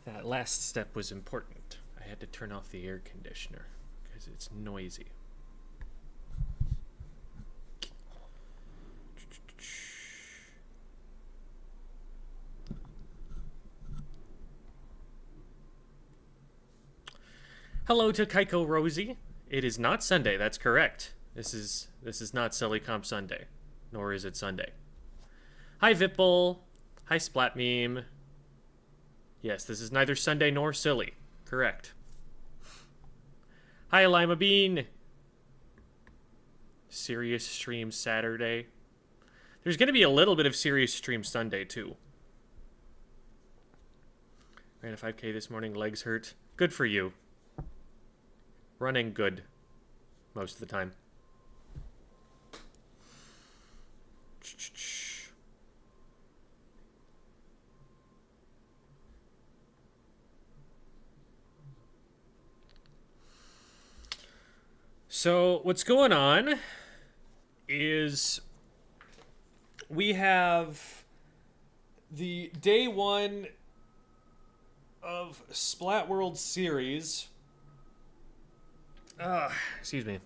That last step was important. I had to turn off the air conditioner because it's noisy. Hello to Kaiko Rosie. It is not Sunday, that's correct. This is not Silly Comp Sunday, nor is it Sunday. Hi Vipple. Hi Splat Meme. Yes, this is neither Sunday nor silly. Correct. Hi Lima Bean. Serious stream Saturday. There's going to be a little bit of serious stream Sunday too. Ran a 5K this morning, legs hurt. Good for you. Running good most of the time. So what's going on is we have the day one of Splat World Series. Excuse me.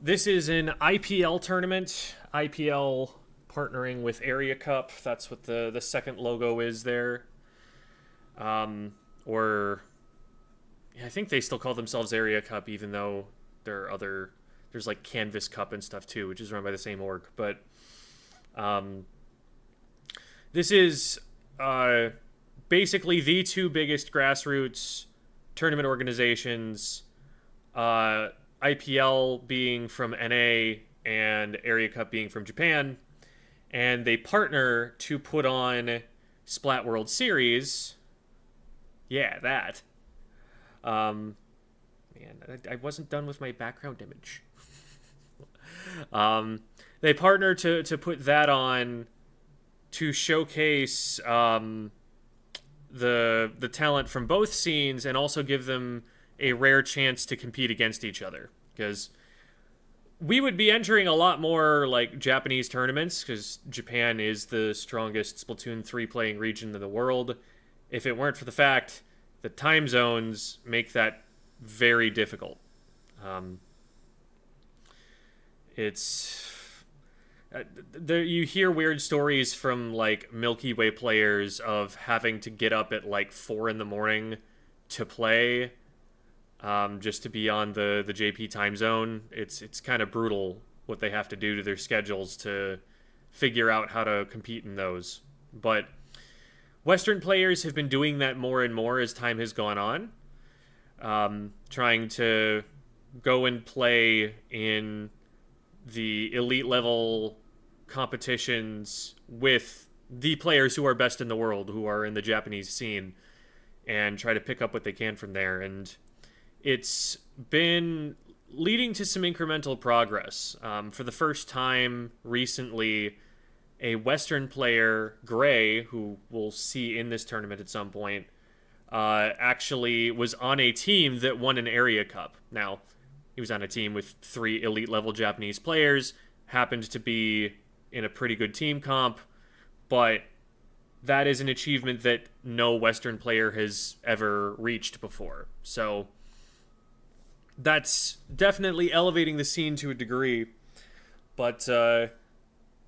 This is an IPL tournament. IPL partnering with Area Cup. That's what the second logo is there. Or I think they still call themselves Area Cup, even though there's like Canvas Cup and stuff too, which is run by the same org. But this is basically the two biggest grassroots tournament organizations, IPL being from NA and Area Cup being from Japan, and they partner to put on Splat World Series. Yeah, that. Man, I wasn't done with my background image. They partner to put that on to showcase the talent from both scenes and also give them a rare chance to compete against each other, because we would be entering a lot more like Japanese tournaments because Japan is the strongest Splatoon 3 playing region in the world, if it weren't for the fact that time zones make that very difficult. You hear weird stories from like Milky Way players of having to get up at like 4 a.m. to play, just to be on the JP time zone. It's kind of brutal what they have to do to their schedules to figure out how to compete in those. But Western players have been doing that more and more as time has gone on, trying to go and play in the elite level competitions with the players who are best in the world, who are in the Japanese scene, and try to pick up what they can from there. And it's been leading to some incremental progress. For the first time recently, a Western player, Gray, who we'll see in this tournament at some point, actually was on a team that won an Area Cup. Now, he was on a team with 3 elite-level Japanese players, happened to be in a pretty good team comp, but that is an achievement that no Western player has ever reached before. So that's definitely elevating the scene to a degree, but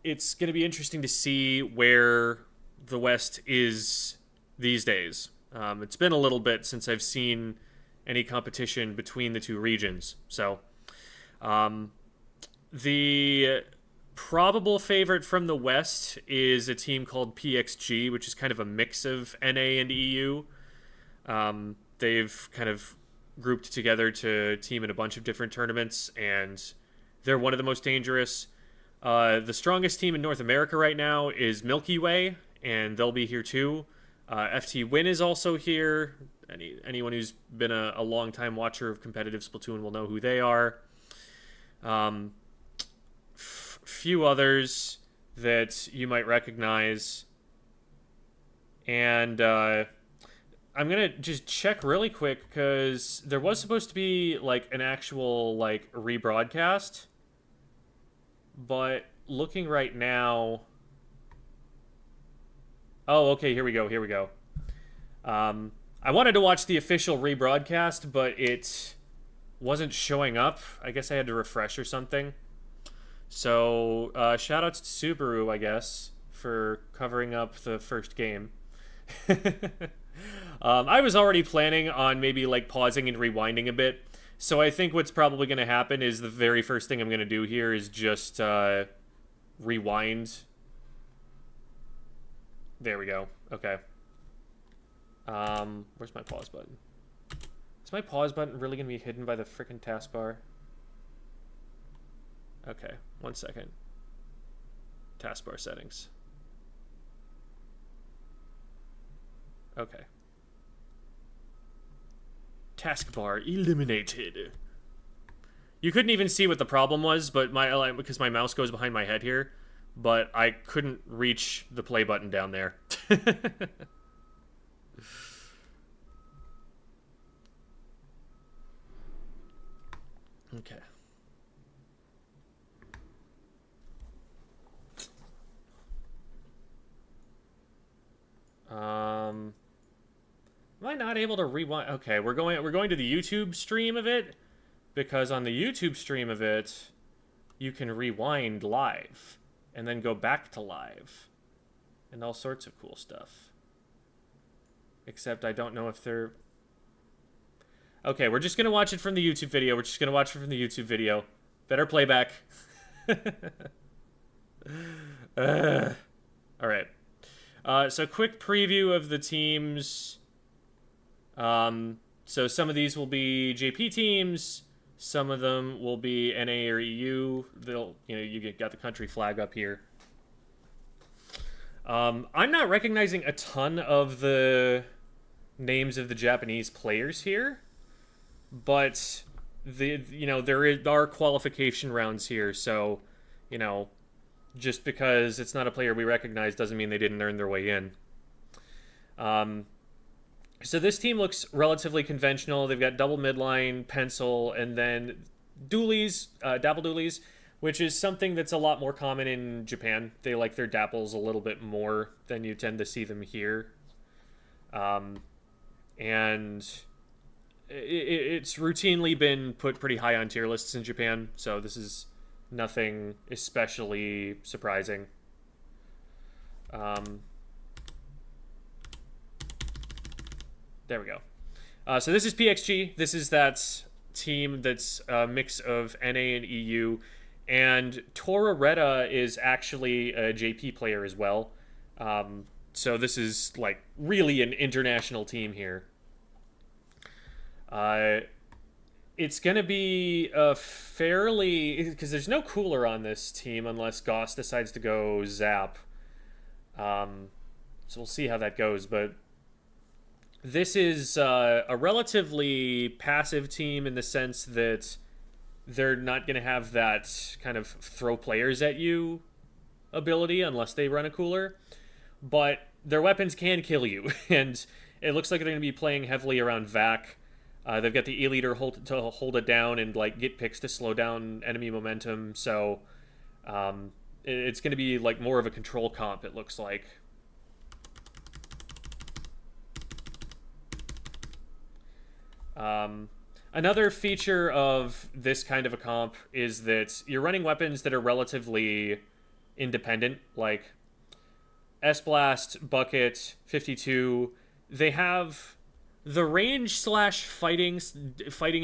it's going to be interesting to see where the West is these days. It's been a little bit since I've seen any competition between the two regions. So the probable favorite from the West is a team called PXG, which is kind of a mix of NA and EU. They've kind of grouped together to team in a bunch of different tournaments, and they're one of the most dangerous. The strongest team in North America right now is Milky Way, and they'll be here too. FT Win is also here. Anyone who's been a long-time watcher of competitive Splatoon will know who they are. Few others that you might recognize. And I'm going to just check really quick, because there was supposed to be like an actual like rebroadcast. But looking right now... Oh, okay, here we go. I wanted to watch the official rebroadcast, but it wasn't showing up. I guess I had to refresh or something. So, shoutouts to Subaru, I guess, for covering up the first game. I was already planning on maybe like pausing and rewinding a bit. So I think what's probably going to happen is the very first thing I'm going to do here is just rewind. There we go. Okay. Where's my pause button? Is my pause button really going to be hidden by the frickin' taskbar? Okay, 1 second. Taskbar settings. Okay. Taskbar eliminated. You couldn't even see what the problem was, but because my mouse goes behind my head here, but I couldn't reach the play button down there. Okay. Am I not able to rewind? Okay, we're going to the YouTube stream of it, because on the YouTube stream of it, you can rewind live and then go back to live and all sorts of cool stuff. Except I don't know if they're... Okay, we're just going to watch it from the YouTube video. We're just going to watch it from the YouTube video. Better playback. Alright. So quick preview of the teams. So some of these will be JP teams. Some of them will be NA or EU. You got the country flag up here. I'm not recognizing a ton of the names of the Japanese players here, but there are qualification rounds here, so just because it's not a player we recognize doesn't mean they didn't earn their way in. So this team looks relatively conventional. They've got double midline, pencil, and then dualies, dapple dualies, which is something that's a lot more common in Japan. They like their dapples a little bit more than you tend to see them here. And it's routinely been put pretty high on tier lists in Japan, so this is nothing especially surprising. There we go. So this is PXG. This is that team that's a mix of NA and EU. And Torareta is actually a JP player as well. So this is like really an international team here. It's going to be a fairly... Because there's no cooler on this team unless Goss decides to go Zap. So we'll see how that goes, but... This is a relatively passive team in the sense that they're not going to have that kind of throw players at you ability unless they run a cooler. But their weapons can kill you, and it looks like they're going to be playing heavily around VAC. They've got the E-Leader to hold it down and like get picks to slow down enemy momentum, so it's going to be like more of a control comp, it looks like. Another feature of this kind of a comp is that you're running weapons that are relatively independent, like S-Blast, Bucket, 52. They have the range / fighting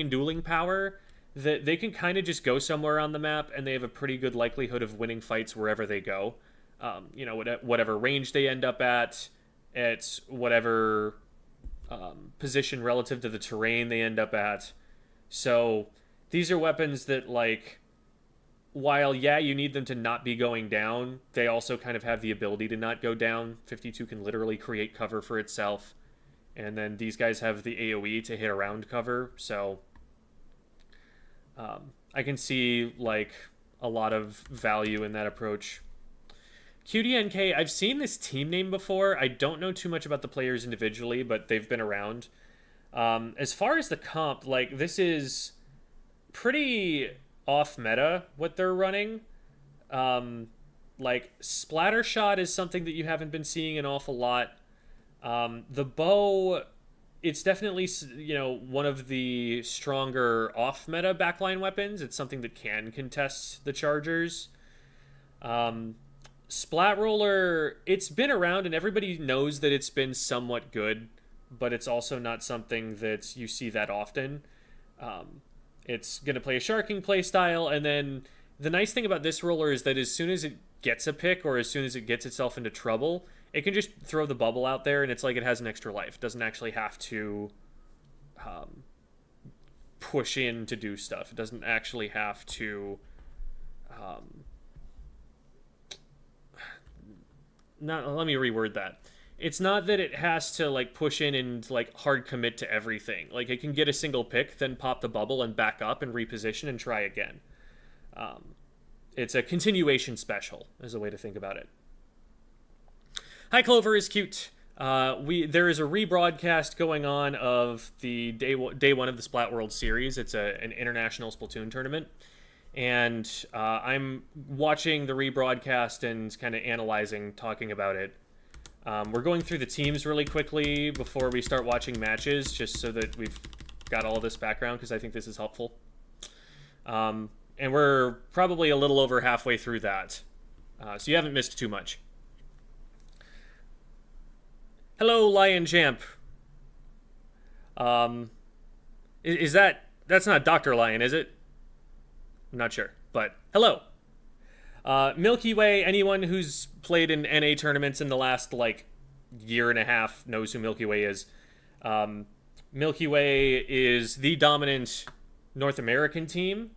and dueling power that they can kind of just go somewhere on the map, and they have a pretty good likelihood of winning fights wherever they go. Whatever range they end up at whatever position relative to the terrain they end up at. So these are weapons that, like, while, yeah, you need them to not be going down, they also kind of have the ability to not go down. 52 can literally create cover for itself. And then these guys have the AoE to hit around cover. So I can see, like, a lot of value in that approach. QDNK, I've seen this team name before. I don't know too much about the players individually, but they've been around. As far as the comp, like, this is pretty off-meta, what they're running. Like, Splattershot is something that you haven't been seeing an awful lot. The bow, it's definitely, one of the stronger off-meta backline weapons. It's something that can contest the chargers. Um, Splat Roller, it's been around and everybody knows that it's been somewhat good, but it's also not something that you see that often. Um, it's going to play a Sharking playstyle, and then the nice thing about this roller is that as soon as it gets a pick or as soon as it gets itself into trouble, it can just throw the bubble out there, and it's like it has an extra life. It doesn't actually have to um, push in to do stuff. It doesn't actually have to. Um, not let me reword that. It's not that it has to like push in and like hard commit to everything. Like it can get a single pick, then pop the bubble and back up and reposition and try again. Um, it's a continuation special, is a way to think about it. Hi, Clover is cute. There is a rebroadcast going on of the day one of the Splat World Series. It's an international Splatoon tournament, and I'm watching the rebroadcast and kind of analyzing, talking about it. We're going through the teams really quickly before we start watching matches, just so that we've got all this background, because I think this is helpful. And we're probably a little over halfway through that, so you haven't missed too much. Hello, Lion Champ. Is that's not Dr. Lion, is it? I'm not sure, but hello. Milky Way, anyone who's played in NA tournaments in the last, like, year and a half knows who Milky Way is. Milky Way is the dominant North American team.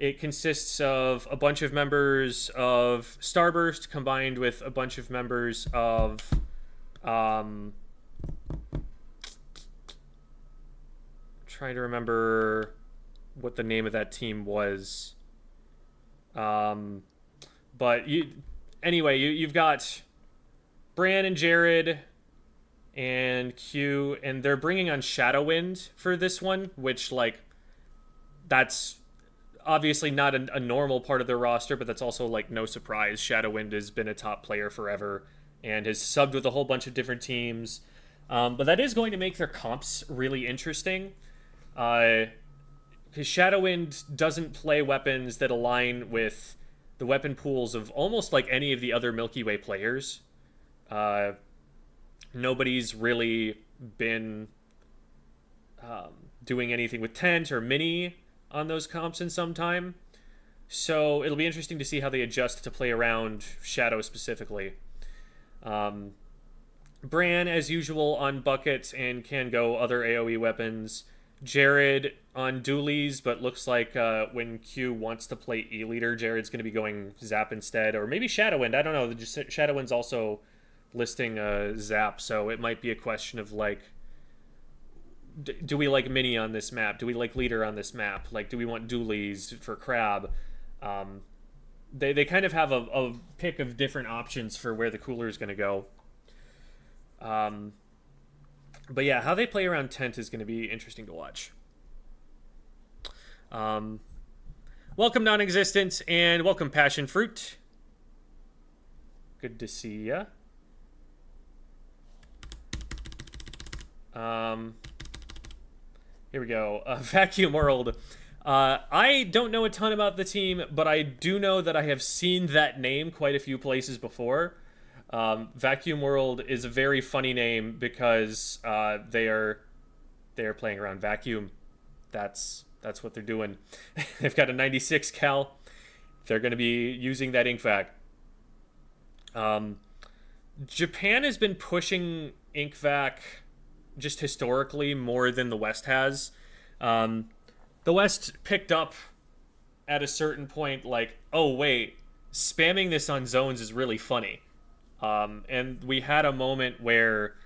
It consists of a bunch of members of Starburst combined with a bunch of members of... trying to remember what the name of that team was. But you've got Bran and Jared and Q, and they're bringing on Shadowwind for this one, which, like, that's obviously not a normal part of their roster, but that's also, like, no surprise. Shadowwind has been a top player forever and has subbed with a whole bunch of different teams. But that is going to make their comps really interesting. Because Shadowwind doesn't play weapons that align with the weapon pools of almost like any of the other Milky Way players. Nobody's really been doing anything with Tent or Mini on those comps in some time. So it'll be interesting to see how they adjust to play around Shadow specifically. Bran, as usual, on Bucket and can go other AoE weapons. Jared on dualies, but looks like when Q wants to play E-Leader, Jared's going to be going Zap instead. Or maybe Shadowwind, I don't know. Shadowwind's also listing Zap, so it might be a question of, like, do we like Mini on this map? Do we like Leader on this map? Like, do we want dualies for Crab? They kind of have a pick of different options for where the cooler is going to go. But yeah, how they play around Tent is going to be interesting to watch. Welcome Non-Existent, and welcome Passion Fruit. Good to see ya. Here we go. Vacuum World. I don't know a ton about the team, but I do know that I have seen that name quite a few places before. Vacuum World is a very funny name because they are playing around vacuum. That's what they're doing. They've got a 96 cal. They're going to be using that ink vac. Japan has been pushing ink vac just historically more than the West has. The West picked up at a certain point, like, oh wait, spamming this on zones is really funny. And we had a moment where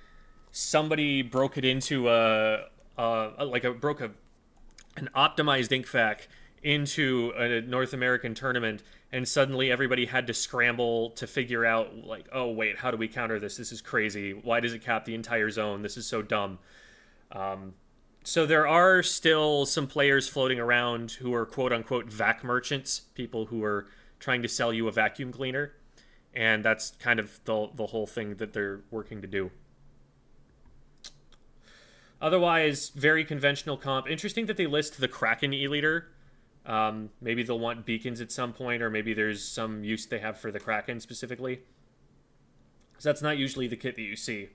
somebody broke it into an optimized ink vac into a North American tournament, and suddenly everybody had to scramble to figure out, like, oh wait, how do we counter this? This is crazy. Why does it cap the entire zone? This is so dumb. So there are still some players floating around who are quote-unquote vac merchants, people who are trying to sell you a vacuum cleaner. And that's kind of the whole thing that they're working to do. Otherwise, very conventional comp. Interesting that they list the Kraken E-Leader. Maybe they'll want beacons at some point, or maybe there's some use they have for the Kraken specifically. So that's not usually the kit that you see.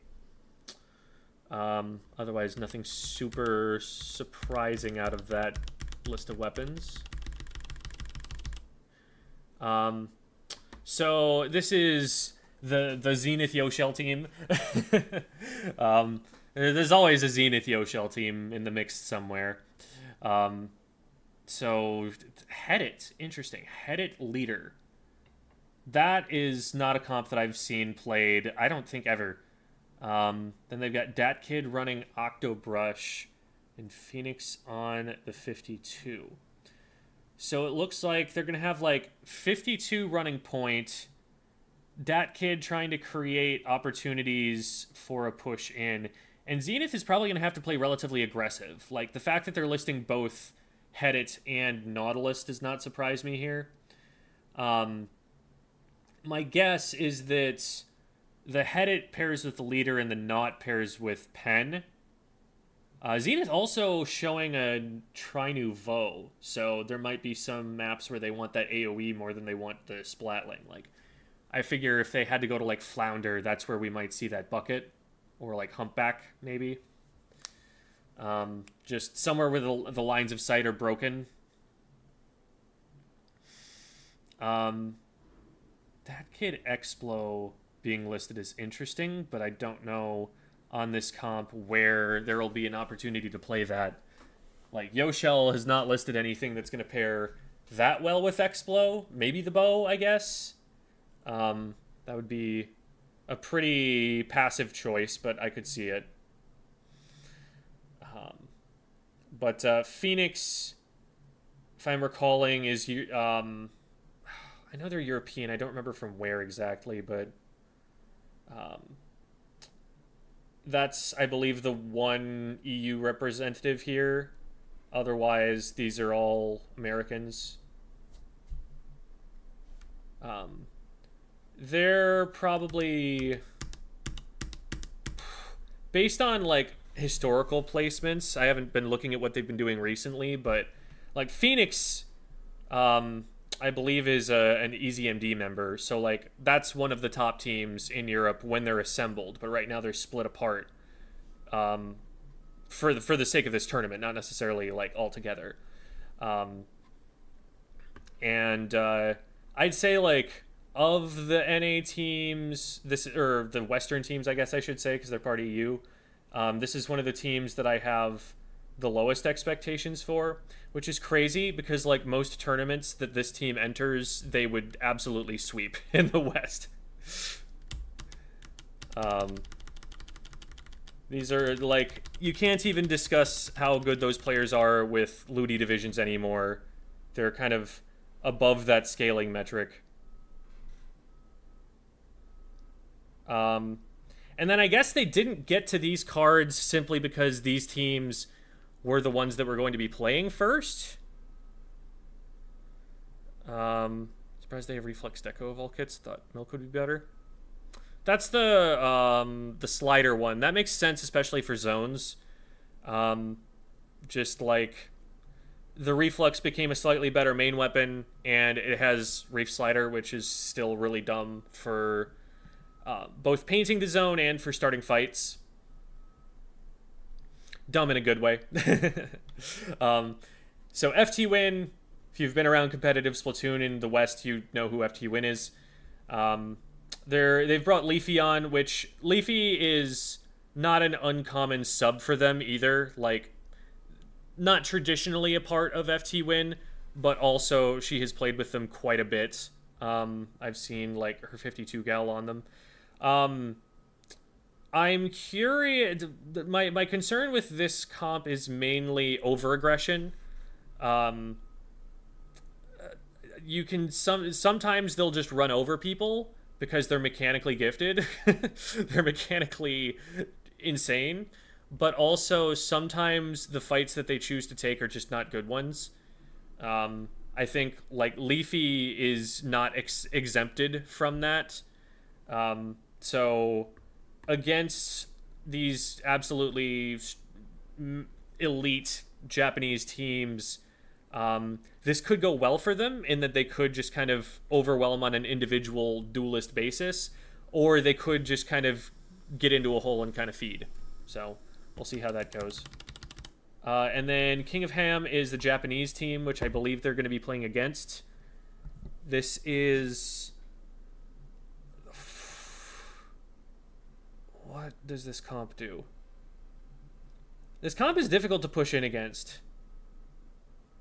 Otherwise, nothing super surprising out of that list of weapons. So this is the Zenith Yoshell team. There's always a Zenith Yoshell team in the mix somewhere. So Hedit, interesting. Hedit leader. That is not a comp that I've seen played, I don't think, ever. Then they've got Dat Kid running Octobrush and Phoenix on the 52. So it looks like they're going to have like 52 running point, Dat Kid trying to create opportunities for a push in, and Zenith is probably going to have to play relatively aggressive. Like, the fact that they're listing both Hedit and Nautilus does not surprise me here. My guess is that the Hedit pairs with the leader and the Naut pairs with Pen. Zenith also showing a Tri-Nouveau, so there might be some maps where they want that AoE more than they want the Splatling. Like, I figure if they had to go to, like, Flounder, that's where we might see that bucket. Or, like, Humpback, maybe. Just somewhere where the lines of sight are broken. That Kid Explo being listed is interesting, but I don't know on this comp where there will be an opportunity to play that. Like, Yoshell has not listed anything that's going to pair that well with Explo. Maybe the bow, I guess. That would be a pretty passive choice, but I could see it. But Phoenix, if I'm recalling, is... I know they're European. I don't remember from where exactly, but... that's, I believe, the one EU representative here. Otherwise, these are all Americans. They're probably... based on, like, historical placements, I haven't been looking at what they've been doing recently, but, like, Phoenix, I believe, is an EZMD member, so, like, that's one of the top teams in Europe when they're assembled, but right now they're split apart for the sake of this tournament, not necessarily, like, all together. I'd say, like, of the NA teams, or the Western teams, I guess I should say, because they're part of EU, this is one of the teams that I have the lowest expectations for, which is crazy because, like, most tournaments that this team enters, they would absolutely sweep in the West. These are, like, you can't even discuss how good those players are with Ludi divisions anymore. They're kind of above that scaling metric. And then I guess they didn't get to these cards simply because these teams were the ones that were going to be playing first. Surprised they have Reflex Deco of all kits. Thought Milk would be better. That's the slider one. That makes sense, especially for zones. Just like the Reflux became a slightly better main weapon, and it has Reef Slider, which is still really dumb for both painting the zone and for starting fights. Dumb in a good way. So FT Win, if you've been around competitive Splatoon in the West, you know who FT Win is. They've brought Leafy on, which Leafy is not an uncommon sub for them either. Like, not traditionally a part of FT Win, but also she has played with them quite a bit. I've seen, like, her 52 gal on them. I'm curious. My concern with this comp is mainly over-aggression. You can sometimes they'll just run over people because they're mechanically gifted. They're mechanically insane. But also sometimes the fights that they choose to take are just not good ones. I think, like, Leafy is not exempted from that. So against these absolutely elite Japanese teams, this could go well for them in that they could just kind of overwhelm on an individual duelist basis, or they could just kind of get into a hole and kind of feed. So we'll see how that goes. And then King of Ham is the Japanese team, which I believe they're going to be playing against. This is... What does this comp do? This comp is difficult to push in against.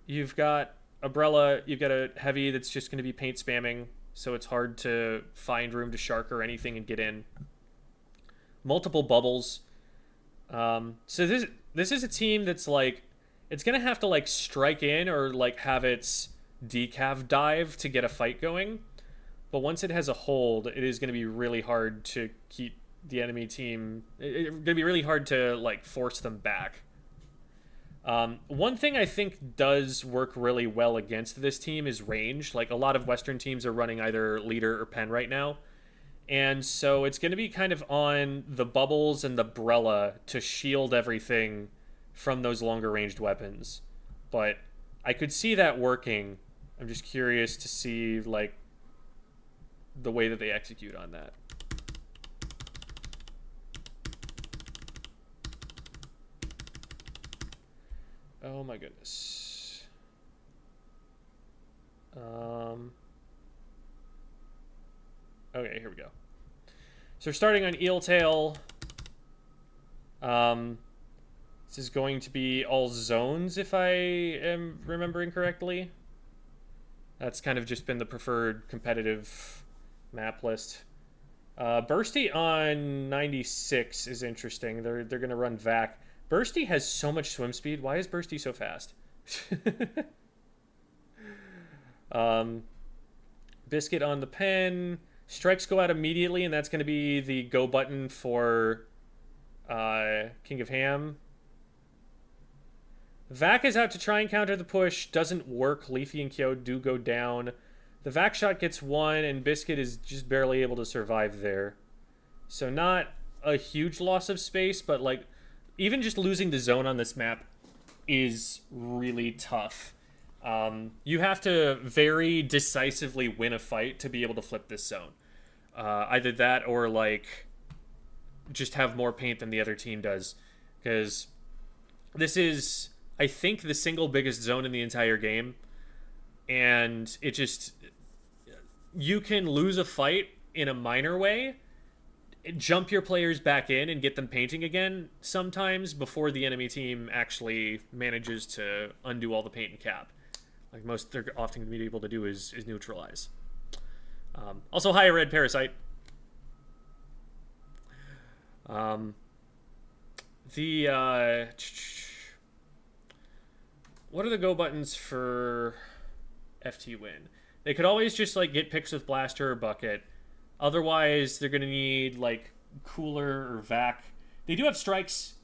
You've got Umbrella, you've got a Heavy that's just going to be paint spamming, so it's hard to find room to shark or anything and get in. Multiple bubbles. So this is a team that's like, it's going to have to like strike in or like have its decav dive to get a fight going. But once it has a hold, it is going to be really hard to keep the enemy team. It's going to be really hard to like force them back. One thing I think does work really well against this team is range. Like a lot of Western teams are running either leader or pen right now. And so it's going to be kind of on the bubbles and the Brella to shield everything from those longer ranged weapons. But I could see that working. I'm just curious to see like the way that they execute on that. Oh my goodness. Okay, here we go. So we're starting on Eel Tail. This is going to be all zones, if I am remembering correctly. That's kind of just been the preferred competitive map list. Bursty on 96 is interesting. They're going to run Vac. Bursty has so much swim speed. Why is Bursty so fast? Biscuit on the pen. Strikes go out immediately, and that's going to be the go button for King of Ham. Vac is out to try and counter the push. Doesn't work. Leafy and Kyo do go down. The Vac shot gets one, and Biscuit is just barely able to survive there. So not a huge loss of space, but like even just losing the zone on this map is really tough. You have to very decisively win a fight to be able to flip this zone. Either that or like just have more paint than the other team does. Because this is, I think, the single biggest zone in the entire game. And it just... You can lose a fight in a minor way, jump your players back in and get them painting again sometimes before the enemy team actually manages to undo all the paint and cap. Like most they're often going to be able to do is neutralize. Also, higher red Parasite. What are the go buttons for FT win? They could always just like get picks with Blaster or Bucket. Otherwise, they're going to need like Cooler or Vac. They do have strikes,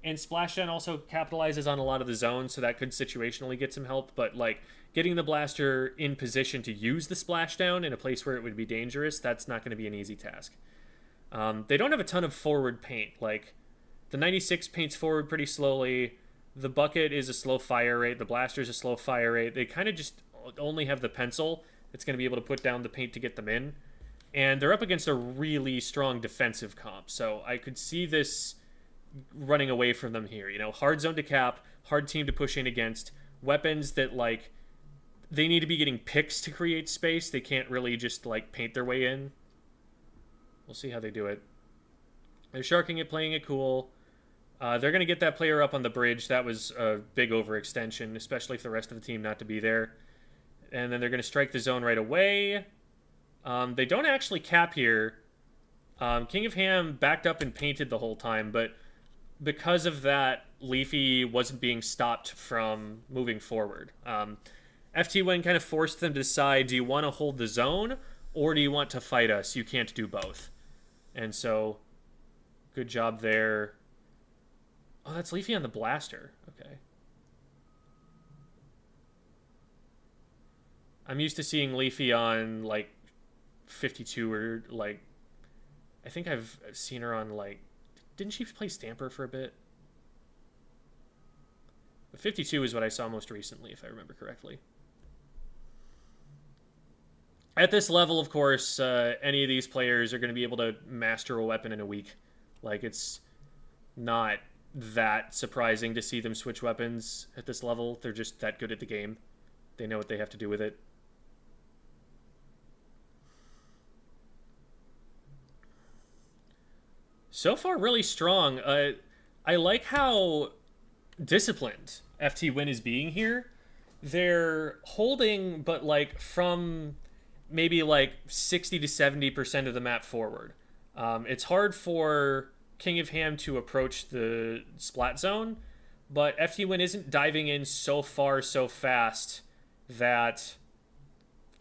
and Splashdown also capitalizes on a lot of the zones, so that could situationally get some help. But like getting the Blaster in position to use the Splashdown in a place where it would be dangerous, that's not going to be an easy task. They don't have a ton of forward paint. Like the 96 paints forward pretty slowly. The Bucket is a slow fire rate. The Blaster is a slow fire rate. They kind of just only have the pencil that's going to be able to put down the paint to get them in. And they're up against a really strong defensive comp. So I could see this running away from them here. You know, hard zone to cap, hard team to push in against, weapons that, like, they need to be getting picks to create space. They can't really just, like, paint their way in. We'll see how they do it. They're sharking it, playing it cool. They're going to get that player up on the bridge. That was a big overextension, especially for the rest of the team not to be there. And then they're going to strike the zone right away. They don't actually cap here. King of Ham backed up and painted the whole time, but because of that, Leafy wasn't being stopped from moving forward. FT Win kind of forced them to decide, do you want to hold the zone, or do you want to fight us? You can't do both. And so, good job there. Oh, that's Leafy on the Blaster. Okay. I'm used to seeing Leafy on, like, 52 or, like... I think I've seen her on, like... Didn't she play Stamper for a bit? 52 is what I saw most recently, if I remember correctly. At this level, of course, any of these players are going to be able to master a weapon in a week. Like, it's not that surprising to see them switch weapons at this level. They're just that good at the game. They know what they have to do with it. So far, really strong. I like how disciplined FT Win is being here. They're holding, but like from maybe like 60 to 70% of the map forward. It's hard for King of Ham to approach the splat zone, but FT Win isn't diving in so far so fast that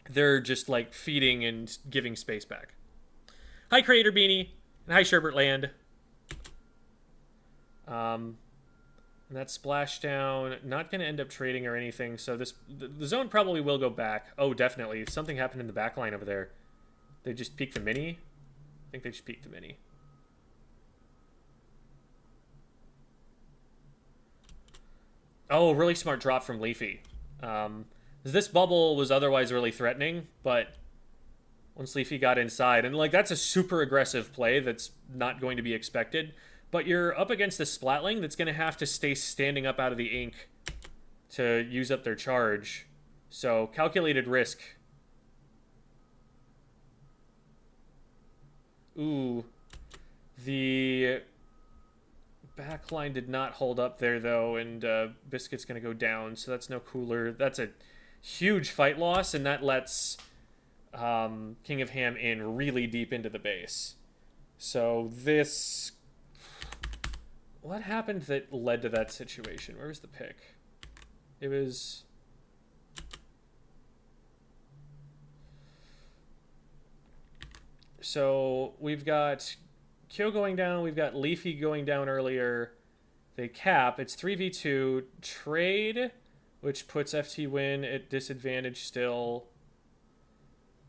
they're just like feeding and giving space back. Hi, Creator Beanie, and hi, Sherbert Land. And that splashdown, not going to end up trading or anything, so the zone probably will go back. Oh, definitely. Something happened in the back line over there. They just peeked the mini? I think they just peeked the mini. Oh, really smart drop from Leafy. This bubble was otherwise really threatening, but once Leafy got inside, and like that's a super aggressive play that's not going to be expected, but you're up against a Splatling that's going to have to stay standing up out of the ink to use up their charge. So, calculated risk. Ooh. The backline did not hold up there, though, and Biscuit's going to go down, so that's no cooler. That's a huge fight loss, and that lets King of Ham in really deep into the base. So, this... What happened that led to that situation? Where was the pick? It was... So, we've got Kyo going down. We've got Leafy going down earlier. They cap. It's 3v2. Trade, which puts FT Win at disadvantage still.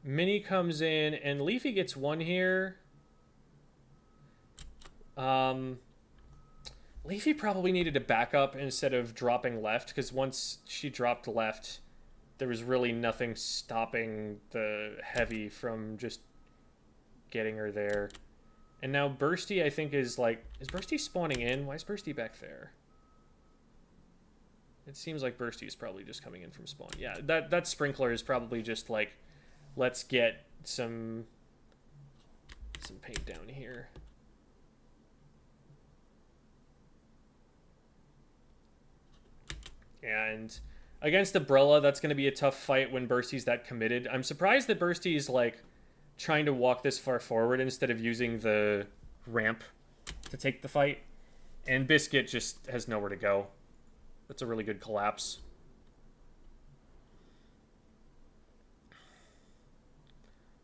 Mini comes in, and Leafy gets one here. Leafy probably needed to back up instead of dropping left, because once she dropped left, there was really nothing stopping the heavy from just getting her there. And now Bursty, I think, is like... Is Bursty spawning in? Why is Bursty back there? It seems like Bursty is probably just coming in from spawn. Yeah, that Sprinkler is probably just like, let's get some paint down here. And against Umbrella, that's going to be a tough fight when Bursty's that committed. I'm surprised that Bursty's like trying to walk this far forward instead of using the ramp to take the fight. And Biscuit just has nowhere to go. That's a really good collapse.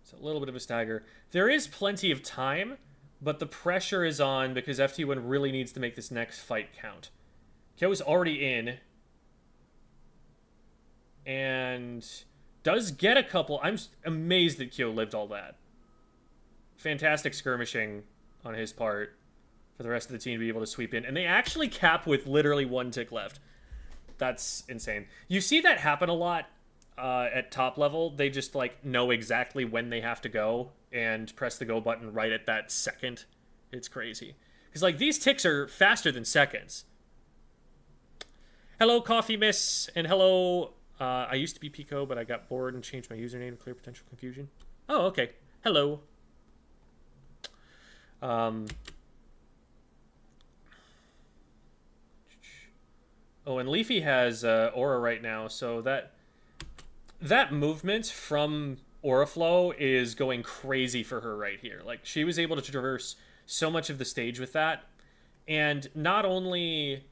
So a little bit of a stagger. There is plenty of time, but the pressure is on because FT1 really needs to make this next fight count. Kyo's already in. And does get a couple. I'm amazed that Kyo lived all that. Fantastic skirmishing on his part for the rest of the team to be able to sweep in. And they actually cap with literally one tick left. That's insane. You see that happen a lot at top level. They just like know exactly when they have to go and press the go button right at that second. It's crazy. Because like these ticks are faster than seconds. Hello, Coffee Miss, and hello... I used to be Pico, but I got bored and changed my username to clear potential confusion. Oh, okay. Hello. Oh, and Leafy has Aura right now, so that movement from Aura Flow is going crazy for her right here. Like, she was able to traverse so much of the stage with that, and not only...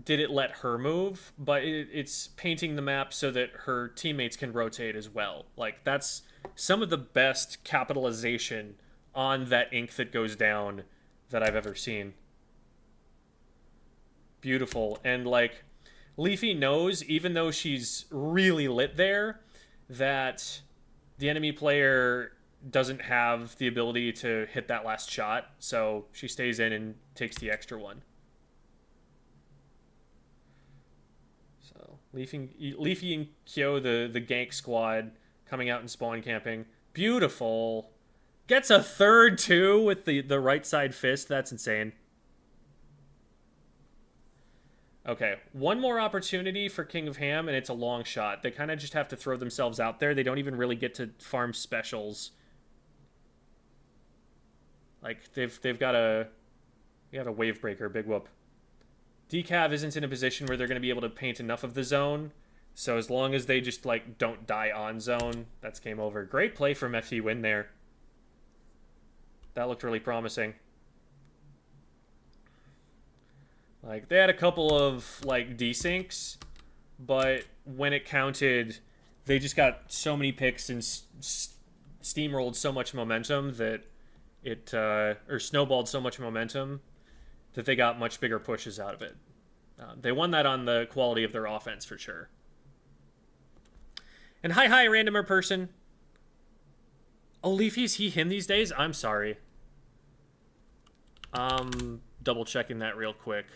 did it let her move, but it's painting the map so that her teammates can rotate as well. Like, that's some of the best capitalization on that ink that goes down that I've ever seen. Beautiful. And, like, Leafy knows, even though she's really lit there, that the enemy player doesn't have the ability to hit that last shot, so she stays in and takes the extra one. So Leafy and Kyo, the gank squad, coming out and spawn camping. Beautiful. Gets a third too with the right side fist. That's insane. Okay, one more opportunity for King of Ham, and it's a long shot. They kind of just have to throw themselves out there. They don't even really get to farm specials. Like they've got a wave breaker, big whoop. Decav isn't in a position where they're going to be able to paint enough of the zone. So as long as they just like don't die on zone, that's game over. Great play from FT Win there. That looked really promising. Like they had a couple of like desyncs, but when it counted, they just got so many picks and steamrolled so much momentum that it or snowballed so much momentum that they got much bigger pushes out of it. They won that on the quality of their offense for sure. And hi, randomer person. Oh, Leafy's he, him these days? I'm sorry. Double checking that real quick.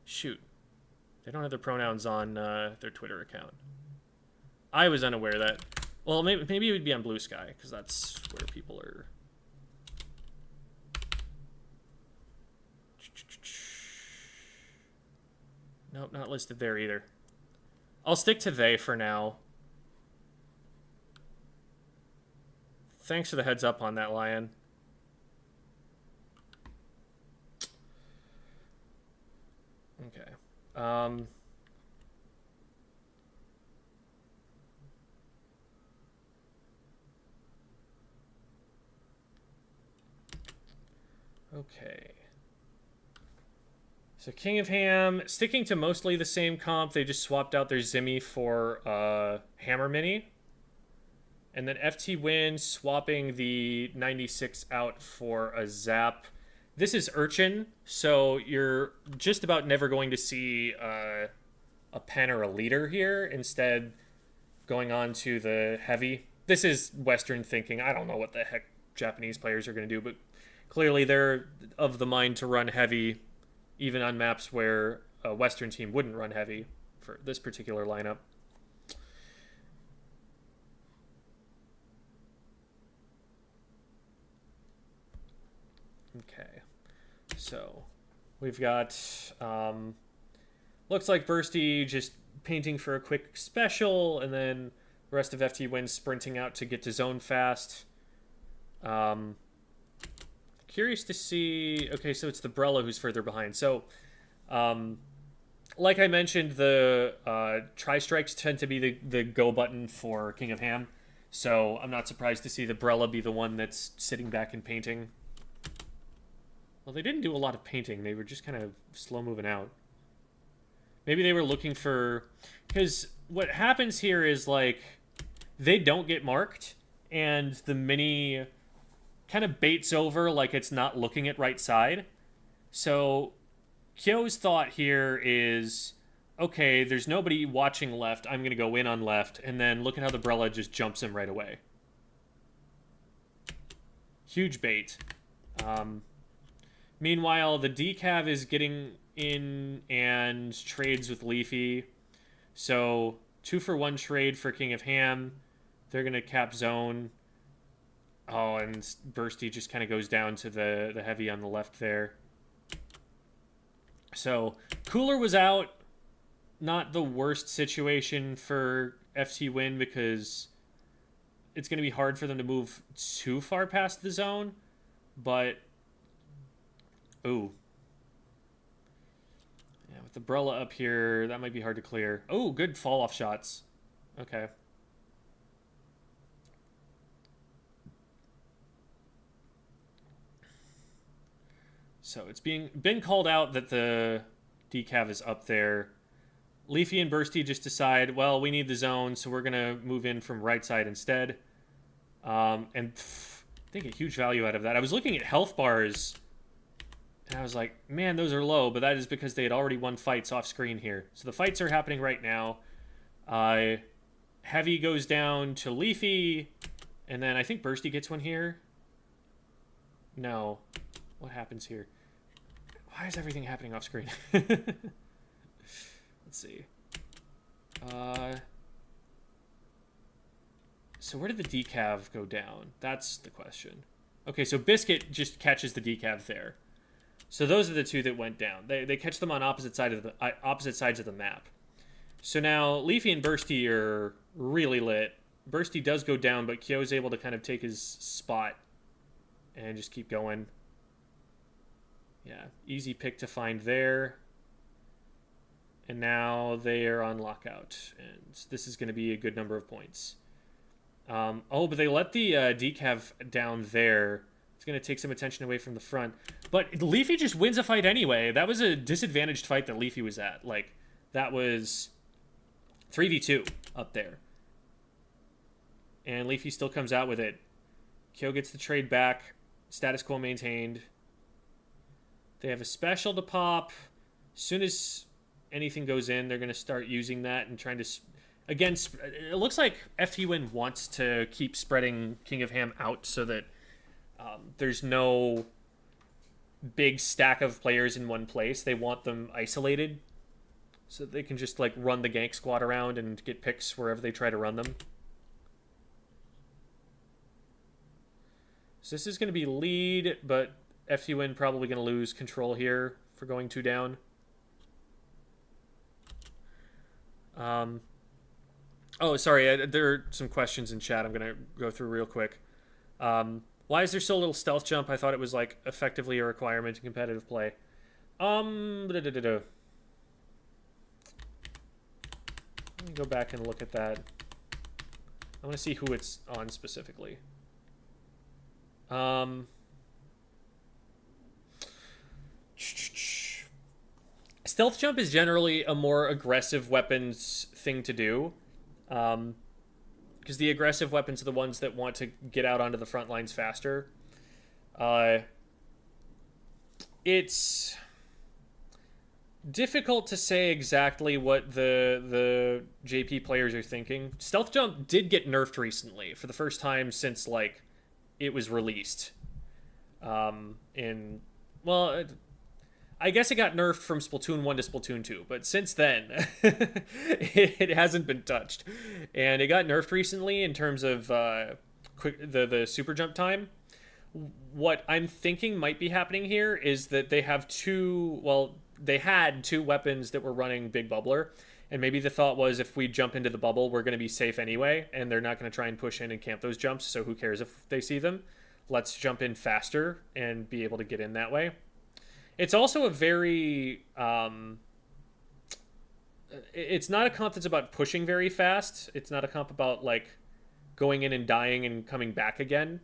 Shoot. They don't have their pronouns on their Twitter account. I was unaware of that. Well, maybe it would be on Blue Sky, because that's where people are. Nope, not listed there either. I'll stick to they for now. Thanks for the heads up on that, Lion. Okay. Okay. So King of Ham, sticking to mostly the same comp. They just swapped out their Zimmy for Hammer Mini. And then FT Win swapping the 96 out for a Zap. This is Urchin, so you're just about never going to see a Pen or a Leader here. Instead, going on to the Heavy. This is Western thinking. I don't know what the heck Japanese players are going to do, but clearly they're of the mind to run Heavy, even on maps where a Western team wouldn't run Heavy for this particular lineup. Okay, so we've got, looks like Bursty just painting for a quick special, and then the rest of FT Win sprinting out to get to zone fast. Curious to see, okay, so it's the Brella who's further behind. So, like I mentioned, the tri-strikes tend to be the go button for King of Ham, so I'm not surprised to see the Brella be the one that's sitting back and painting. Well, they didn't do a lot of painting. They were just kind of slow moving out. Maybe they were looking for... Because what happens here is, like, they don't get marked, and the mini kind of baits over like it's not looking at right side. So Kyo's thought here is, okay, there's nobody watching left. I'm going to go in on left, and then look at how the Brella just jumps him right away. Huge bait. Meanwhile, the Decav is getting in and trades with Leafy. So 2-for-1 trade for King of Ham. They're going to cap zone. Oh, and Bursty just kind of goes down to the Heavy on the left there. So Cooler was out. Not the worst situation for FT Win because it's going to be hard for them to move too far past the zone. But... Ooh. Yeah, with the Brella up here, that might be hard to clear. Oh, good fall-off shots. Okay. So it's been called out that the Decav is up there. Leafy and Bursty just decide, well, we need the zone, so we're going to move in from right side instead. And I think a huge value out of that. I was looking at health bars... And I was like, man, those are low, but that is because they had already won fights off screen here. So the fights are happening right now. Heavy goes down to Leafy, and then I think Bursty gets one here. No. What happens here? Why is everything happening off screen? Let's see. So where did the decav go down? That's the question. Okay, so Biscuit just catches the decav there. So those are the two that went down. They catch them on opposite sides of the map. So now Leafy and Bursty are really lit. Bursty does go down, but Kyo's able to kind of take his spot and just keep going. Yeah, easy pick to find there. And now they are on lockout, and this is going to be a good number of points. Oh, but they let the decav down there. It's going to take some attention away from the front. But Leafy just wins a fight anyway. That was a disadvantaged fight that Leafy was at. Like, that was 3v2 up there. And Leafy still comes out with it. Kyo gets the trade back. Status quo maintained. They have a special to pop. As soon as anything goes in, they're going to start using that and trying to... Again, it looks like FTWin wants to keep spreading King of Ham out so that there's no big stack of players in one place. They want them isolated so that they can just like run the gank squad around and get picks wherever they try to run them. So this is going to be lead, but FTWin probably going to lose control here for going 2 down. Oh, sorry, there are some questions in chat I'm going to go through real quick. Why is there so little stealth jump? I thought it was like effectively a requirement in competitive play. Let me go back and look at that. I want to see who it's on specifically. Stealth jump is generally a more aggressive weapons thing to do. Because the aggressive weapons are the ones that want to get out onto the front lines faster. It's difficult to say exactly what the JP players are thinking. Stealth jump did get nerfed recently for the first time since like it was released. I guess it got nerfed from Splatoon 1 to Splatoon 2, but since then, it hasn't been touched. And it got nerfed recently in terms of the super jump time. What I'm thinking might be happening here is that they have they had 2 weapons that were running Big Bubbler, and maybe the thought was if we jump into the bubble, we're going to be safe anyway, and they're not going to try and push in and camp those jumps, so who cares if they see them? Let's jump in faster and be able to get in that way. It's also a very... it's not a comp that's about pushing very fast. It's not a comp about, like, going in and dying and coming back again.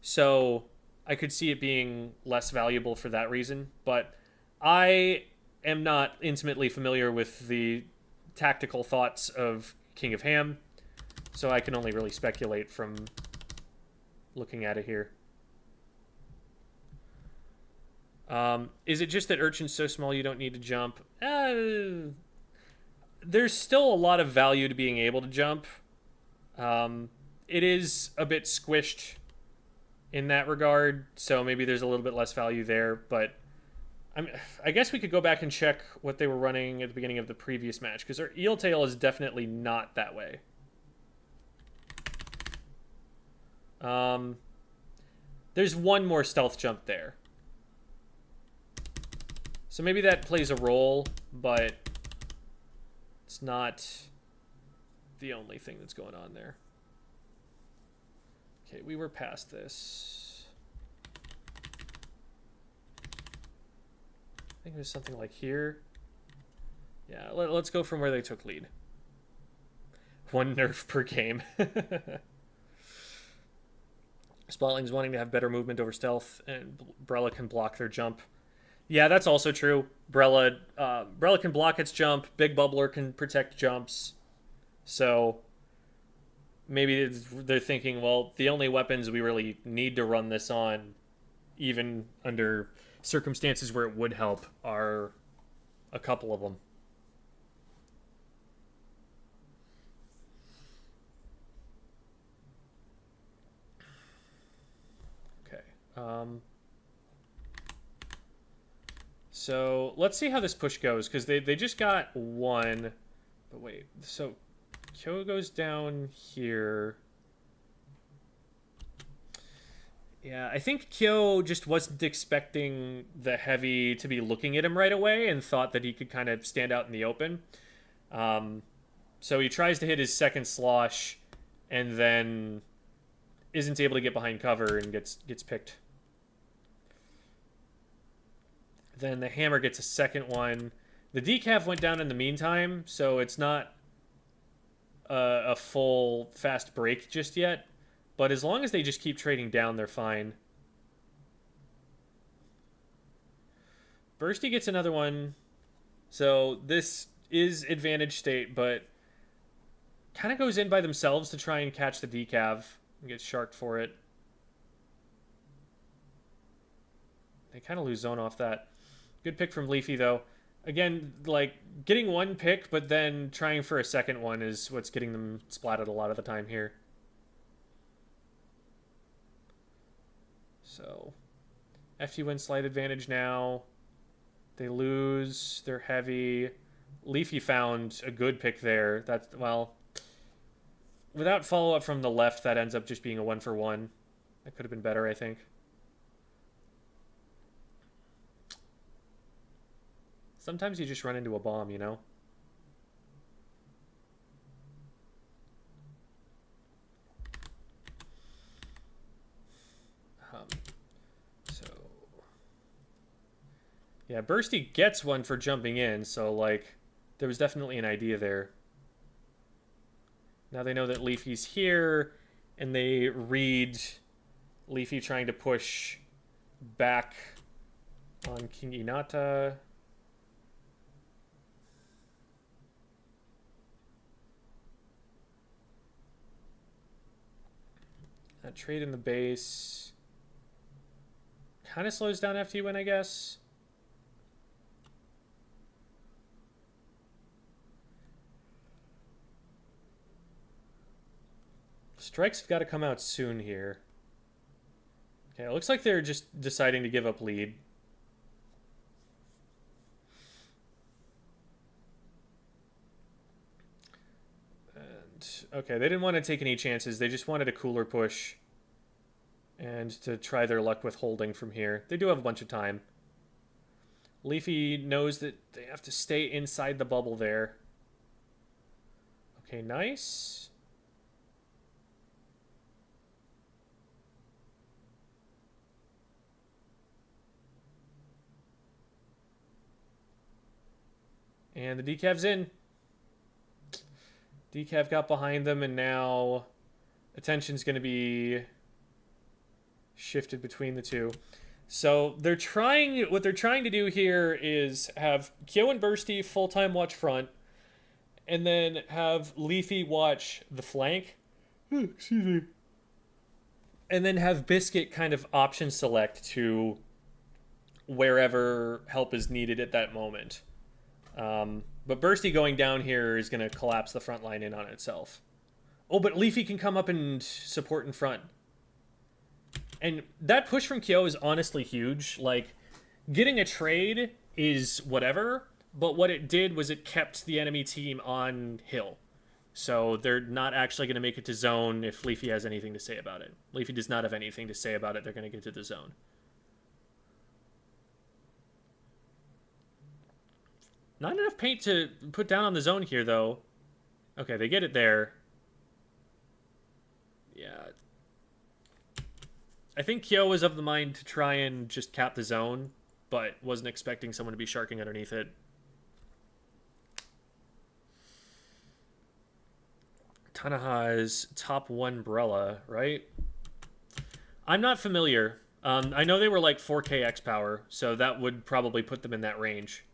So I could see it being less valuable for that reason. But I am not intimately familiar with the tactical thoughts of King of Ham. So I can only really speculate from looking at it here. Is it just that Urchin's so small you don't need to jump? There's still a lot of value to being able to jump. It is a bit squished in that regard, so maybe there's a little bit less value there, but I guess we could go back and check what they were running at the beginning of the previous match, because our Eel Tail is definitely not that way. There's one more stealth jump there. So maybe that plays a role, but it's not the only thing that's going on there. Okay, we were past this. I think it was something like here. Yeah, let's go from where they took lead. 1 nerf per game. Splatling's wanting to have better movement over stealth, and Brella can block their jump. Yeah, that's also true. Brella can block its jump. Big Bubbler can protect jumps. So maybe they're thinking, well, the only weapons we really need to run this on, even under circumstances where it would help, are a couple of them. Okay. So let's see how this push goes, because they just got one. But wait, so Kyo goes down here. Yeah, I think Kyo just wasn't expecting the heavy to be looking at him right away and thought that he could kind of stand out in the open. So he tries to hit his second slosh and then isn't able to get behind cover and gets picked. Then the hammer gets a second one. The decav went down in the meantime, so it's not a full fast break just yet. But as long as they just keep trading down, they're fine. Bursty gets another one. So this is advantage state, but kind of goes in by themselves to try and catch the decav and get sharked for it. They kind of lose zone off that. Good pick from Leafy, though. Again, like, getting one pick, but then trying for a second one is what's getting them splatted a lot of the time here. So, FT wins slight advantage now. They lose. They're heavy. Leafy found a good pick there. That's, well, without follow-up from the left, that ends up just being a 1-for-1. That could have been better, I think. Sometimes you just run into a bomb, you know? Yeah, Bursty gets one for jumping in, so, like, there was definitely an idea there. Now they know that Leafy's here, and they read Leafy trying to push back on King Inata. That trade in the base kind of slows down FT win, I guess. Strikes have got to come out soon here. Okay, it looks like they're just deciding to give up lead. And, okay, they didn't want to take any chances. They just wanted a cooler push and to try their luck with holding from here. They do have a bunch of time. Leafy knows that they have to stay inside the bubble there. Okay, nice. And the decav's in. Decav got behind them, and now attention's going to be shifted between the two. So what they're trying to do here is have Kyo and Bursty full-time watch front, and then have Leafy watch the flank. Excuse me. And then have Biscuit kind of option select to wherever help is needed at that moment. But Bursty going down here is going to collapse the front line in on itself. Oh, but Leafy can come up and support in front. And that push from Kyo is honestly huge. Like, getting a trade is whatever, but what it did was it kept the enemy team on hill. So they're not actually going to make it to zone if Leafy has anything to say about it. Leafy does not have anything to say about it. They're going to get to the zone. Not enough paint to put down on the zone here, though. Okay, they get it there. Yeah. I think Kyo was of the mind to try and just cap the zone, but wasn't expecting someone to be sharking underneath it. Tanaha's top 1 umbrella, right? I'm not familiar. I know they were like 4K X power, so that would probably put them in that range.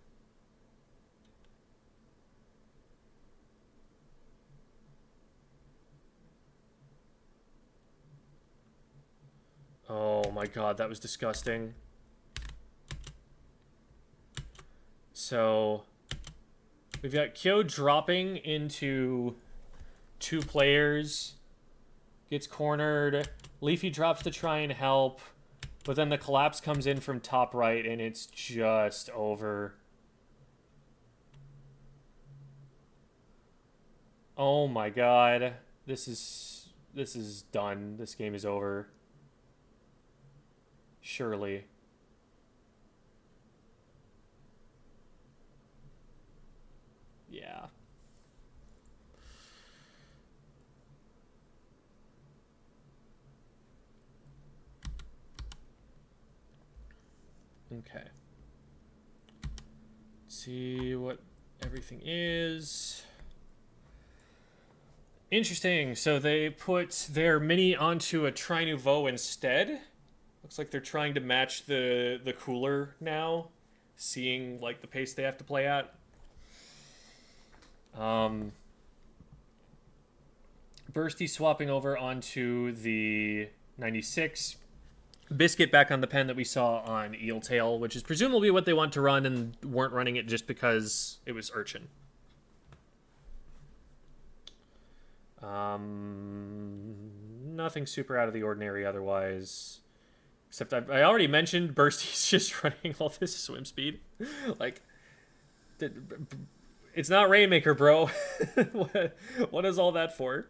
Oh my god, that was disgusting. So, we've got Kyo dropping into 2 players. Gets cornered. Leafy drops to try and help. But then the collapse comes in from top right, and it's just over. Oh my god. This is done. This game is over. Surely. Yeah. Okay. Let's see what everything is. Interesting. So they put their mini onto a Tri Nouveau instead. Looks like they're trying to match the cooler now, seeing like the pace they have to play at. Bursty swapping over onto the 96. Biscuit back on the pen that we saw on Eeltail, which is presumably what they want to run and weren't running it just because it was Urchin. Nothing super out of the ordinary otherwise. Except I already mentioned Bursty's just running all this swim speed. Like, it's not Rainmaker, bro. What is all that for?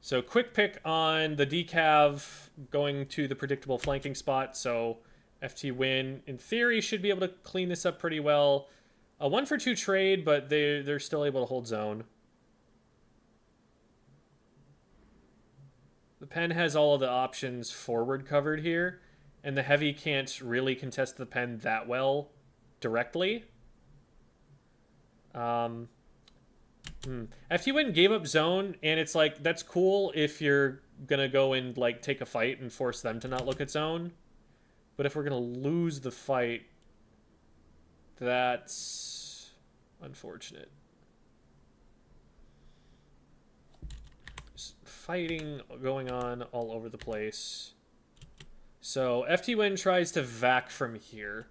So quick pick on the decav going to the predictable flanking spot. So FT win, in theory, should be able to clean this up pretty well. A 1-for-2 trade, but they're still able to hold zone. The pen has all of the options forward covered here, and the heavy can't really contest the pen that well directly. FT Win gave up zone, and it's like, that's cool if you're gonna go and like take a fight and force them to not look at zone. But if we're gonna lose the fight, that's unfortunate. Fighting going on all over the place. So FT Win tries to vac from here.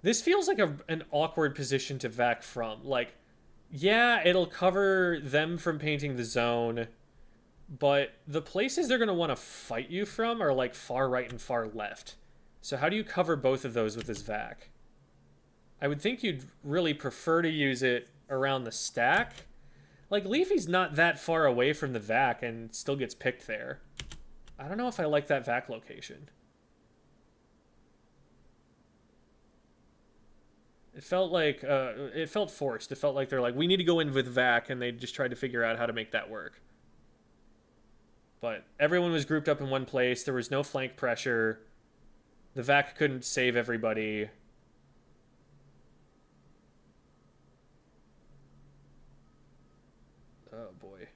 This feels like an awkward position to vac from. Like, yeah, it'll cover them from painting the zone, but the places they're going to want to fight you from are like far right and far left. So how do you cover both of those with this vac? I would think you'd really prefer to use it around the stack. Like, Leafy's not that far away from the vac and still gets picked there. I don't know if I like that vac location. It felt like, it felt forced. It felt like they're like, we need to go in with vac, and they just tried to figure out how to make that work. But everyone was grouped up in one place. There was no flank pressure. The vac couldn't save everybody. Oh boy.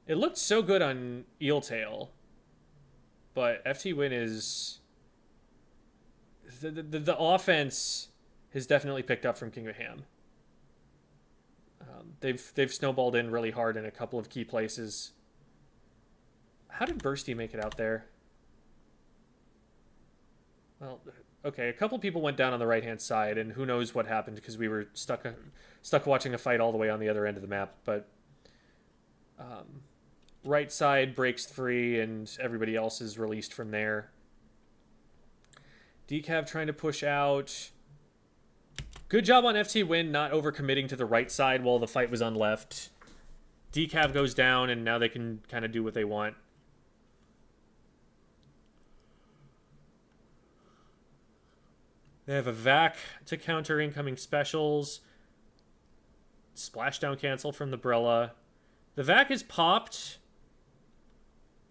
It looked so good on Eeltail, but FT Win is the offense has definitely picked up from King of Ham. They've snowballed in really hard in a couple of key places. How did Bursty make it out there? Well, okay, a couple people went down on the right-hand side, and who knows what happened because we were stuck watching a fight all the way on the other end of the map. But right side breaks free, and everybody else is released from there. Decav trying to push out. Good job on FT Win not overcommitting to the right side while the fight was on left. Decav goes down, and now they can kind of do what they want. They have a vac to counter incoming specials. Splashdown cancel from the Brella. The vac is popped.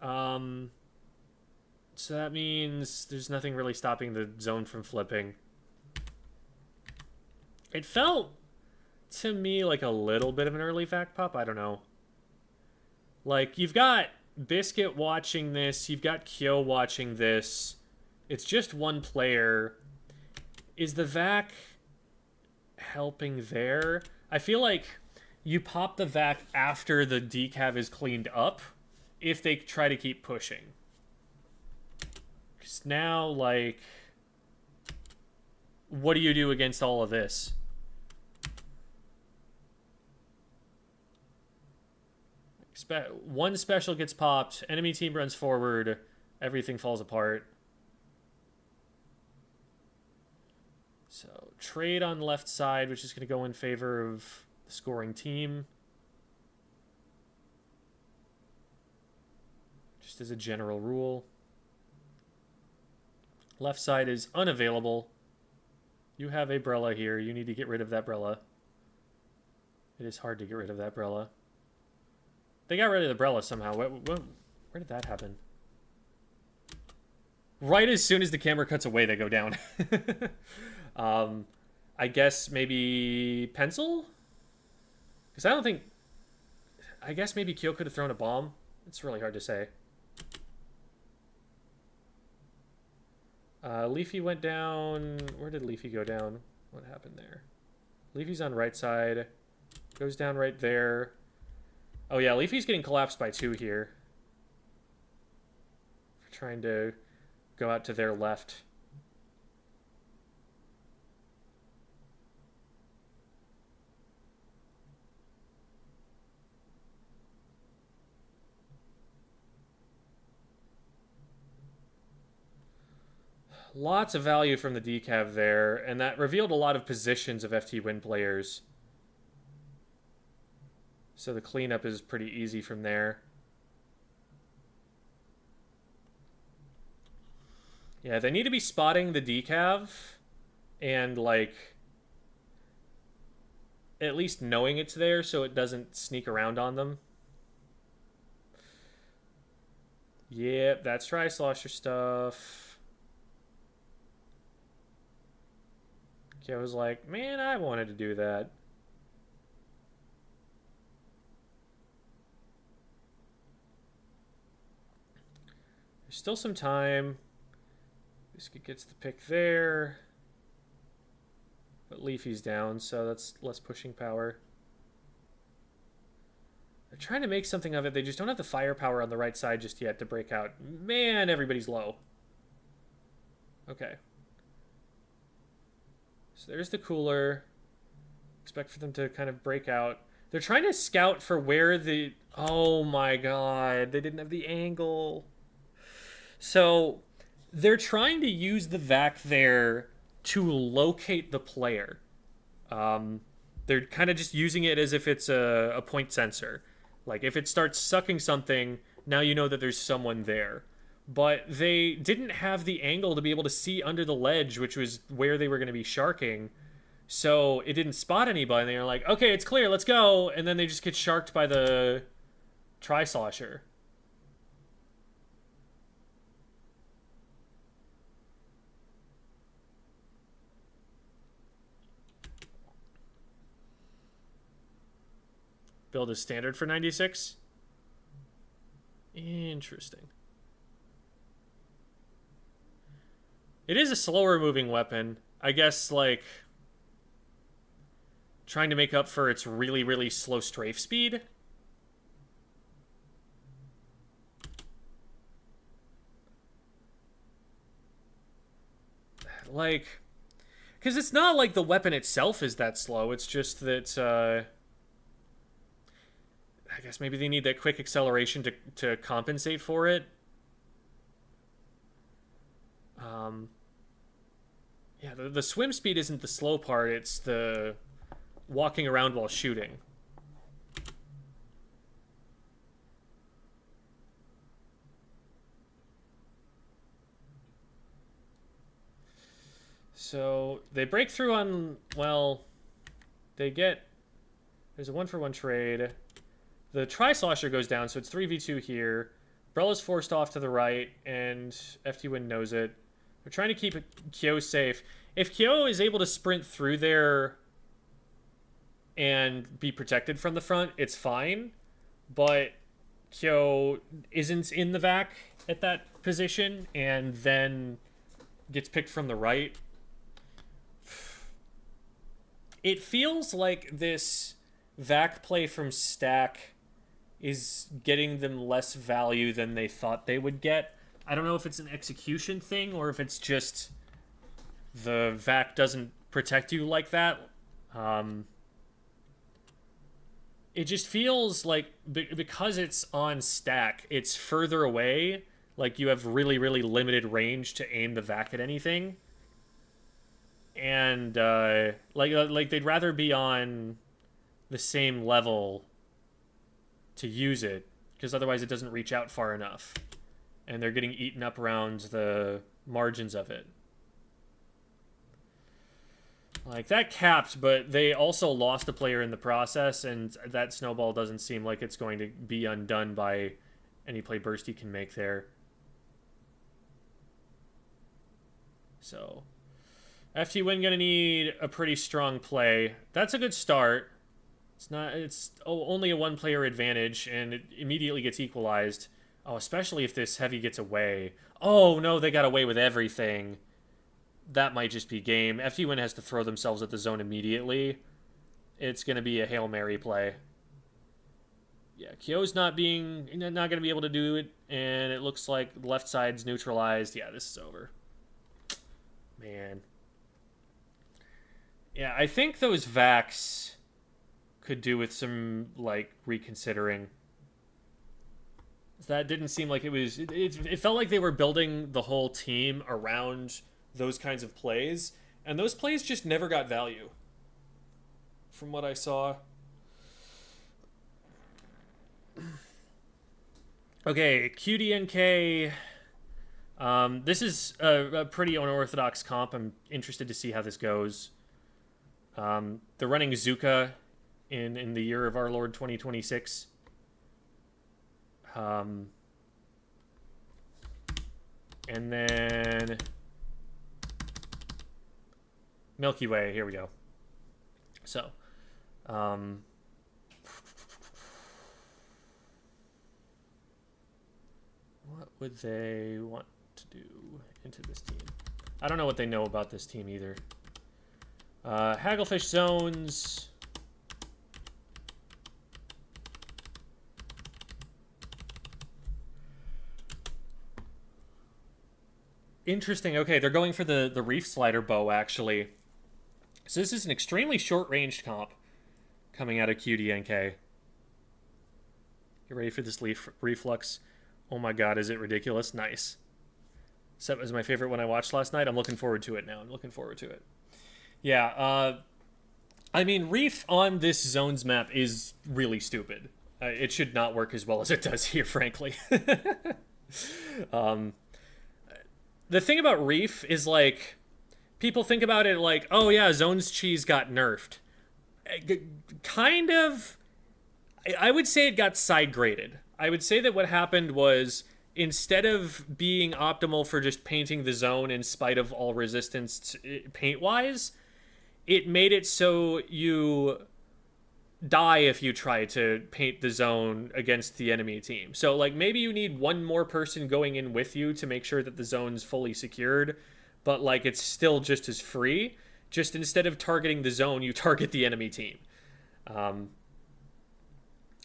So that means there's nothing really stopping the zone from flipping. It felt to me like a little bit of an early vac pop. I don't know. Like, you've got Biscuit watching this. You've got Kyo watching this. It's just one player. Is the vac helping there? I feel like you pop the vac after the decav is cleaned up if they try to keep pushing. Because now, like, what do you do against all of this? One special gets popped, enemy team runs forward, everything falls apart. So trade on left side, which is going to go in favor of the scoring team. Just as a general rule. Left side is unavailable. You have a Brella here. You need to get rid of that Brella. It is hard to get rid of that Brella. They got rid of the Brella somehow. Where did that happen? Right as soon as the camera cuts away, they go down. I guess maybe pencil? Because I don't think... I guess maybe Kyo could have thrown a bomb. It's really hard to say. Leafy went down. Where did Leafy go down? What happened there? Leafy's on right side. Goes down right there. Oh yeah, Leafy's getting collapsed by 2 here. Trying to go out to their left. Lots of value from the decav there, and that revealed a lot of positions of FT Win players. So the cleanup is pretty easy from there. Yeah, they need to be spotting the decav and, like, at least knowing it's there so it doesn't sneak around on them. Yep, that's Tri-Slosher stuff. I was like, man, I wanted to do that. There's still some time. Biscuit gets the pick there. But Leafy's down, so that's less pushing power. They're trying to make something of it. They just don't have the firepower on the right side just yet to break out. Man, everybody's low. Okay. So there's the cooler. Expect for them to kind of break out. They're trying to scout for where the... Oh my god. They didn't have the angle. So they're trying to use the vac there to locate the player. They're kind of just using it as if it's a point sensor. Like if it starts sucking something, now you know that there's someone there. But they didn't have the angle to be able to see under the ledge, which was where they were going to be sharking. So it didn't spot anybody. And they were like, okay, it's clear, let's go. And then they just get sharked by the Tri-Slosher. Build is standard for 96? Interesting. It is a slower moving weapon. I guess, like, trying to make up for its really, really slow strafe speed. Like, because it's not like the weapon itself is that slow. It's just that, I guess maybe they need that quick acceleration to compensate for it. Yeah, the swim speed isn't the slow part, it's the walking around while shooting. So they break through on, well, they get, there's a 1-for-1 trade. The Tri-Slosher goes down, so it's 3v2 here. Brella's forced off to the right, and FT Win knows it. They're trying to keep Kyo safe. If Kyo is able to sprint through there and be protected from the front, it's fine. But Kyo isn't in the vac at that position and then gets picked from the right. It feels like this vac play from Stack is getting them less value than they thought they would get. I don't know if it's an execution thing or if it's just the vac doesn't protect you like that. it just feels like because it's on stack, it's further away. Like you have really, really limited range to aim the vac at anything, and like they'd rather be on the same level to use it because otherwise it doesn't reach out far enough, and they're getting eaten up around the margins of it. Like that capped, but they also lost a player in the process, and that snowball doesn't seem like it's going to be undone by any play burst he can make there. So FT Win gonna need a pretty strong play. That's a good start. It's only a one player advantage, and it immediately gets equalized. Oh, especially if this heavy gets away. Oh no, they got away with everything. That might just be game. FT Win has to throw themselves at the zone immediately. It's going to be a Hail Mary play. Yeah, Kyo's not going to be able to do it, and it looks like left side's neutralized. Yeah, this is over. Man. Yeah, I think those vacs could do with some, like, reconsidering. That didn't seem like it was... It felt like they were building the whole team around those kinds of plays, and those plays just never got value from what I saw. Okay, QDNK. This is a pretty unorthodox comp. I'm interested to see how this goes. They're running Zuka in the year of our Lord 2026. And then Milky Way, here we go. So, what would they want to do into this team? I don't know what they know about this team either. Hagglefish zones. Interesting. Okay, they're going for the Reef Slider bow, actually. So this is an extremely short-ranged comp coming out of QDNK. Get ready for this reflux. Oh my god, is it ridiculous? Nice. That was my favorite one I watched last night. I'm looking forward to it now. I'm looking forward to it. Yeah, I mean, Reef on this zones map is really stupid. It should not work as well as it does here, frankly. The thing about Reef is, like, people think about it like, oh yeah, Zones Cheese got nerfed. Kind of. I would say it got side graded. I would say that what happened was, instead of being optimal for just painting the zone in spite of all resistance paint-wise, it made it so you die if you try to paint the zone against the enemy team. So, like, maybe you need one more person going in with you to make sure that the zone's fully secured, but, like, it's still just as free. Just instead of targeting the zone, you target the enemy team.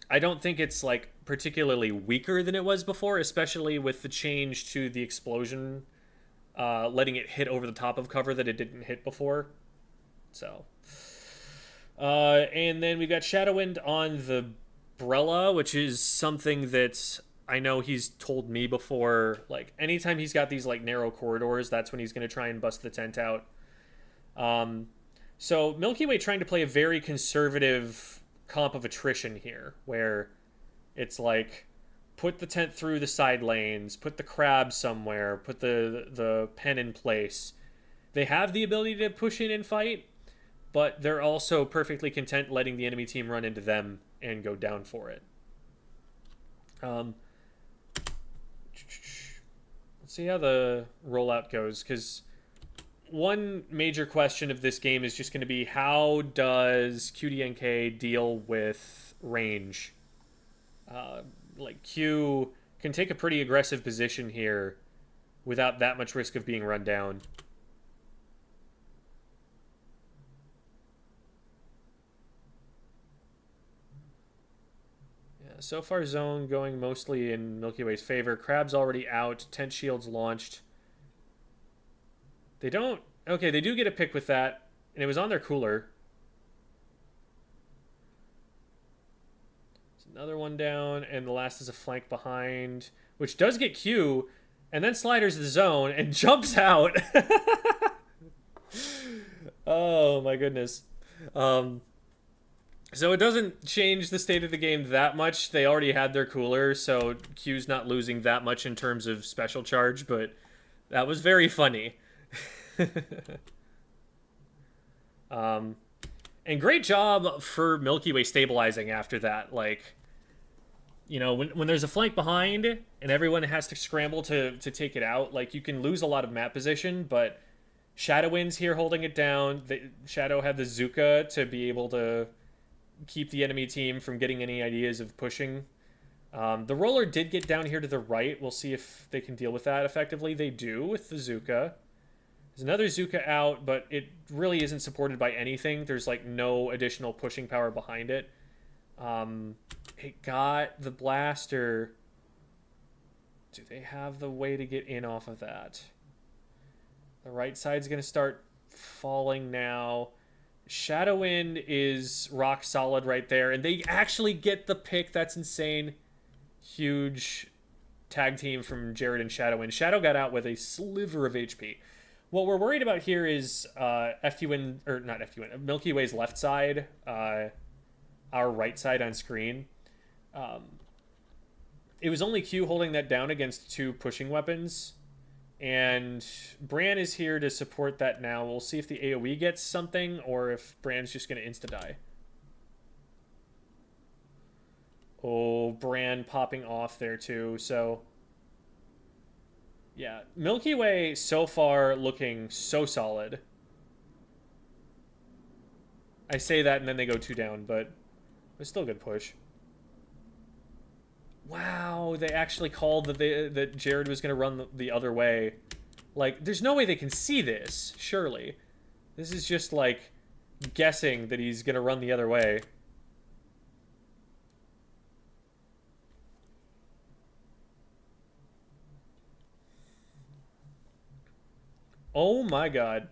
I don't think it's, like, particularly weaker than it was before, especially with the change to the explosion, letting it hit over the top of cover that it didn't hit before. So... and then we've got Shadowwind on the Brella, which is something that I know he's told me before. Like, anytime he's got these, like, narrow corridors, that's when he's going to try and bust the tent out. So Milky Way trying to play a very conservative comp of attrition here, where it's like, put the tent through the side lanes, put the crab somewhere, put the pen in place. They have the ability to push in and fight, but they're also perfectly content letting the enemy team run into them and go down for it. Let's see how the rollout goes, because one major question of this game is just going to be, how does QDNK deal with range? Like, Q can take a pretty aggressive position here without that much risk of being run down. So far, zone going mostly in Milky Way's favor. Crab's already out. Tent shields launched. They don't... Okay, they do get a pick with that. And it was on their cooler. Another one down, and the last is a flank behind, which does get Q, and then sliders the zone and jumps out. Oh my goodness. So it doesn't change the state of the game that much. They already had their cooler, so Q's not losing that much in terms of special charge, but that was very funny. And great job for Milky Way stabilizing after that. Like, you know, when there's a flank behind and everyone has to scramble to take it out, like, you can lose a lot of map position, but Shadowin's here holding it down. Shadow had the Zuka to be able to keep the enemy team from getting any ideas of pushing. The roller did get down here to the right. We'll see if they can deal with that effectively. They do with the Zuka. There's another Zuka out, but it really isn't supported by anything. There's, like, no additional pushing power behind it. It got the blaster. Do they have the way to get in off of that? The right side's going to start falling now. Shadowin is rock solid right there, and they actually get the pick. That's insane. Huge tag team from Jared and Shadowin. Shadow got out with a sliver of HP. What we're worried about here is FQN, or not FQN, Milky Way's left side, our right side on screen. It was only Q holding that down against two pushing weapons, and Bran is here to support that now. We'll see if the AoE gets something, or if Bran's just going to insta-die. Oh, Bran popping off there too, so... yeah, Milky Way so far looking so solid. I say that and then they go 2 down, but it's still a good push. Wow, they actually called that Jared was going to run the other way. Like, there's no way they can see this, surely. This is just, like, guessing that he's going to run the other way. Oh my god.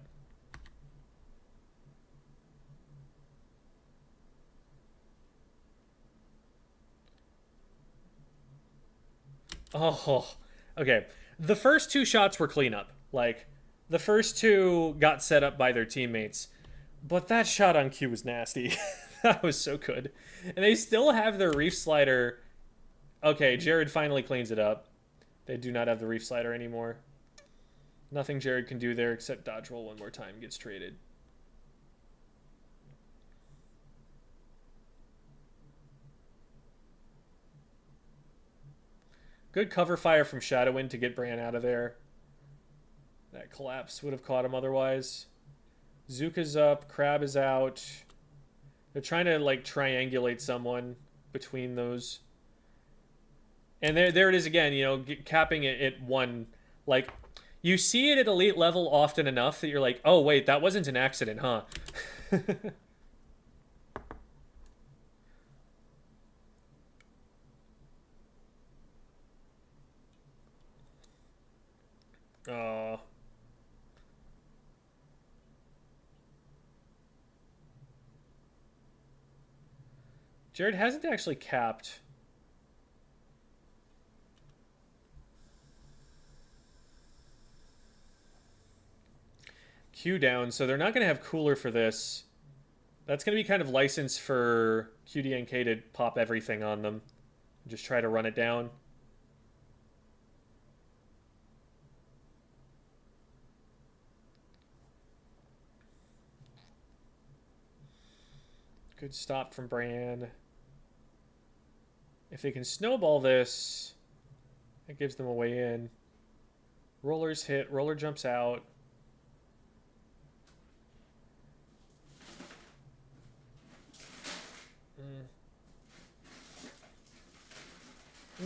Oh, okay. The first 2 shots were cleanup. Like, the first 2 got set up by their teammates. But that shot on Q was nasty. That was so good. And they still have their Reef Slider. Okay, Jared finally cleans it up. They do not have the Reef Slider anymore. Nothing Jared can do there except dodge roll one more time. Gets traded. Good cover fire from Shadowin to get Bran out of there. That collapse would have caught him otherwise. Zuka's up. Crab is out. They're trying to, like, triangulate someone between those. And there it is again, you know, capping it at 1. Like, you see it at elite level often enough that you're like, oh, wait, that wasn't an accident, huh? Oh. Jared hasn't actually capped. Q down, so they're not going to have cooler for this. That's going to be kind of license for QDNK to pop everything on them. Just try to run it down. Good stop from Bran. If they can snowball this, it gives them a way in. Roller's hit. Roller jumps out.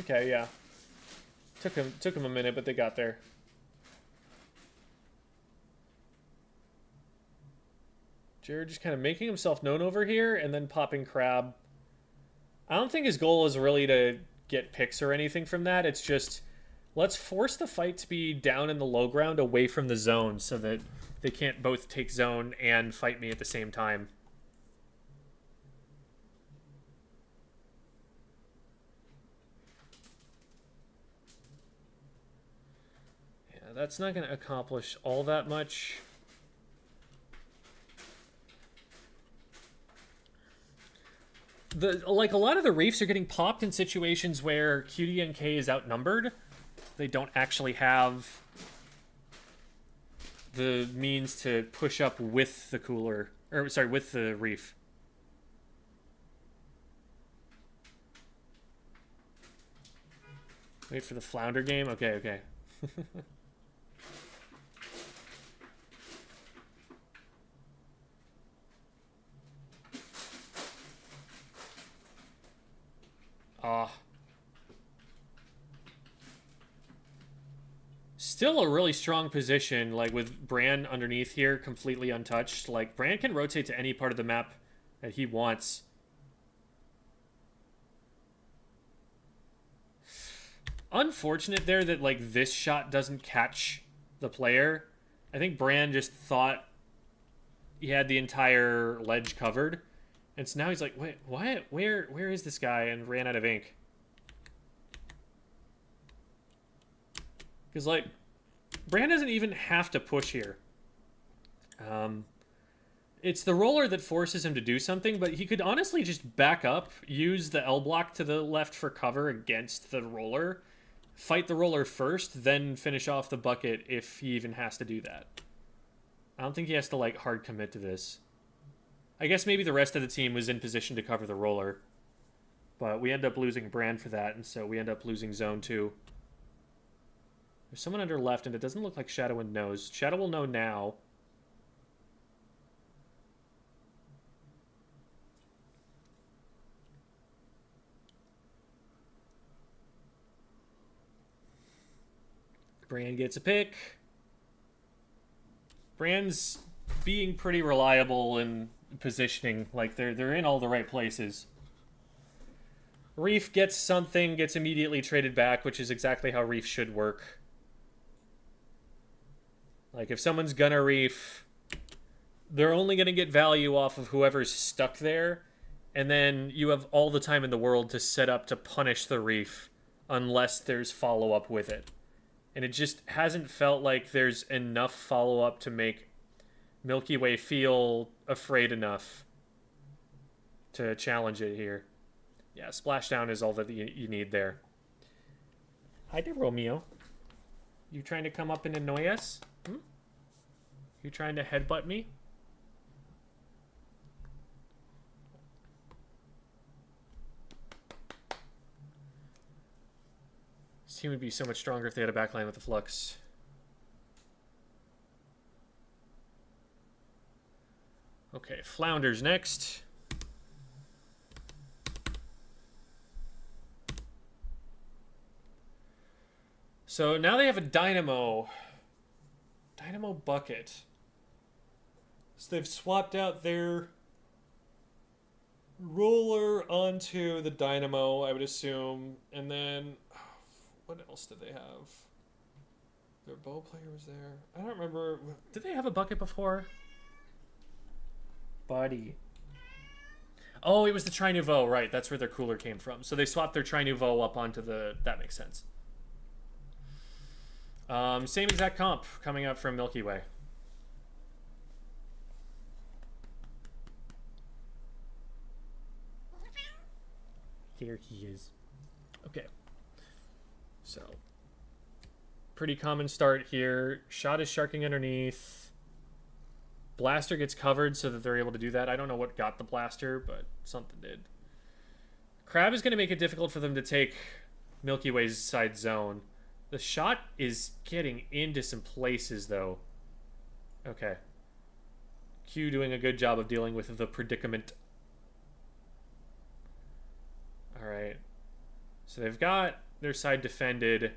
Okay, yeah. Took him a minute, but they got there. Jared just kind of making himself known over here and then popping Crab. I don't think his goal is really to get picks or anything from that. It's just, let's force the fight to be down in the low ground away from the zone so that they can't both take zone and fight me at the same time. That's not going to accomplish all that much. Like, a lot of the reefs are getting popped in situations where QDNK is outnumbered. They don't actually have the means to push up with the cooler, or sorry, with the reef. Wait for the flounder game? Okay, okay. Still a really strong position, like with Bran underneath here, completely untouched. Like, Bran can rotate to any part of the map that he wants. Unfortunate there that, like, this shot doesn't catch the player. I think Bran just thought he had the entire ledge covered. And so now he's like, wait, what? Where is this guy? And ran out of ink. Because, like, Bran doesn't even have to push here. It's the roller that forces him to do something, but he could honestly just back up, use the L block to the left for cover against the roller, fight the roller first, then finish off the bucket if he even has to do that. I don't think he has to, like, hard commit to this. I guess maybe the rest of the team was in position to cover the roller, but we end up losing Bran for that, and so we end up losing zone 2. There's someone under left, and it doesn't look like Shadowwind knows. Shadow will know now. Bran gets a pick. Bran's being pretty reliable in positioning. Like, they're in all the right places. Reef gets something, gets immediately traded back, which is exactly how Reef should work. Like, if someone's gonna reef, they're only gonna get value off of whoever's stuck there, and then you have all the time in the world to set up to punish the reef unless there's follow-up with it. And it just hasn't felt like there's enough follow-up to make Milky Way feel afraid enough to challenge it here. Yeah, splashdown is all that you need there. Hi there, Romeo. You trying to come up and annoy us? You trying to headbutt me? This team would be so much stronger if they had a backline with the Flux. Okay, Flounder's next. So now they have a Dynamo bucket. So they've swapped out their roller onto the Dynamo, I would assume. And then, what else did they have? Their bow player was there. I don't remember. Did they have a bucket before? Buddy. Oh, it was the Tri Nouveau, right. That's where their cooler came from. So they swapped their Tri Nouveau up onto the... That makes sense. Same exact comp coming out from Milky Way. Here he is. Okay. So, pretty common start here. Shot is sharking underneath. Blaster gets covered so that they're able to do that. I don't know what got the blaster, but something did. Crab is going to make it difficult for them to take Milky Way's side zone. The shot is getting into some places, though. Okay. Q doing a good job of dealing with the predicament. Alright. So they've got their side defended.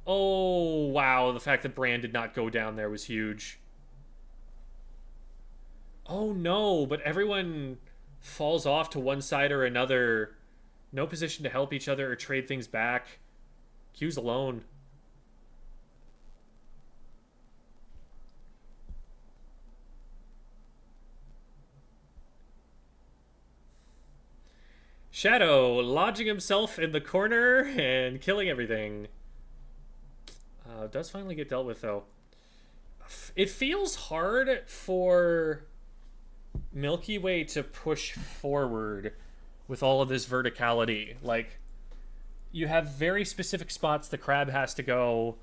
Oh, wow. The fact that Bran did not go down there was huge. Oh, no. But everyone falls off to one side or another. No position to help each other or trade things back. Q's alone. Shadow lodging himself in the corner and killing everything. It does finally get dealt with, though. It feels hard for Milky Way to push forward with all of this verticality. Like, you have very specific spots the crab has to go.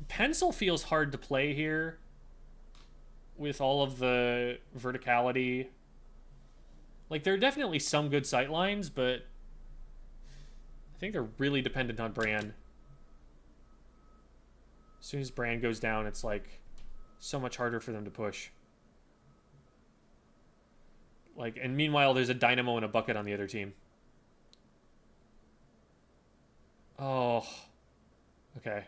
Pencil feels hard to play here with all of the verticality. Like, there are definitely some good sight lines, but I think they're really dependent on Bran. As soon as Bran goes down, it's like so much harder for them to push. Like, and meanwhile, there's a dynamo and a bucket on the other team. Oh. Okay.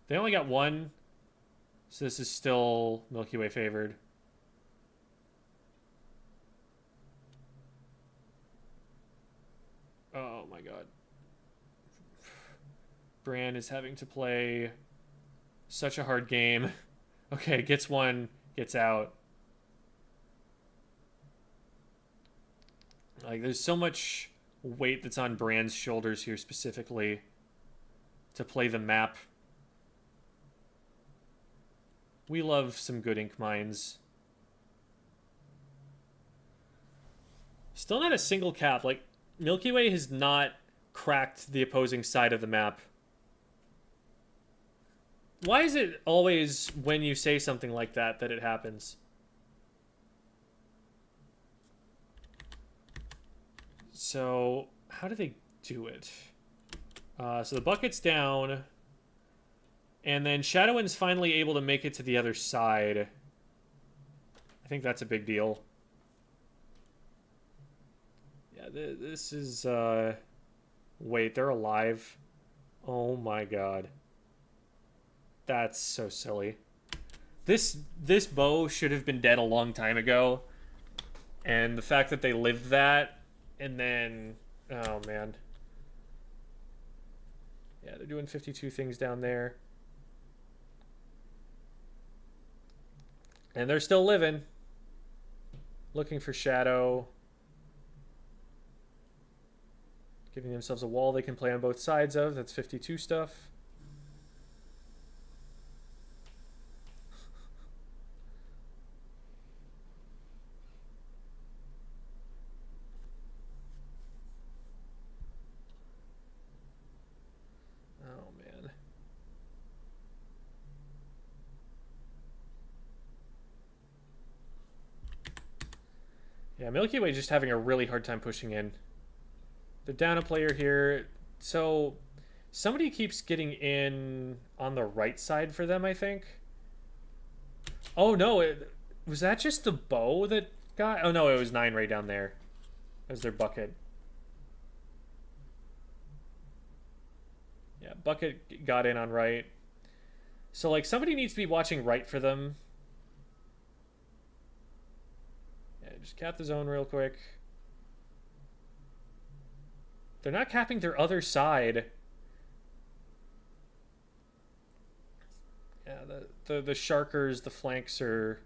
They only got one, so this is still Milky Way favored. Oh my god. Bran is having to play such a hard game. Okay, gets one, gets out. Like, there's so much weight that's on Bran's shoulders here specifically to play the map. We love some good ink mines. Still not a single cap. Like, Milky Way has not cracked the opposing side of the map. Why is it always when you say something like that that it happens? So, how do they do it? So the bucket's down. And then Shadowin's finally able to make it to the other side. I think that's a big deal. Yeah, this is... Wait, they're alive? Oh my god. That's so silly. This bow should have been dead a long time ago. And the fact that they lived that, and then... Oh, man. Yeah, they're doing 52 things down there. And they're still living. Looking for Shadow. Giving themselves a wall they can play on both sides of. That's 52 stuff. Oh, man. Yeah, Milky Way just having a really hard time pushing in. They're down a player here. So somebody keeps getting in on the right side for them, I think. Oh, no. Was that just the bow that got... Oh, no, it was 9 right down there. That was their bucket. Yeah, bucket got in on right. So, like, somebody needs to be watching right for them. Yeah, just cap the zone real quick. They're not capping their other side. Yeah, the Sharkers, the flanks are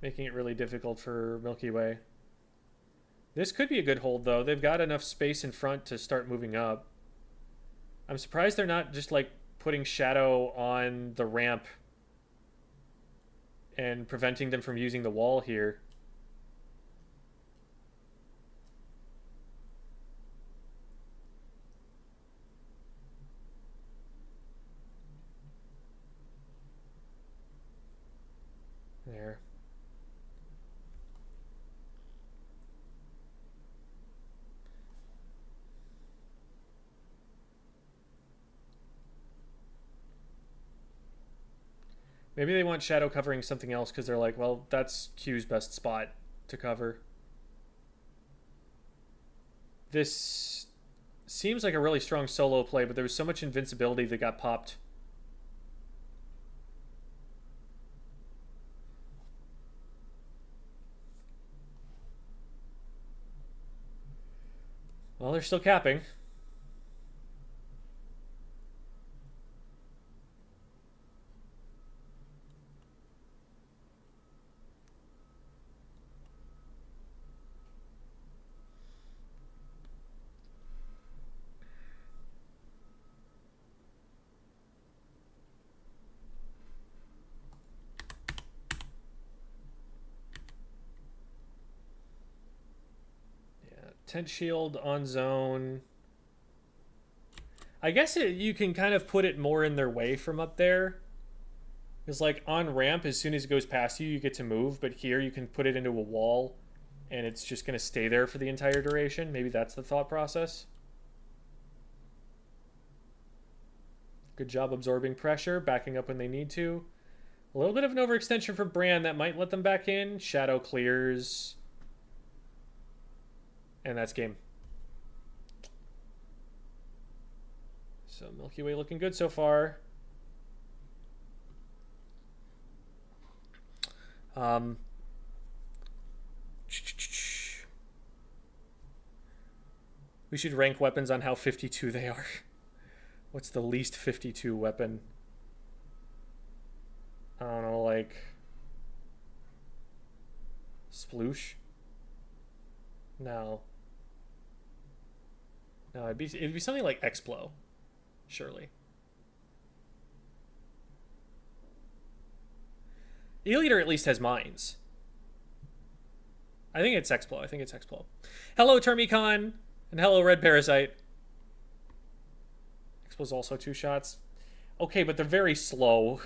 making it really difficult for Milky Way. This could be a good hold, though. They've got enough space in front to start moving up. I'm surprised they're not just, like, putting Shadow on the ramp and preventing them from using the wall here. There. Maybe they want Shadow covering something else because they're like, well, that's Q's best spot to cover. This seems like a really strong solo play, but there was so much invincibility that got popped. Well, they're still capping. tent shield on zone. I guess you can kind of put it more in their way from up there. Because, like, on ramp, as soon as it goes past you, you get to move. But here, you can put it into a wall, and it's just going to stay there for the entire duration. Maybe that's the thought process. Good job absorbing pressure, backing up when they need to. A little bit of an overextension for Bran that might let them back in. Shadow clears. And that's game. So Milky Way looking good so far. We should rank weapons on how 52 they are. What's the least 52 weapon? I don't know, like... Sploosh? No. No, it'd be something like Explo. Surely. Eel-Eater at least has mines. I think it's Explo. Hello, Termicon. And hello, Red Parasite. Explo's also 2 shots. Okay, but they're very slow.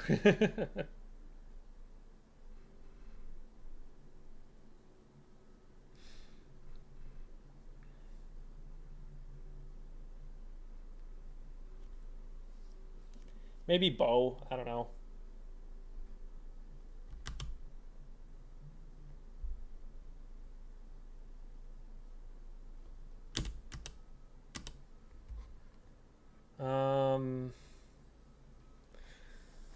Maybe bow. I don't know.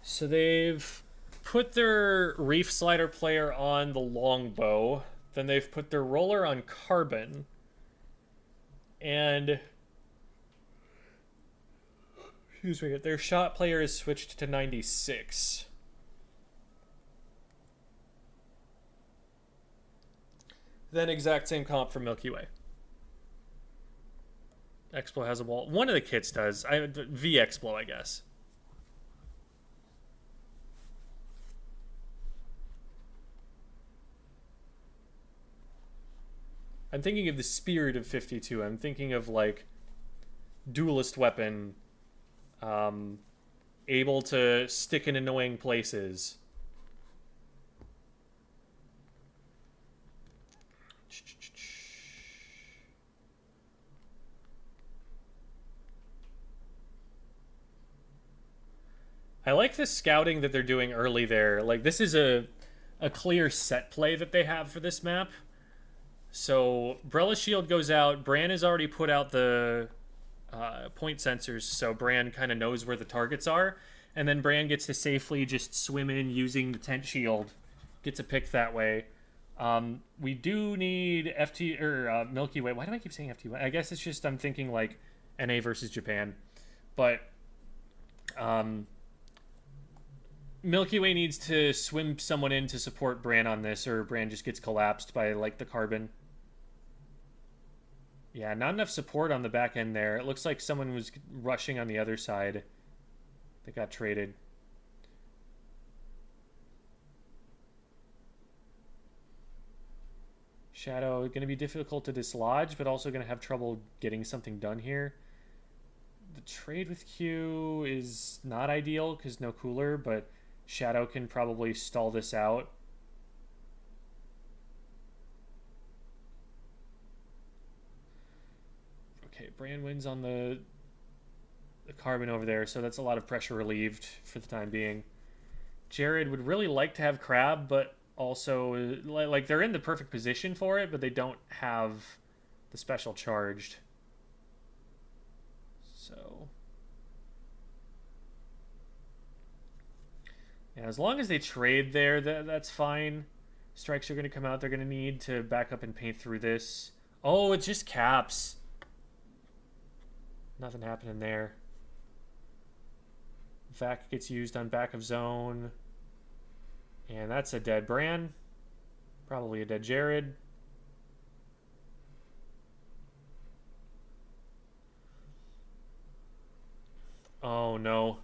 So they've put their Reef Slider player on the longbow. Then they've put their roller on carbon. And... excuse me, their shot player is switched to 96. Then exact same comp for Milky Way. Explo has a wall. One of the kits does. V-Explo, I guess. I'm thinking of the spirit of 52. I'm thinking of, like, duelist weapon, able to stick in annoying places. I like the scouting that they're doing early there. Like, this is a clear set play that they have for this map. So, Brella's shield goes out. Bran has already put out the point sensors, so Bran kind of knows where the targets are. And then Bran gets to safely just swim in using the tent shield. Gets a pick that way. We do need Milky Way. Why do I keep saying FT? I guess it's just I'm thinking, like, NA versus Japan. But... Milky Way needs to swim someone in to support Bran on this, or Bran just gets collapsed by, like, the carbon. Yeah, not enough support on the back end there. It looks like someone was rushing on the other side. They got traded. Shadow, going to be difficult to dislodge, but also going to have trouble getting something done here. The trade with Q is not ideal because no cooler, but Shadow can probably stall this out. Okay, Bran wins on the carbon over there, so that's a lot of pressure relieved for the time being. Jared would really like to have Crab, but also, like, they're in the perfect position for it, but they don't have the special charged. So... yeah, as long as they trade there, that's fine. Strikes are going to come out. They're going to need to back up and paint through this. Oh, it's just caps. Nothing happening there. Vac gets used on back of zone. And that's a dead Bran. Probably a dead Jared. Oh, no.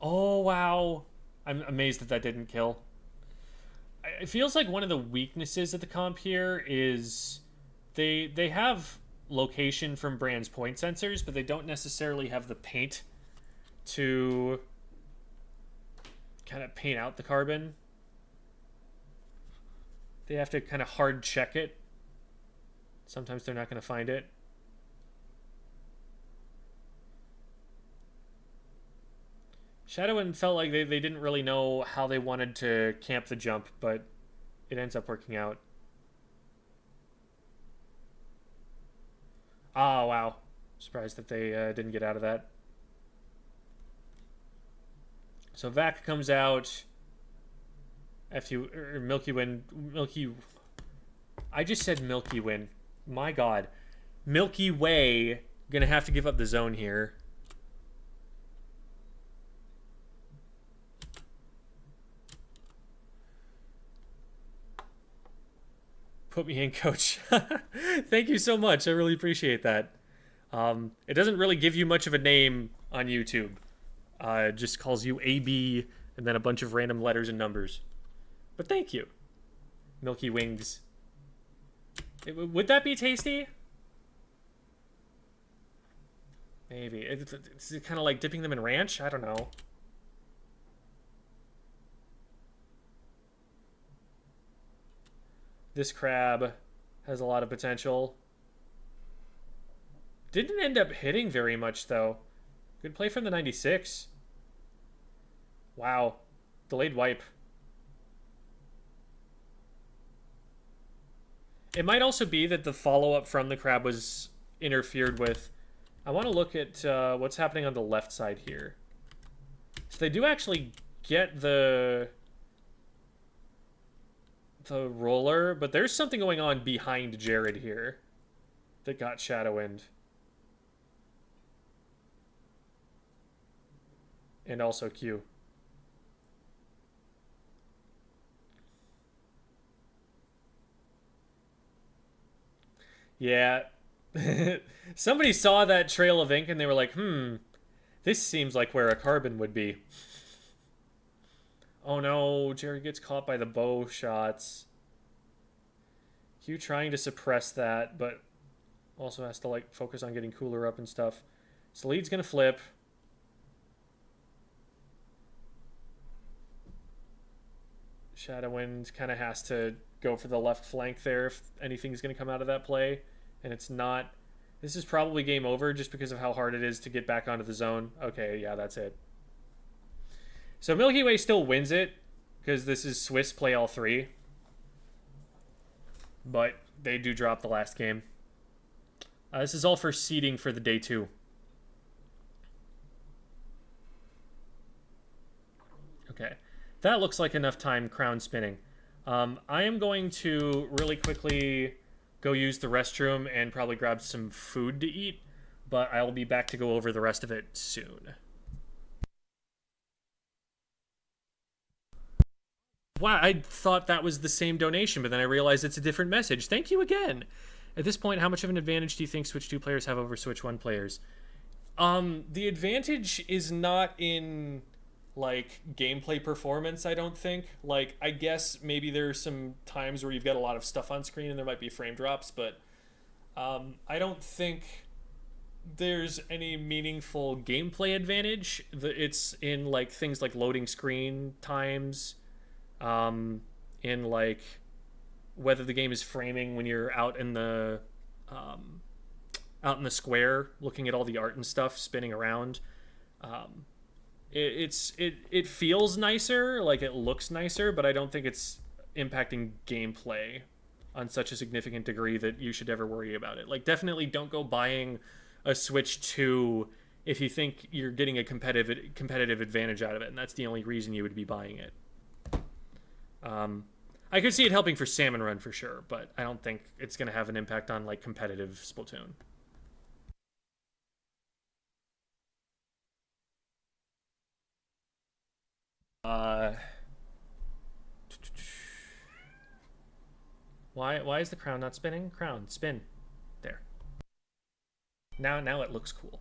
Oh, wow. I'm amazed that that didn't kill. It feels like one of the weaknesses of the comp here is They have location from brands point sensors, but they don't necessarily have the paint to kind of paint out the carbon. They have to kind of hard check it. Sometimes they're not going to find it. Shadowin felt like they didn't really know how they wanted to camp the jump, but it ends up working out. Oh, wow. Surprised that they didn't get out of that. So Vac comes out. Milky Wind. I just said Milky Wind. My god. Milky Way. Gonna have to give up the zone here. Put me in, coach. Thank you so much. I really appreciate that. It doesn't really give you much of a name on YouTube. It just calls you AB and then a bunch of random letters and numbers. But thank you. Milky Wings. Would that be tasty? Maybe. It's kind of like dipping them in ranch? I don't know. This crab has a lot of potential. Didn't end up hitting very much, though. Good play from the 96. Wow. Delayed wipe. It might also be that the follow-up from the crab was interfered with. I want to look at what's happening on the left side here. So they do actually get the roller, but there's something going on behind Jared here that got Shadowwind. And also Q. Yeah. Somebody saw that trail of ink and they were like, this seems like where a carbon would be. Oh no, Jared gets caught by the bow shots. Q trying to suppress that, but also has to like focus on getting cooler up and stuff. So lead's gonna flip. Shadowwind kind of has to go for the left flank there if anything's going to come out of that play. And it's not. This is probably game over just because of how hard it is to get back onto the zone. Okay, yeah, that's it. So Milky Way still wins it because this is Swiss play all three. But they do drop the last game. This is all for seeding for the day 2. Okay. That looks like enough time crown spinning. I am going to really quickly go use the restroom and probably grab some food to eat, but I will be back to go over the rest of it soon. Wow, I thought that was the same donation, but then I realized it's a different message. Thank you again. At this point, how much of an advantage do you think Switch 2 players have over Switch 1 players? The advantage is not in like gameplay performance, I don't think. Like, I guess maybe there's some times where you've got a lot of stuff on screen and there might be frame drops, but I don't think there's any meaningful gameplay advantage. It's in like things like loading screen times, in like whether the game is framing when you're out in the square looking at all the art and stuff spinning around. It feels nicer, like it looks nicer, but I don't think it's impacting gameplay on such a significant degree that you should ever worry about it. Like, definitely don't go buying a Switch 2 if you think you're getting a competitive advantage out of it, and that's the only reason you would be buying it. I could see it helping for Salmon Run for sure, but I don't think it's going to have an impact on like competitive Splatoon. Why is the crown not spinning? Crown, spin. There. Now it looks cool.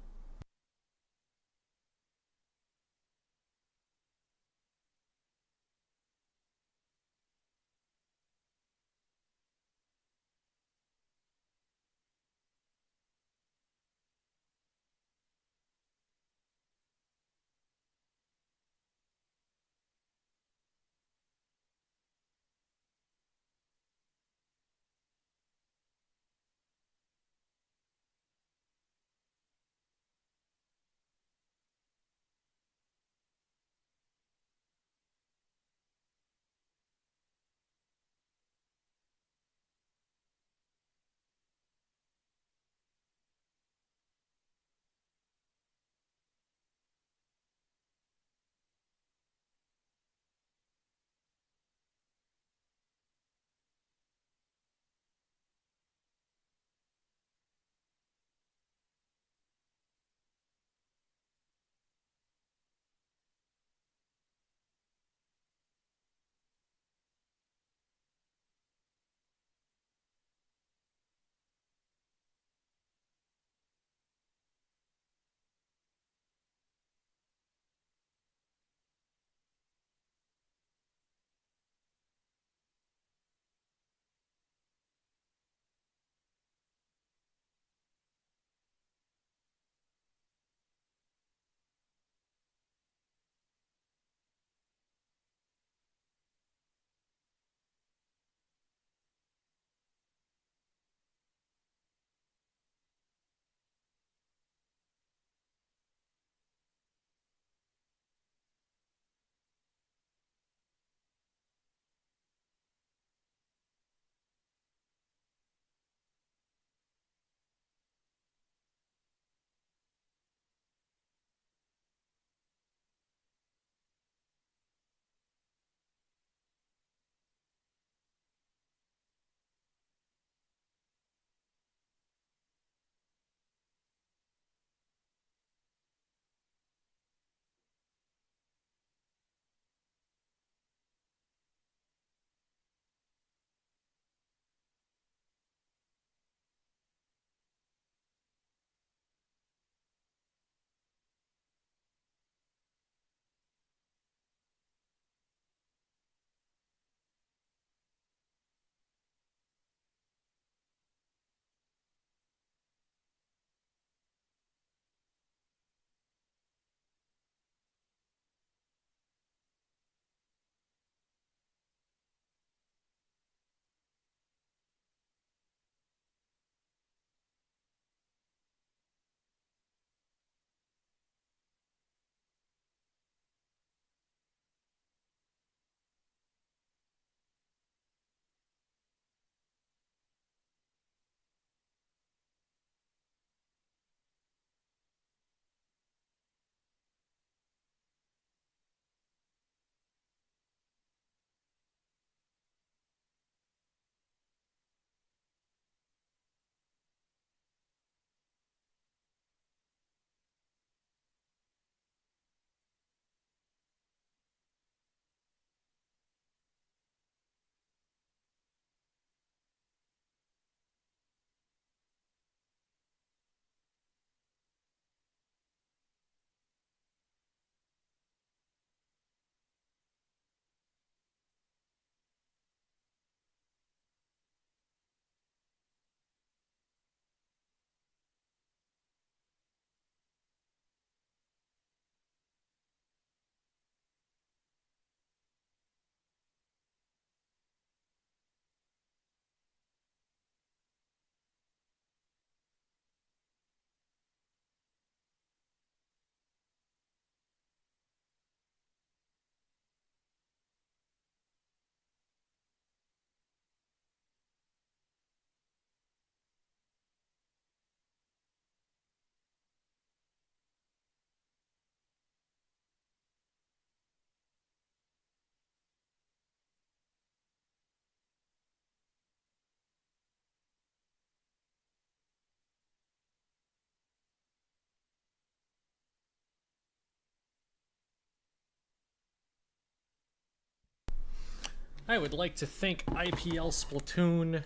I would like to thank IPL Splatoon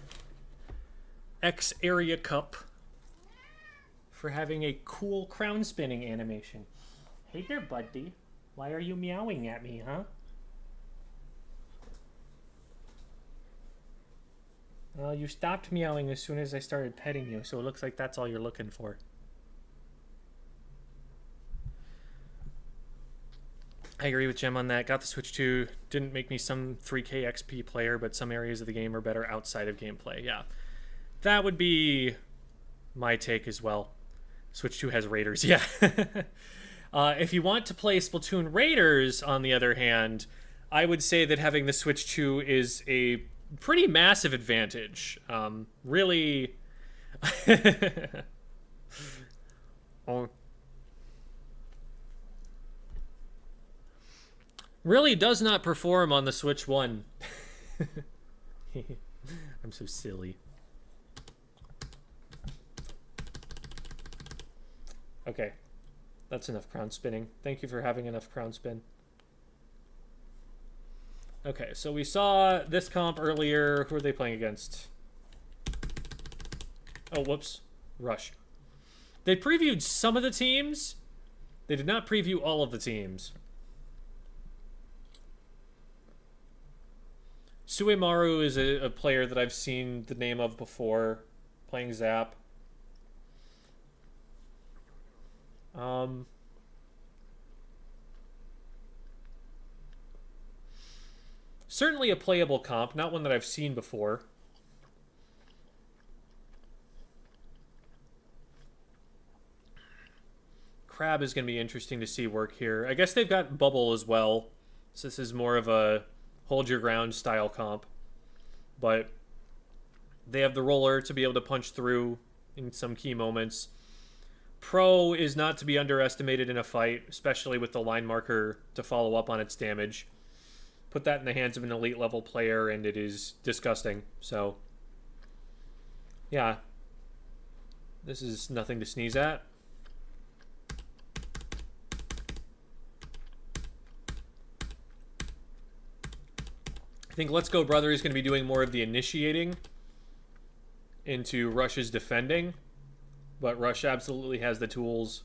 X Area Cup for having a cool crown spinning animation. Hey there, buddy. Why are you meowing at me, huh? Well, you stopped meowing as soon as I started petting you, so it looks like that's all you're looking for. I agree with Jem on that. Got the Switch 2. Didn't make me some 3K XP player, but some areas of the game are better outside of gameplay. Yeah. That would be my take as well. Switch 2 has Raiders, yeah. If you want to play Splatoon Raiders, on the other hand, I would say that having the Switch 2 is a pretty massive advantage. Really... oh. Really does not perform on the Switch 1. I'm so silly. Okay. That's enough crown spinning. Thank you for having enough crown spin. Okay, so we saw this comp earlier. Who are they playing against? Oh, whoops. Rush. They previewed some of the teams. They did not preview all of the teams. Suemaru is a player that I've seen the name of before, playing Zap. Certainly a playable comp, not one that I've seen before. Crab is going to be interesting to see work here. I guess they've got Bubble as well, so this is more of a hold your ground style comp. But they have the roller to be able to punch through in some key moments. Pro is not to be underestimated in a fight, especially with the line marker to follow up on its damage. Put that in the hands of an elite level player and it is disgusting. So, yeah. This is nothing to sneeze at. I think Let's Go Brother is going to be doing more of the initiating into Rush's defending. But Rush absolutely has the tools.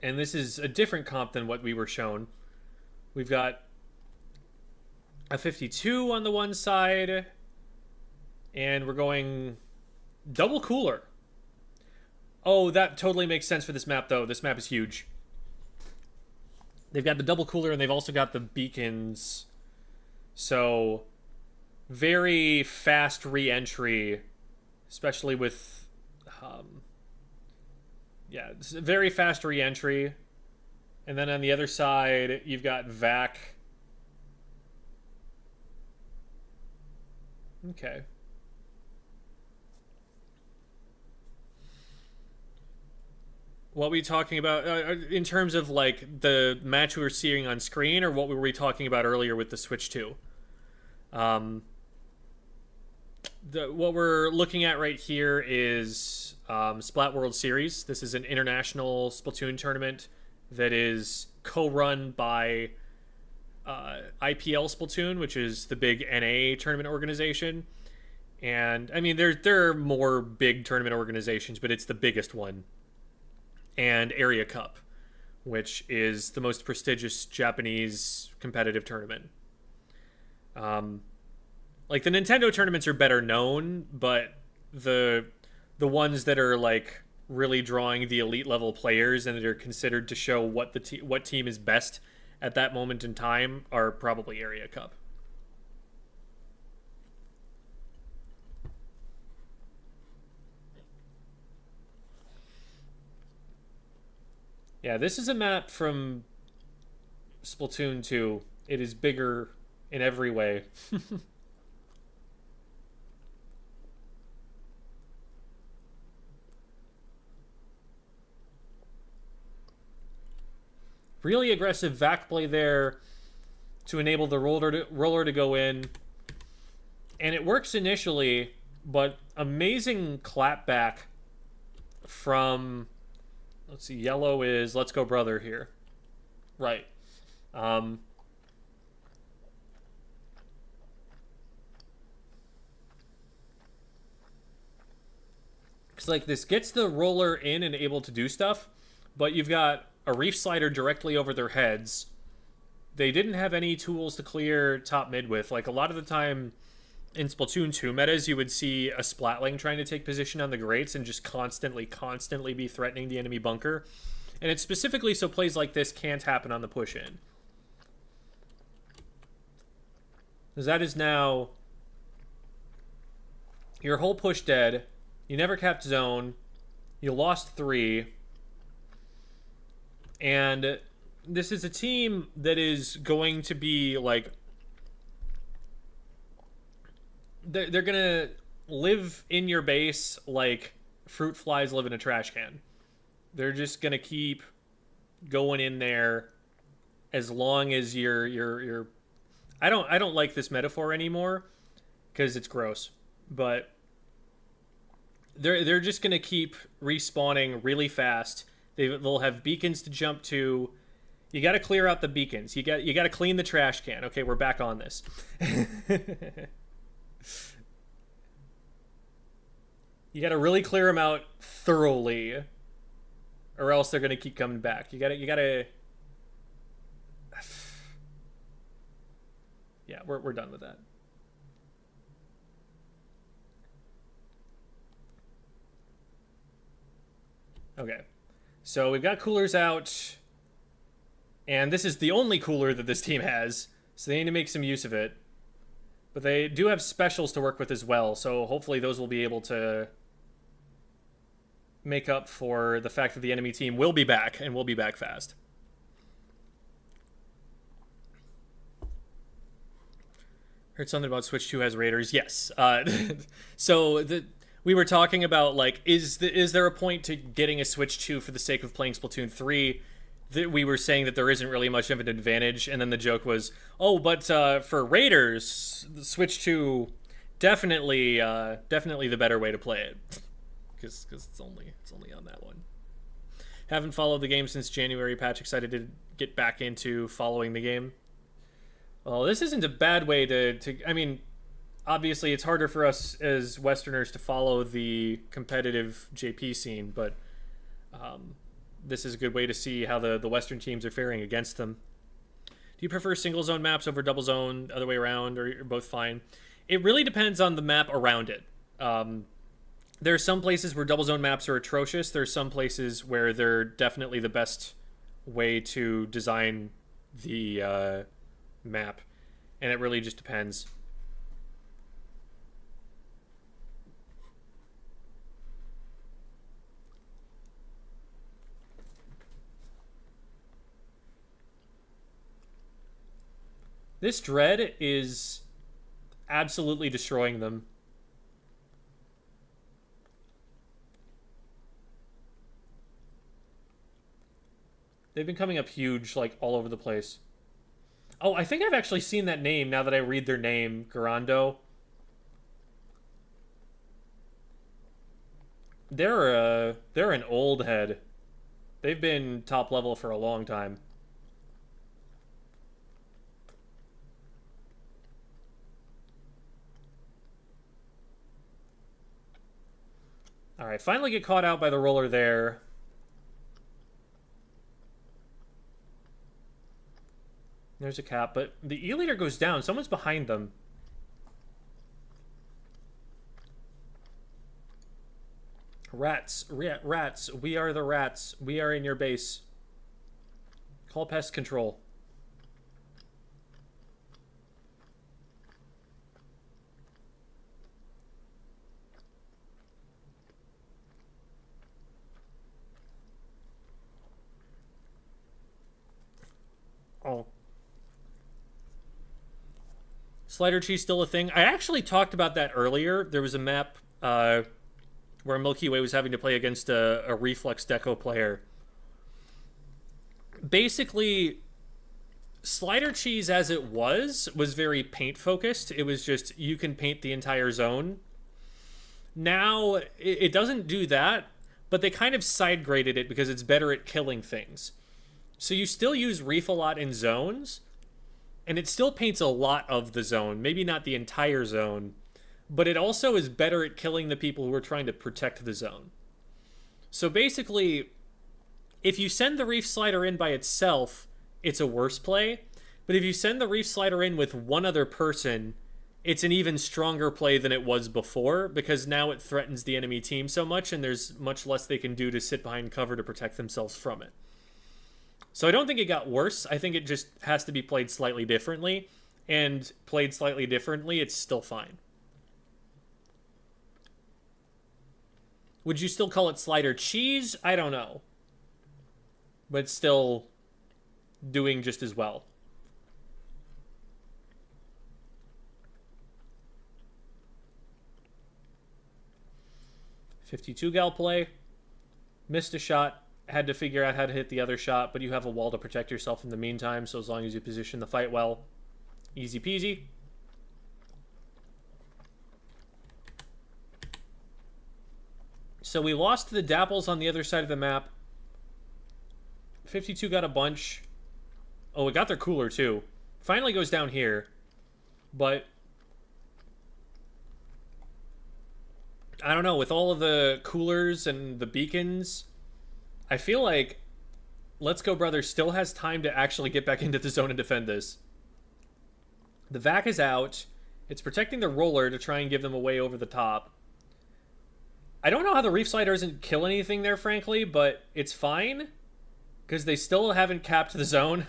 And this is a different comp than what we were shown. We've got a 52 on the one side. And we're going double cooler. Oh, that totally makes sense for this map, though. This map is huge. They've got the double cooler, and they've also got the beacons. So, very fast re-entry, especially with... yeah, it's a very fast re-entry. And then on the other side, you've got Vac. Okay. What were we talking about in terms of like the match we were seeing on screen, or what were we talking about earlier with the Switch 2? What we're looking at right here is Splat World Series. This is an international Splatoon tournament that is co-run by IPL Splatoon, which is the big NA tournament organization. And, I mean, there are more big tournament organizations, but it's the biggest one. And Area Cup, which is the most prestigious Japanese competitive tournament. Like, the Nintendo tournaments are better known, but the ones that are, like, really drawing the elite level players and that are considered to show what what team is best at that moment in time are probably Area Cup. Yeah, this is a map from Splatoon 2. It is bigger in every way. Really aggressive Vac play there to enable the roller to go in. And it works initially, but amazing clapback from... Let's see, yellow is Let's Go Brother here. Right. It's like this gets the roller in and able to do stuff, but you've got a reef slider directly over their heads. They didn't have any tools to clear top mid with. Like, a lot of the time in Splatoon 2 metas, you would see a Splatling trying to take position on the grates and just constantly be threatening the enemy bunker. And it's specifically so plays like this can't happen on the push-in. Because that is now your whole push dead. You never capped zone. You lost 3. And this is a team that is going to be, like... They're going to live in your base like fruit flies live in a trash can. They're just going to keep going in there as long as you're... I don't like this metaphor anymore because it's gross. But they're just going to keep respawning really fast. They'll have beacons to jump to. You got to clear out the beacons. You got to clean the trash can. Okay, we're back on this. You got to really clear them out thoroughly, or else they're going to keep coming back. You got to. Yeah, we're done with that. Okay. So we've got coolers out, and this is the only cooler that this team has, so they need to make some use of it. But they do have specials to work with as well, so hopefully those will be able to make up for the fact that the enemy team will be back, and will be back fast. Heard something about Switch 2 has Raiders. Yes. So we were talking about, like, is there a point to getting a Switch 2 for the sake of playing Splatoon 3? We were saying that there isn't really much of an advantage, and then the joke was, oh, but for Raiders, the Switch 2 definitely the better way to play it, because it's only on that one. Haven't followed the game since January patch. Excited to get back into following the game. Well, this isn't a bad way to I mean, obviously it's harder for us as Westerners to follow the competitive JP scene, but this is a good way to see how the Western teams are faring against them. Do you prefer single zone maps over double zone, other way around, or you're both fine? It really depends on the map around it. There are some places where double zone maps are atrocious. There are some places where they're definitely the best way to design the map, and it really just depends. This dread is absolutely destroying them. They've been coming up huge, like, all over the place. Oh, I think I've actually seen that name now that I read their name, Garando. They're an old head. They've been top level for a long time. All right, finally get caught out by the roller there. There's a cap, but the E-leader goes down. Someone's behind them. Rats. Rats. We are the rats. We are in your base. Call pest control. Oh. Slider cheese still a thing? I actually talked about that earlier. There was a map where Milky Way was having to play against a Reflex Deco player. Basically, slider cheese as it was very paint focused. It was just, you can paint the entire zone. Now, it doesn't do that, but they kind of side graded it because it's better at killing things. So you still use Reef a lot in zones, and it still paints a lot of the zone. Maybe not the entire zone, but it also is better at killing the people who are trying to protect the zone. So basically, if you send the Reef Slider in by itself, it's a worse play. But if you send the Reef Slider in with one other person, it's an even stronger play than it was before, because now it threatens the enemy team so much, and there's much less they can do to sit behind cover to protect themselves from it. So I don't think it got worse. I think it just has to be played slightly differently, and played slightly differently, it's still fine. Would you still call it slider cheese? I don't know. But it's still doing just as well. .52 gal play. Missed a shot. Had to figure out how to hit the other shot, but you have a wall to protect yourself in the meantime, so as long as you position the fight well, easy peasy. So we lost the Dapples on the other side of the map. .52 got a bunch. Oh, it got their cooler too. Finally goes down here. But I don't know, with all of the coolers and the beacons, I feel like Let's Go Brothers still has time to actually get back into the zone and defend this. The vac is out. It's protecting the roller to try and give them a way over the top. I don't know how the Reef Slider doesn't kill anything there, frankly, but it's fine, because they still haven't capped the zone.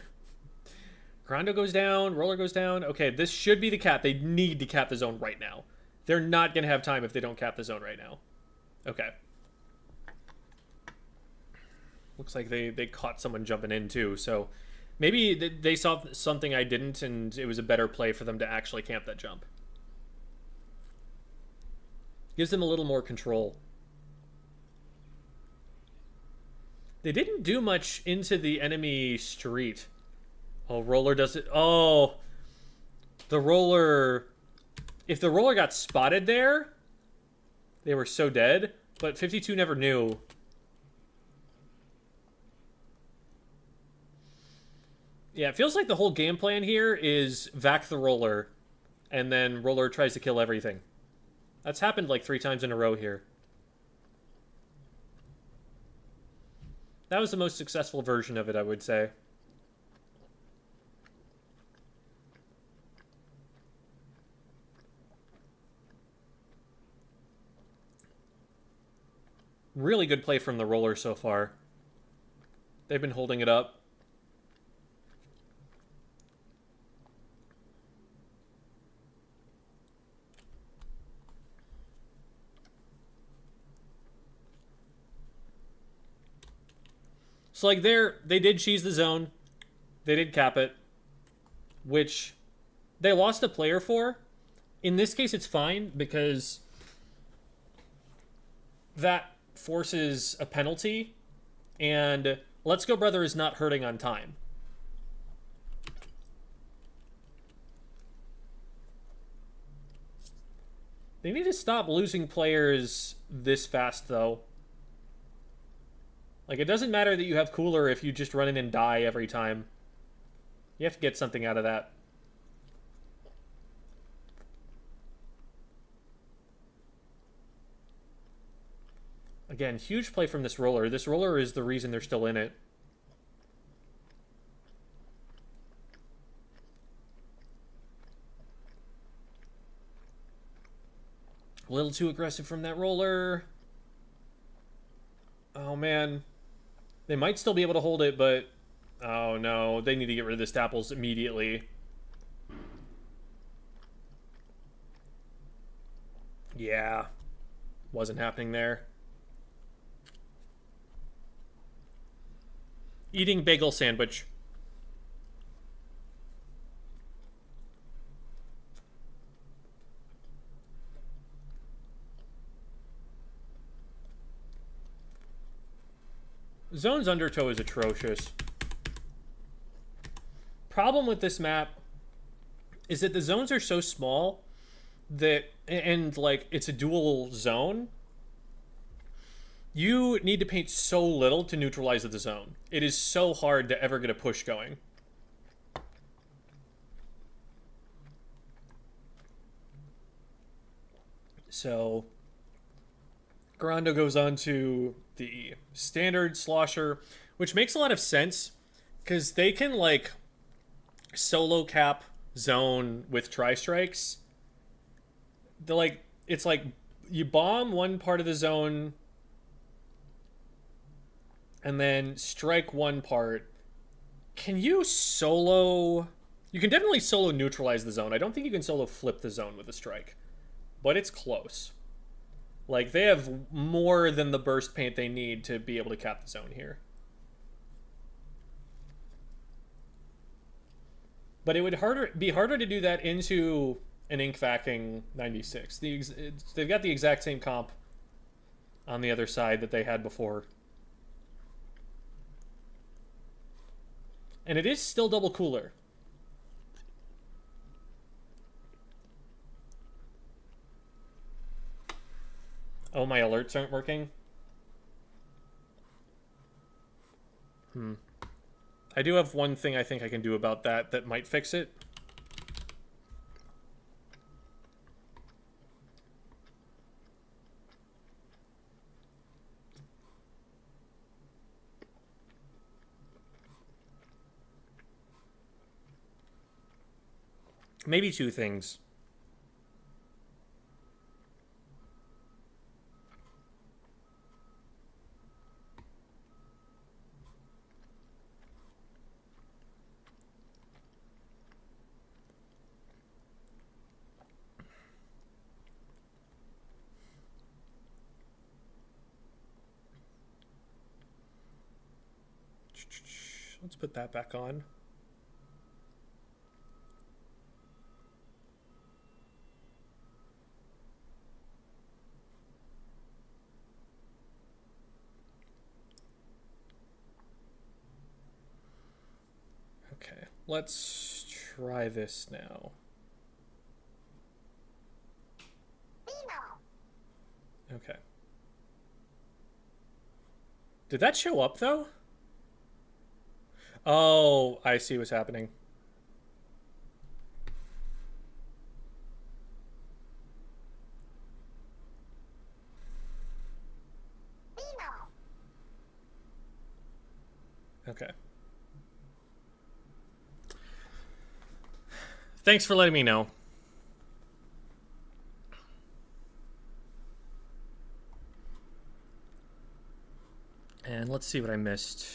Grando goes down, roller goes down. Okay, this should be the cap. They need to cap the zone right now. They're not going to have time if they don't cap the zone right now. Okay. Looks like they caught someone jumping in too, so maybe they saw something I didn't, and it was a better play for them to actually camp that jump. Gives them a little more control. They didn't do much into the enemy street. Oh, roller does it. Oh, the roller. If the roller got spotted there, they were so dead. But 52 never knew. Yeah, it feels like the whole game plan here is vac the roller, and then roller tries to kill everything. That's happened like 3 times in a row here. That was the most successful version of it, I would say. Really good play from the roller so far. They've been holding it up. So, like, they did cheese the zone. They did cap it. Which they lost a player for. In this case, it's fine, because that forces a penalty. And Let's Go Brother is not hurting on time. They need to stop losing players this fast, though. Like, it doesn't matter that you have cooler if you just run in and die every time. You have to get something out of that. Again, huge play from this roller. This roller is the reason they're still in it. A little too aggressive from that roller. Oh, man. They might still be able to hold it, but... Oh, no. They need to get rid of the Dapples immediately. Yeah. Wasn't happening there. Eating bagel sandwich. Zone's undertow is atrocious. Problem with this map is that the zones are so small that, and like it's a dual zone, you need to paint so little to neutralize the zone. It is so hard to ever get a push going. So Garando goes on to the standard slosher, which makes a lot of sense because they can like solo cap zone with tri-strikes. They're like, it's like you bomb one part of the zone and then strike one part. Can you solo? You can definitely solo neutralize the zone. I don't think you can solo flip the zone with a strike, but it's close. Like, they have more than the burst paint they need to be able to cap the zone here. But it would be harder to do that into an ink vacking 96. They've got the exact same comp on the other side that they had before. And it is still double cooler. Oh, my alerts aren't working? I do have one thing I think I can do about that might fix it. Maybe two things. Let's put that back on. Okay, let's try this now. Okay. Did that show up, though? Oh, I see what's happening. Okay. Thanks for letting me know. And let's see what I missed.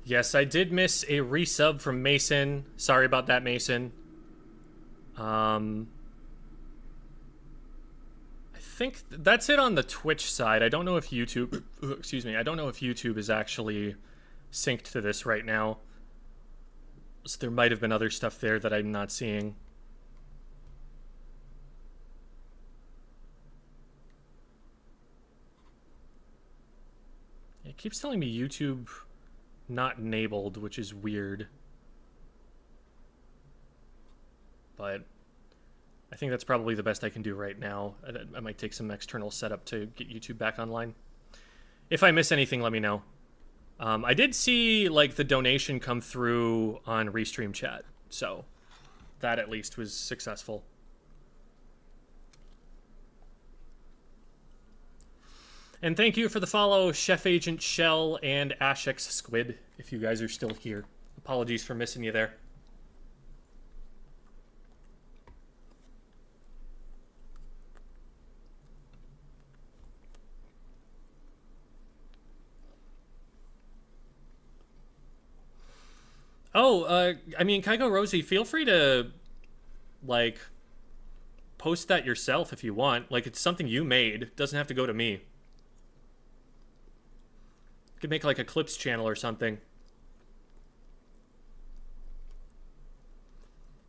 Yes, I did miss a resub from Mason. Sorry about that, Mason. I think that's it on the Twitch side. I don't know if YouTube, excuse me, I don't know if YouTube is actually synced to this right now. So there might have been other stuff there that I'm not seeing. It keeps telling me YouTube not enabled, which is weird. But I think that's probably the best I can do right now. I might take some external setup to get YouTube back online. If I miss anything, let me know. I did see like the donation come through on Restream chat, so that at least was successful. And thank you for the follow, Chef Agent Shell and Ashex Squid, if you guys are still here. Apologies for missing you there. Oh, I mean, Kaiko Rosie, feel free to, like, post that yourself if you want. Like, it's something you made. It doesn't have to go to me. You could make, like, a Clips channel or something.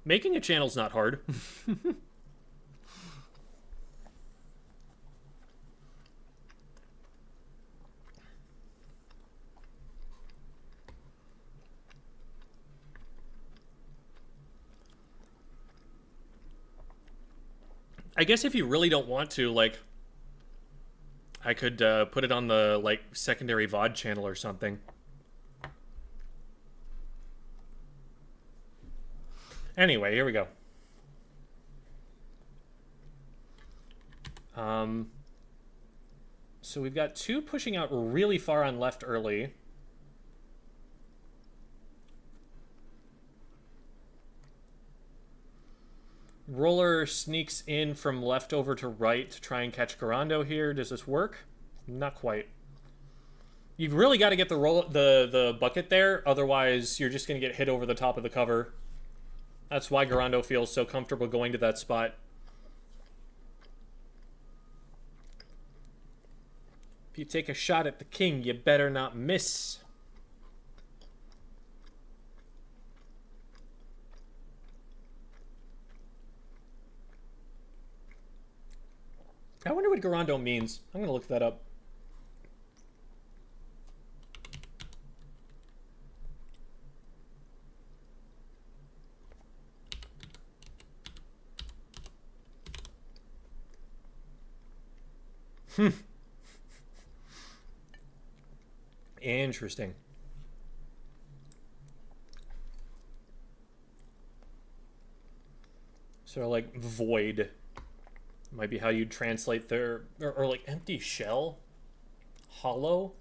Making a channel's not hard. I guess if you really don't want to, like, I could put it on the, like, secondary VOD channel or something. Anyway, here we go. Um, so we've got two pushing out really far on left early. Roller sneaks in from left over to right to try and catch Garando here. Does this work? Not quite. You've really got to get the bucket there, otherwise you're just going to get hit over the top of the cover. That's why Garando feels so comfortable going to that spot. If you take a shot at the king, you better not miss. I wonder what Garando means. I'm going to look that up. Interesting. So like void might be how you'd translate their or like empty shell, hollow.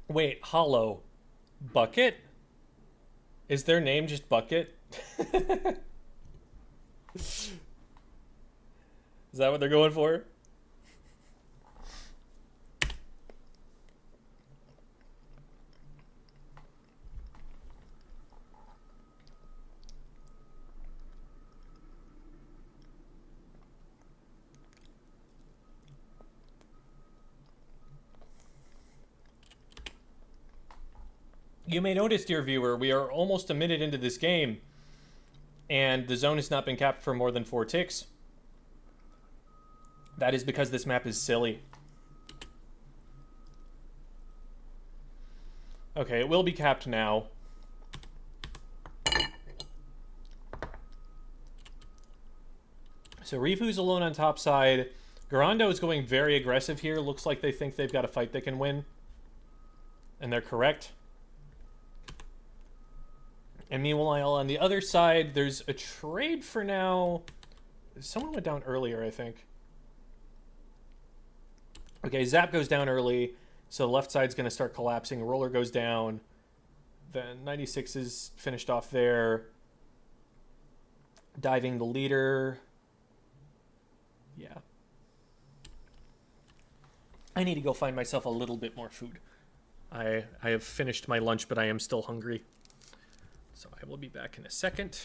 Wait, hollow. Bucket? Is their name just Bucket? Is that what they're going for? You may notice, dear viewer, we are almost a minute into this game, and the zone has not been capped for more than 4 ticks. That is because this map is silly. Okay, it will be capped now. So Rifu's alone on top side. Garando is going very aggressive here. Looks like they think they've got a fight they can win. And they're correct. And meanwhile, on the other side, there's a trade for now. Someone went down earlier, I think. Okay, Zap goes down early, so the left side's going to start collapsing. Roller goes down. Then 96 is finished off there. Diving the leader. Yeah. I need to go find myself a little bit more food. I have finished my lunch, but I am still hungry. So I will be back in a second.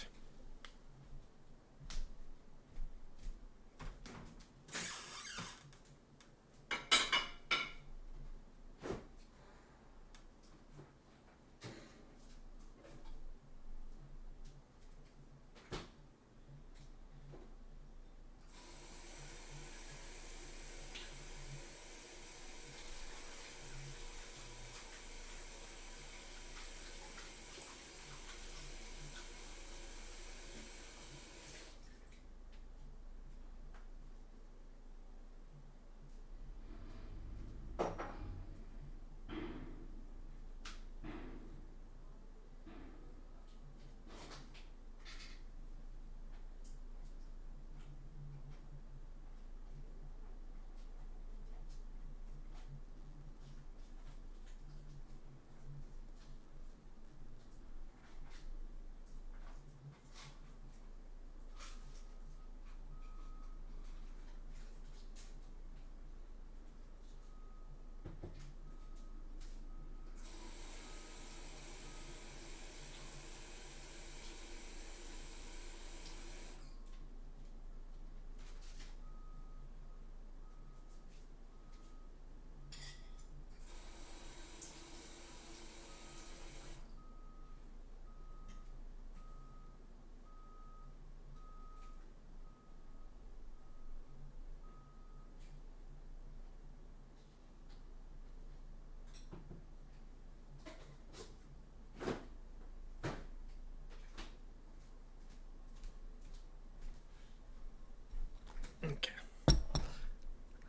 Okay.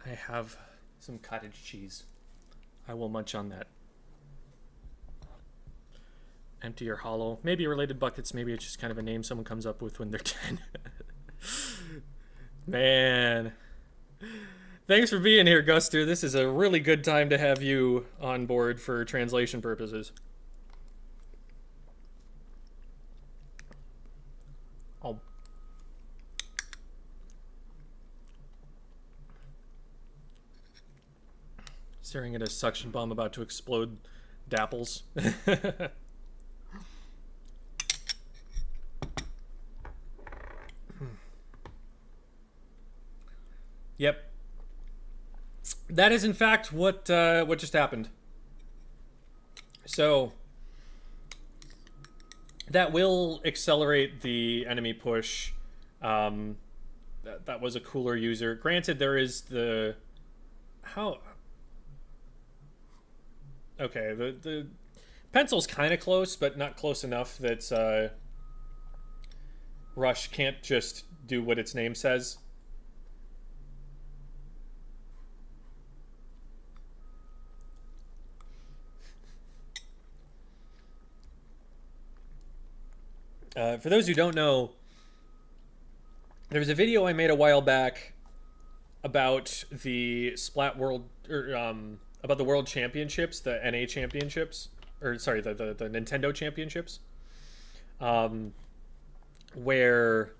I have Some cottage cheese. I will munch on that. Empty or hollow. Maybe related buckets. Maybe it's just kind of a name someone comes up with when they're 10. Man. Thanks for being here, Guster. This is a really good time to have you on board for translation purposes. Oh. Staring at a suction bomb about to explode dapples. Yep. That is in fact what just happened. So that will accelerate the enemy push. That was a cooler user. Granted, there is the okay, the pencil's kind of close, but not close enough that Rush can't just do what its name says. For those who don't know, there was a video I made a while back about the Splat World, or about the World Championships, the NA Championships, or sorry, the Nintendo Championships, where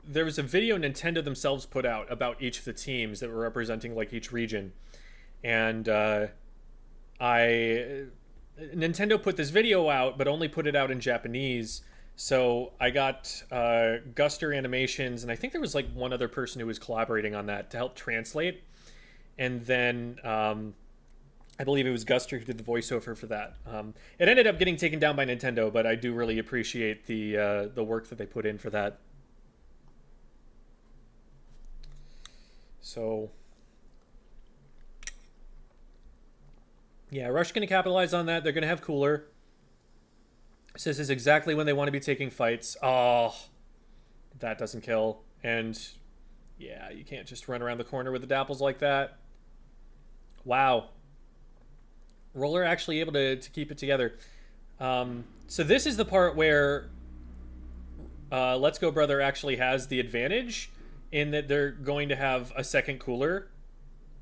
there was a video Nintendo themselves put out about each of the teams that were representing like each region, and Nintendo put this video out, but only put it out in Japanese. So I got Guster Animations, and I think there was like one other person who was collaborating on that to help translate. And then I believe it was Guster who did the voiceover for that. It ended up getting taken down by Nintendo, but I do really appreciate the work that they put in for that. So yeah, Rush going to capitalize on that. They're going to have cooler. So this is exactly when they want to be taking fights. Oh, that doesn't kill. And yeah, you can't just run around the corner with the dapples like that. Wow. Roller actually able to keep it together. So this is the part where Let's Go Brother actually has the advantage in that they're going to have a second cooler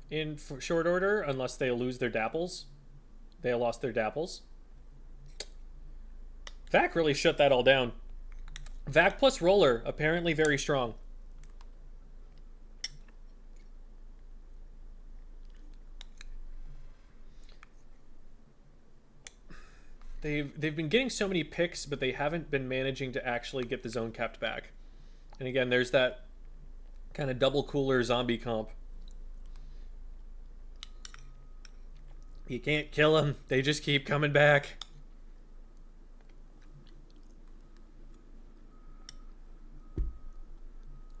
in short order unless they lose their dapples. They lost their dapples. Vac really shut that all down. Vac plus Roller, apparently very strong. They've been getting so many picks, but they haven't been managing to actually get the zone kept back. And again, there's that kind of double cooler zombie comp. You can't kill them. They just keep coming back.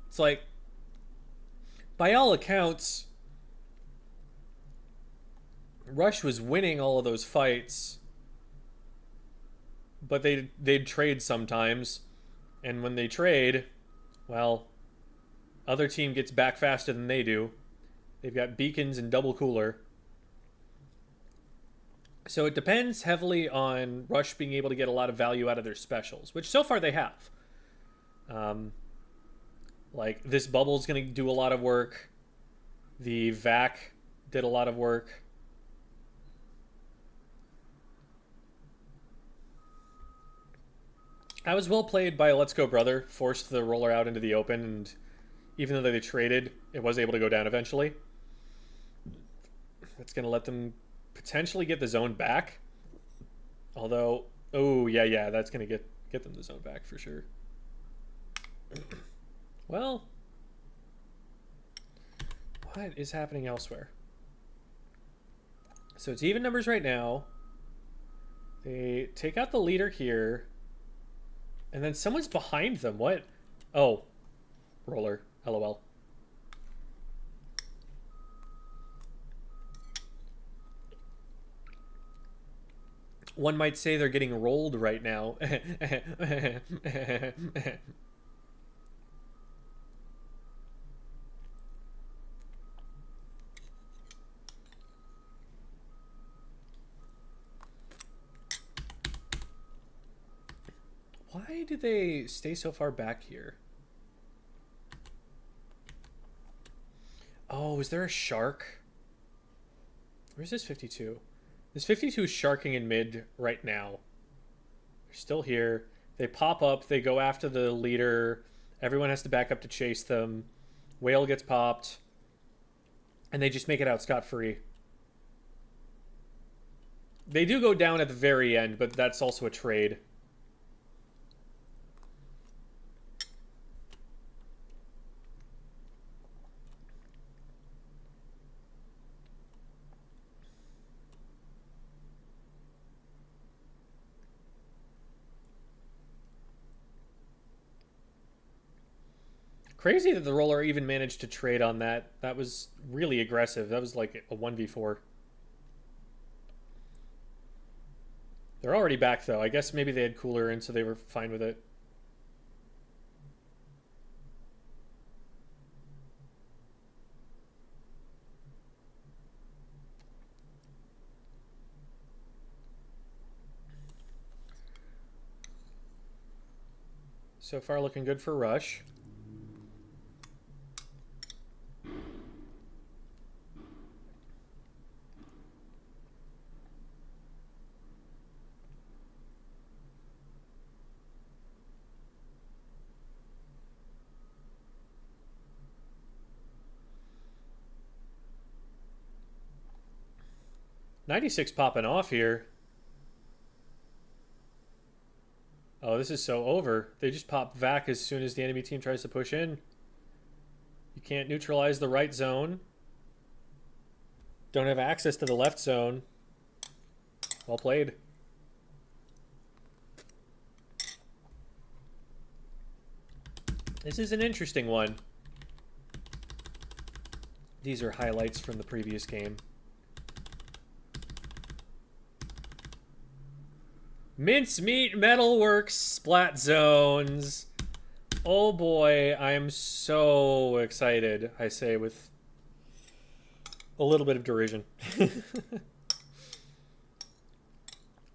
It's like, by all accounts, Rush was winning all of those fights, but they'd trade sometimes, and when they trade, well, other team gets back faster than they do. They've got beacons and double cooler. So it depends heavily on Rush being able to get a lot of value out of their specials, which so far they have. Like, this bubble's going to do a lot of work. The Vac did a lot of work. I was well played by Let's Go Brother, forced the Roller out into the open, and even though they traded, it was able to go down eventually. That's going to let them potentially get the zone back. Although, oh, yeah, that's going to get them the zone back for sure. Well, what is happening elsewhere? So it's even numbers right now. They take out the leader here. And then someone's behind them. What? Oh, Roller. LOL. One might say they're getting rolled right now. Why do they stay so far back here? Oh, is there a shark? Where's this 52? This 52 is sharking in mid right now. They're still here. They pop up. They go after the leader. Everyone has to back up to chase them. Whale gets popped. And they just make it out scot-free. They do go down at the very end, but that's also a trade. Crazy that the roller even managed to trade on that. That was really aggressive. That was like a 1v4. They're already back, though. I guess maybe they had cooler in, so they were fine with it. So far, looking good for Rush. .96 popping off here. Oh, this is so over. They just pop Vac as soon as the enemy team tries to push in. You can't neutralize the right zone. Don't have access to the left zone. Well played. This is an interesting one. These are highlights from the previous game. Mincemeat Metalworks Splat Zones. Oh boy, I am so excited, I say with a little bit of derision.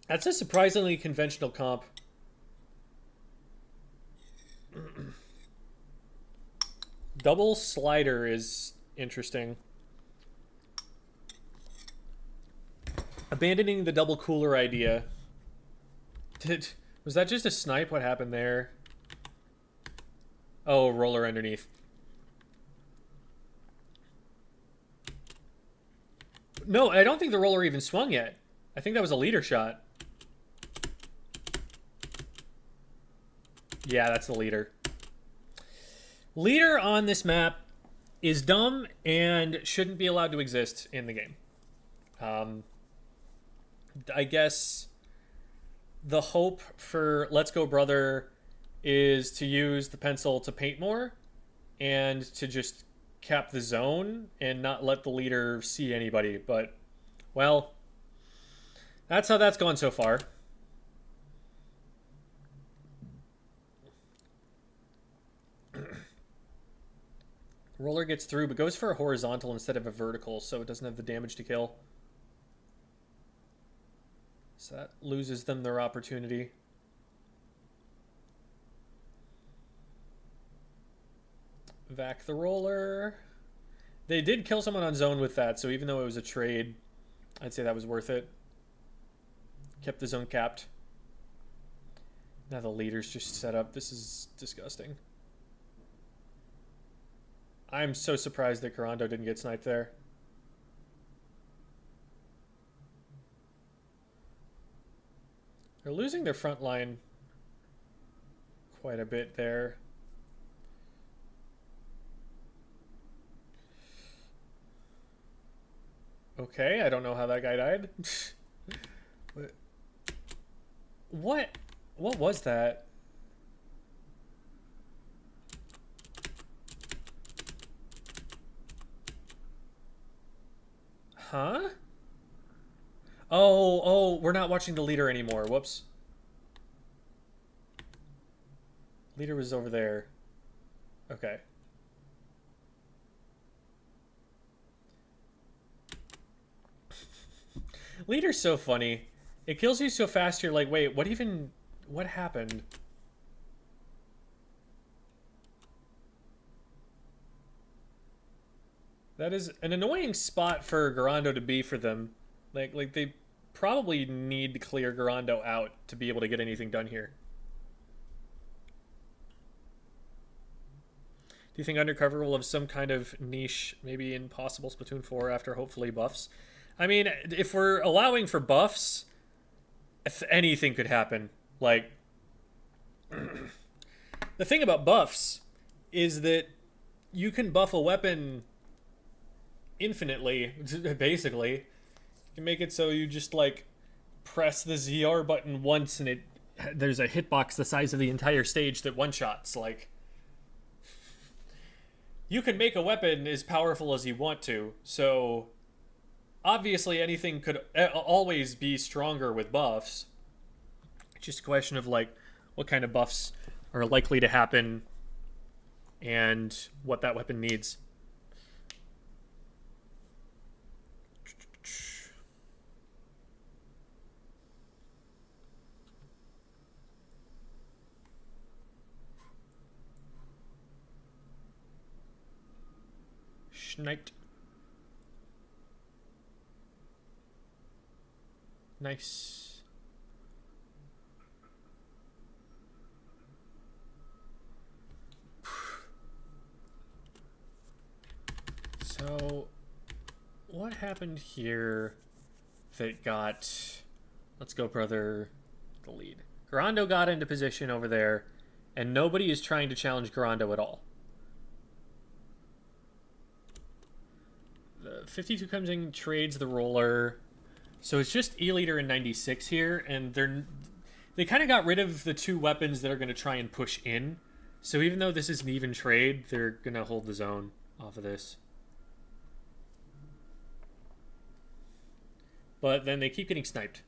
That's a surprisingly conventional comp. Double slider is interesting. Abandoning the double cooler idea. Was that just a snipe? What happened there? Oh, roller underneath. No, I don't think the roller even swung yet. I think that was a leader shot. Yeah, that's the leader. Leader on this map is dumb and shouldn't be allowed to exist in the game. I guess the hope for Let's Go Brother is to use the pencil to paint more and to just cap the zone and not let the leader see anybody. But, well, that's how that's gone so far. Roller gets through, but goes for a horizontal instead of a vertical, so it doesn't have the damage to kill. So that loses them their opportunity. Vac the roller. They did kill someone on zone with that, so even though it was a trade, I'd say that was worth it. Kept the zone capped. Now the leader's just set up. This is disgusting. I'm so surprised that Carando didn't get sniped there. They're losing their front line quite a bit there. Okay, I don't know how that guy died. What was that? Huh? Oh, we're not watching the leader anymore. Whoops. Leader was over there. Okay. Leader's so funny. It kills you so fast, you're like, wait, what happened? That is an annoying spot for Garando to be for them. Like they probably need to clear Garando out to be able to get anything done here. Do you think Undercover will have some kind of niche, maybe in possible Splatoon 4 after hopefully buffs? I mean, if we're allowing for buffs, if anything could happen. Like, the thing about buffs is that you can buff a weapon infinitely, basically. You can make it so you just, like, press the ZR button once and there's a hitbox the size of the entire stage that one-shots, like... You can make a weapon as powerful as you want to, so obviously anything could always be stronger with buffs. It's just a question of, like, what kind of buffs are likely to happen and what that weapon needs. Sniped. Nice. So, what happened here that got, let's go brother, the lead? Garando got into position over there, and nobody is trying to challenge Garando at all. 52 comes in, trades the roller. So it's just E-Leader and 96 here, and they kind of got rid of the two weapons that are going to try and push in. So even though this is an even trade, they're going to hold the zone off of this. But then they keep getting sniped.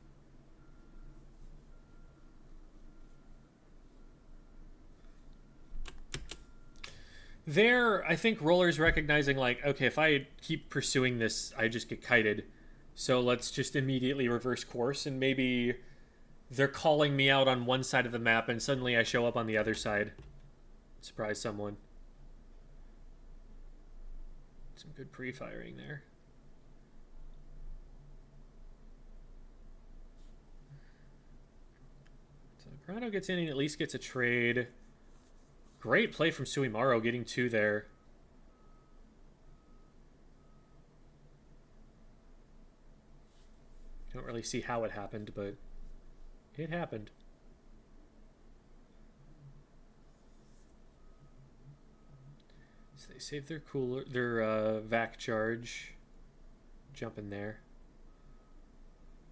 There, I think Roller's recognizing, like, okay, if I keep pursuing this, I just get kited. So let's just immediately reverse course, and maybe they're calling me out on one side of the map, and suddenly I show up on the other side. Surprise someone. Some good pre-firing there. So Grano gets in and at least gets a trade. Great play from Suimaro, getting two there. Don't really see how it happened, but it happened. So they save their cooler, their vac charge. Jump in there.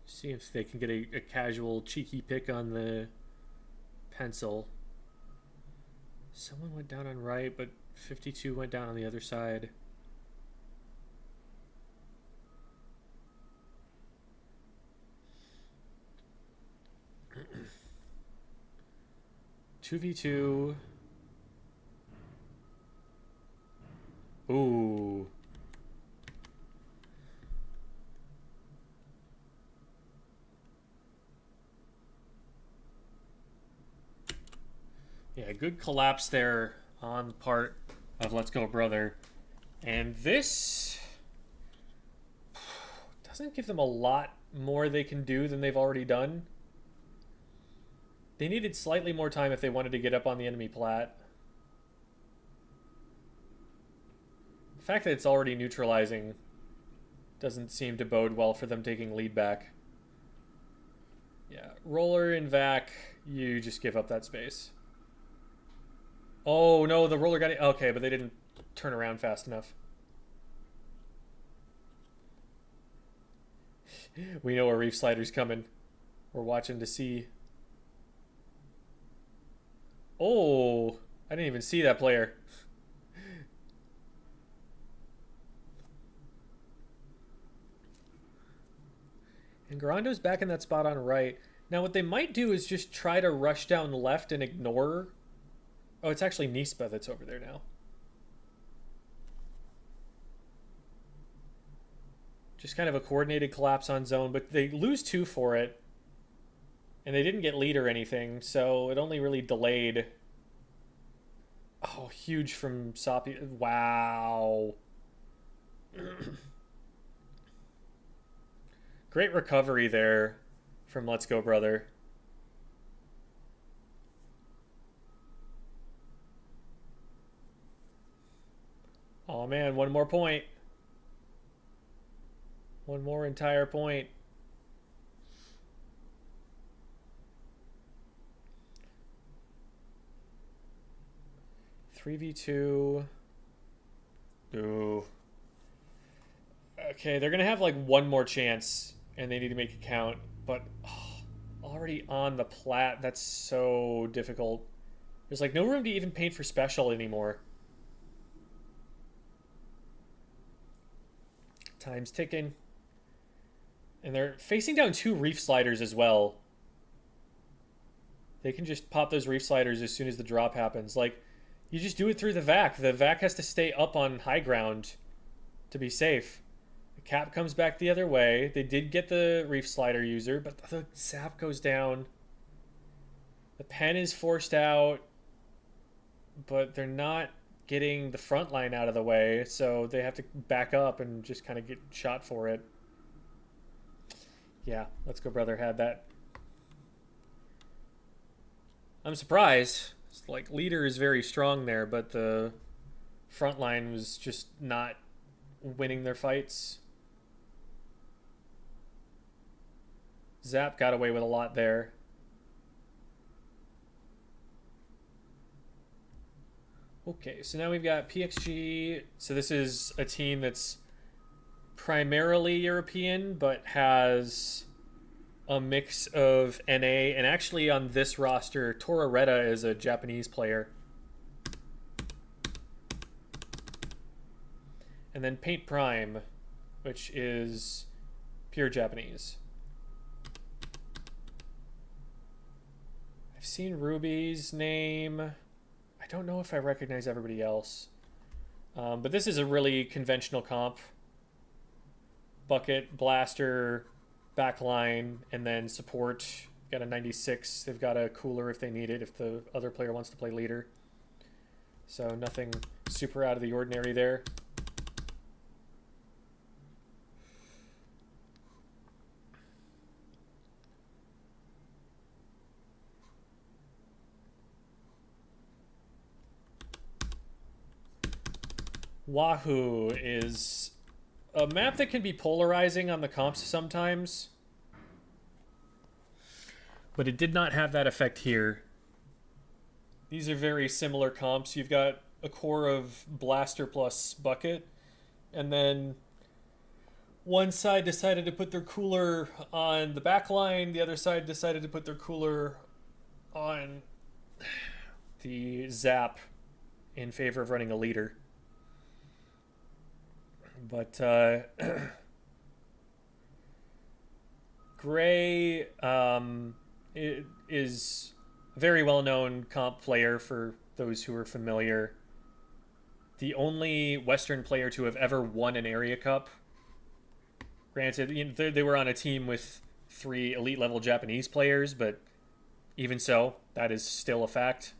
See if they can get a casual, cheeky pick on the pencil. Someone went down on right, but 52 went down on the other side. Two v two. Ooh. Yeah, good collapse there on the part of Let's Go Brother. And this doesn't give them a lot more they can do than they've already done. They needed slightly more time if they wanted to get up on the enemy plat. The fact that it's already neutralizing doesn't seem to bode well for them taking lead back. Yeah, Roller and Vac, you just give up that space. Oh, no, the roller got it. Okay, but they didn't turn around fast enough. We know a Reef Slider's coming. We're watching to see. Oh, I didn't even see that player. And Garando's back in that spot on right. Now, what they might do is just try to rush down left and ignore... Oh, it's actually Nispa that's over there now. Just kind of a coordinated collapse on zone, but they lose two for it. And they didn't get lead or anything, so it only really delayed. Oh, huge from Soppy. Wow. Great recovery there from Let's Go Brother. Oh man, one more point. One more entire point. Three v two. Ooh. Okay, they're gonna have like one more chance, and they need to make it count. But already on the plat, that's so difficult. There's like no room to even paint for special anymore. Time's ticking. And they're facing down two reef sliders as well. They can just pop those reef sliders as soon as the drop happens. Like, you just do it through the vac. The vac has to stay up on high ground to be safe. The cap comes back the other way. They did get the reef slider user, but the zap goes down. The pen is forced out, but they're not getting the front line out of the way, so they have to back up and just kind of get shot for it. Yeah, Let's Go Brother had that. I'm surprised. It's like, leader is very strong there, but the front line was just not winning their fights. Zap got away with a lot there. Okay, so now we've got PXG. So this is a team that's primarily European, but has a mix of NA. And actually on this roster, Torareta is a Japanese player. And then Paint Prime, which is pure Japanese. I've seen Ruby's name. I don't know if I recognize everybody else. But this is a really conventional comp. Bucket, blaster, backline, and then support. Got a 96. They've got a cooler if they need it, if the other player wants to play leader. So nothing super out of the ordinary there. Wahoo is a map that can be polarizing on the comps sometimes, but it did not have that effect here. These are very similar comps. You've got a core of blaster plus bucket, and then one side decided to put their cooler on the back line, the other side decided to put their cooler on the zap in favor of running a leader. But Gray is a very well-known comp player for those who are familiar. The only Western player to have ever won an area cup. Granted, you know, they were on a team with 3 elite-level Japanese players, but even so, that is still a fact.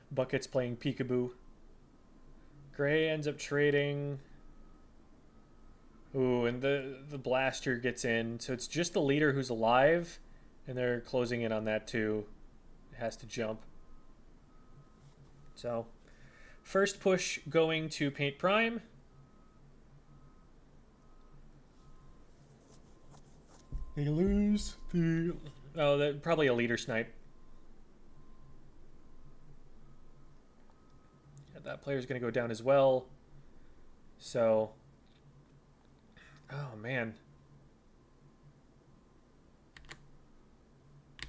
Bucket's playing peekaboo. Gray ends up trading. Ooh, and the blaster gets in. So it's just the leader who's alive, and they're closing in on that too. It has to jump. So, first push going to Paint Prime. They lose the... Oh, probably a leader snipe. That player's going to go down as well. So, oh man.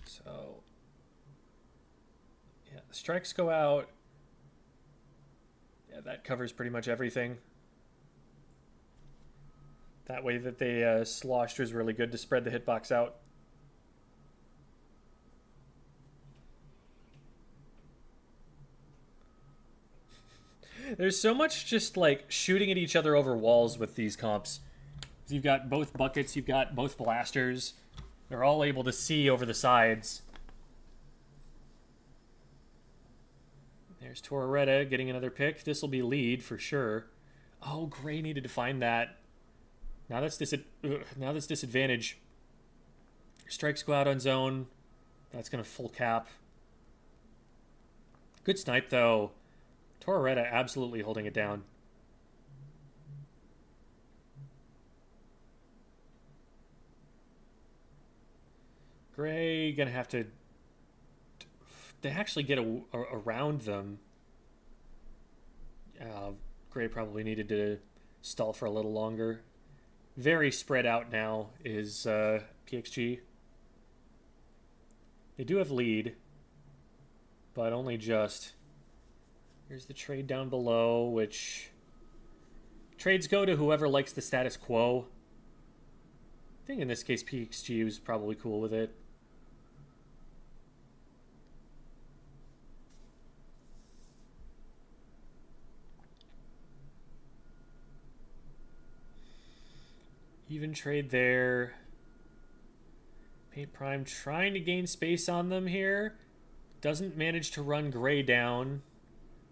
So, yeah, the strikes go out. Yeah, that covers pretty much everything. That way that they sloshed was really good to spread the hitbox out. There's so much just like shooting at each other over walls with these comps. You've got both buckets, you've got both blasters. They're all able to see over the sides. There's Torretta getting another pick. This will be lead for sure. Oh, Gray needed to find that. Now that's disadvantage. Strikes go out on zone. That's going to full cap. Good snipe, though. Torretta absolutely holding it down. Gray going to have to... They actually get around them. Gray probably needed to stall for a little longer. Very spread out now is PXG. They do have lead, but only just. Here's the trade down below, which trades go to whoever likes the status quo. I think in this case PXG was probably cool with it. Even trade there. Paint Prime trying to gain space on them here. Doesn't manage to run Gray down.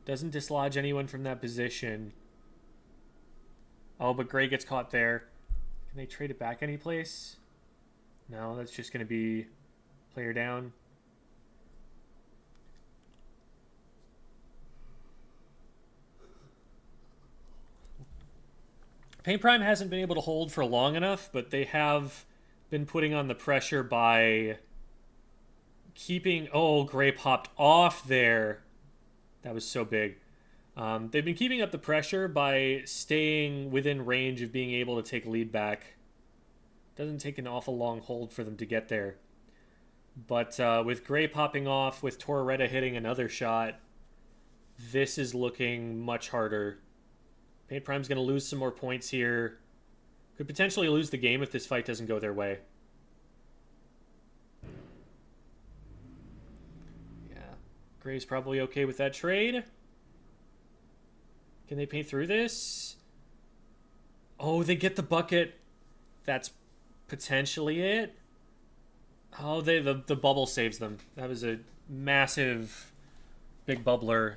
Doesn't dislodge anyone from that position. Oh, but Gray gets caught there. Can they trade it back any place? No, that's just going to be player down. Paint Prime hasn't been able to hold for long enough, but they have been putting on the pressure by keeping... Oh, Gray popped off there. That was so big. They've been keeping up the pressure by staying within range of being able to take lead back. Doesn't take an awful long hold for them to get there. But with Gray popping off, with Torretta hitting another shot, this is looking much harder. Paint Prime's going to lose some more points here. Could potentially lose the game if this fight doesn't go their way. Yeah. Gray's probably okay with that trade. Can they paint through this? Oh, they get the bucket. That's potentially it. Oh, the bubble saves them. That was a massive big bubbler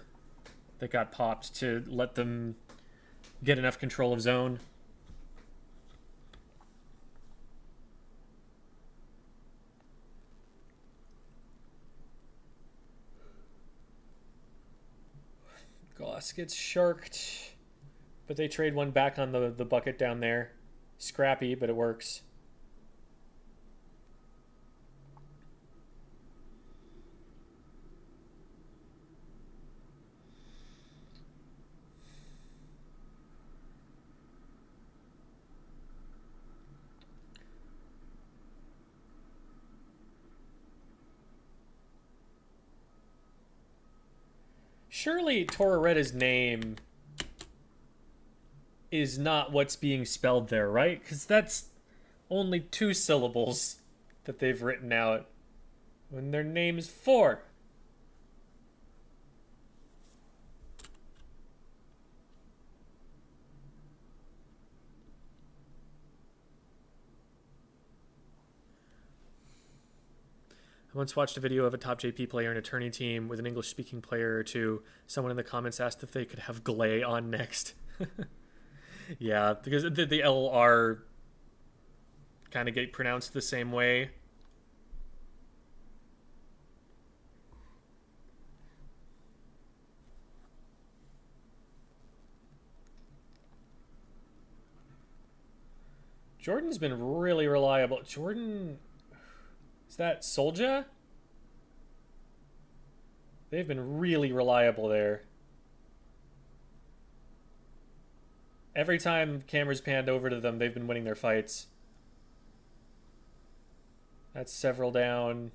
that got popped to let them get enough control of zone. Goss gets sharked, but they trade one back on the bucket down there. Scrappy, but it works. Surely Torretta's name is not what's being spelled there, right? Because that's only 2 syllables that they've written out when their name's 4. I once watched a video of a top JP player and a tourney team with an English-speaking player or two. Someone in the comments asked if they could have Glay on next. Yeah, because the LR kind of get pronounced the same way. Jordan's been really reliable. Jordan... Is that Solja? They've been really reliable there. Every time cameras panned over to them, they've been winning their fights. That's several down.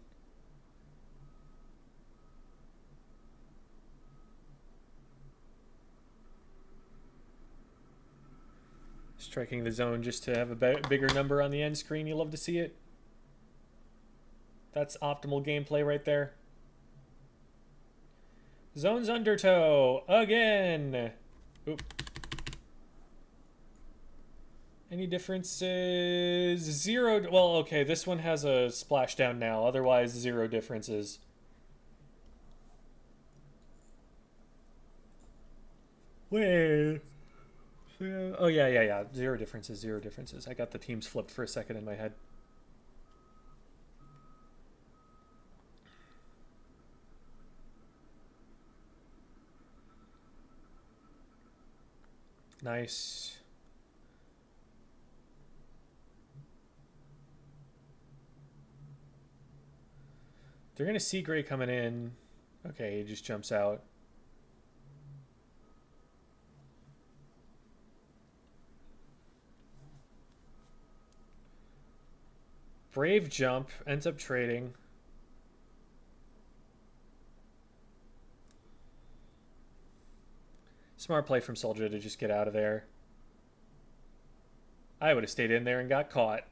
Striking the zone just to have a bigger number on the end screen. You love to see it. That's optimal gameplay right there. Zone's undertow again. Oop. Any differences? Zero. Well, okay, this one has a splashdown now. Otherwise, zero differences. Wait. Oh, yeah. Zero differences, zero differences. I got the teams flipped for a second in my head. Nice. They're going to see Gray coming in. Okay, he just jumps out. Brave jump, ends up trading. Smart play from Soldier to just get out of there. I would have stayed in there and got caught.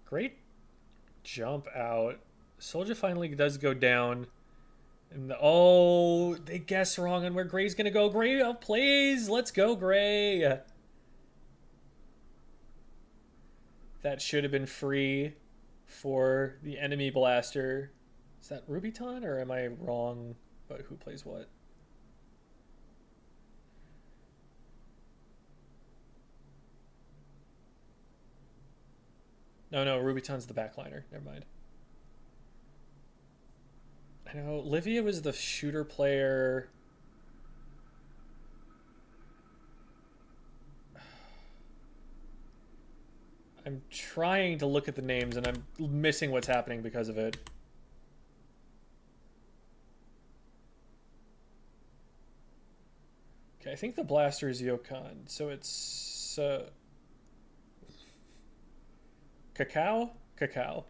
Great jump out. Soldier finally does go down. And oh, they guess wrong on where Gray's going to go. Gray outplays. Let's go, Gray. That should have been free for the enemy blaster. Is that Rubyton, or am I wrong about who plays what? No, Rubyton's the backliner. Never mind. I know Livia was the shooter player. I'm trying to look at the names and I'm missing what's happening because of it. Okay, I think the blaster is Yokon, so it's Cacao? Cacao.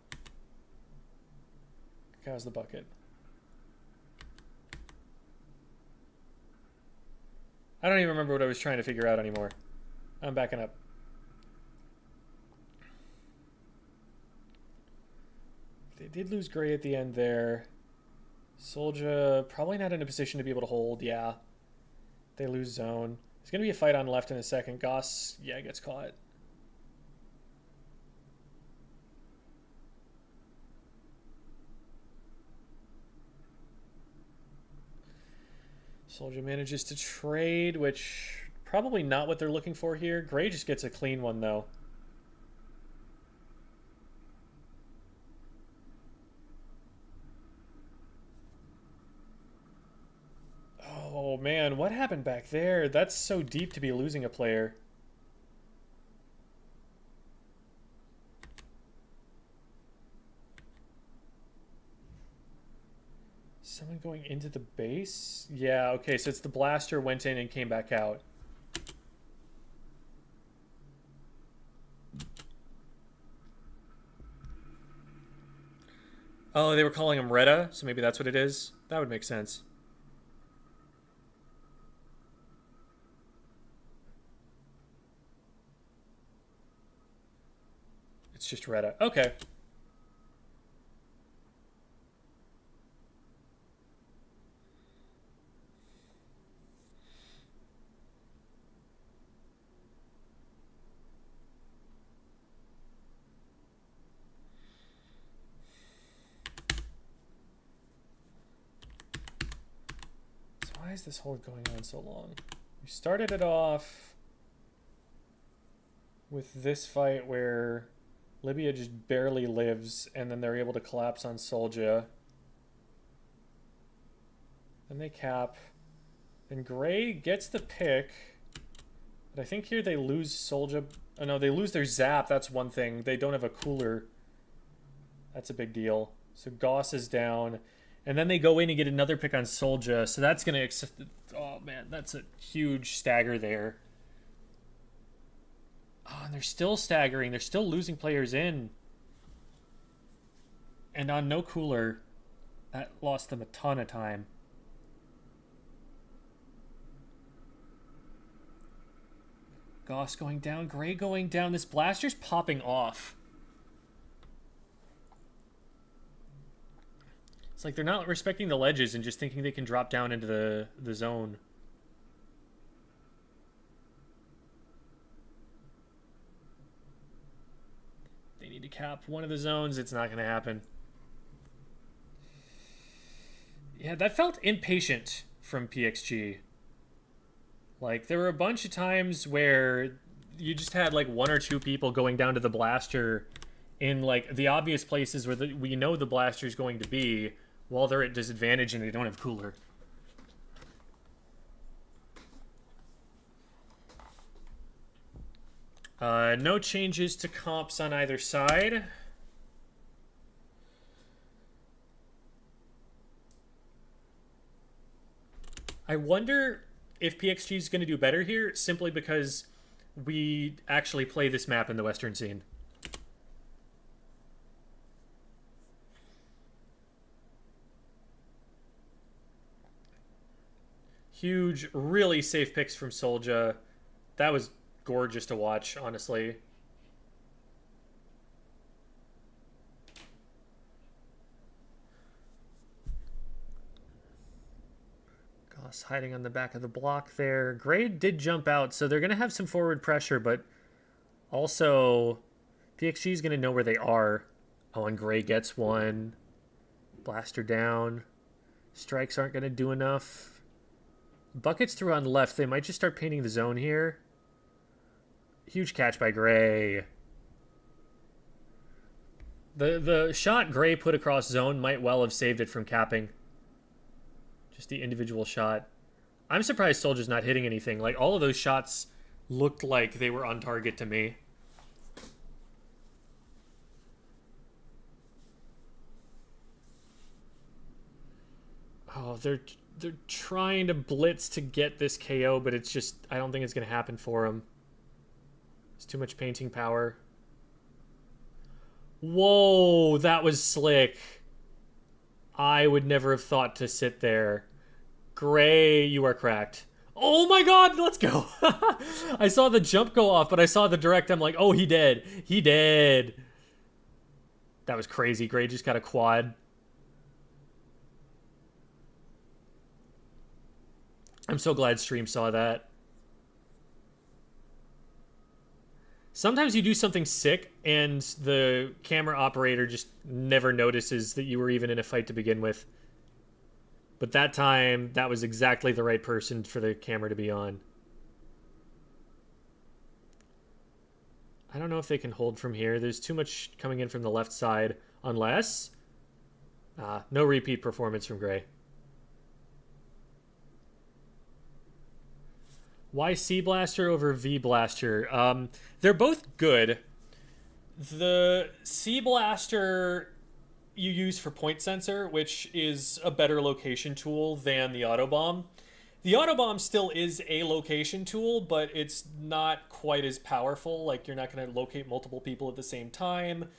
Cacao's the bucket. I don't even remember what I was trying to figure out anymore. I'm backing up. They did lose Gray at the end there. Soldier probably not in a position to be able to hold. Yeah. They lose zone. There's going to be a fight on left in a second. Goss, yeah, gets caught. Soldier manages to trade, which probably not what they're looking for here. Gray just gets a clean one, though. Oh, man, what happened back there? That's so deep to be losing a player. Someone going into the base? Yeah, okay, so it's the blaster went in and came back out. Oh, they were calling him Retta, so maybe that's what it is. That would make sense. It's just Retta. Okay. Why is this hold going on so long? We started it off with this fight where Libya just barely lives, and then they're able to collapse on Soldier. Then they cap. Then Gray gets the pick. But I think here they lose Soldier. Oh no, they lose their zap. That's one thing. They don't have a cooler. That's a big deal. So Goss is down. And then they go in and get another pick on Soldier. So that's going to... Oh, man. That's a huge stagger there. Oh, and they're still staggering. They're still losing players in. And on no cooler, that lost them a ton of time. Goss going down. Gray going down. This blaster's popping off. It's like they're not respecting the ledges and just thinking they can drop down into the zone. cap one of the zones. It's not going to happen. Yeah, that felt impatient from PXG. Like, there were a bunch of times where you just had, like, one or two people going down to the blaster in, like, the obvious places where we know the blaster's going to be while they're at disadvantage and they don't have cooler. No changes to comps on either side. I wonder if PXG is going to do better here simply because we actually play this map in the Western scene. Huge, really safe picks from Solja. That was gorgeous to watch, honestly. Goss hiding on the back of the block there. Gray did jump out, so they're going to have some forward pressure, but also PXG is going to know where they are. Oh, and Gray gets one. Blaster down. Strikes aren't going to do enough. Buckets through on left. They might just start painting the zone here. Huge catch by Gray. The shot Gray put across zone might well have saved it from capping. Just the individual shot. I'm surprised Soldier's not hitting anything. Like, all of those shots looked like they were on target to me. Oh, they're trying to blitz to get this KO, but it's just, I don't think it's going to happen for him. It's too much painting power. Whoa, that was slick. I would never have thought to sit there. Gray, you are cracked. Oh my god, let's go. I saw the jump go off, but I saw the direct. I'm like, oh, he dead. He dead. That was crazy. Gray just got a quad. I'm so glad Stream saw that. Sometimes you do something sick and the camera operator just never notices that you were even in a fight to begin with. But that time, that was exactly the right person for the camera to be on. I don't know if they can hold from here. There's too much coming in from the left side. Unless... no repeat performance from Gray. Why C Blaster over V Blaster? They're both good. The C Blaster you use for point sensor, which is a better location tool than the Autobomb. The Autobomb still is a location tool, but it's not quite as powerful. Like, you're not going to locate multiple people at the same time.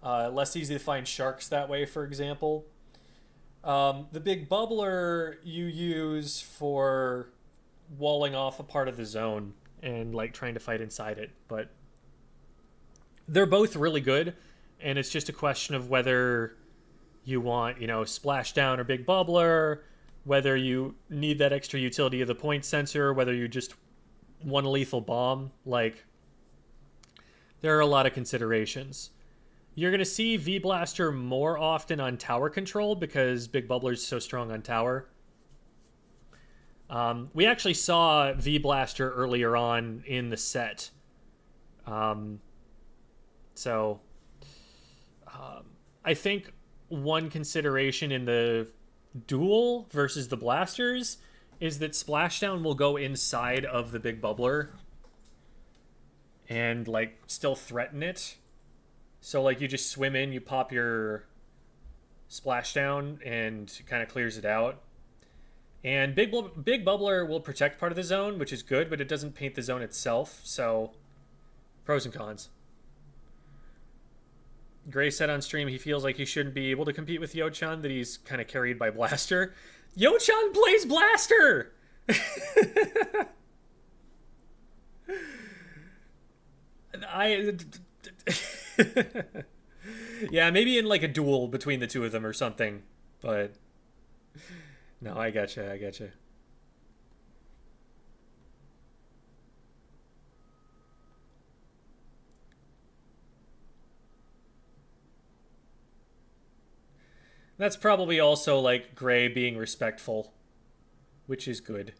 Less easy to find sharks that way, for example. The Big Bubbler you use for walling off a part of the zone and like trying to fight inside it, but they're both really good, and it's just a question of whether you want, you know, Splashdown or Big Bubbler, whether you need that extra utility of the point sensor, whether you just want a lethal bomb. Like, there are a lot of considerations. You're going to see V Blaster more often on tower control because Big Bubbler's so strong on tower. We actually saw V Blaster earlier on in the set. I think one consideration in the duel versus the blasters is that Splashdown will go inside of the Big Bubbler and like still threaten it. So like you just swim in, you pop your Splashdown and kind of clears it out. And Big Bubbler will protect part of the zone, which is good, but it doesn't paint the zone itself, so pros and cons. Gray said on stream he feels like he shouldn't be able to compete with Yo-chan, that he's kind of carried by Blaster. Yo-chan plays Blaster! Yeah, maybe in like a duel between the two of them or something, but... No, I gotcha. That's probably also like Gray being respectful, which is good.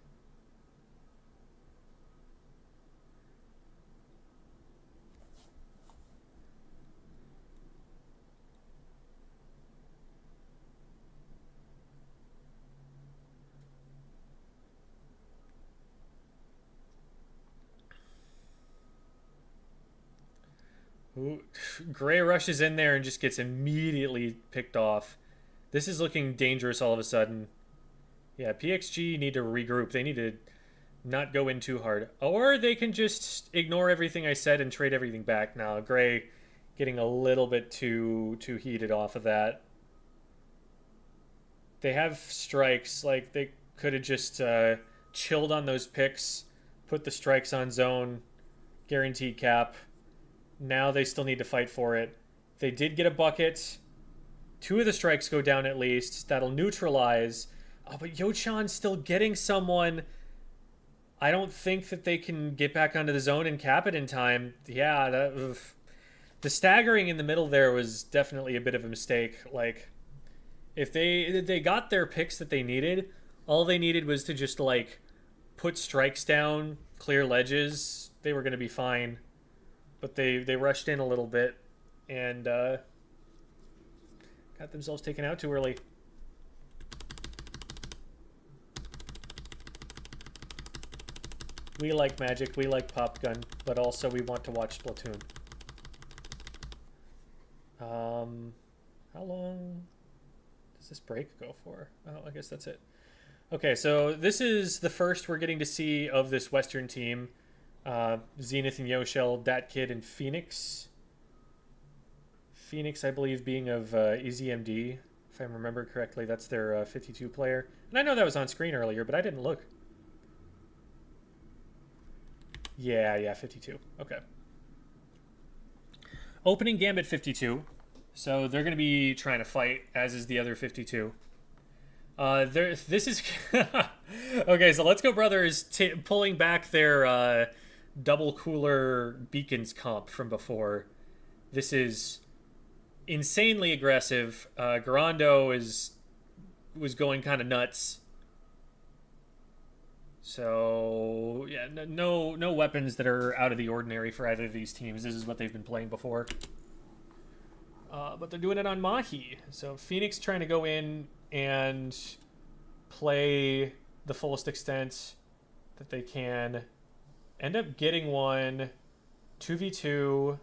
Ooh, Gray rushes in there and just gets immediately picked off. This is looking dangerous all of a sudden. Yeah, PXG need to regroup. They need to not go in too hard. Or they can just ignore everything I said and trade everything back. Now, Gray getting a little bit too heated off of that. They have strikes. Like, they could have just chilled on those picks, put the strikes on zone, guaranteed cap. Now they still need to fight for it. They did get a bucket. 2 of the strikes go down at least. That'll neutralize. Oh, but Yochan's still getting someone. I don't think that they can get back onto the zone and cap it in time. Yeah, the staggering in the middle there was definitely a bit of a mistake. Like, if they got their picks that they needed, all they needed was to just like put strikes down, clear ledges. They were going to be fine. But they rushed in a little bit and got themselves taken out too early. We like Magic, we like Pop Gun, but also we want to watch Splatoon. How long does this break go for? Oh, I guess that's it. Okay, so this is the first we're getting to see of this Western team. Zenith and Yoshell, Dat Kid, and Phoenix. Phoenix, I believe, being of EZMD, if I remember correctly. That's their 52 player. And I know that was on screen earlier, but I didn't look. Yeah, 52. Okay. Opening Gambit 52. So they're going to be trying to fight, as is the other 52. This is... Okay, so Let's Go Brothers pulling back their double cooler beacons comp from before. This is insanely aggressive. Garando was going kind of nuts. So yeah, no weapons that are out of the ordinary for either of these teams. This is what they've been playing before. But they're doing it on Mahi. So Phoenix trying to go in and play the fullest extent that they can. End up getting one. 2v2.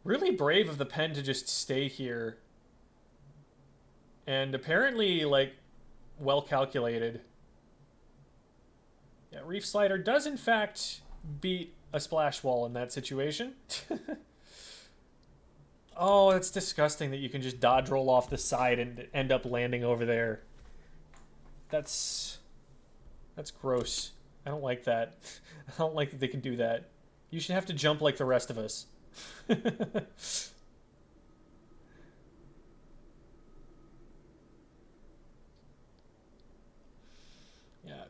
Really brave of the Pen to just stay here. And apparently, like, well calculated. Yeah, Reef Slider does, in fact, beat a splash wall in that situation. Oh, it's disgusting that you can just dodge roll off the side and end up landing over there. That's gross. I don't like that. I don't like that they can do that. You should have to jump like the rest of us. Yeah.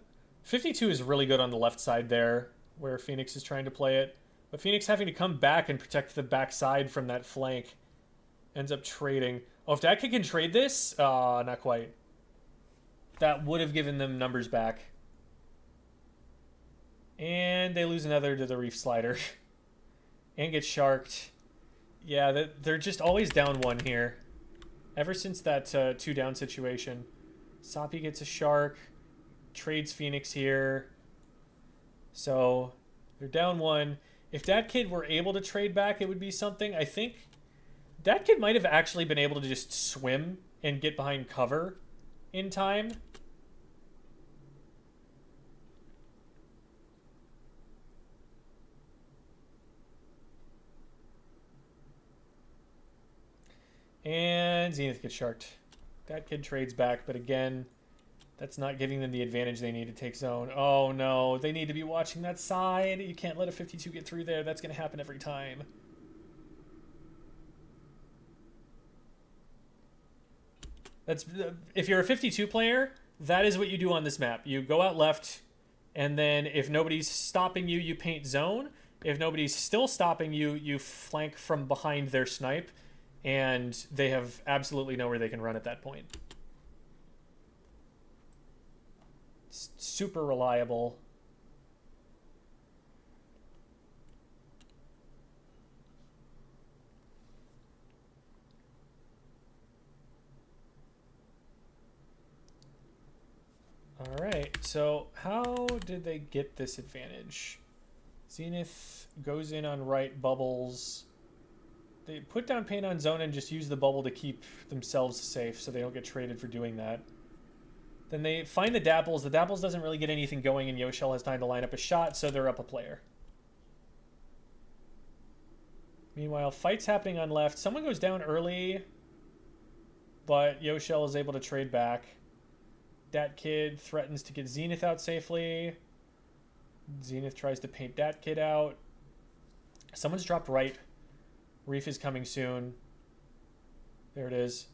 52 is really good on the left side there, where Phoenix is trying to play it. But Phoenix having to come back and protect the backside from that flank ends up trading. Oh, if that kid can trade this? Not quite. That would have given them numbers back. And they lose another to the Reef Slider. And get sharked. Yeah, they're just always down one here. Ever since that 2 down situation. Soppy gets a shark. Trades Phoenix here. So, they're down 1. If that kid were able to trade back, it would be something. I think that kid might have actually been able to just swim and get behind cover in time. And Zenith gets sharked. That kid trades back, but again, that's not giving them the advantage they need to take zone. Oh no, they need to be watching that side. You can't let a 52 get through there. That's going to happen every time. That's if you're a 52 player, that is what you do on this map. You go out left, and then if nobody's stopping you, you paint zone. If nobody's still stopping you, you flank from behind their snipe, and they have absolutely nowhere they can run at that point. It's super reliable. Alright, so how did they get this advantage? Zenith goes in on right, bubbles. They put down paint on zone and just use the bubble to keep themselves safe so they don't get traded for doing that. Then they find the Dapples. The Dapples doesn't really get anything going, and Yoshell has time to line up a shot, so they're up a player. Meanwhile, fights happening on left. Someone goes down early, but Yoshell is able to trade back. Dat Kid threatens to get Zenith out safely. Zenith tries to paint Dat Kid out. Someone's dropped right. Reef is coming soon. There it is.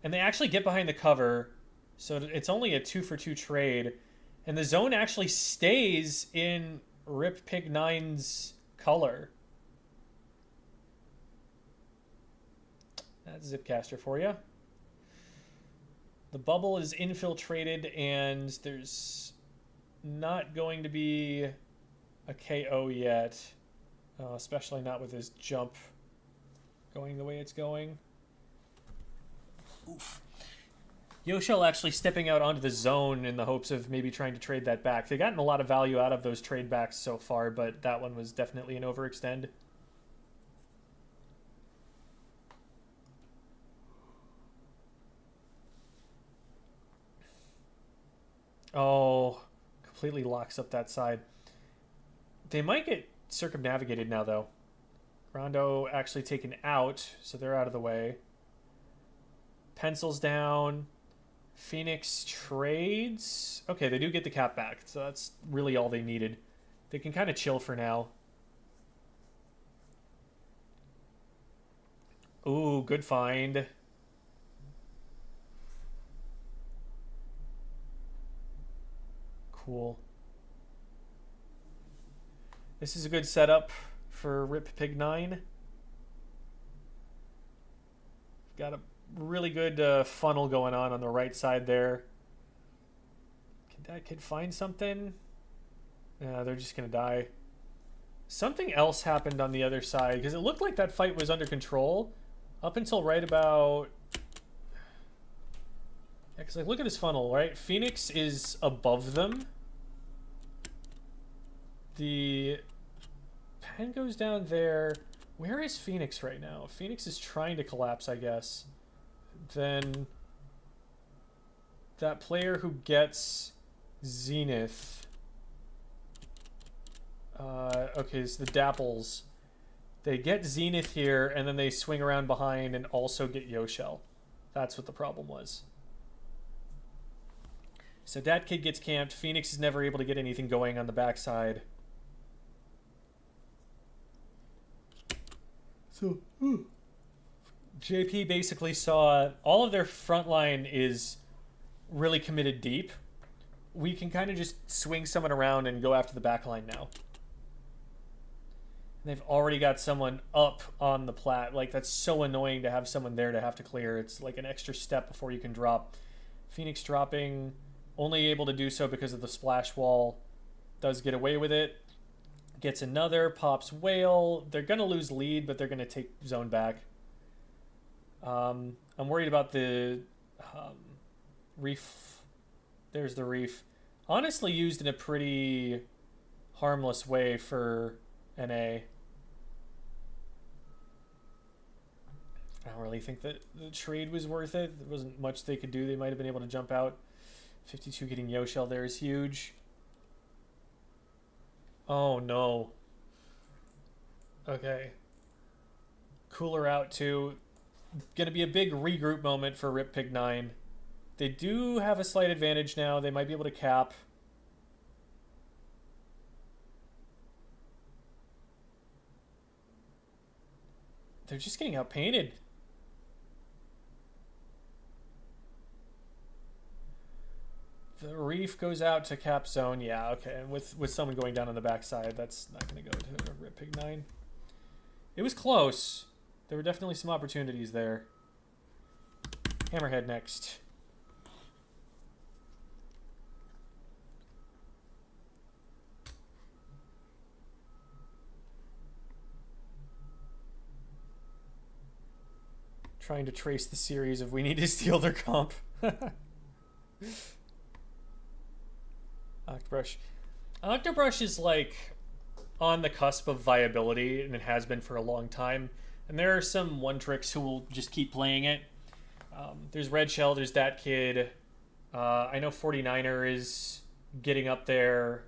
And they actually get behind the cover, so it's only a 2-for-2 trade. And the zone actually stays in Rip Pig 9's color. That's Zipcaster for you. The bubble is infiltrated, and there's not going to be a KO yet, especially not with his jump going the way it's going. Oof. Yoshell actually stepping out onto the zone in the hopes of maybe trying to trade that back. They've gotten a lot of value out of those trade backs so far, but that one was definitely an overextend. Oh, completely locks up that side. They might get circumnavigated now, though. Rondo actually taken out, so they're out of the way. Pencils down. Phoenix trades. Okay, they do get the cap back, so that's really all they needed. They can kind of chill for now. Ooh, good find. Cool. This is a good setup for Rip Pig 9. Got a really good funnel going on the right side there. Can that kid find something? Yeah, they're just going to die. Something else happened on the other side, because it looked like that fight was under control up until right about... Yeah, because like, look at his funnel, right? Phoenix is above them. The pen goes down there. Where is Phoenix right now? Phoenix is trying to collapse, I guess. Then that player who gets Zenith. Okay, it's the Dapples. They get Zenith here, and then they swing around behind and also get Yoshell. That's what the problem was. So that kid gets camped. Phoenix is never able to get anything going on the backside. So, JP basically saw all of their front line is really committed deep. We can kind of just swing someone around and go after the back line now. And they've already got someone up on the plat. Like, that's so annoying to have someone there to have to clear. It's like an extra step before you can drop. Phoenix dropping, only able to do so because of the splash wall. Does get away with it. Gets another, pops whale. They're going to lose lead, but they're going to take zone back. I'm worried about the reef. There's the reef. Honestly used in a pretty harmless way for NA. I don't really think that the trade was worth it. There wasn't much they could do. They might have been able to jump out. 52 getting Yoshell there is huge. Oh, no. Okay. Cooler out, too. Gonna be a big regroup moment for Rip Pig 9. They do have a slight advantage now. They might be able to cap. They're just getting outpainted. The reef goes out to cap zone. Yeah, okay. And with someone going down on the backside, that's not going to go to Rip Pig 9. It was close. There were definitely some opportunities there. Hammerhead next. Trying to trace the series of we need to steal their comp. Octobrush. Octobrush is like on the cusp of viability, and it has been for a long time. And there are some one tricks who will just keep playing it. There's Red Shell, there's that kid. I know 49er is getting up there.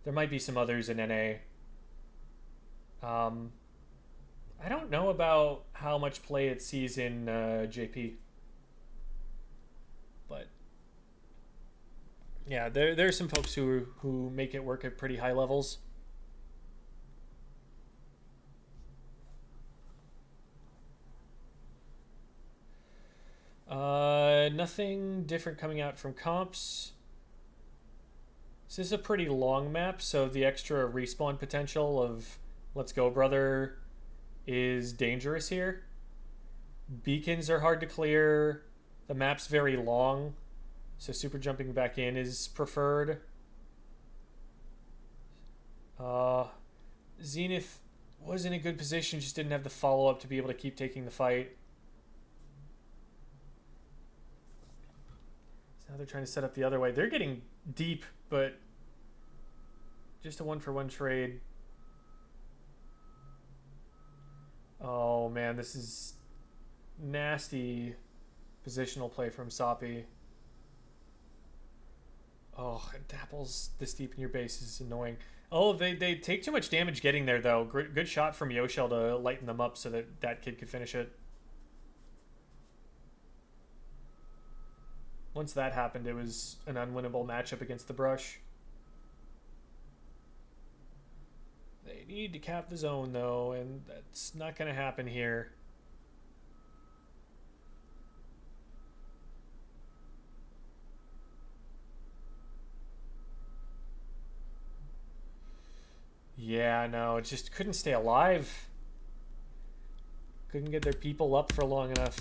There might be some others in NA. I don't know about how much play it sees in JP. But yeah, there's some folks who make it work at pretty high levels. Nothing different coming out from comps. This is a pretty long map, so the extra respawn potential of Let's Go Brother is dangerous here. Beacons are hard to clear. The map's very long, so super jumping back in is preferred. Zenith was in a good position, just didn't have the follow-up to be able to keep taking the fight. So now they're trying to set up the other way. They're getting deep, but just a one-for-one trade. Oh man, this is nasty positional play from Soppy. Oh, and Dapples this deep in your base is annoying. Oh, they take too much damage getting there, though. Good shot from Yoshell to lighten them up so that that kid could finish it. Once that happened, it was an unwinnable matchup against the Brush. They need to cap the zone, though, and that's not going to happen here. Yeah, no, it just couldn't stay alive. Couldn't get their people up for long enough.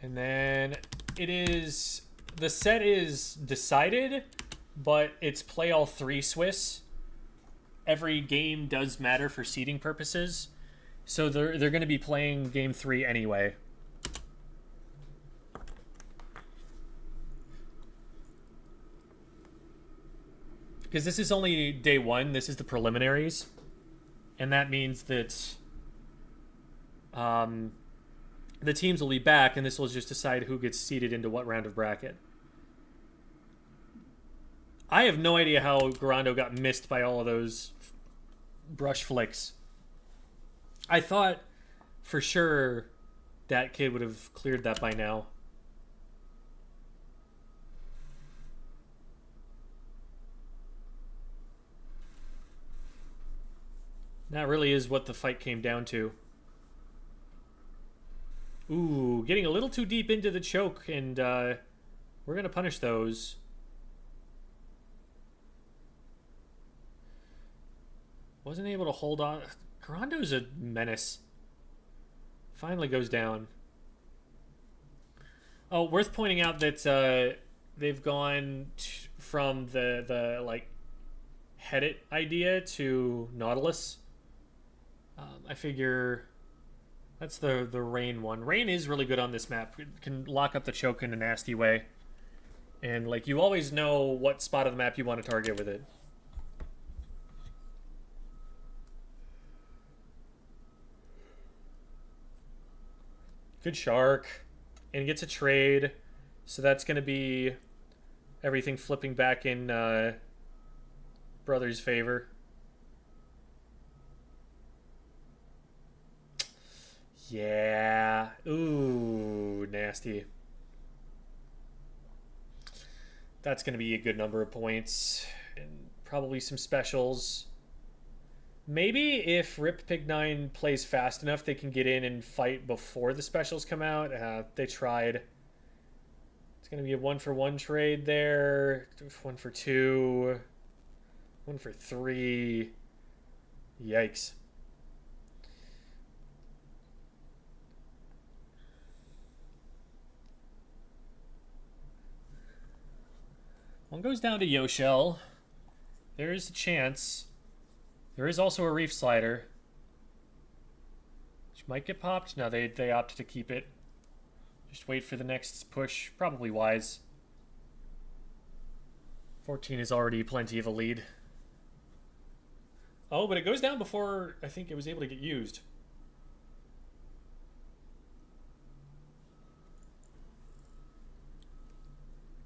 And then it is... The set is decided, but it's play all three Swiss. Every game does matter for seeding purposes. So they're going to be playing game 3 anyway. Because this is only day 1. This is the preliminaries. And that means that the teams will be back, and this will just decide who gets seeded into what round of bracket. I have no idea how Garando got missed by all of those brush flicks. I thought for sure that kid would have cleared that by now. That really is what the fight came down to. Ooh, getting a little too deep into the choke, and we're going to punish those. Wasn't able to hold on. Garando's a menace. Finally goes down. Oh, worth pointing out that they've gone from the like head it idea to Nautilus. I figure that's the Rain one. Rain is really good on this map. It can lock up the choke in a nasty way. And like you always know what spot of the map you want to target with it. Good shark. And gets a trade. So that's going to be everything flipping back in Brother's favor. Yeah. Ooh, nasty. That's going to be a good number of points. And probably some specials. Maybe if Rip Pig 9 plays fast enough, they can get in and fight before the specials come out. They tried. It's going to be a 1-for-1 trade there. 1-for-2. 1-for-3. Yikes. One goes down to Yoshell. There is a chance. There is also a Reef Slider, which might get popped. No, they opted to keep it. Just wait for the next push. Probably wise. 14 is already plenty of a lead. Oh, but it goes down before I think it was able to get used.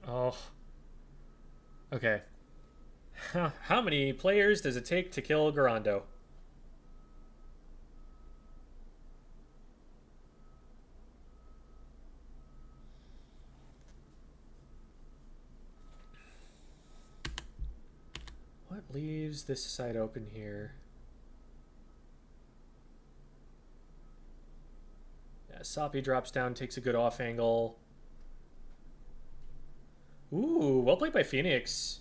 Oh. Okay. How many players does it take to kill Garando? What leaves this side open here? Yeah, Soppy drops down, takes a good off angle. Ooh, well played by Phoenix.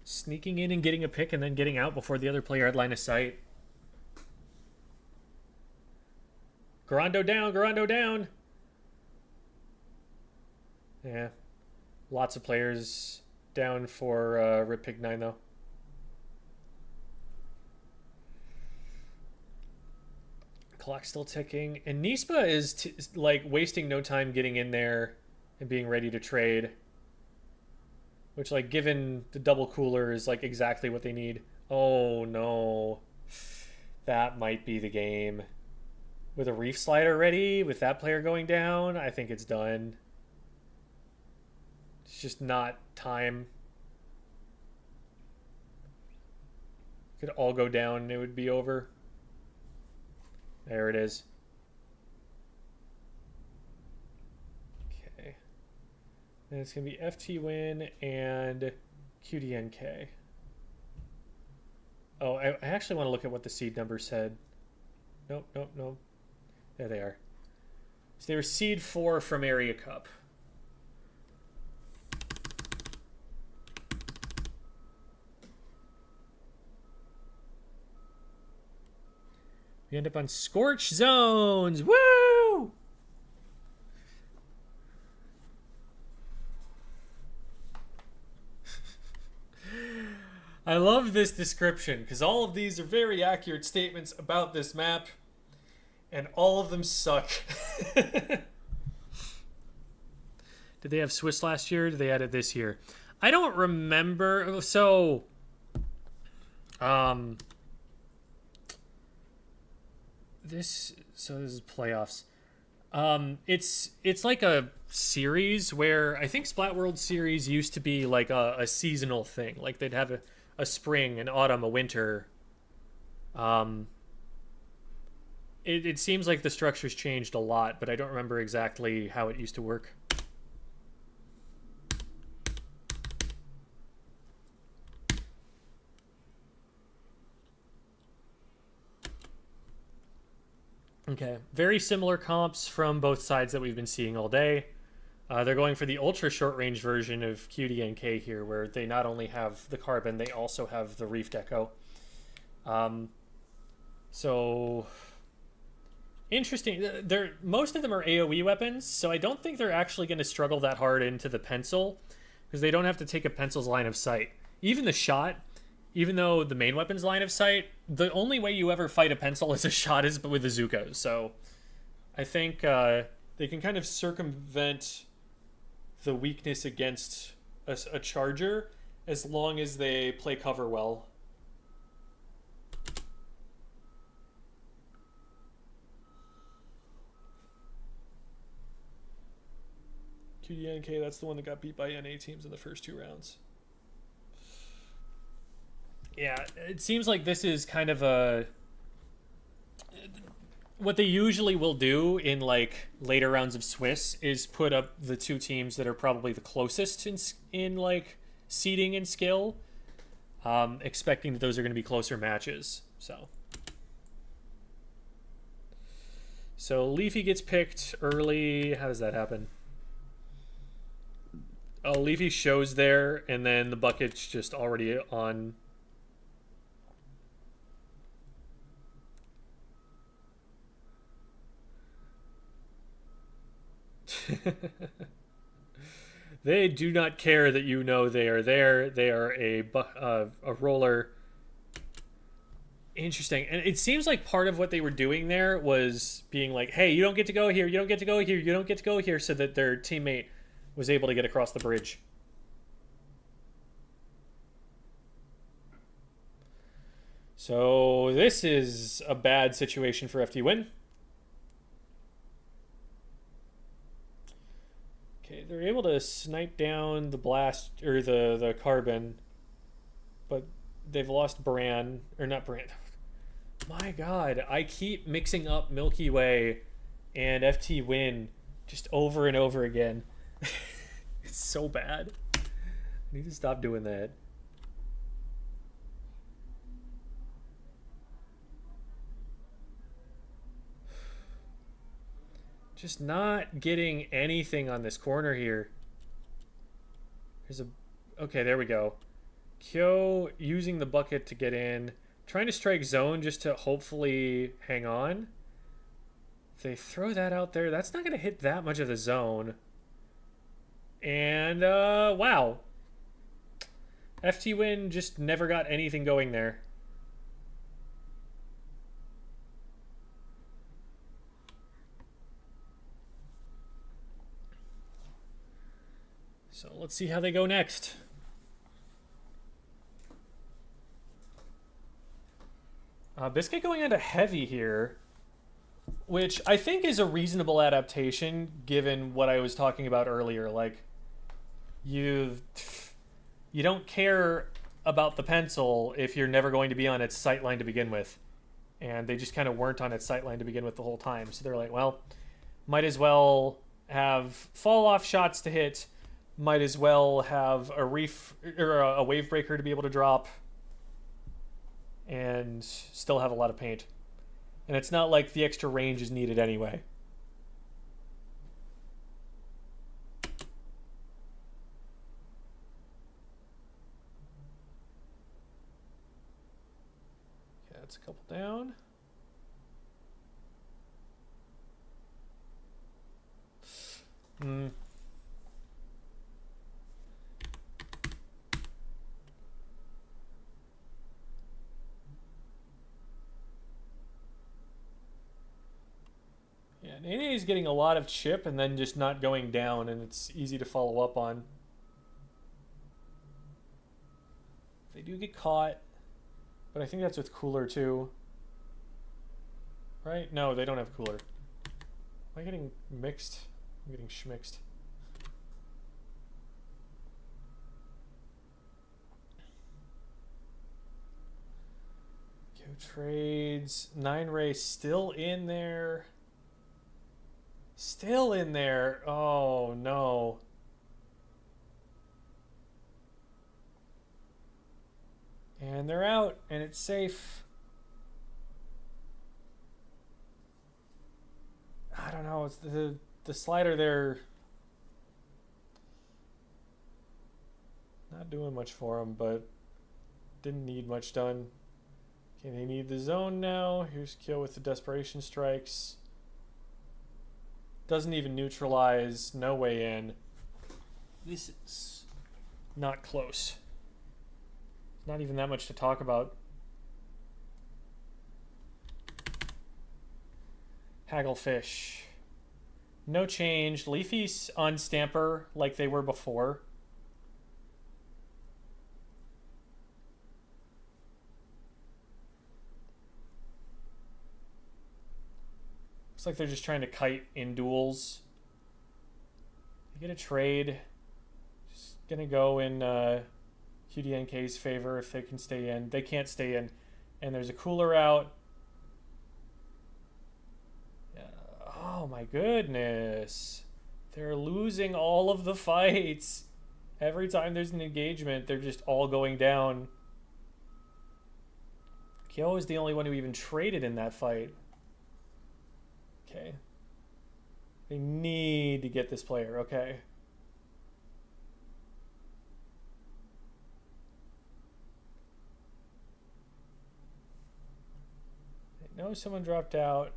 Sneaking in and getting a pick and then getting out before the other player had line of sight. Garando down, Garando down. Yeah. Lots of players down for Rip Pig 9 though. Clock's still ticking. And Nispa is like wasting no time getting in there and being ready to trade. Which, like, given the double cooler is, like, exactly what they need. Oh, no. That might be the game. With a Reef Slider ready, with that player going down, I think it's done. It's just not time. Could all go down and it would be over. There it is. And it's going to be FT win and QDNK. Oh, I actually want to look at what the seed number said. Nope, nope, nope. There they are. So they were seed 4 from Area Cup. We end up on Scorch Zones. Woo! I love this description because all of these are very accurate statements about this map, and all of them suck. Did they have Swiss last year? Did they add it this year? I don't remember. So, this is playoffs. It's like a series where I think Splat World Series used to be like a seasonal thing. Like they'd have a spring, an autumn, a winter. It seems like the structure's changed a lot, but I don't remember exactly how it used to work. Okay, very similar comps from both sides that we've been seeing all day. They're going for the ultra short range version of QDNK here, where they not only have the carbon, they also have the Reef Deco. So interesting. Most of them are AoE weapons, so I don't think they're actually going to struggle that hard into the pencil, because they don't have to take a pencil's line of sight. Even the shot, even though the main weapon's line of sight, the only way you ever fight a pencil as a shot is with the Zuko. So I think they can kind of circumvent the weakness against a charger as long as they play cover well. QDNK, that's the one that got beat by NA teams in the first 2 rounds. Yeah, it seems like this is kind of what they usually will do in like later rounds of Swiss is put up the 2 teams that are probably the closest in like seeding and skill, expecting that those are going to be closer matches. So Leafy gets picked early. How does that happen? Oh, Leafy shows there, and then the bucket's just already on. They do not care that you know they are there. They are a roller. Interesting. And it seems like part of what they were doing there was being like, hey, you don't get to go here, you don't get to go here, you don't get to go here, so that their teammate was able to get across the bridge. So this is a bad situation for FT Win. Okay, they're able to snipe down the blast, or the carbon, but they've lost Bran, or not Bran. My god, I keep mixing up Milky Way and FT Win just over and over again. It's so bad. I need to stop doing that. Just not getting anything on this corner here. There's a... Okay, there we go. Kyo using the bucket to get in. Trying to strike zone just to hopefully hang on. If they throw that out there, that's not going to hit that much of the zone. And, wow. FT Win just never got anything going there. So let's see how they go next. Biscuit going into heavy here, which I think is a reasonable adaptation given what I was talking about earlier. Like, you don't care about the pencil if you're never going to be on its sight line to begin with. And they just kind of weren't on its sight line to begin with the whole time. So they're like, well, might as well have fall-off shots to hit. Might as well have a wave breaker to be able to drop. And still have a lot of paint. And it's not like the extra range is needed anyway. Yeah, that's a couple down. Yeah, Nene is getting a lot of chip and then just not going down, and it's easy to follow up on. They do get caught, but I think that's with cooler too. Right? No, they don't have cooler. Am I getting mixed? I'm getting schmixed. Go trades. 9-ray still in there. Still in there. Oh, no. And they're out, and it's safe. I don't know. It's the slider there. Not doing much for him, but didn't need much done. Okay, they need the zone now. Here's Kyo with the desperation strikes. Doesn't even neutralize. No way in. This is not close. Not even that much to talk about. Hagglefish. No change. Leafy's on Stamper like they were before. Looks like they're just trying to kite in duels. They get a trade. Just gonna go in QDNK's favor if they can stay in. They can't stay in. And there's a cooler out. Oh my goodness. They're losing all of the fights. Every time there's an engagement, they're just all going down. Kyo is the only one who even traded in that fight. Okay. They need to get this player. Okay. They know someone dropped out.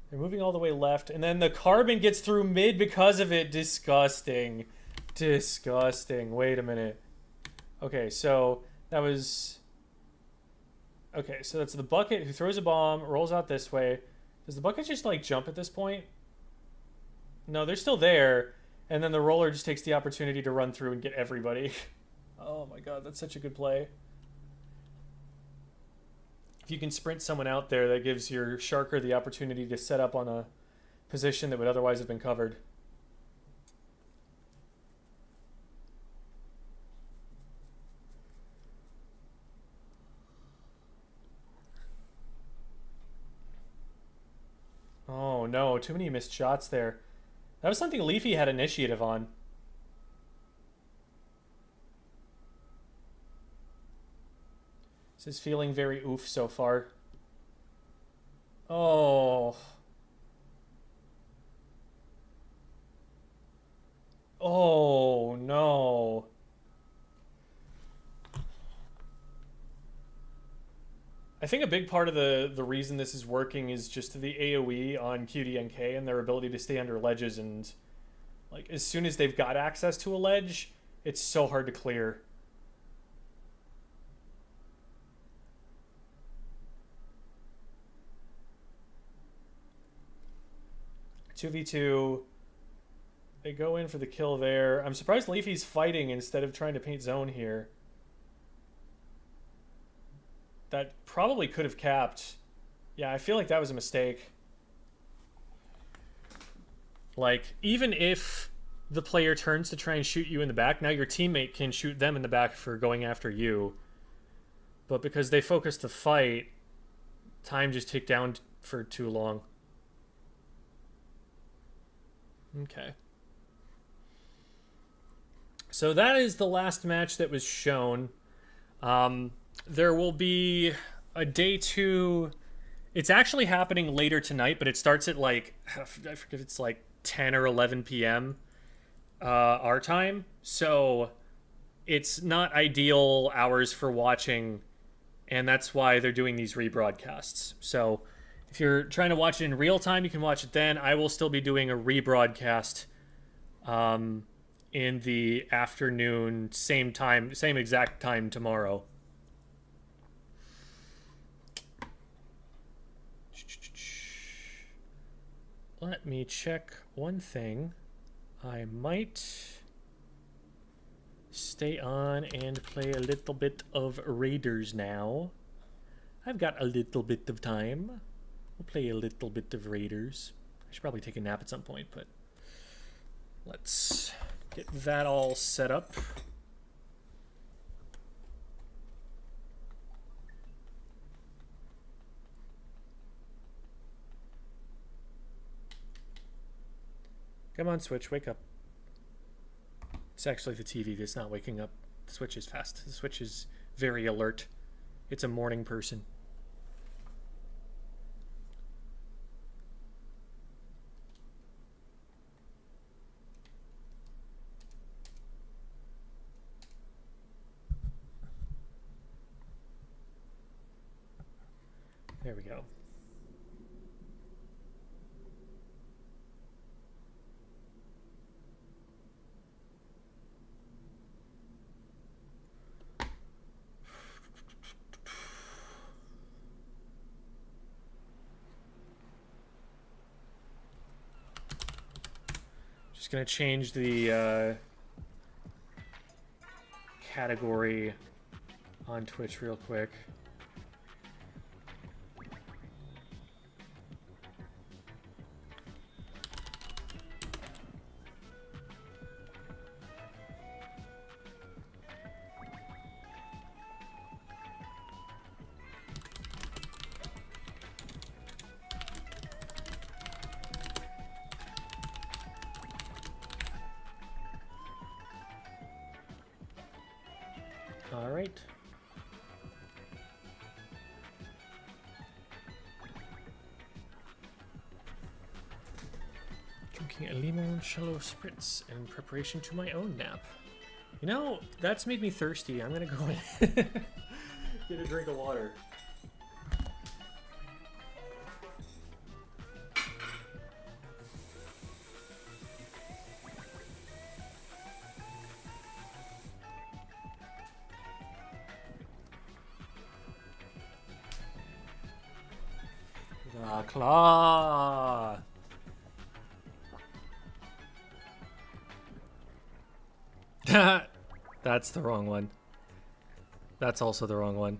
They're moving all the way left. And then the carbon gets through mid because of it. Disgusting. Disgusting. Wait a minute. Okay, so that was... Okay, so that's the bucket who throws a bomb, rolls out this way. Does the bucket just, like, jump at this point? No, they're still there. And then the roller just takes the opportunity to run through and get everybody. Oh my god, that's such a good play. If you can sprint someone out there, that gives your Sharker the opportunity to set up on a position that would otherwise have been covered. Oh no, too many missed shots there. That was something Leafy had initiative on. This is feeling very oof so far. Oh. Oh no. I think a big part of the reason this is working is just the AoE on QDNK and their ability to stay under ledges, and like as soon as they've got access to a ledge, it's so hard to clear. Two v two. They go in for the kill there. I'm surprised Leafy's fighting instead of trying to paint zone here. That probably could have capped. Yeah, I feel like that was a mistake. Like, even if the player turns to try and shoot you in the back, now your teammate can shoot them in the back for going after you. But because they focused the fight, time just ticked down for too long. Okay. So that is the last match that was shown. There will be a day 2. It's actually happening later tonight, but it starts at like, I forget if it's like 10 or 11 p.m. Our time. So it's not ideal hours for watching, and that's why they're doing these rebroadcasts. So if you're trying to watch it in real time, you can watch it then. I will still be doing a rebroadcast in the afternoon, same time, same exact time tomorrow. Let me check one thing. I might stay on and play a little bit of Raiders now. I've got a little bit of time. We'll play a little bit of Raiders. I should probably take a nap at some point, but let's get that all set up. Come on, Switch, wake up. It's actually the TV that's not waking up. The Switch is fast. The Switch is very alert. It's a morning person. There we go. Just gonna change the category on Twitch real quick. All right. Taking a limoncello spritz in preparation to my own nap. You know, that's made me thirsty. I'm gonna go and get a drink of water. The claw. That's the wrong one. That's also the wrong one.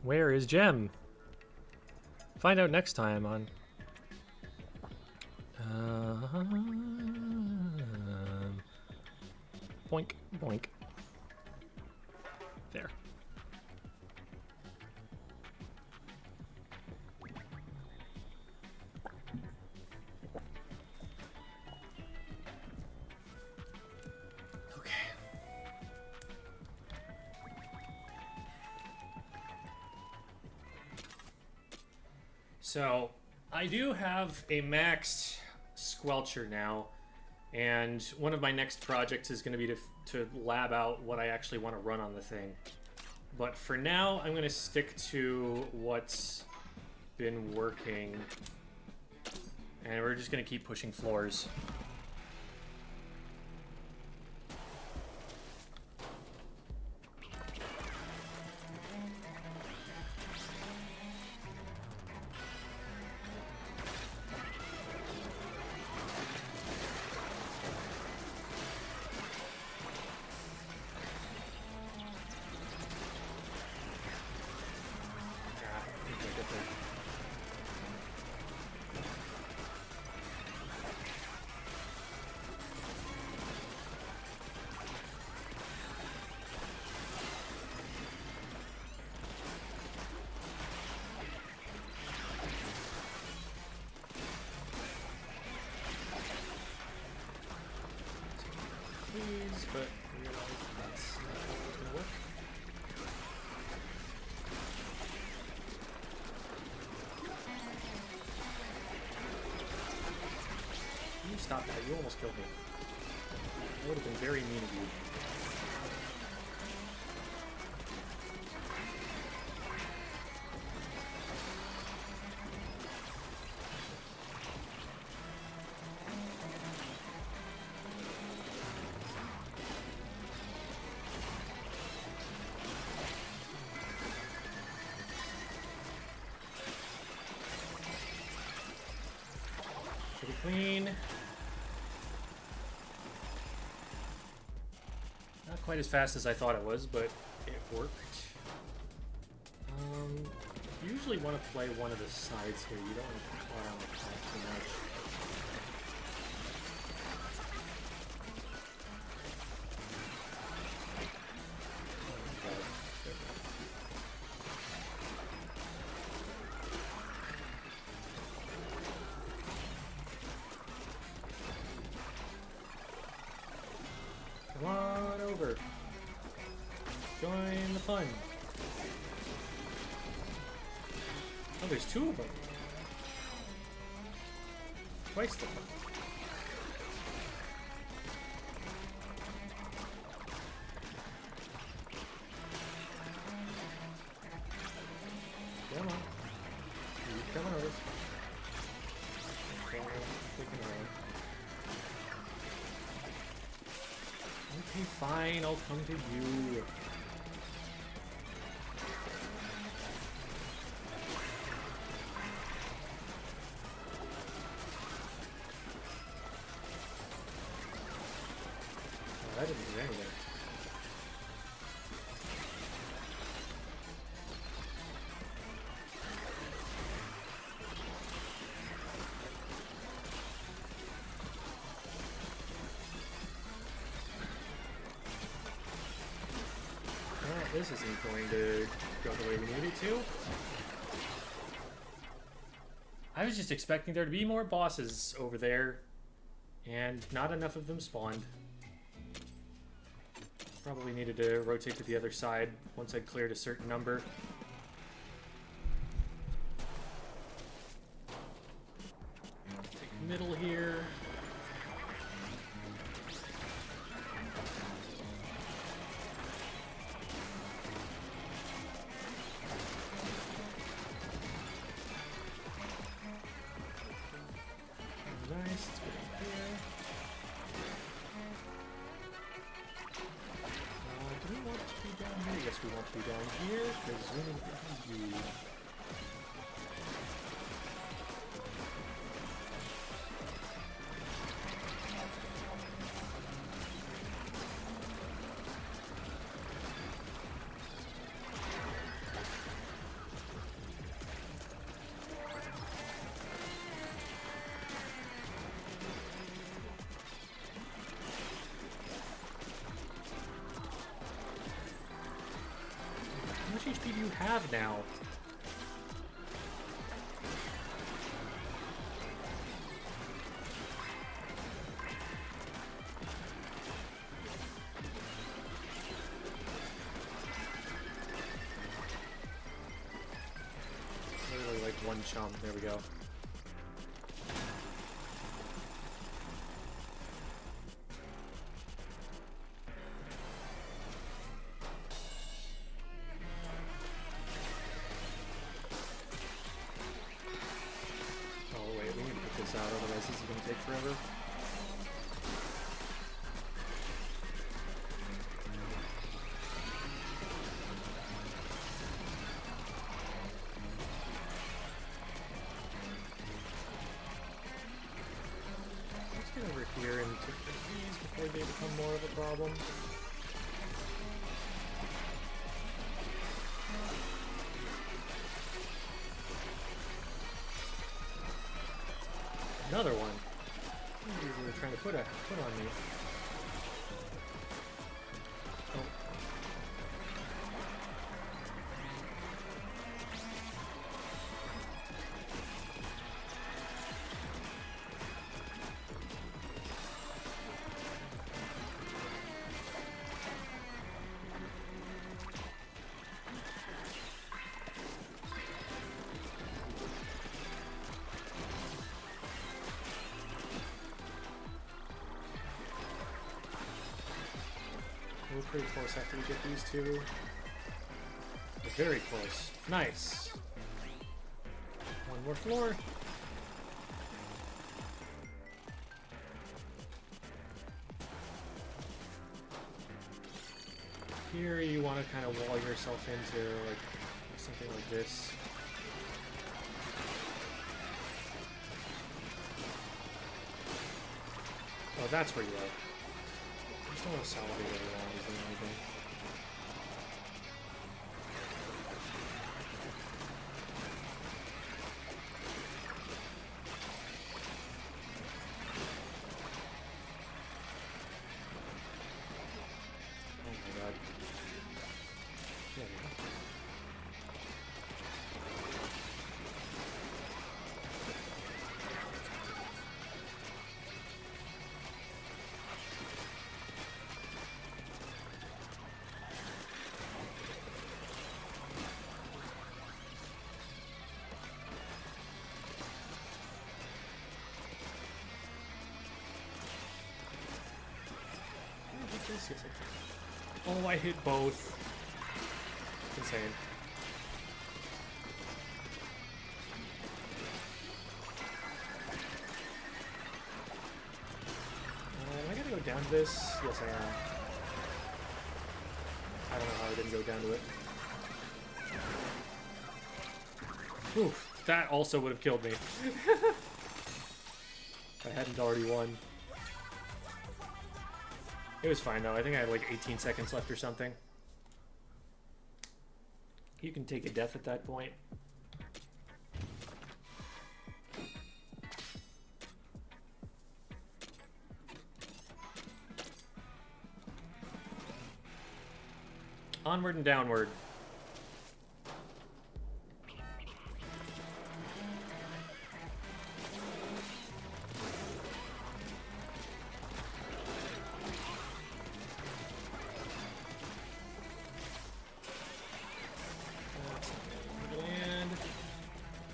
Where is Gem? Find out next time on... boink, boink. There. So, I do have a maxed squelcher now, and one of my next projects is going to be to lab out what I actually want to run on the thing. But for now, I'm going to stick to what's been working, and we're just going to keep pushing floors. But realize that's not always going to work. You stop that. You almost killed me. That would have been very mean of you. Pretty clean. Not quite as fast as I thought it was, but it worked. You usually want to play one of the sides here. You don't want to caught on the path too much. Come on over. Join the fun. Oh, there's two of them. Twice the fun. Come on. Keep coming over. Clicking around. Okay, fine. I'll come to you. That didn't do anything. Well, this isn't going to go the way we need it to. I was just expecting there to be more bosses over there, and not enough of them spawned. Probably needed to rotate to the other side once I'd cleared a certain number. Take a middle here. Nice, let's get up here. Do we want to be down here? Yes, we want to be down here, because zooming into you. How much HP do you have now? Literally like one chump. There we go. Out, otherwise this is going to take forever. Let's get over here and take these before they become more of a problem. Another one. They were trying to put on me. Oh. We're pretty close after we get these two. We're very close. Nice. One more floor. Here you want to kind of wall yourself into like something like this. Oh, that's where you are. I just don't want to salivate everyone is the only thing. Oh my god. There we go. Oh, I hit both. Insane. Am I gonna go down to this? Yes, I am. I don't know how I didn't go down to it. Oof, that also would have killed me. If I hadn't already won. It was fine though. I think I had like 18 seconds left or something. You can take a death at that point. Onward and downward.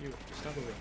You, stop moving.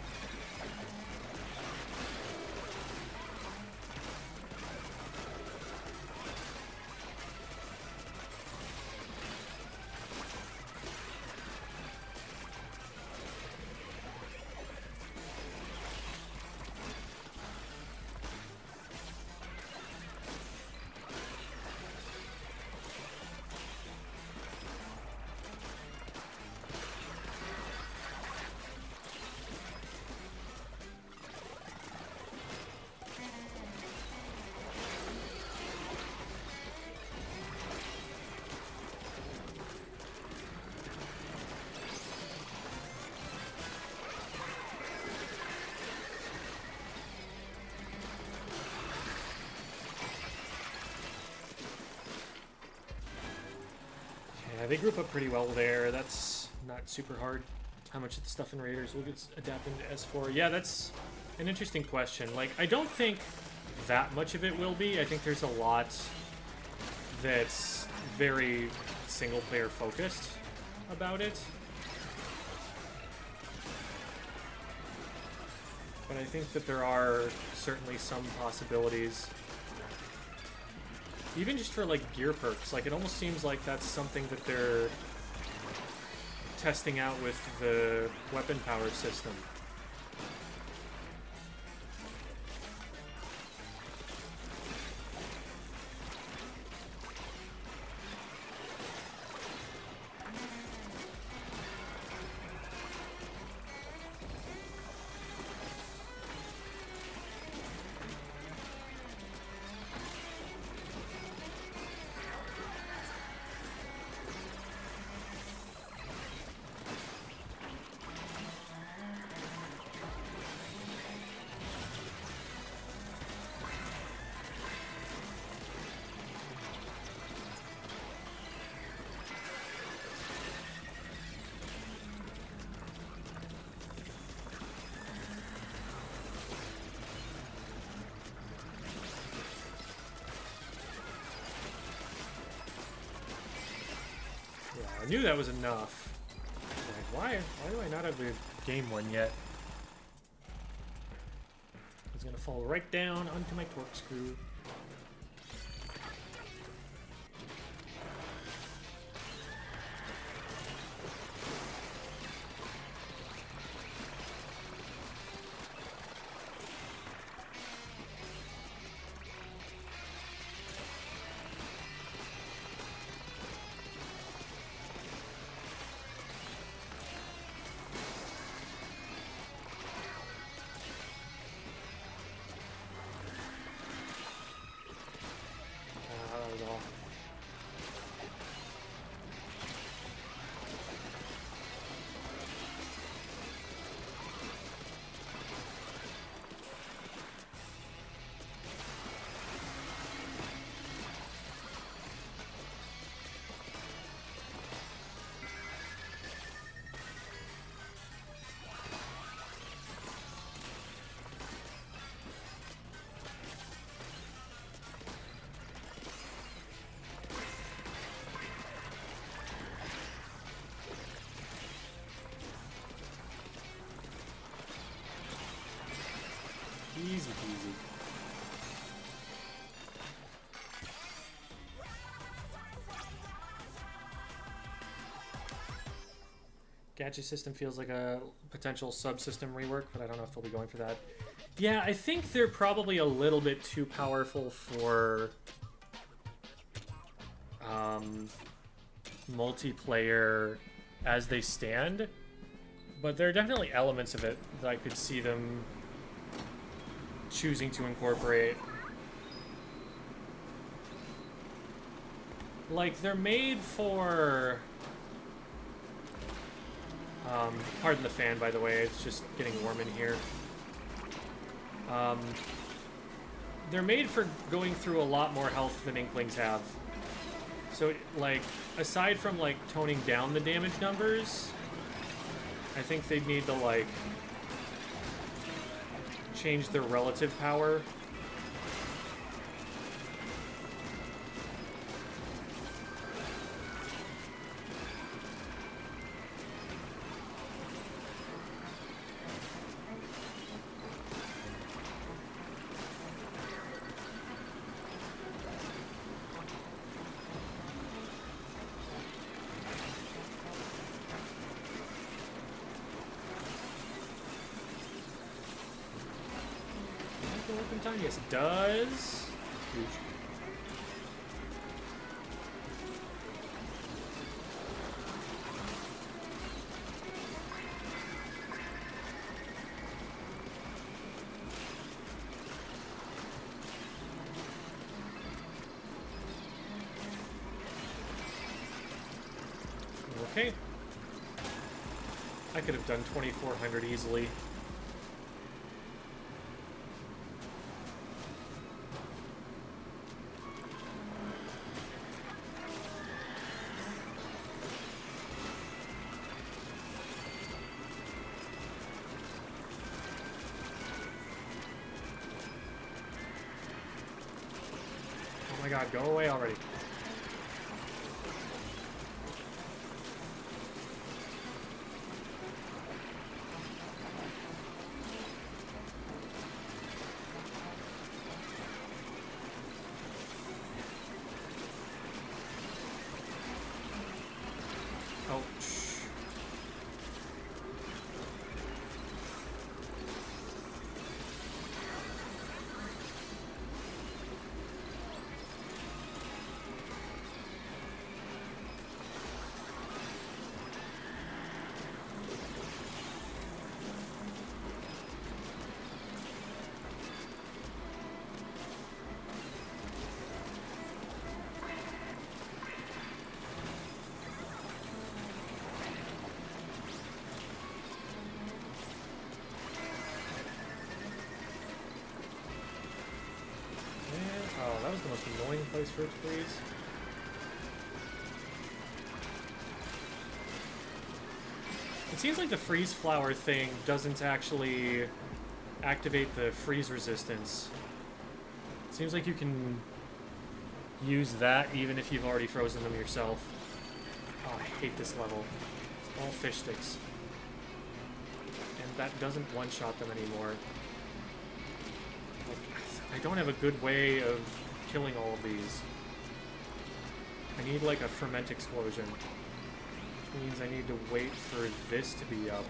they group up pretty well there. That's not super hard. How much of the stuff in Raiders will get adapted into S4? Yeah, that's an interesting question. Like, I don't think that much of it will be. I think there's a lot that's very single-player focused about it. But I think that there are certainly some possibilities. Even just for, like, gear perks. Like, it almost seems like that's something that they're testing out with the weapon power system. I knew that was enough. Like, why do I not have the game one yet? It's gonna fall right down onto my torque screw. Easy peasy. Gadget system feels like a potential subsystem rework, but I don't know if they'll be going for that. Yeah, I think they're probably a little bit too powerful for multiplayer as they stand, but there are definitely elements of it that I could see them choosing to incorporate. Like, they're made for... pardon the fan, by the way, it's just getting warm in here. They're made for going through a lot more health than Inklings have. So, like, aside from, like, toning down the damage numbers, I think they'd need to, like, change their relative power. Time? Yes, it does. Huge. Okay. I could have done 2400 easily. my god, go away already. Oh, that was the most annoying place for it to freeze. It seems like the freeze flower thing doesn't actually activate the freeze resistance. It seems like you can use that even if you've already frozen them yourself. Oh, I hate this level. It's all fish sticks. And that doesn't one-shot them anymore. I don't have a good way of killing all of these. I need like a ferment explosion, which means I need to wait for this to be up.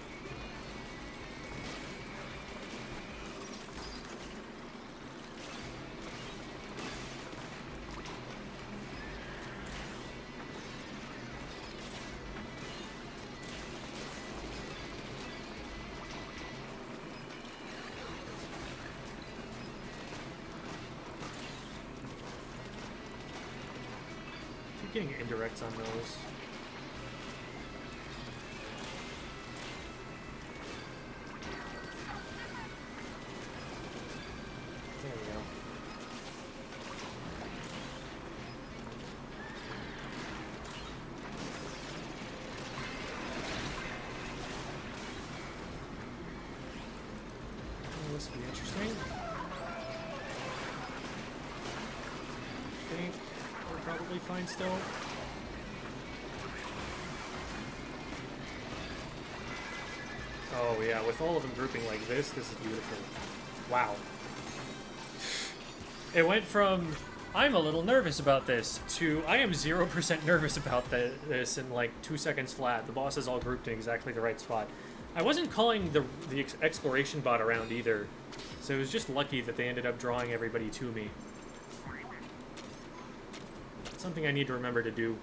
Getting indirects on those. There we go. Oh, this will be interesting. I think we're probably fine still. Oh yeah, with all of them grouping like this is beautiful. Wow. It went from, I'm a little nervous about this, to I am 0% nervous about this in like 2 seconds flat. The boss is all grouped in exactly the right spot. I wasn't calling the exploration bot around either, so it was just lucky that they ended up drawing everybody to me. It's something I need to remember to do.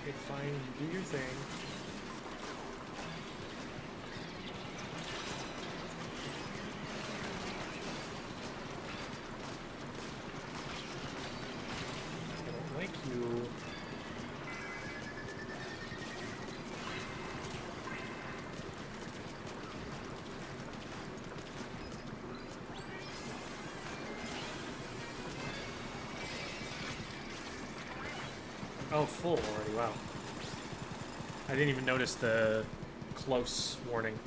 Okay, fine, you do your thing. I don't like you. Oh, full already, wow. I didn't even notice the close warning.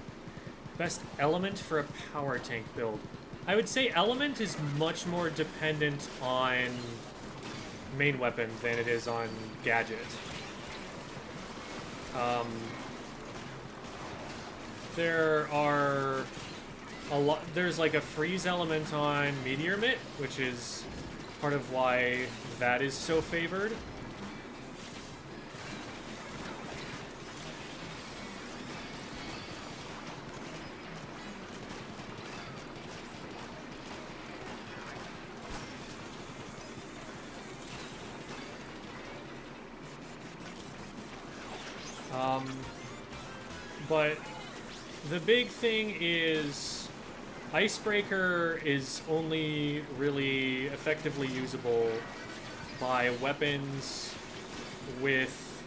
Best element for a power tank build. I would say element is much more dependent on main weapon than it is on gadget. There are a lot. There's like a freeze element on Meteor Mitt, which is part of why that is so favored. But the big thing is Icebreaker is only really effectively usable by weapons with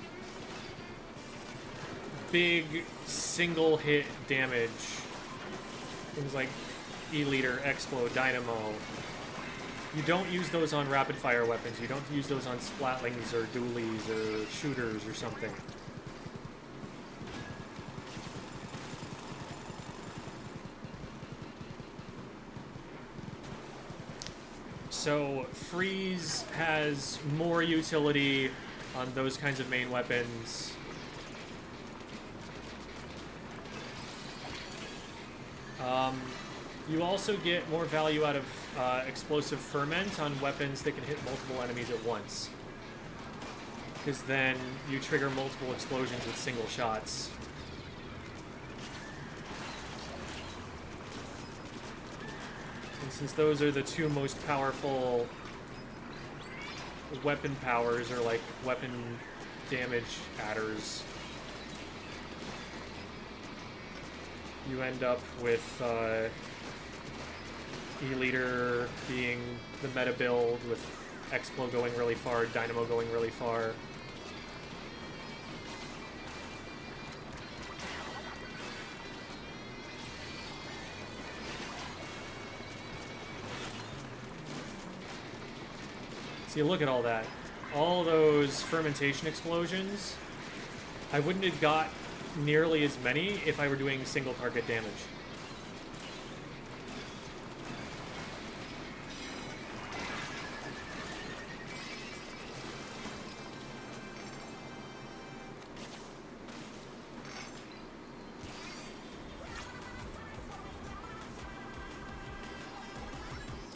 big single hit damage. Things like E-Liter, Explo, Dynamo. You don't use those on rapid fire weapons. You don't use those on splatlings or dualies or shooters or something. So freeze has more utility on those kinds of main weapons. You also get more value out of explosive ferment on weapons that can hit multiple enemies at once. Because then you trigger multiple explosions with single shots. And since those are the two most powerful weapon powers, or like weapon damage adders, you end up with E-Liter being the meta build, with Explo going really far, Dynamo going really far. See, look at all that. All those fermentation explosions. I wouldn't have got nearly as many if I were doing single target damage.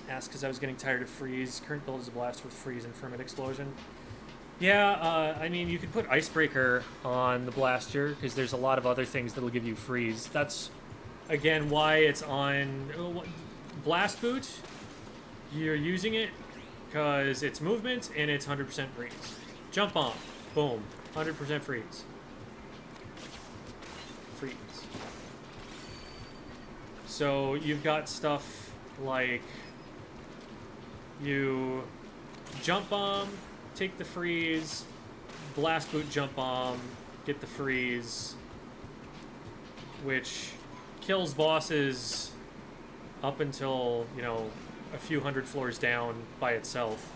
Asked because I was getting tired of freeze. Current build is a blast with freeze and ferment explosion. Yeah, I mean, you could put Icebreaker on the blaster, because there's a lot of other things that'll give you freeze. That's, again, why it's on Blast Boot. You're using it because it's movement and it's 100% freeze. Jump Bomb. Boom. 100% freeze. Freeze. So you've got stuff like you Jump Bomb, take the freeze, Blast Boot, Jump Bomb, get the freeze, which kills bosses up until, you know, a few hundred floors down by itself.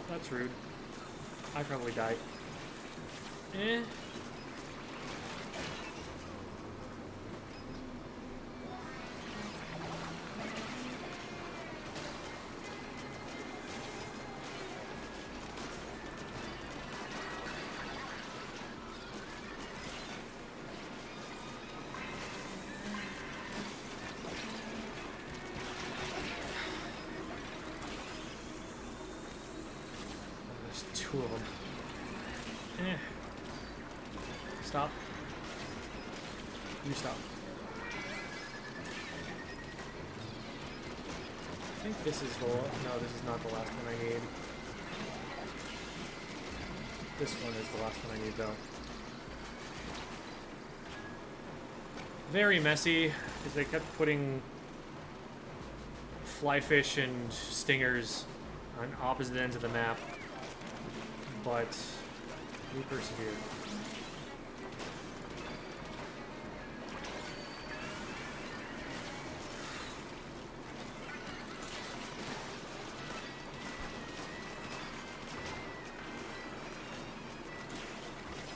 That's rude. I probably died. Eh. Two of them. Eh. Stop. You stop. I think this is the... No, this is not the last one I need. This one is the last one I need, though. Very messy, because they kept putting flyfish and stingers on opposite ends of the map. But we persevere.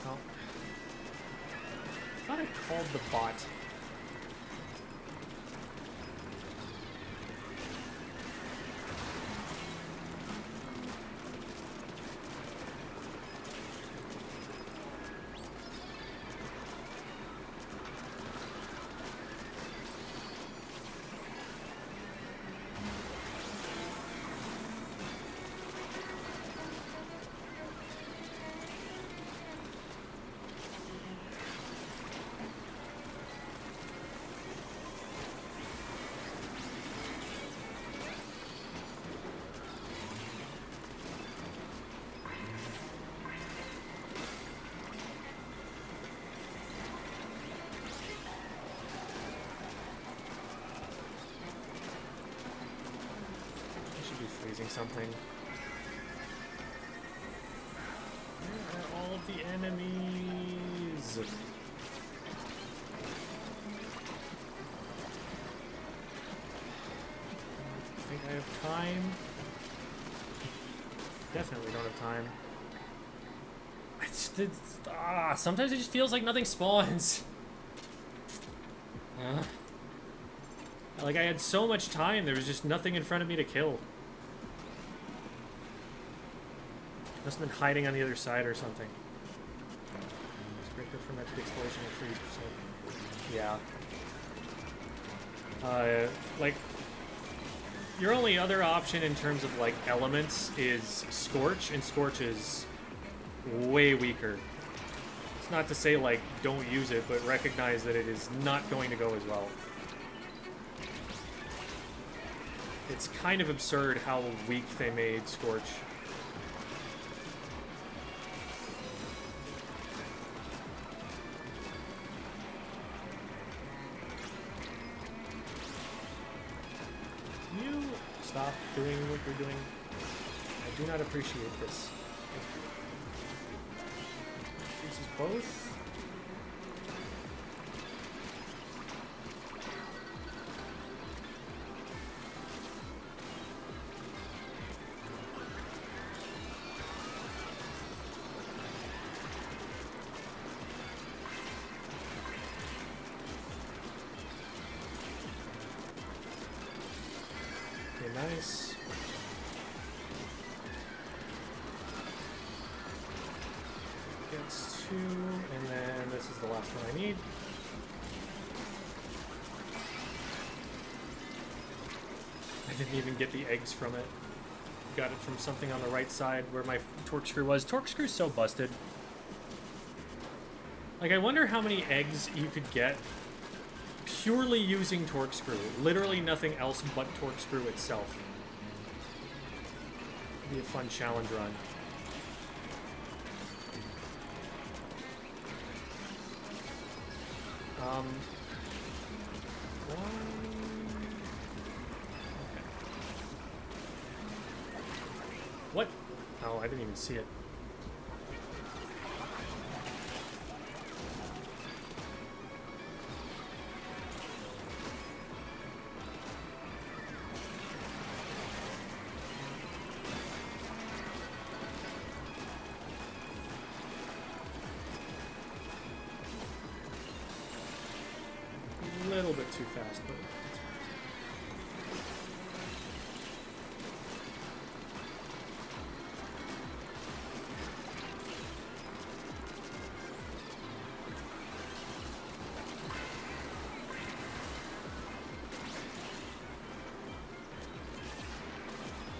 Oh. I thought I called the bot. expecting something. Where are all of the enemies? I think I have time. Definitely don't have time. Sometimes it just feels like nothing spawns. Like I had so much time, there was just nothing in front of me to kill. Must have been hiding on the other side or something. Breaker from epic explosion and freeze percent. Yeah. Like, your only other option in terms of, like, elements is Scorch, and Scorch is way weaker. It's not to say, like, don't use it, but recognize that it is not going to go as well. It's kind of absurd how weak they made Scorch. Stop doing what you're doing. I do not appreciate this. Freezes both. Nice. Gets 2, and then this is the last one I need. I didn't even get the eggs from it. Got it from something on the right side where my torque screw was. Torque screw's so busted. Like, I wonder how many eggs you could get purely using torque screw. Literally nothing else but torque screw itself. Be a fun challenge run. Okay. What? Oh, I didn't even see it. Too fast, but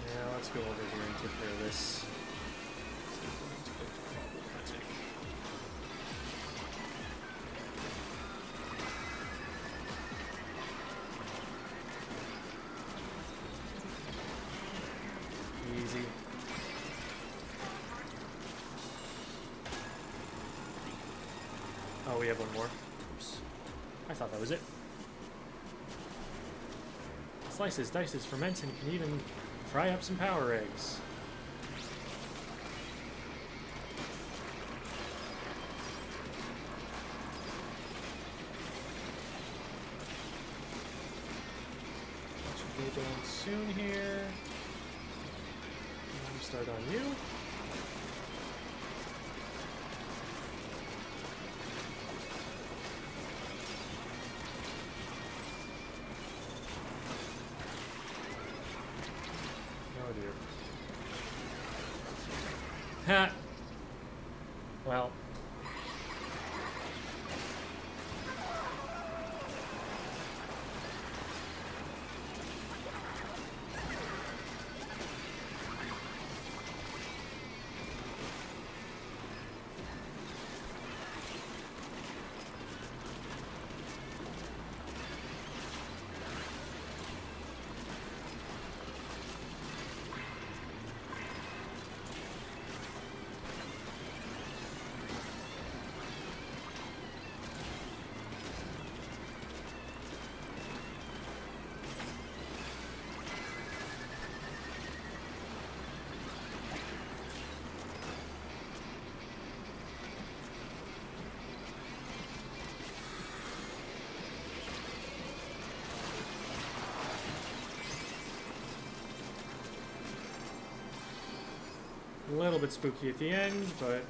yeah, let's go over here and take care of this. Oh, we have one more. Oops. I thought that was it. Slices, dices, ferments, and can even fry up some power eggs. Should be done soon here. Start on you. Ha! Well. little bit spooky at the end, but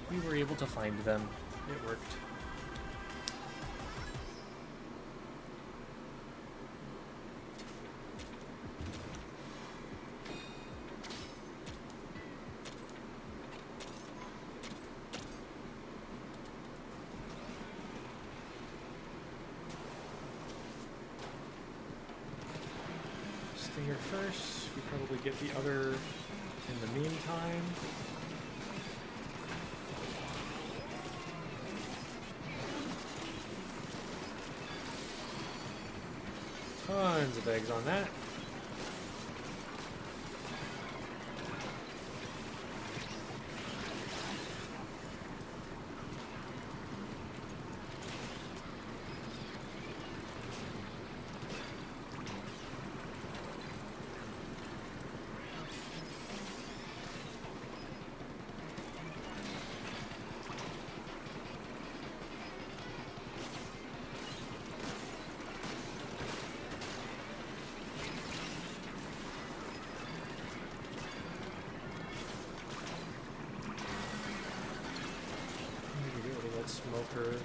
we were able to find them. It worked. Stay here first. We probably get the other in the meantime. Tons of eggs on that. Smoker.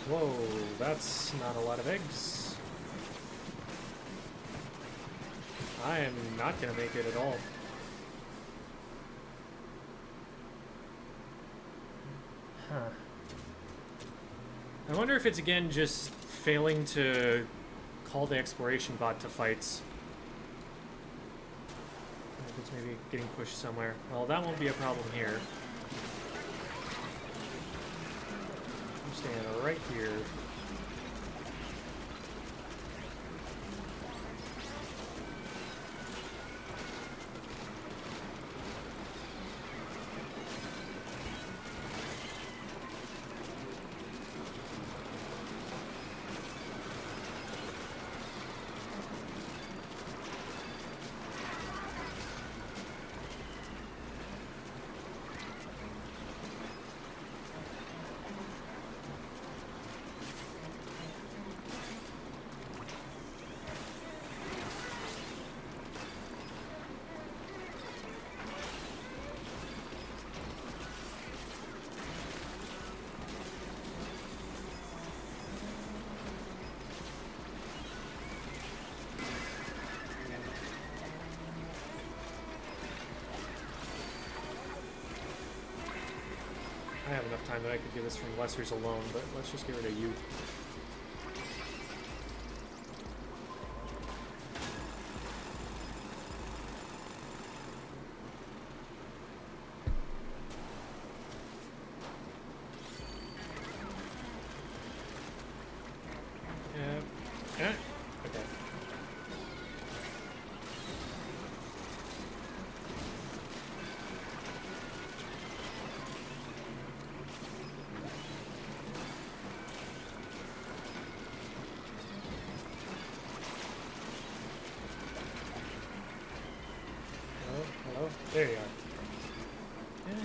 Whoa, that's not a lot of eggs. I am not gonna make it at all. Huh. I wonder if it's again just failing to call the exploration bot to fights. If it's maybe getting pushed somewhere. Well, that won't be a problem here. Stand right here. I have enough time that I could do this from Lessers alone, but let's just get rid of you. Okay. Hello? There you are. Yeah.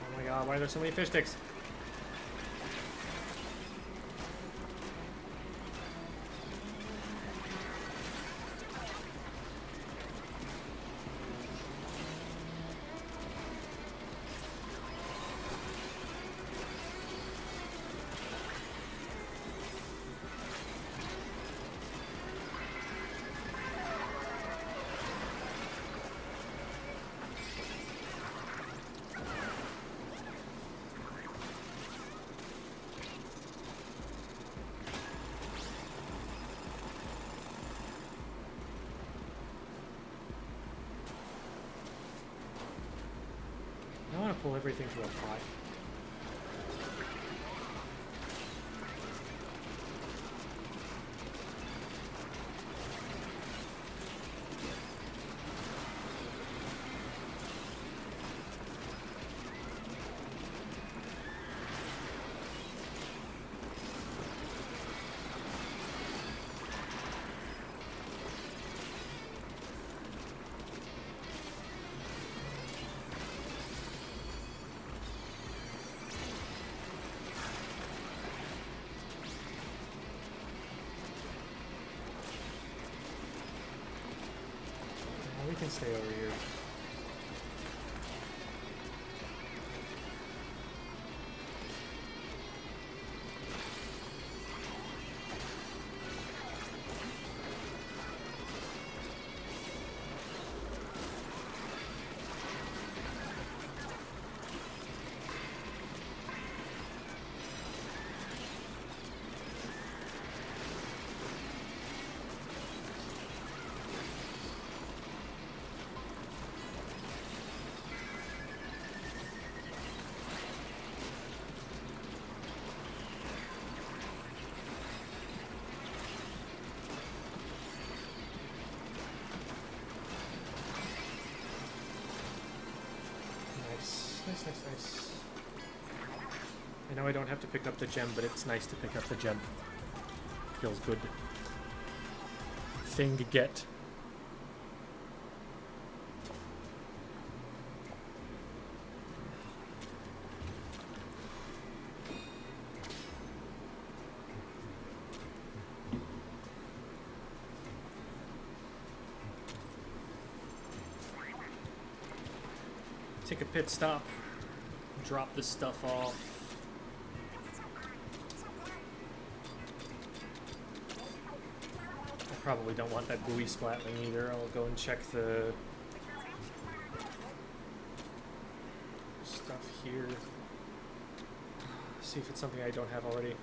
Oh my god, why are there so many fish sticks? I want to pull everything to a pot. can stay over here. Nice. I know I don't have to pick up the gem, but it's nice to pick up the gem. Feels good. Thing to get. Take a pit stop. Drop this stuff off. I probably don't want that buoy splatling either. I'll go and check the stuff here. See if it's something I don't have already.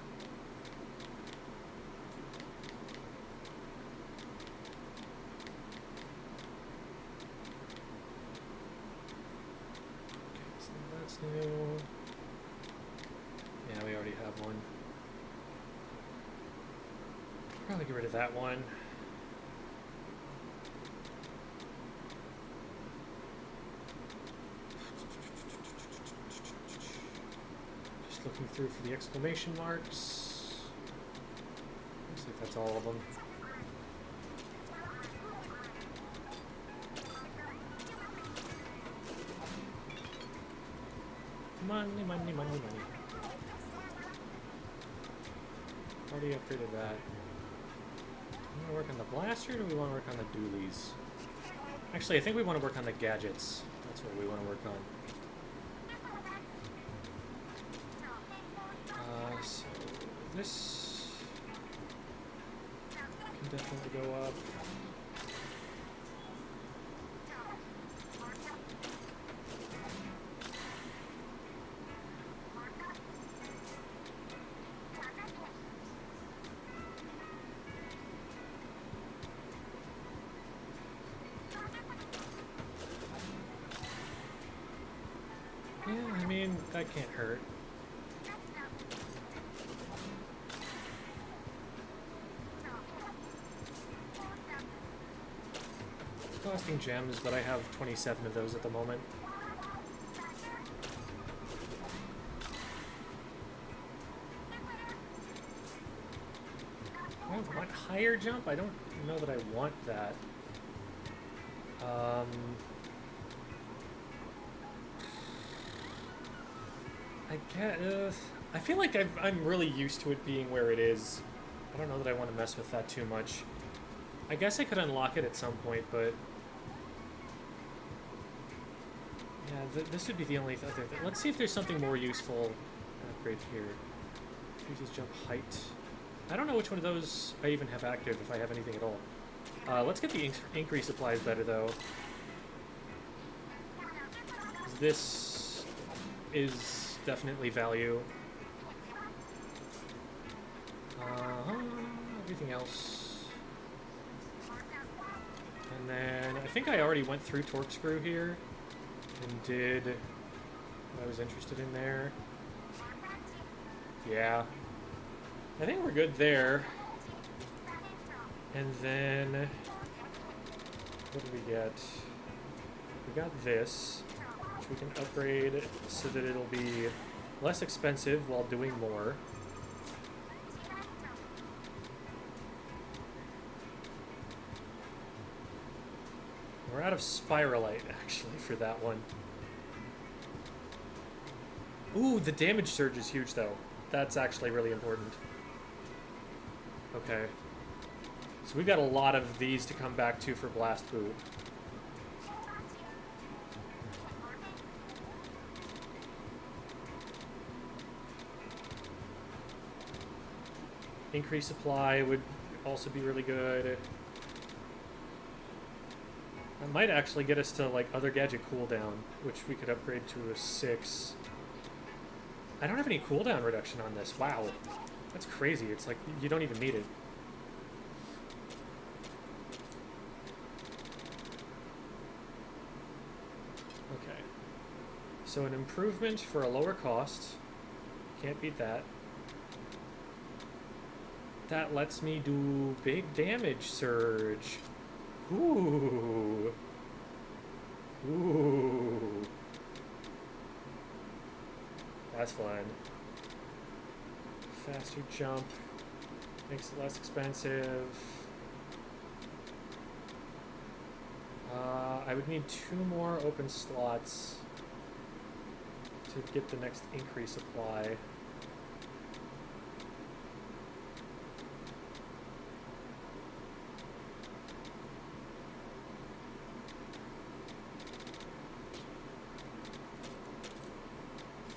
New. Yeah, we already have one. Probably get rid of that one. Just looking through for the exclamation marks. Let's see if that's all of them. Money. Already upgraded that. Do we want to work on the blaster, or do we want to work on the dualies? Actually, I think we want to work on the gadgets. That's what we want to work on. So this can definitely go up. That can't hurt. Costing gems, but I have 27 of those at the moment. I want higher jump? I don't know that I want that. I feel like I'm really used to it being where it is. I don't know that I want to mess with that too much. I guess I could unlock it at some point, but... Yeah, this would be the only other thing. Let's see if there's something more useful. Upgrade here. Increases jump height. I don't know which one of those I even have active, if I have anything at all. Let's get the increase applies better, though. This is... definitely value. Everything else. And then I think I already went through torque screw here and did what I was interested in there. Yeah. I think we're good there. And then what do we get? We got this, which we can upgrade so that it'll be less expensive while doing more. We're out of spiralite, actually, for that one. Ooh, the damage surge is huge, though. That's actually really important. Okay. So we've got a lot of these to come back to for Blast Boot. Increased supply would also be really good. That might actually get us to, like, other gadget cooldown, which we could upgrade to a 6. I don't have any cooldown reduction on this. Wow. That's crazy. It's like, you don't even need it. Okay. So an improvement for a lower cost. Can't beat that. That lets me do big damage surge. Ooh. Ooh. That's fun. Faster jump. Makes it less expensive. I would need 2 more open slots to get the next increase supply.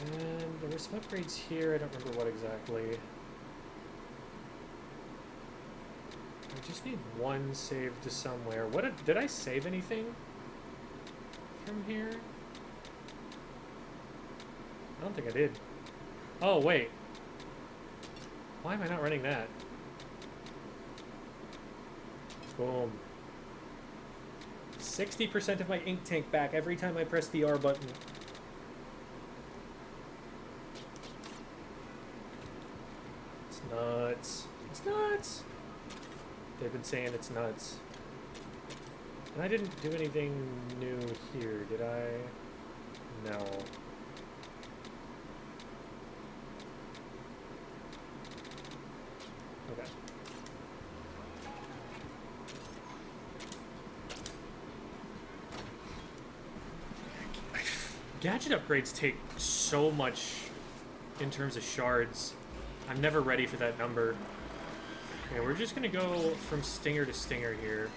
And there were some upgrades here, I don't remember what exactly. I just need 1 save to somewhere. Did I save anything from here? I don't think I did. Oh, wait. Why am I not running that? Boom. 60% of my ink tank back every time I press the R button. It's nuts. It's nuts. They've been saying it's nuts. And I didn't do anything new here, did I? No. Okay. Gadget upgrades take so much in terms of shards. I'm never ready for that number. Okay, we're just gonna go from stinger to stinger here.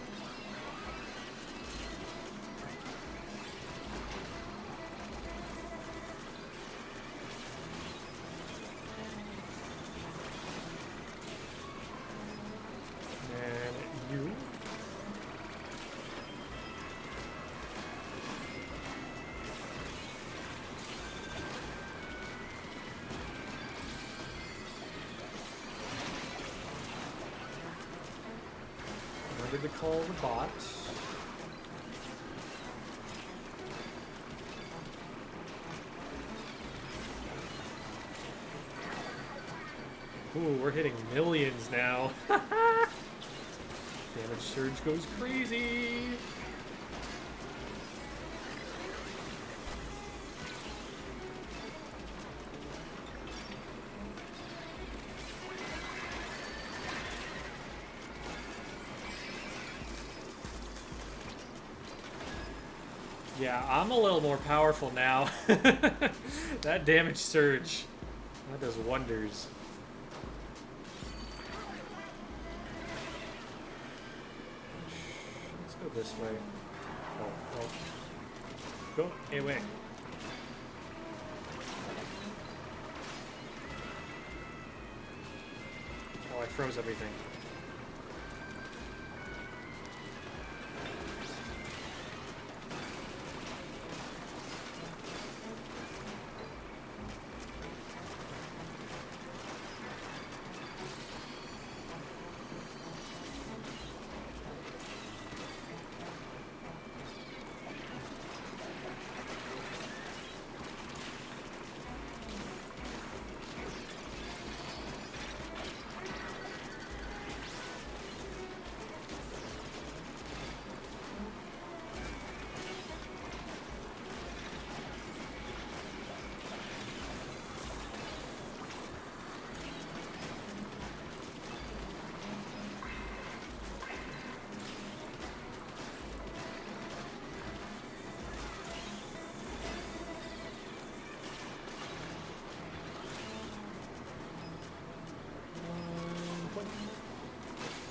And you. To call the bot. Ooh, we're hitting millions now. Damage surge goes crazy. Yeah, I'm a little more powerful now. That damage surge, that does wonders. Let's go this way. Oh. Go away. Oh, I froze everything.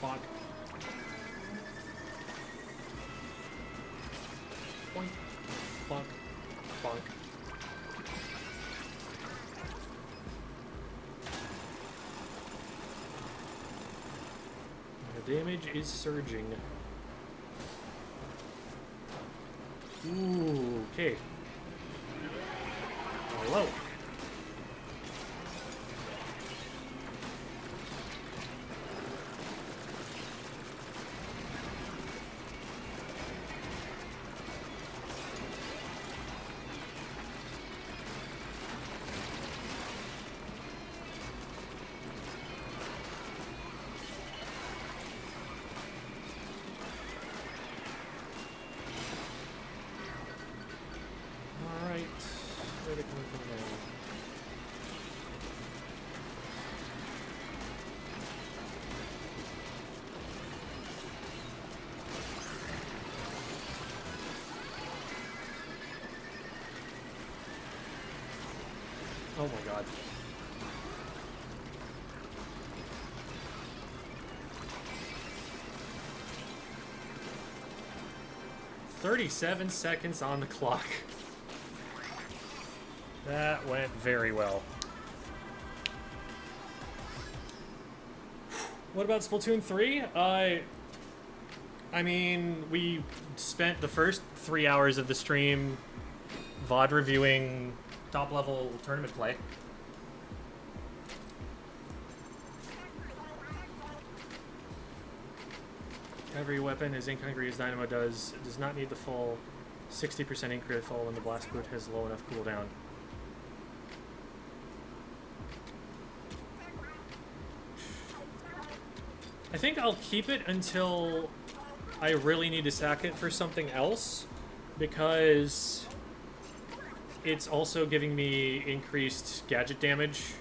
Bonk. Boink. Bonk. Bonk. Damage is surging. Ooh, okay. Hello. Where are they coming from now? Oh my god. "37 seconds on the clock." That went very well. What about Splatoon 3? I mean, we spent the first 3 hours of the stream VOD reviewing top-level tournament play. Every weapon as ink hungry as Dynamo does not need the full 60% ink fall when the blast boot has low enough cooldown. I think I'll keep it until I really need to sack it for something else, because it's also giving me increased gadget damage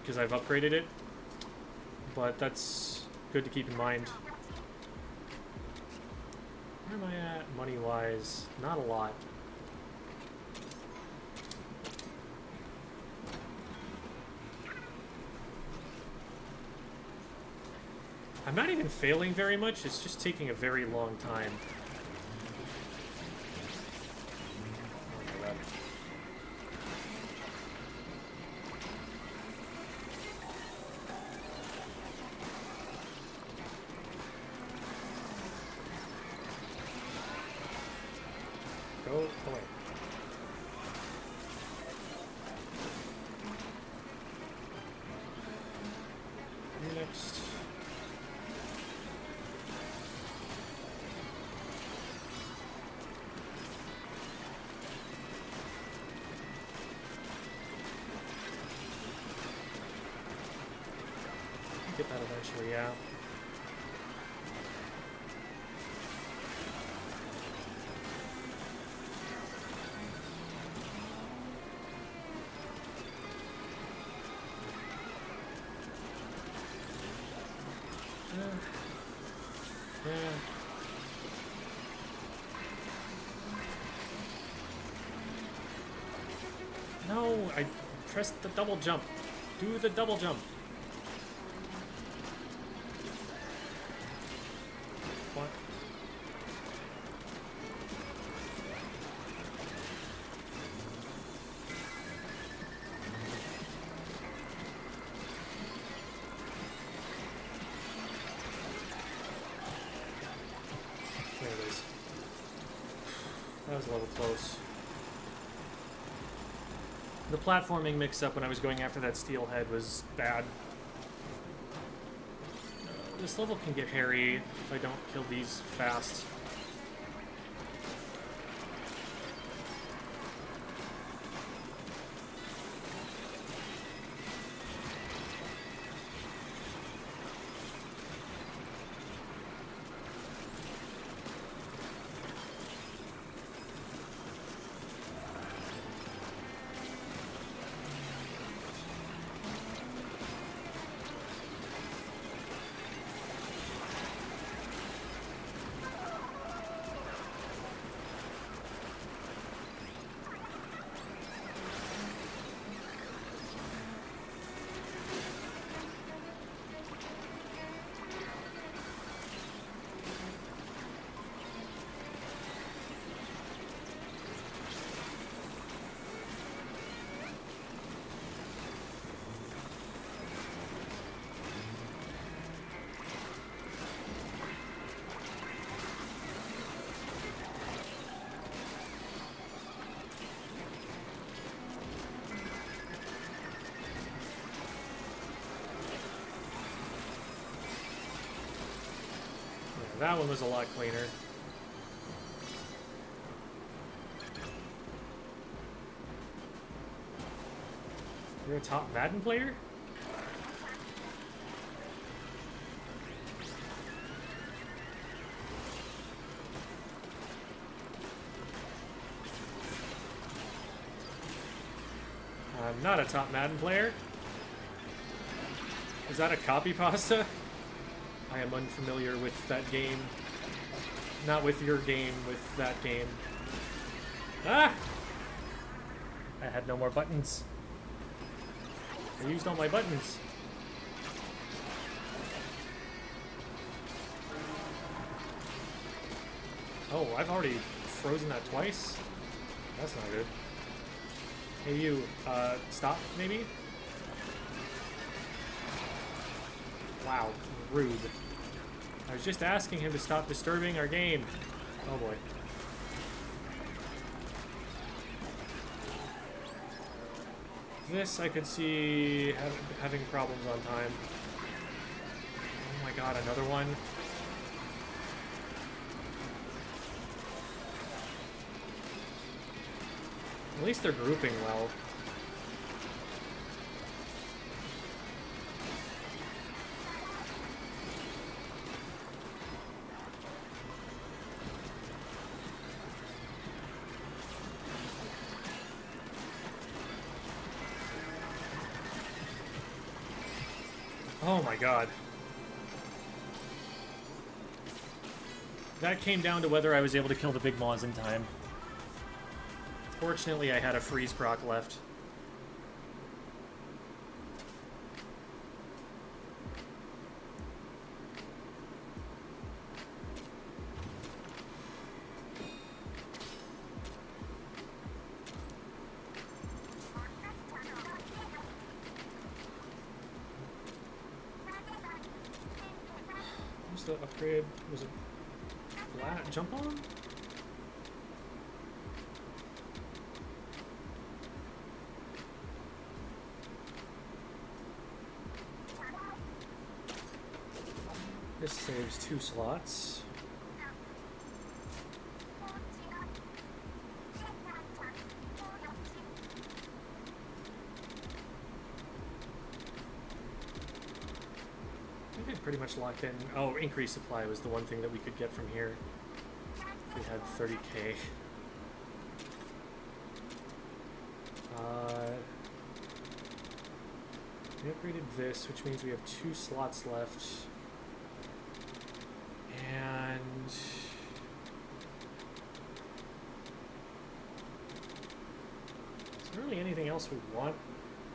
because I've upgraded it, but that's good to keep in mind. Where am I at money-wise? Not a lot. I'm not even failing very much, it's just taking a very long time. Oh my god. Go away. Next. Get that eventually, yeah. Yeah. No, I pressed the double jump. Do the double jump. What? There it is. That was a little close. The platforming mix-up when I was going after that steelhead was bad. This level can get hairy if I don't kill these fast. That one was a lot cleaner. You're a top Madden player? I'm not a top Madden player. Is that a copy pasta? I am unfamiliar with that game. Not with your game, with that game. Ah! I had no more buttons. I used all my buttons. Oh, I've already frozen that twice? That's not good. Hey you, stop, maybe? Wow, rude. I was just asking him to stop disturbing our game. Oh boy. This I could see having problems on time. Oh my god, another one. At least they're grouping well. Oh my god. That came down to whether I was able to kill the big maws in time. Fortunately, I had a freeze proc left. What's the upgrade? Was it flat jump on? This saves 2 slots. I think I'd pretty much locked in. Oh, increased supply was the one thing that we could get from here. If we had 30k. We upgraded this, which means we have 2 slots left. And is there really anything else we want?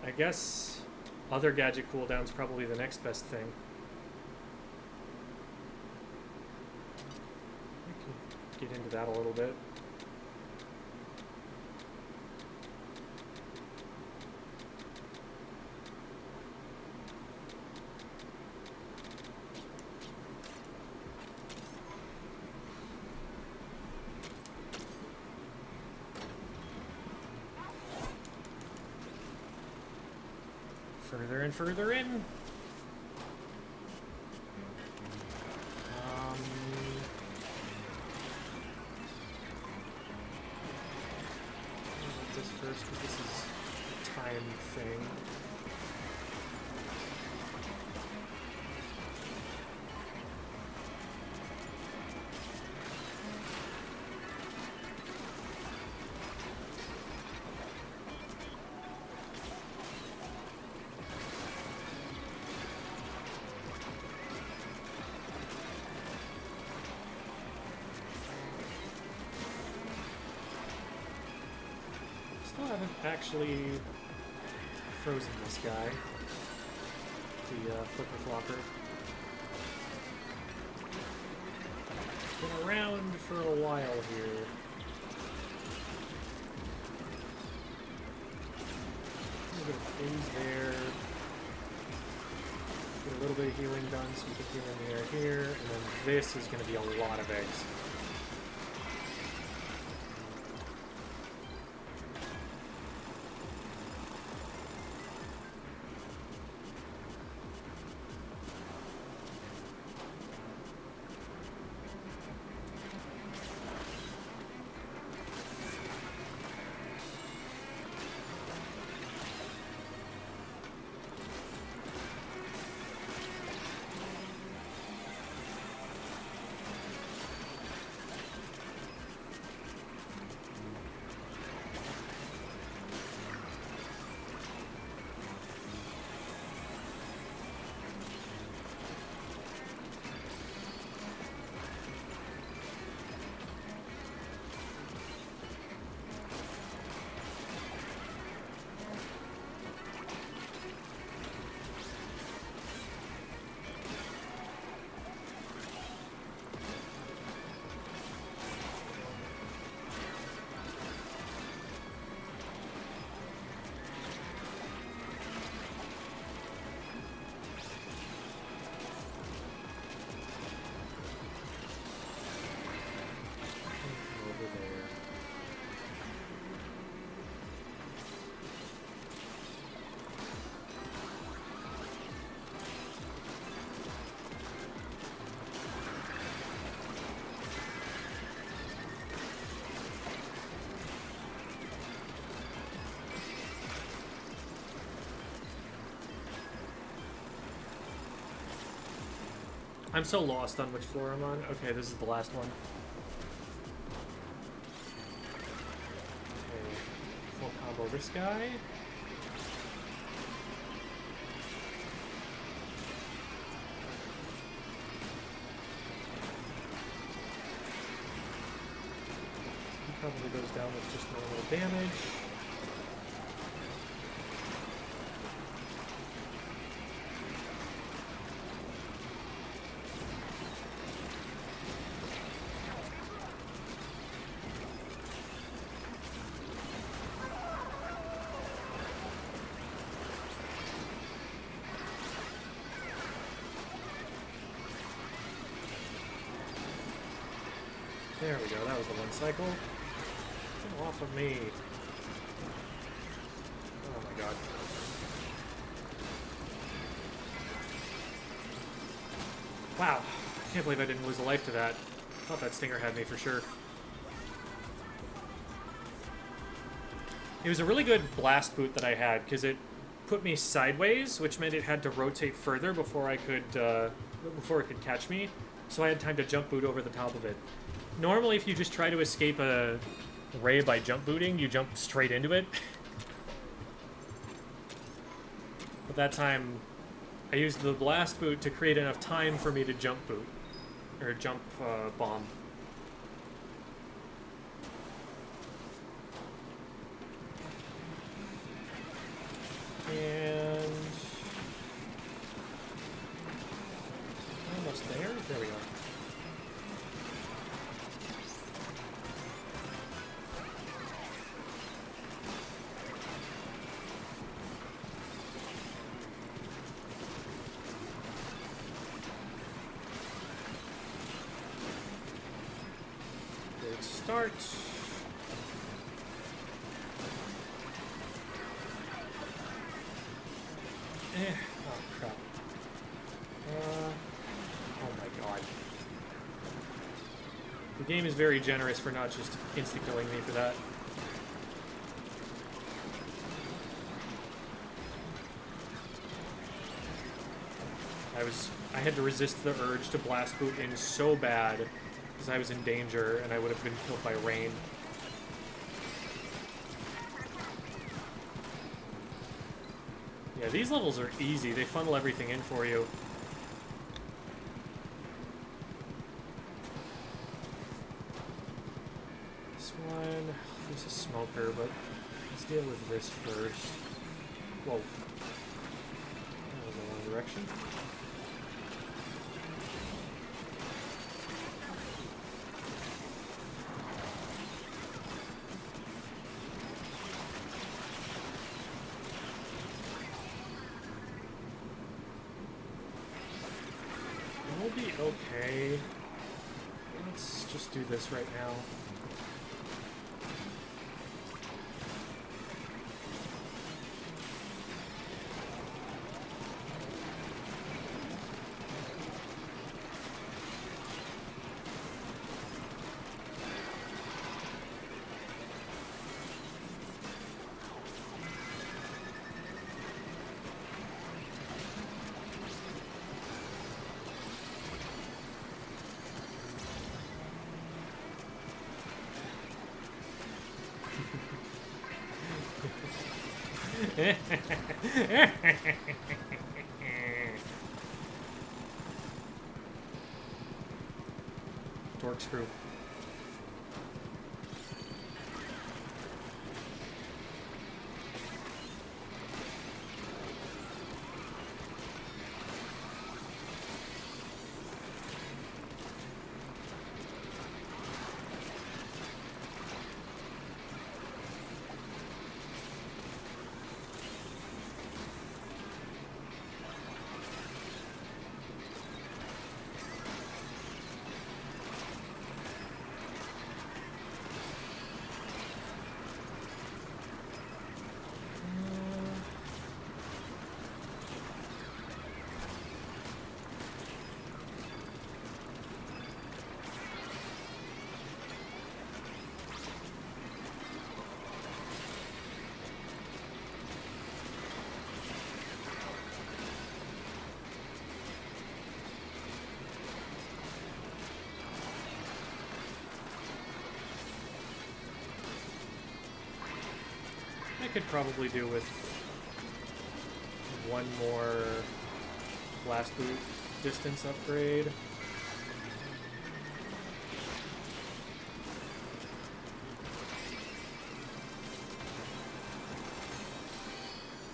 I guess other gadget cooldown's probably the next best thing. I can get into that a little bit. Further and further in. This first, because this is a time thing. Still haven't actually frozen this guy, the flipper flopper. Been around for a while here. A bit of freeze there. Get a little bit of healing done so we can heal in the air here, and then this is going to be a lot of eggs. I'm so lost on which floor I'm on. Okay, this is the last one. Okay, full combo this guy. He probably goes down with just normal damage. There we go, that was the one cycle. Get off of me. Oh my god. Wow, I can't believe I didn't lose a life to that. I thought that stinger had me for sure. It was a really good blast boot that I had, because it put me sideways, which meant it had to rotate further before it could catch me. So I had time to jump boot over the top of it. Normally, if you just try to escape a ray by jump booting, you jump straight into it. But that time, I used the blast boot to create enough time for me to jump boot. Or jump bomb. And... almost there? There we go. Start. Oh crap. Oh my god. The game is very generous for not just insta-killing me for that. I had to resist the urge to blast boot in so bad because I was in danger and I would have been killed by rain. Yeah, these levels are easy. They funnel everything in for you. This one, there's a smoker, but let's deal with this first. Whoa. That was the wrong direction. Okay, let's just do this right now. Corkscrew. could probably do with one more blast boot distance upgrade.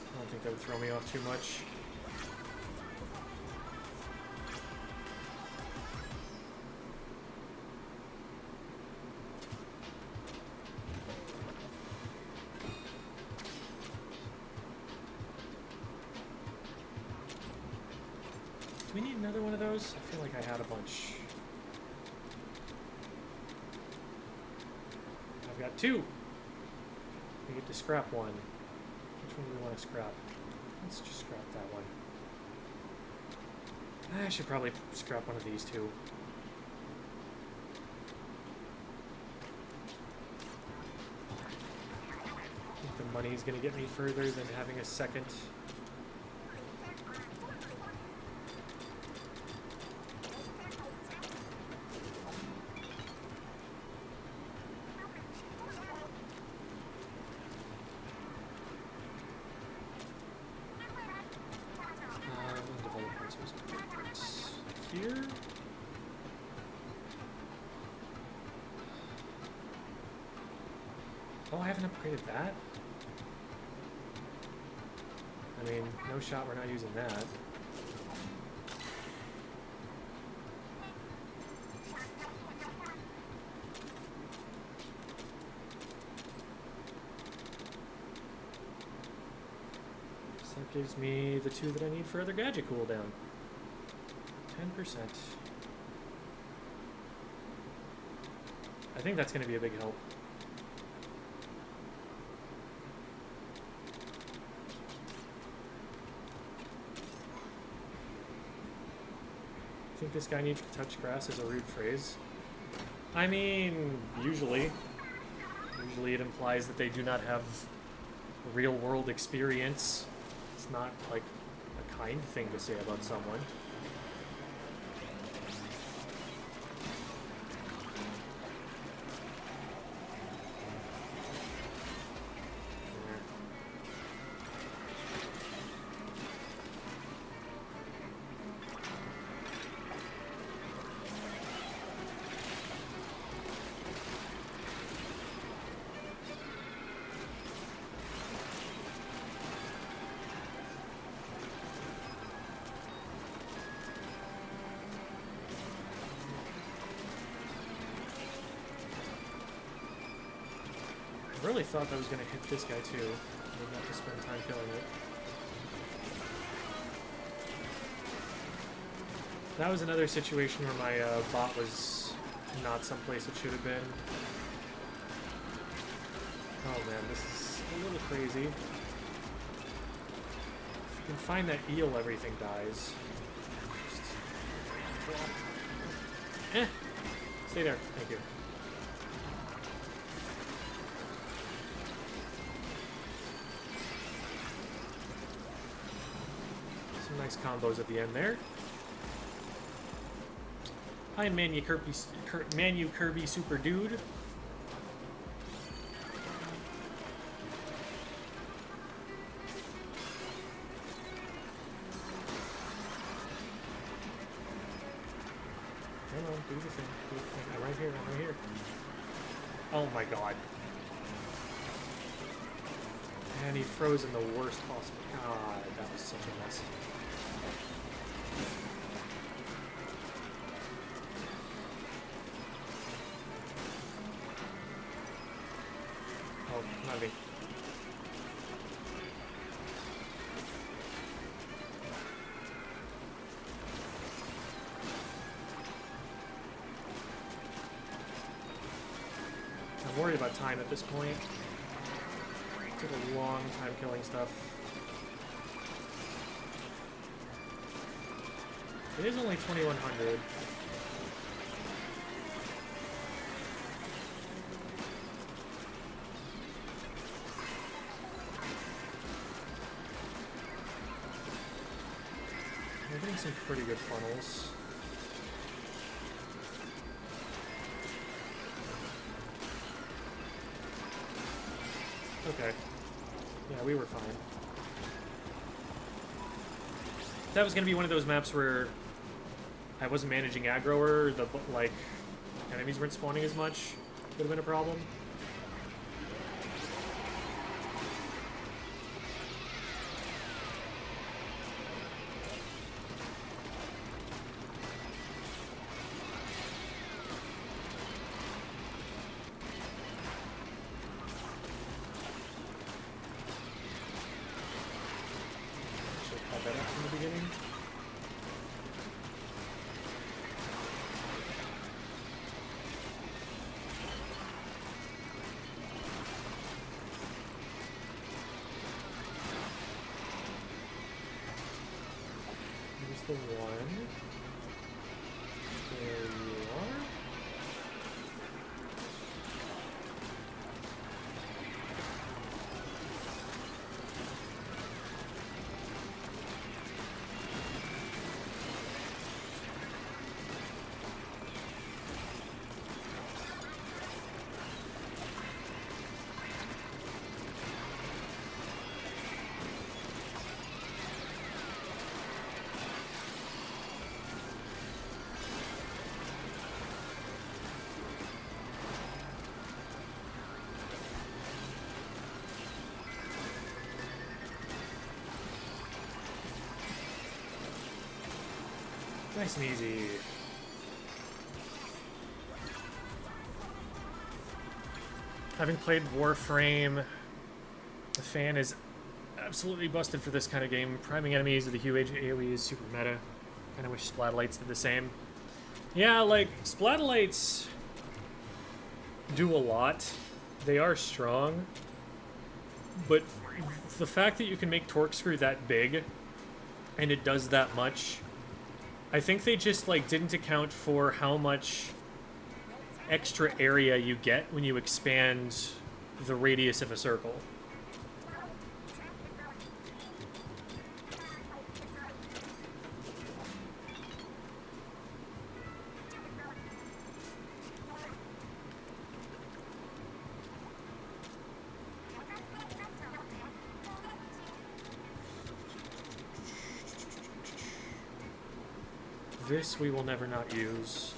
I don't think that would throw me off too much. Do we need another one of those? I feel like I had a bunch. I've got two. We get to scrap one. Which one do we want to scrap? Let's just scrap that one. I should probably scrap one of these two. I think the money is going to get me further than having a second. Here. Oh, I haven't upgraded that? I mean, no shot we're not using that. So that gives me the two that I need for other gadget cooldown. 10%. I think that's going to be a big help. I think this guy needs to touch grass as a rude phrase. I mean, usually. Usually it implies that they do not have real world experience. It's not like a kind thing to say about someone. I really thought that was going to hit this guy too. I didn't have to spend time killing it. That was another situation where my bot was not someplace it should have been. Oh man, this is a little crazy. If you can find that eel, everything dies. Stay there. Thank you. Some nice combos at the end there. Hi, Manu Kirby Super Dude. Come on, do the thing. Do the thing. I'm right here. I'm right here. Oh my god. And he froze in the worst possible. God, that was such a mess. Oh, not me. I'm worried about time at this point. It took a long time killing stuff. It is only 2100. We're getting some pretty good funnels. Okay. Yeah, we were fine. That was gonna be one of those maps where I wasn't managing aggro or the like enemies weren't spawning as much. Would have been a problem. The one. There you are. Nice and easy. Having played Warframe, the fan is absolutely busted for this kind of game. Priming enemies with a huge AoE is super meta. Kinda wish Splatalites did the same. Yeah, like, Splatalites do a lot. They are strong. But the fact that you can make Torque that big, and it does that much, I think they just, like, didn't account for how much extra area you get when you expand the radius of a circle. This we will never not use.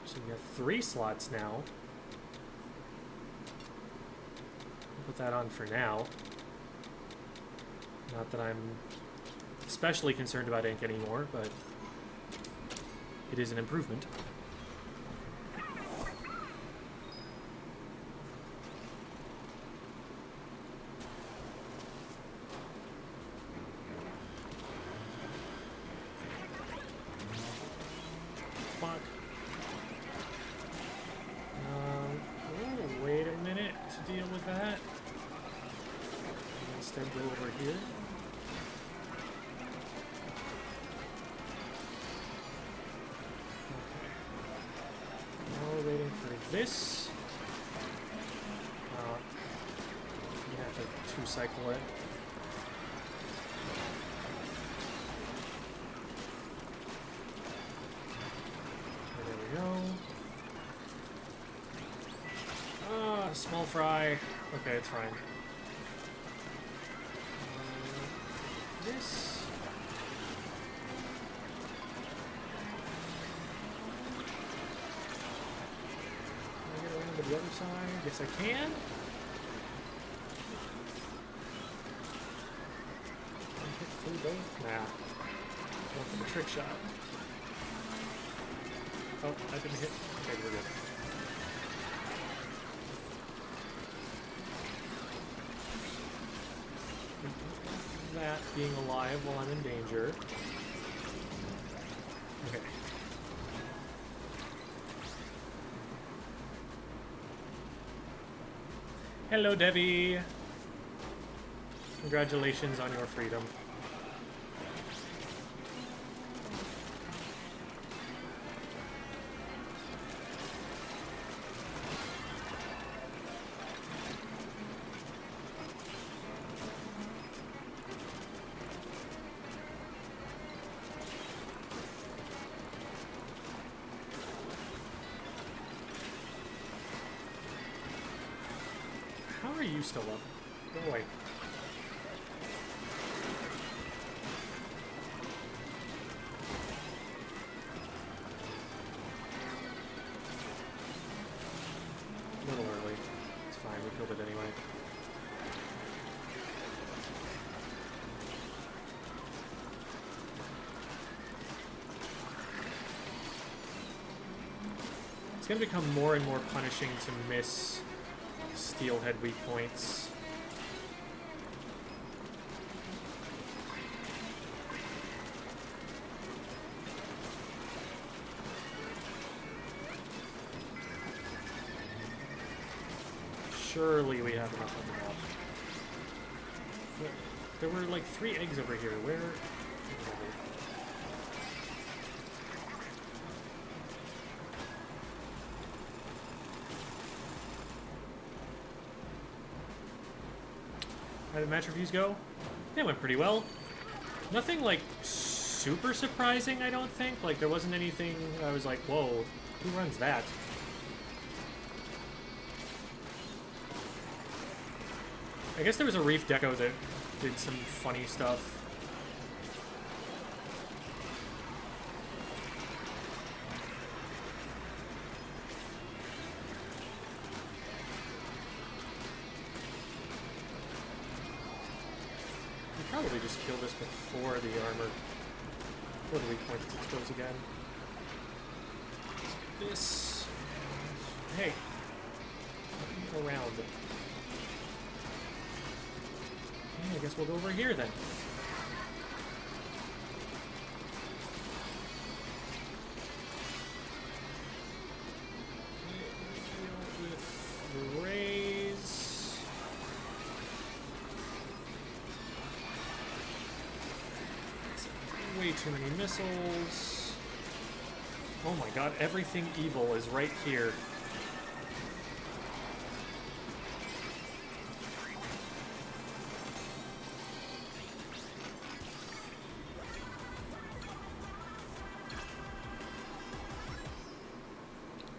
So we have 3 slots now. Put that on for now. Not that I'm especially concerned about ink anymore, but it is an improvement. Wait a minute to deal with that. Instead, go over here. Okay. Now we're waiting for this. You have to 2-cycle it. There we go. Small fry. Okay, it's fine. This. Can I get around to the other side? Yes, I can. Can I hit through both? Nah. Going for the trick shot. Oh, I didn't hit. Okay, we're good. That being alive while I'm in danger. Okay. Hello, Debbie. Congratulations on your freedom. How are you still up? Go away. A little early. It's fine, we killed it anyway. It's going to become more and more punishing to miss steelhead weak points. Surely we have enough on the map. There were like 3 eggs over here. Where? How did match reviews go? They went pretty well. Nothing like super surprising, I don't think. Like there wasn't anything I was like, whoa, who runs that? I guess there was a reef deco that did some funny stuff. You probably just kill this before the armor, before the weak point gets exposed again. This... Hey! Go around. I guess we'll go over here then. With the rays. Way too many missiles. Oh my god, everything evil is right here.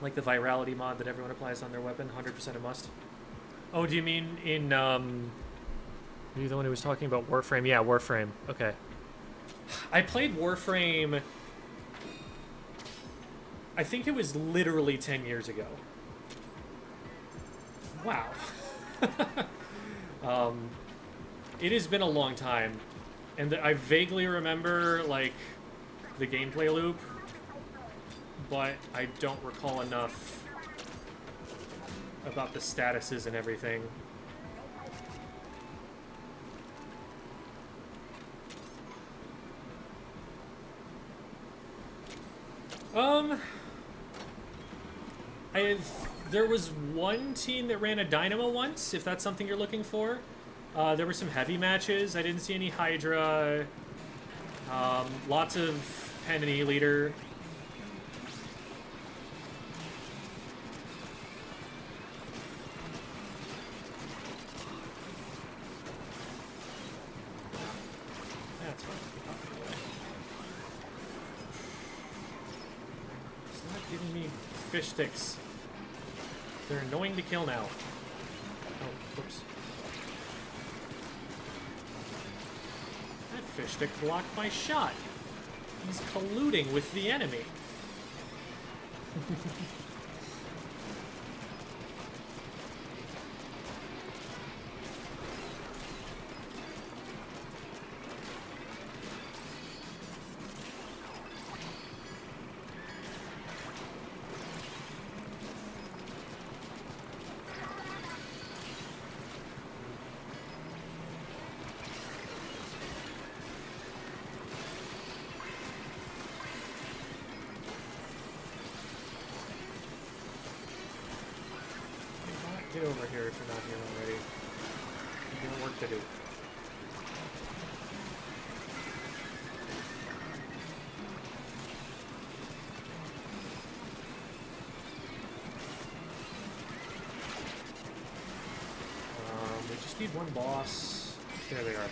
Like the virality mod that everyone applies on their weapon, 100% a must. Oh, do you mean in, are you the one who was talking about Warframe? Yeah, Warframe. Okay. I played Warframe, I think it was literally 10 years ago. Wow. It has been a long time. And I vaguely remember, like, the gameplay loop, but I don't recall enough about the statuses and everything. There was one team that ran a Dynamo once, if that's something you're looking for. There were some heavy matches. I didn't see any Hydra. Lots of Pen and E-Leader. That's fine. It's not giving me fish sticks. They're annoying to kill now. Oh, whoops. That fish stick blocked my shot. He's colluding with the enemy. Get over here if you're not here already. You got work to do. We just need one boss. There they are.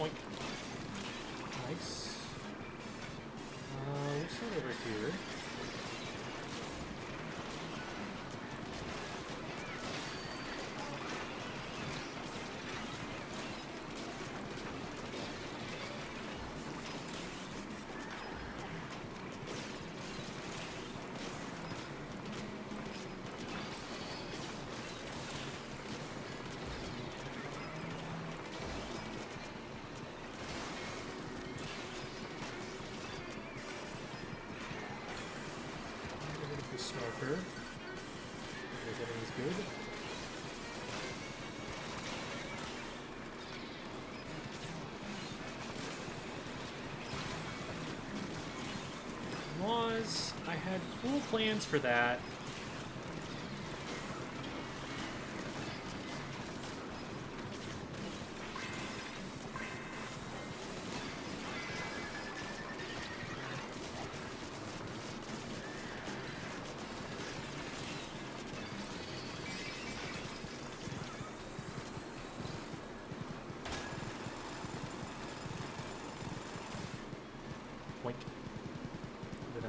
Boink. Nice. What's that over here? Smoker. Everything's good. Laws. I had cool plans for that.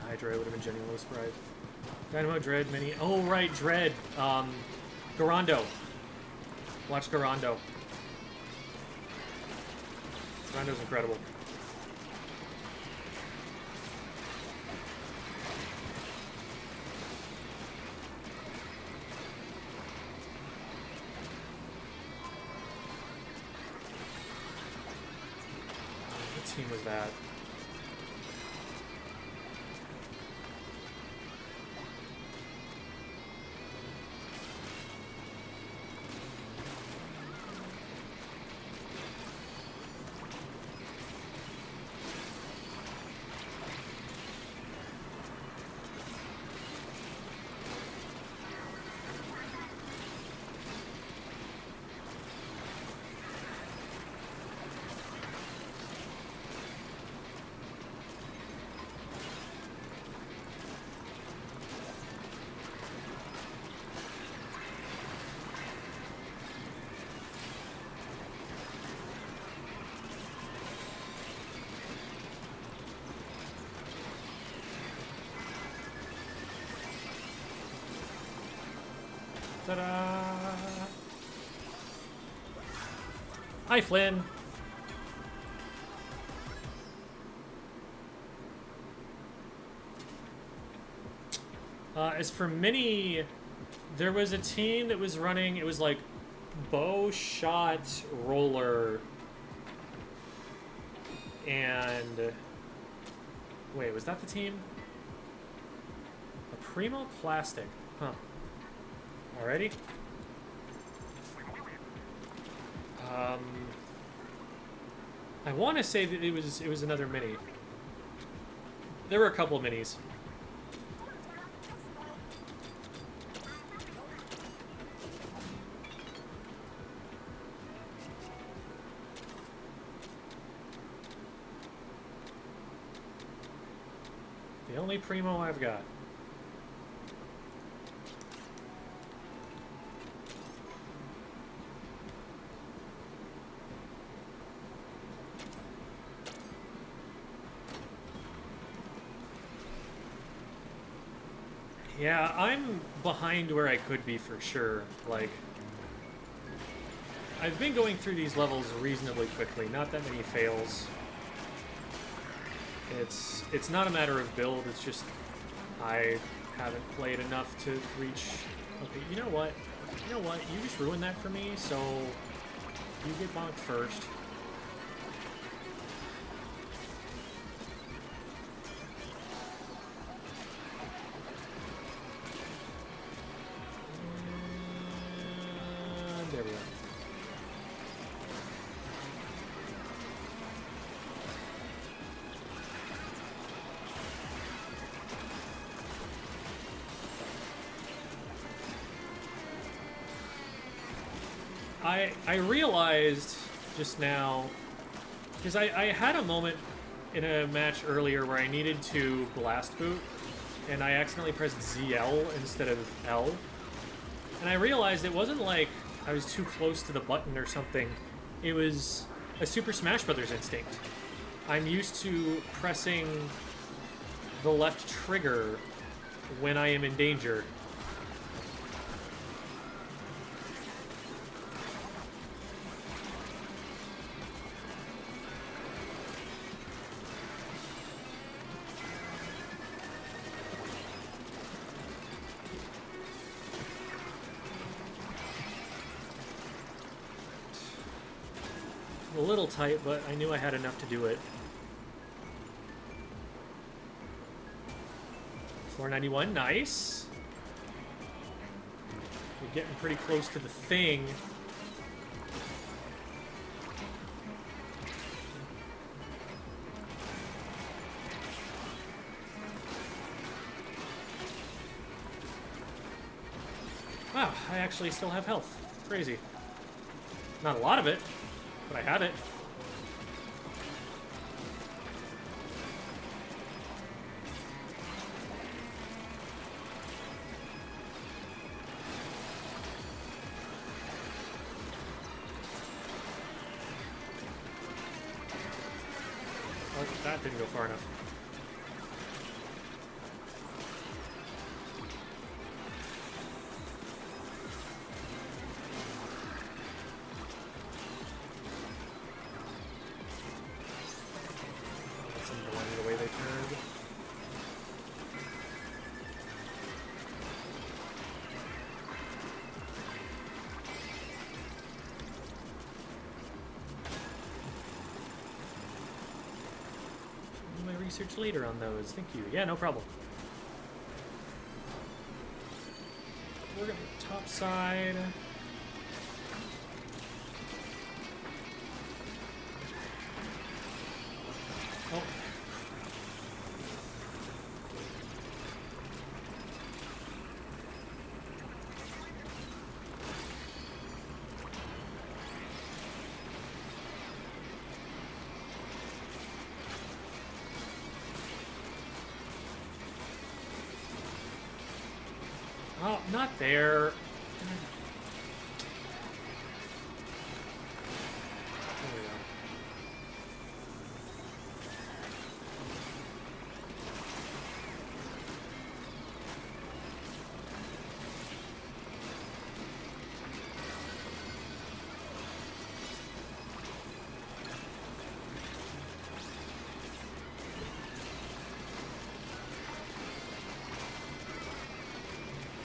Hydra would have been genuinely surprised. Dynamo, Dread, Mini. Oh, right, Dread. Garando. Watch Garando. Garando's incredible. What team was that? Ta-da! Hi, Flynn. As for Mini, there was a team that was running, it was like bow, shot, roller, and... Wait, was that the team? A Primo Plastic. Huh. Alrighty. I want to say that it was another mini. There were a couple of minis. The only Primo I've got. Yeah, I'm behind where I could be for sure. Like, I've been going through these levels reasonably quickly, not that many fails. It's not a matter of build, it's just I haven't played enough to reach... Okay, you know what? You know what? You just ruined that for me, so you get bonked first. There we go. I realized just now, because I had a moment in a match earlier where I needed to blast boot, and I accidentally pressed ZL instead of L. And I realized it wasn't like I was too close to the button or something. It was a Super Smash Brothers instinct. I'm used to pressing the left trigger when I am in danger. A little tight, but I knew I had enough to do it. 491, nice. We're getting pretty close to the thing. Wow, I actually still have health. Crazy. Not a lot of it, but I have it. Oh, that didn't go far enough. That's annoying the way they turned. Do my research later on those. Thank you. Yeah, no problem. We're gonna top side. Oh. Oh, not there. There we go.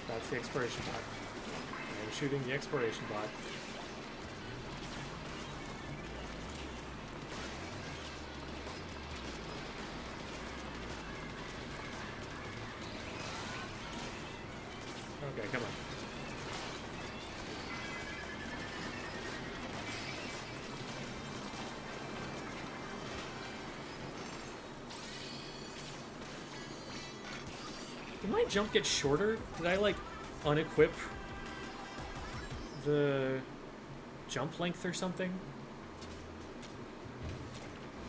That's the exploration bot. I'm shooting the exploration bot. Okay, come on. Did my jump get shorter? Did I, like, unequip the jump length or something?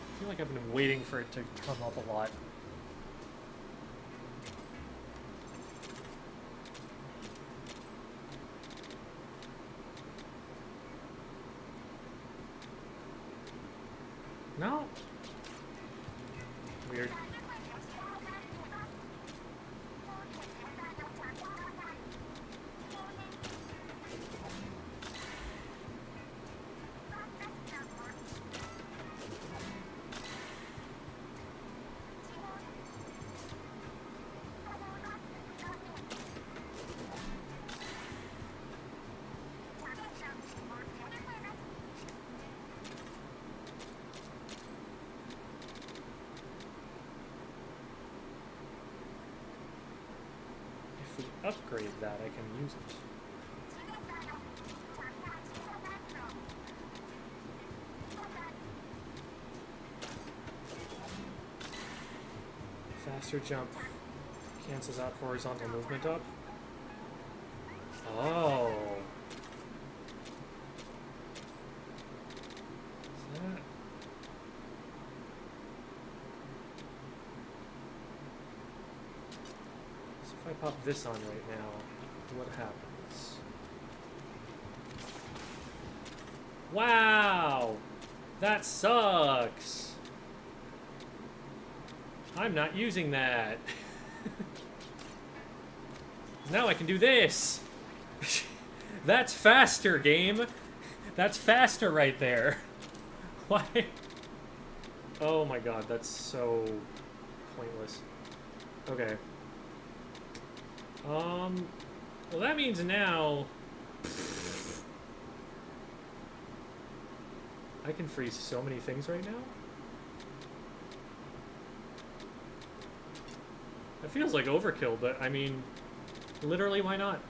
I feel like I've been waiting for it to come up a lot. No? Weird. If we upgrade that, I can use it. Faster jump cancels out horizontal movement up. Oh. Is that... So if I pop this on right now, what happens? Wow! That sucks. I'm not using that. Now I can do this. That's faster, game. That's faster right there. Why? Oh my god, that's so pointless. Okay. Well, that means now I can freeze so many things right now. That feels like overkill, but I mean, literally, why not?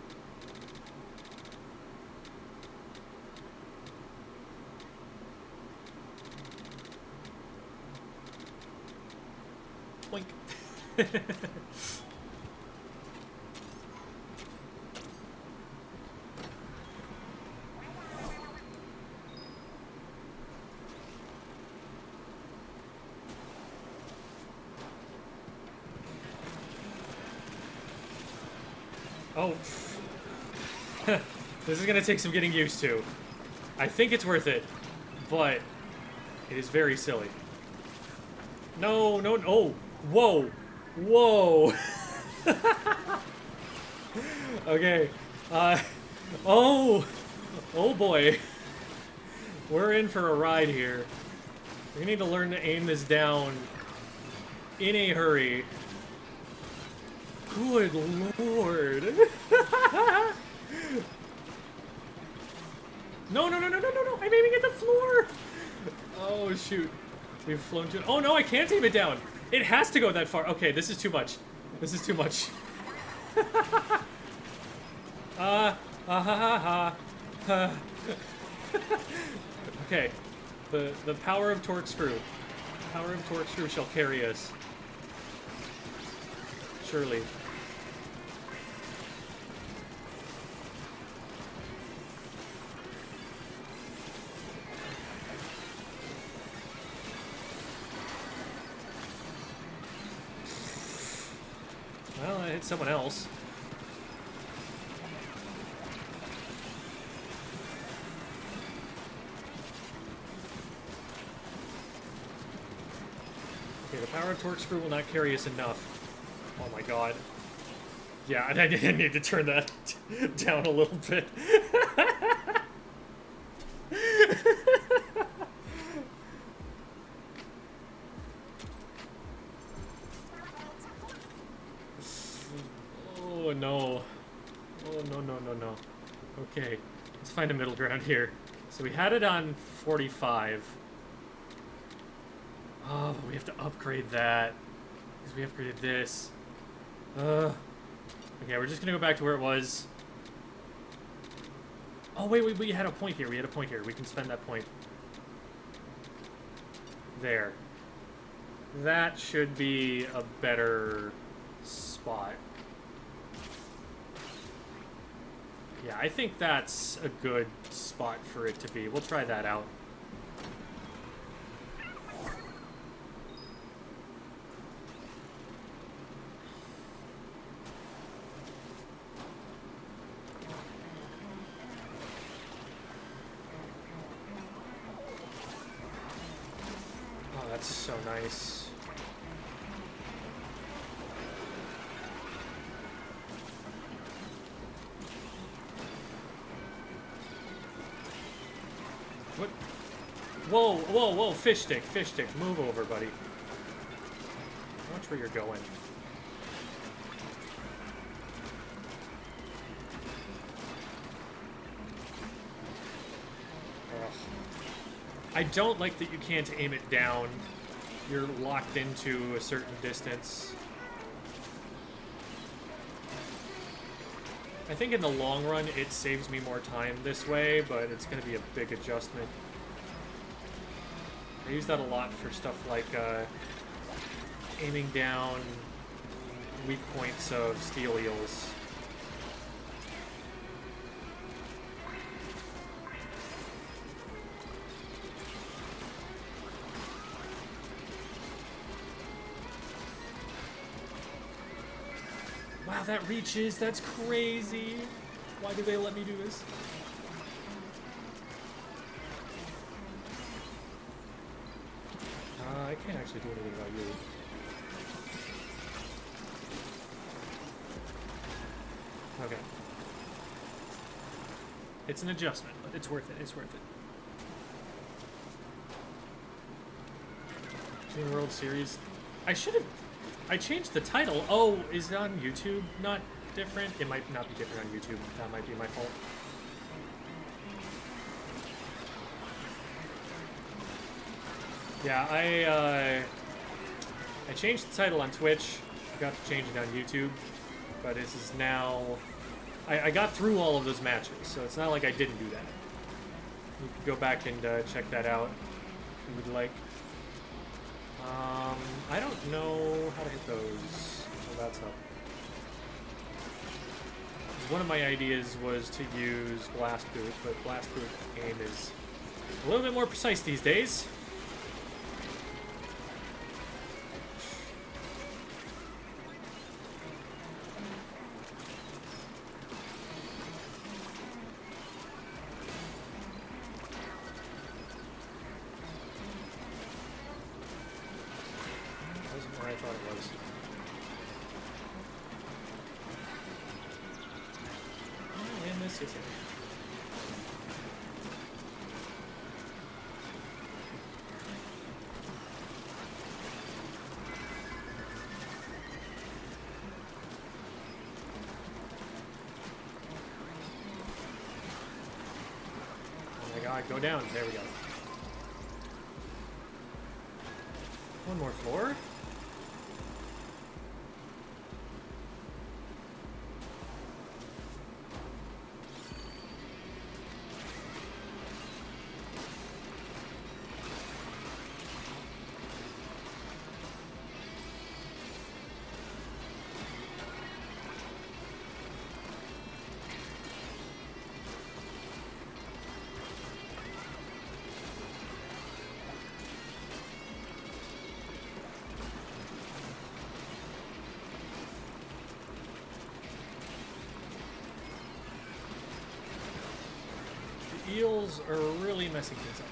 Boink. Oh. This is gonna take some getting used to. I think it's worth it, but it is very silly. No, no, no. Whoa. Whoa. Okay. Oh. Oh boy. We're in for a ride here. We need to learn to aim this down in a hurry. Good lord. No, no, no, no, no, no, no. I'm aiming at the floor. Oh, shoot. We've flown to... Oh, no, I can't aim it down. It has to go that far. Okay, this is too much. This is too much. Okay. The power of torque screw. The power of torque screw shall carry us. Surely. Well, I hit someone else. Okay, the power of torque screw will not carry us enough. Oh my god. Yeah, I didn't need to turn that down a little bit. Oh no. Oh no, no, no, no. Okay, let's find a middle ground here. So we had it on 45. Oh, but we have to upgrade that. Because we upgraded this. Okay, we're just gonna go back to where it was. Oh, wait, we had a point here. We had a point here. We can spend that point. There. That should be a better spot. Yeah, I think that's a good spot for it to be. We'll try that out. Oh, that's so nice. What? Whoa, whoa, whoa, fish stick, move over, buddy. Watch where you're going. Ugh. I don't like that you can't aim it down. You're locked into a certain distance. I think in the long run, it saves me more time this way, but it's going to be a big adjustment. I use that a lot for stuff like aiming down weak points of steel eels. Wow, that reaches. That's crazy. Why do they let me do this? actually do anything about you. Okay. It's an adjustment, but it's worth it. It's worth it. Splat World Series. I should have... I changed the title. Oh, is it on YouTube not different? It might not be different on YouTube. That might be my fault. Yeah, I changed the title on Twitch. Forgot to change it on YouTube. But this is now... I got through all of those matches, so it's not like I didn't do that. You can go back and check that out if you would like. I don't know how to hit those. So that's up. One of my ideas was to use Blast Boot, but Blast Boot aim is a little bit more precise these days. Go down. There we go. One more floor. Eels are really messing things up.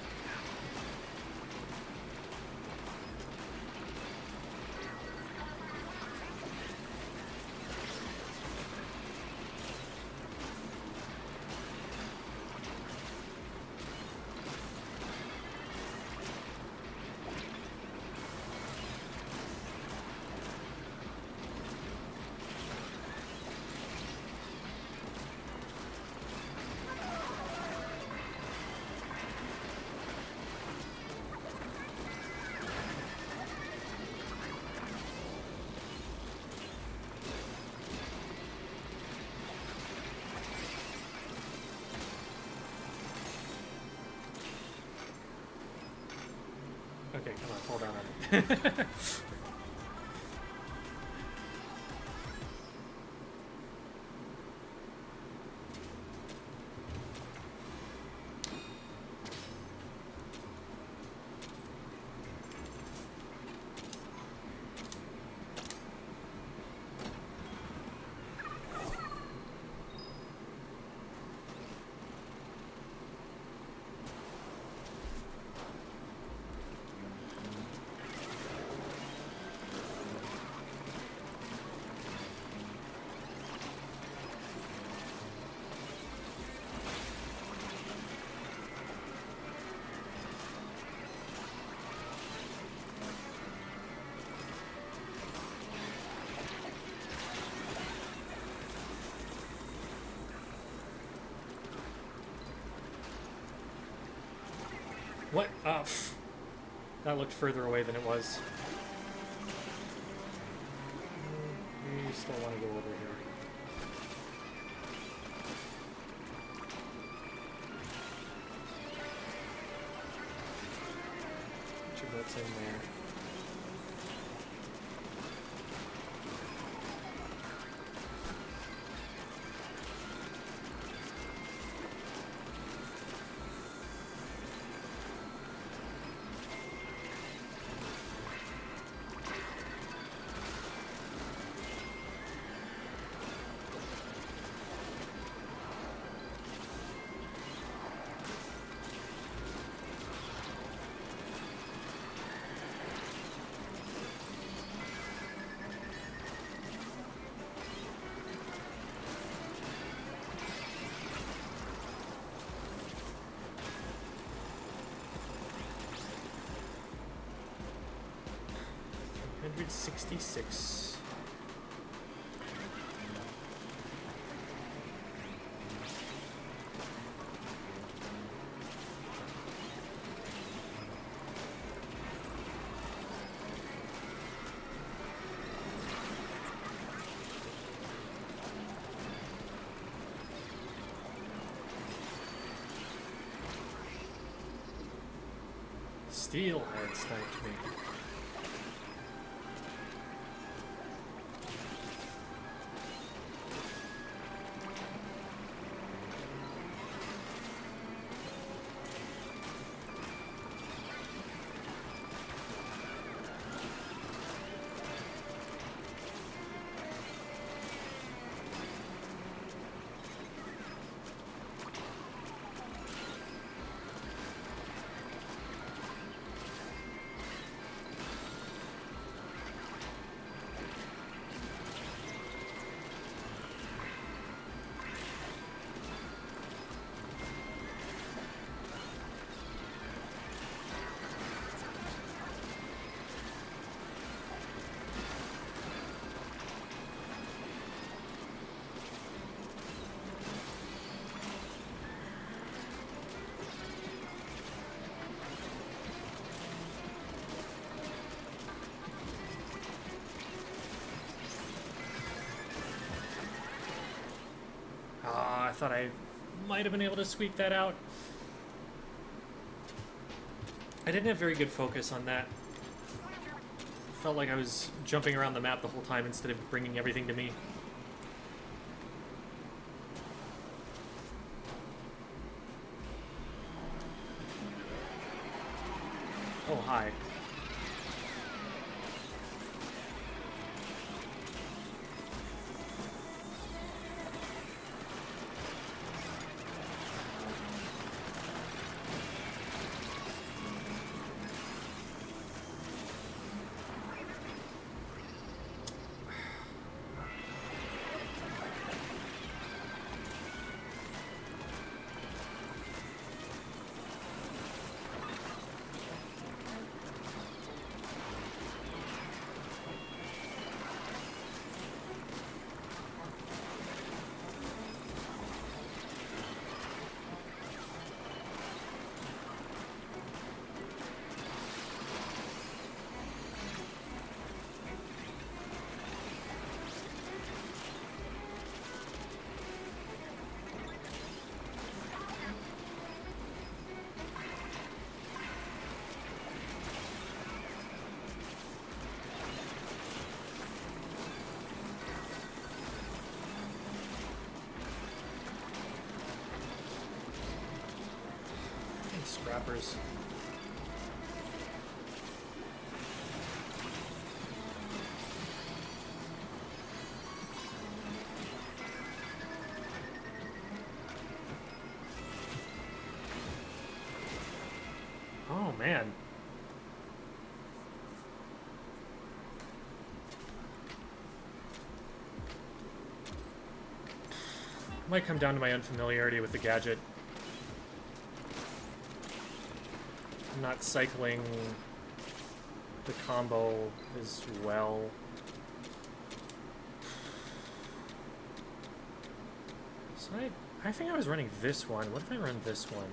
Okay, come on, fall down on it. What? That looked further away than it was. We still want to go over here. Put your butts in there. 166. Steelhead sniped me. I thought I might have been able to squeak that out. I didn't have very good focus on that. Felt like I was jumping around the map the whole time instead of bringing everything to me. Oh, hi. Scrappers. Oh man. Might come down to my unfamiliarity with the gadget. I'm not cycling the combo as well. So I think I was running this one. What if I run this one?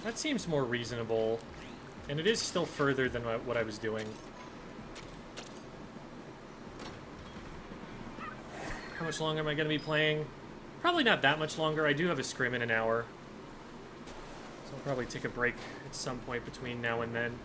That seems more reasonable, and it is still further than what I was doing. How much longer am I going to be playing? Probably not that much longer. I do have a scrim in an hour, so I'll probably take a break at some point between now and then.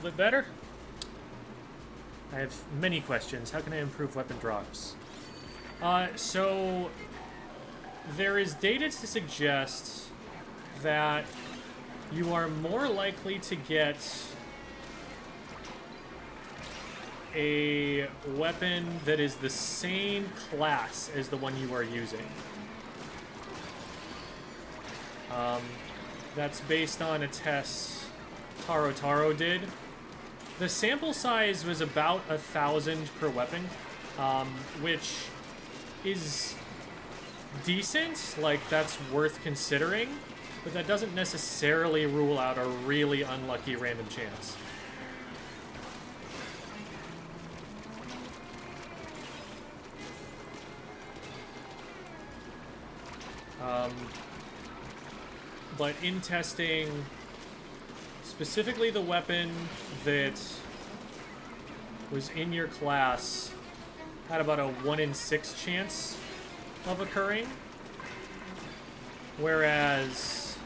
little bit better. I have many questions. How can I improve weapon drops? So there is data to suggest that you are more likely to get a weapon that is the same class as the one you are using. That's based on a test Taro did. The sample size was about 1,000 per weapon, which is decent, like that's worth considering, but that doesn't necessarily rule out a really unlucky random chance. But in testing, specifically the weapon that was in your class had about a 1 in 6 chance of occurring, whereas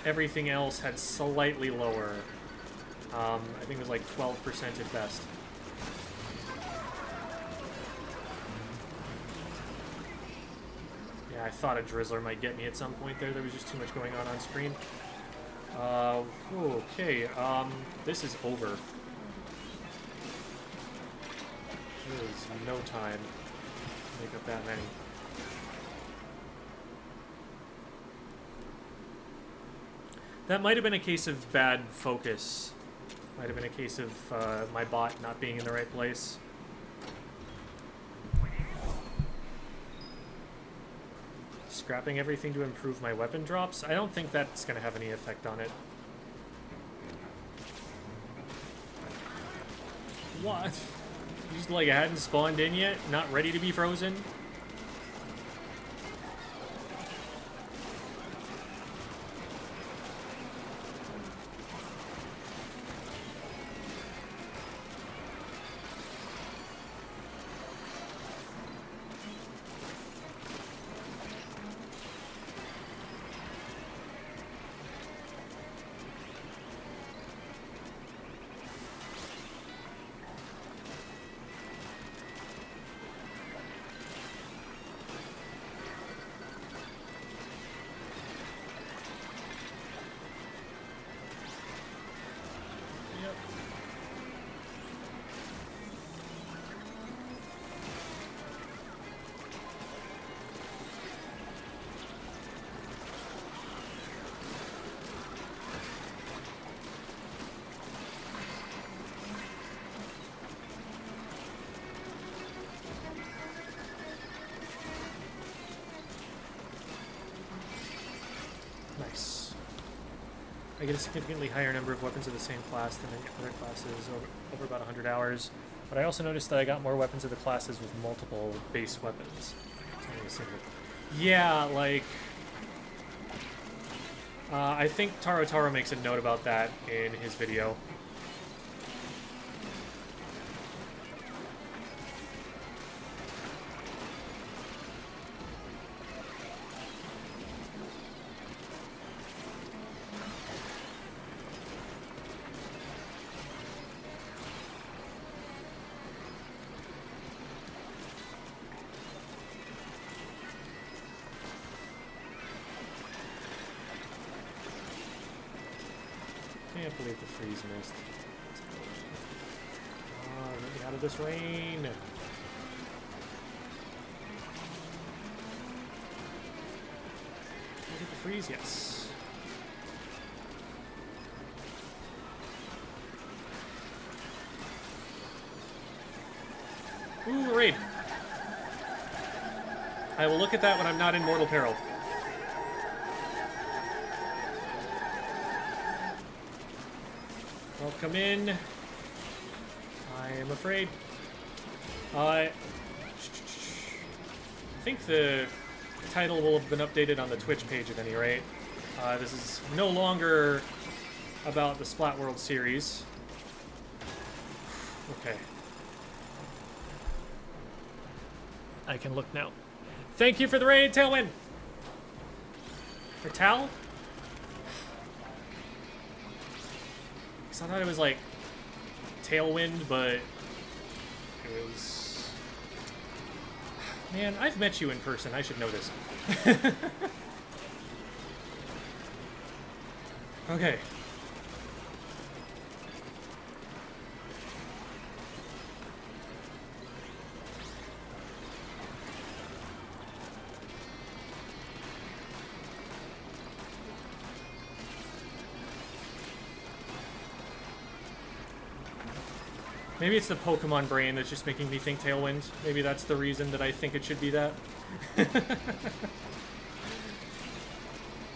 everything else had slightly lower. I think it was like 12% at best. Yeah, I thought a drizzler might get me at some point there. There was just too much going on screen. Okay, this is over. There is no time to make up that many. That might have been a case of bad focus. Might have been a case of my bot not being in the right place. Scrapping everything to improve my weapon drops? I don't think that's going to have any effect on it. What? You just like hadn't spawned in yet? Not ready to be frozen? Nice. I get a significantly higher number of weapons of the same class than in other classes, over about 100 hours. But I also noticed that I got more weapons of the classes with multiple base weapons. Yeah, like... I think Taro makes a note about that in his video. Can't believe the freeze missed. Oh, let me out of this rain. Look at the freeze, yes. Ooh, raid. I will look at that when I'm not in mortal peril. Welcome in. I am afraid. I think the title will have been updated on the Twitch page at any rate. This is no longer about the Splat World Series. Okay. I can look now. Thank you for the raid, Tailwind! For Tal? I thought it was like Tailwind, but it was... Man, I've met you in person. I should know this. Okay. Maybe it's the Pokemon brain that's just making me think Tailwind. Maybe that's the reason that I think it should be that.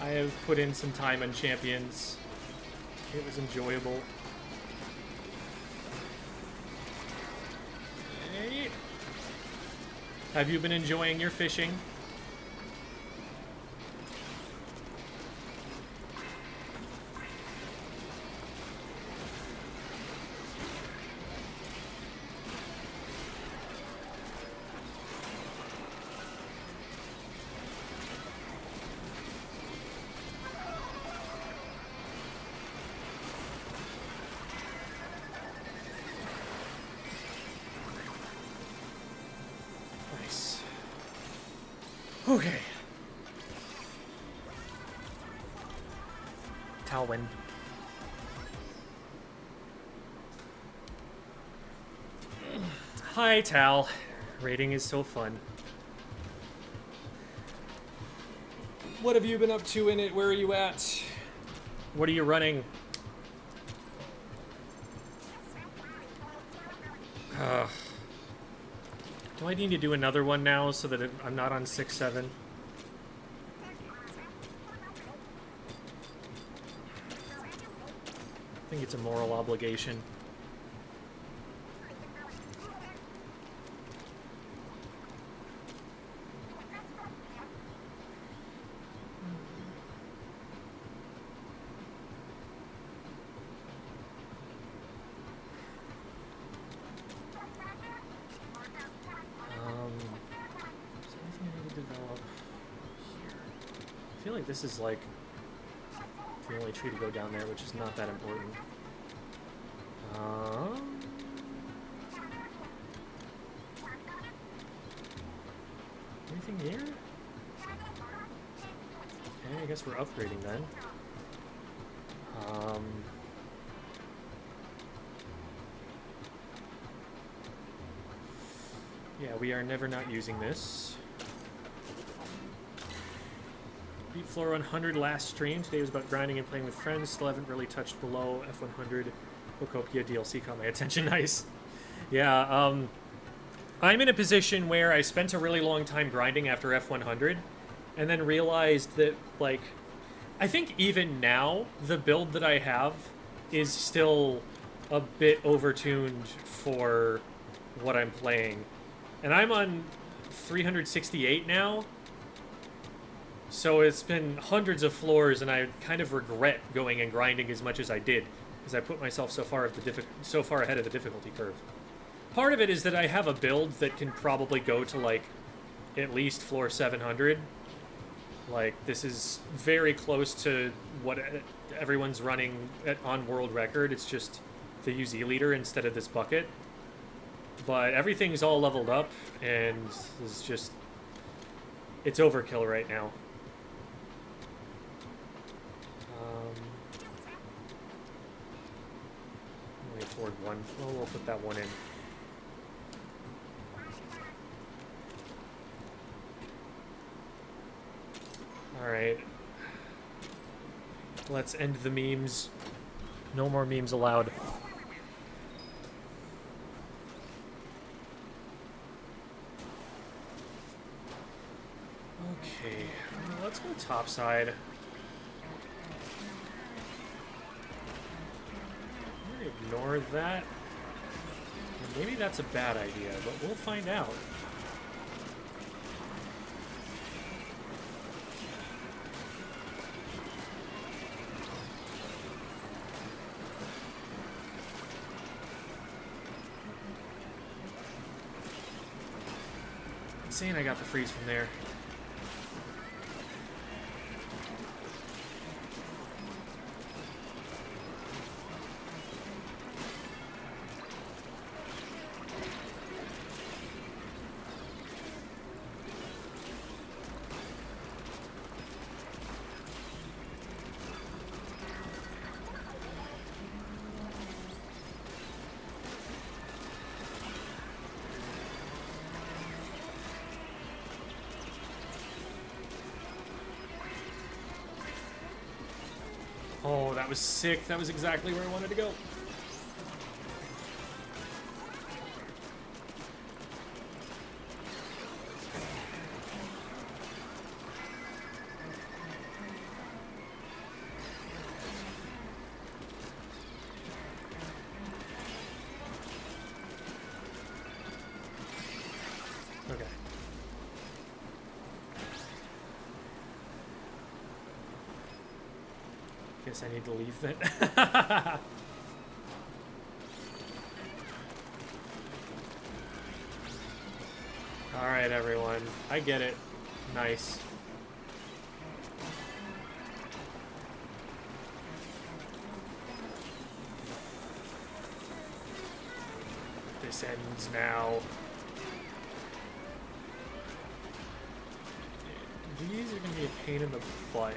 I have put in some time on Champions. It was enjoyable. Hey. Have you been enjoying your fishing? Okay. Tailwind. Hi, Tal. Raiding is so fun. What have you been up to in it? Where are you at? What are you running? Do I need to do another one now so that I'm not on 6-7? I think it's a moral obligation. I feel like this is like the only tree to go down there, which is not that important. Anything here? Okay, I guess we're upgrading then. Yeah, we are never not using this. Beat floor 100 last stream. Today was about grinding and playing with friends. Still haven't really touched below F100. Bocopia DLC caught my attention. Nice. Yeah, I'm in a position where I spent a really long time grinding after F100 and then realized that, like, I think even now, the build that I have is still a bit overtuned for what I'm playing. And I'm on 368 now. So it's been hundreds of floors, and I kind of regret going and grinding as much as I did, because I put myself so far ahead of the difficulty curve. Part of it is that I have a build that can probably go to, like, at least floor 700. Like, this is very close to what everyone's running on world record. It's just the UZ leader instead of this bucket. But everything's all leveled up, and it's just... it's overkill right now. Only afford one. Well, we'll put that one in. Alright. Let's end the memes. No more memes allowed. Okay, let's go topside. I'm gonna ignore that. Maybe that's a bad idea, but we'll find out. Insane I got the freeze from there. that was sick. That was exactly where I wanted to go. Okay. Guess I need to leave then. Alright, everyone. I get it. Nice. This ends now. These are going to be a pain in the butt.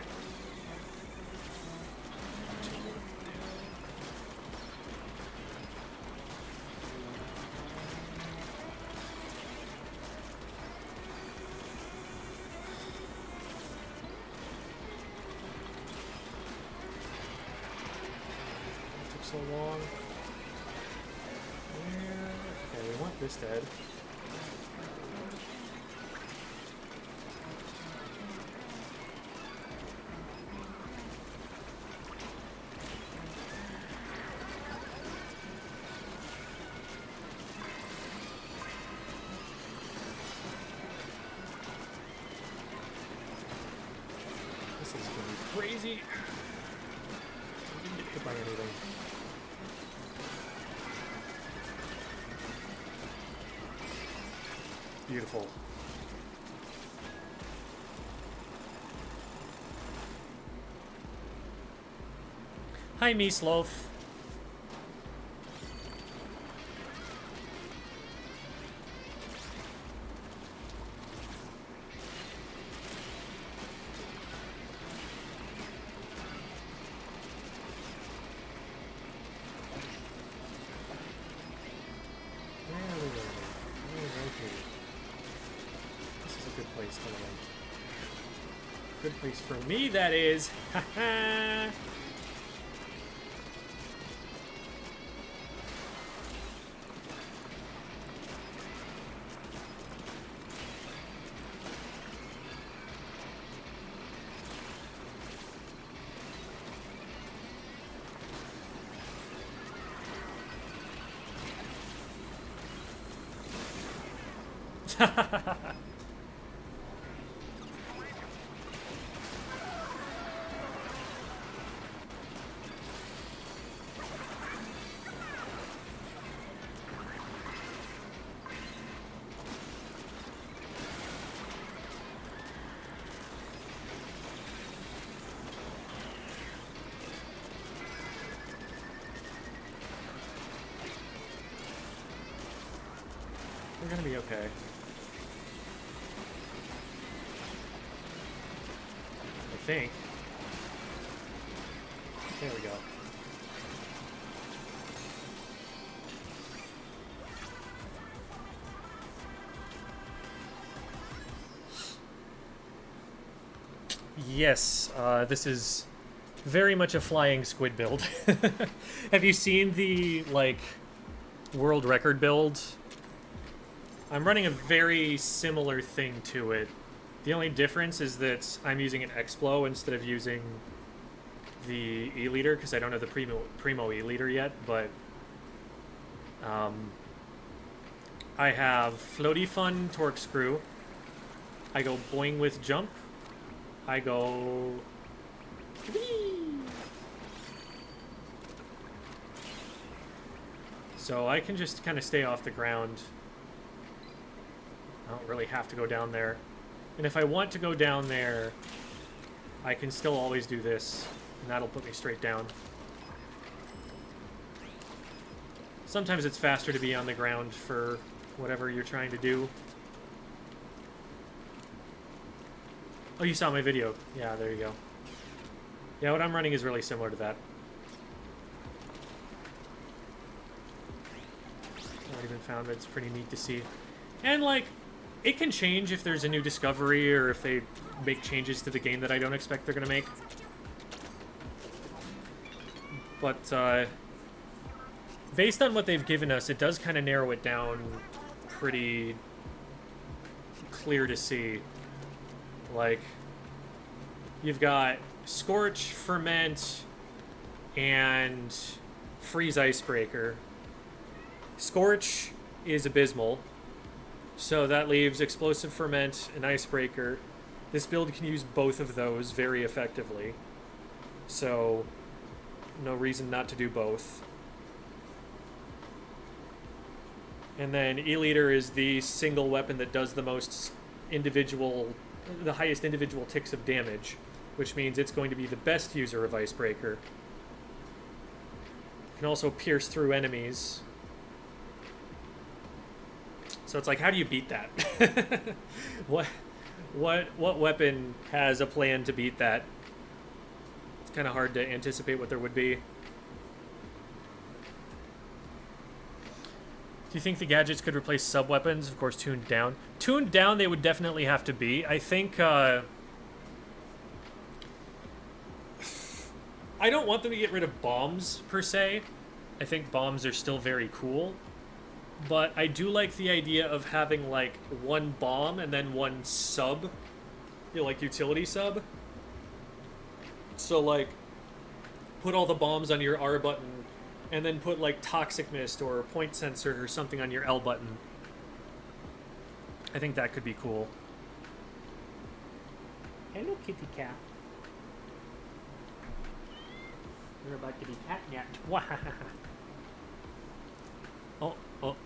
So long. Okay, we want this dead. This is gonna be crazy. I didn't get hit by anything. Beautiful. Hi, Meatloaf. Good place for me, that is. Haha. We're gonna be okay. I think. There we go. Yes, this is very much a flying squid build. Have you seen the, like, world record build? I'm running a very similar thing to it. The only difference is that I'm using an Explo instead of using the E-liter, because I don't have the Primo E-liter yet, but I have Floaty Fun Torque Screw. I go Boing with Jump. I go... So I can just kind of stay off the ground. I don't really have to go down there. And if I want to go down there, I can still always do this, and that'll put me straight down. Sometimes it's faster to be on the ground for whatever you're trying to do. Oh, you saw my video. Yeah, there you go. Yeah, what I'm running is really similar to that. Not even found, but it's pretty neat to see. And, like, it can change if there's a new discovery or if they make changes to the game that I don't expect they're going to make. But based on what they've given us, it does kind of narrow it down pretty clear to see. Like, you've got Scorch, Ferment, and Freeze Icebreaker. Scorch is abysmal, so that leaves Explosive Ferment and Icebreaker. This build can use both of those very effectively, so no reason not to do both. And then E-Liter is the single weapon that does the highest individual ticks of damage, which means it's going to be the best user of Icebreaker. Can also pierce through enemies. So it's like, how do you beat that? What weapon has a plan to beat that? It's kind of hard to anticipate what there would be. Do you think the gadgets could replace sub-weapons? Of course, tuned down. Tuned down, they would definitely have to be. I think, I don't want them to get rid of bombs, per se. I think bombs are still very cool. But I do like the idea of having, like, one bomb and then one sub. You know, like, utility sub. So, like, put all the bombs on your R button, and then put, like, Toxic Mist or Point Sensor or something on your L button. I think that could be cool. Hello, kitty cat. You're about to be catnapped. Oh.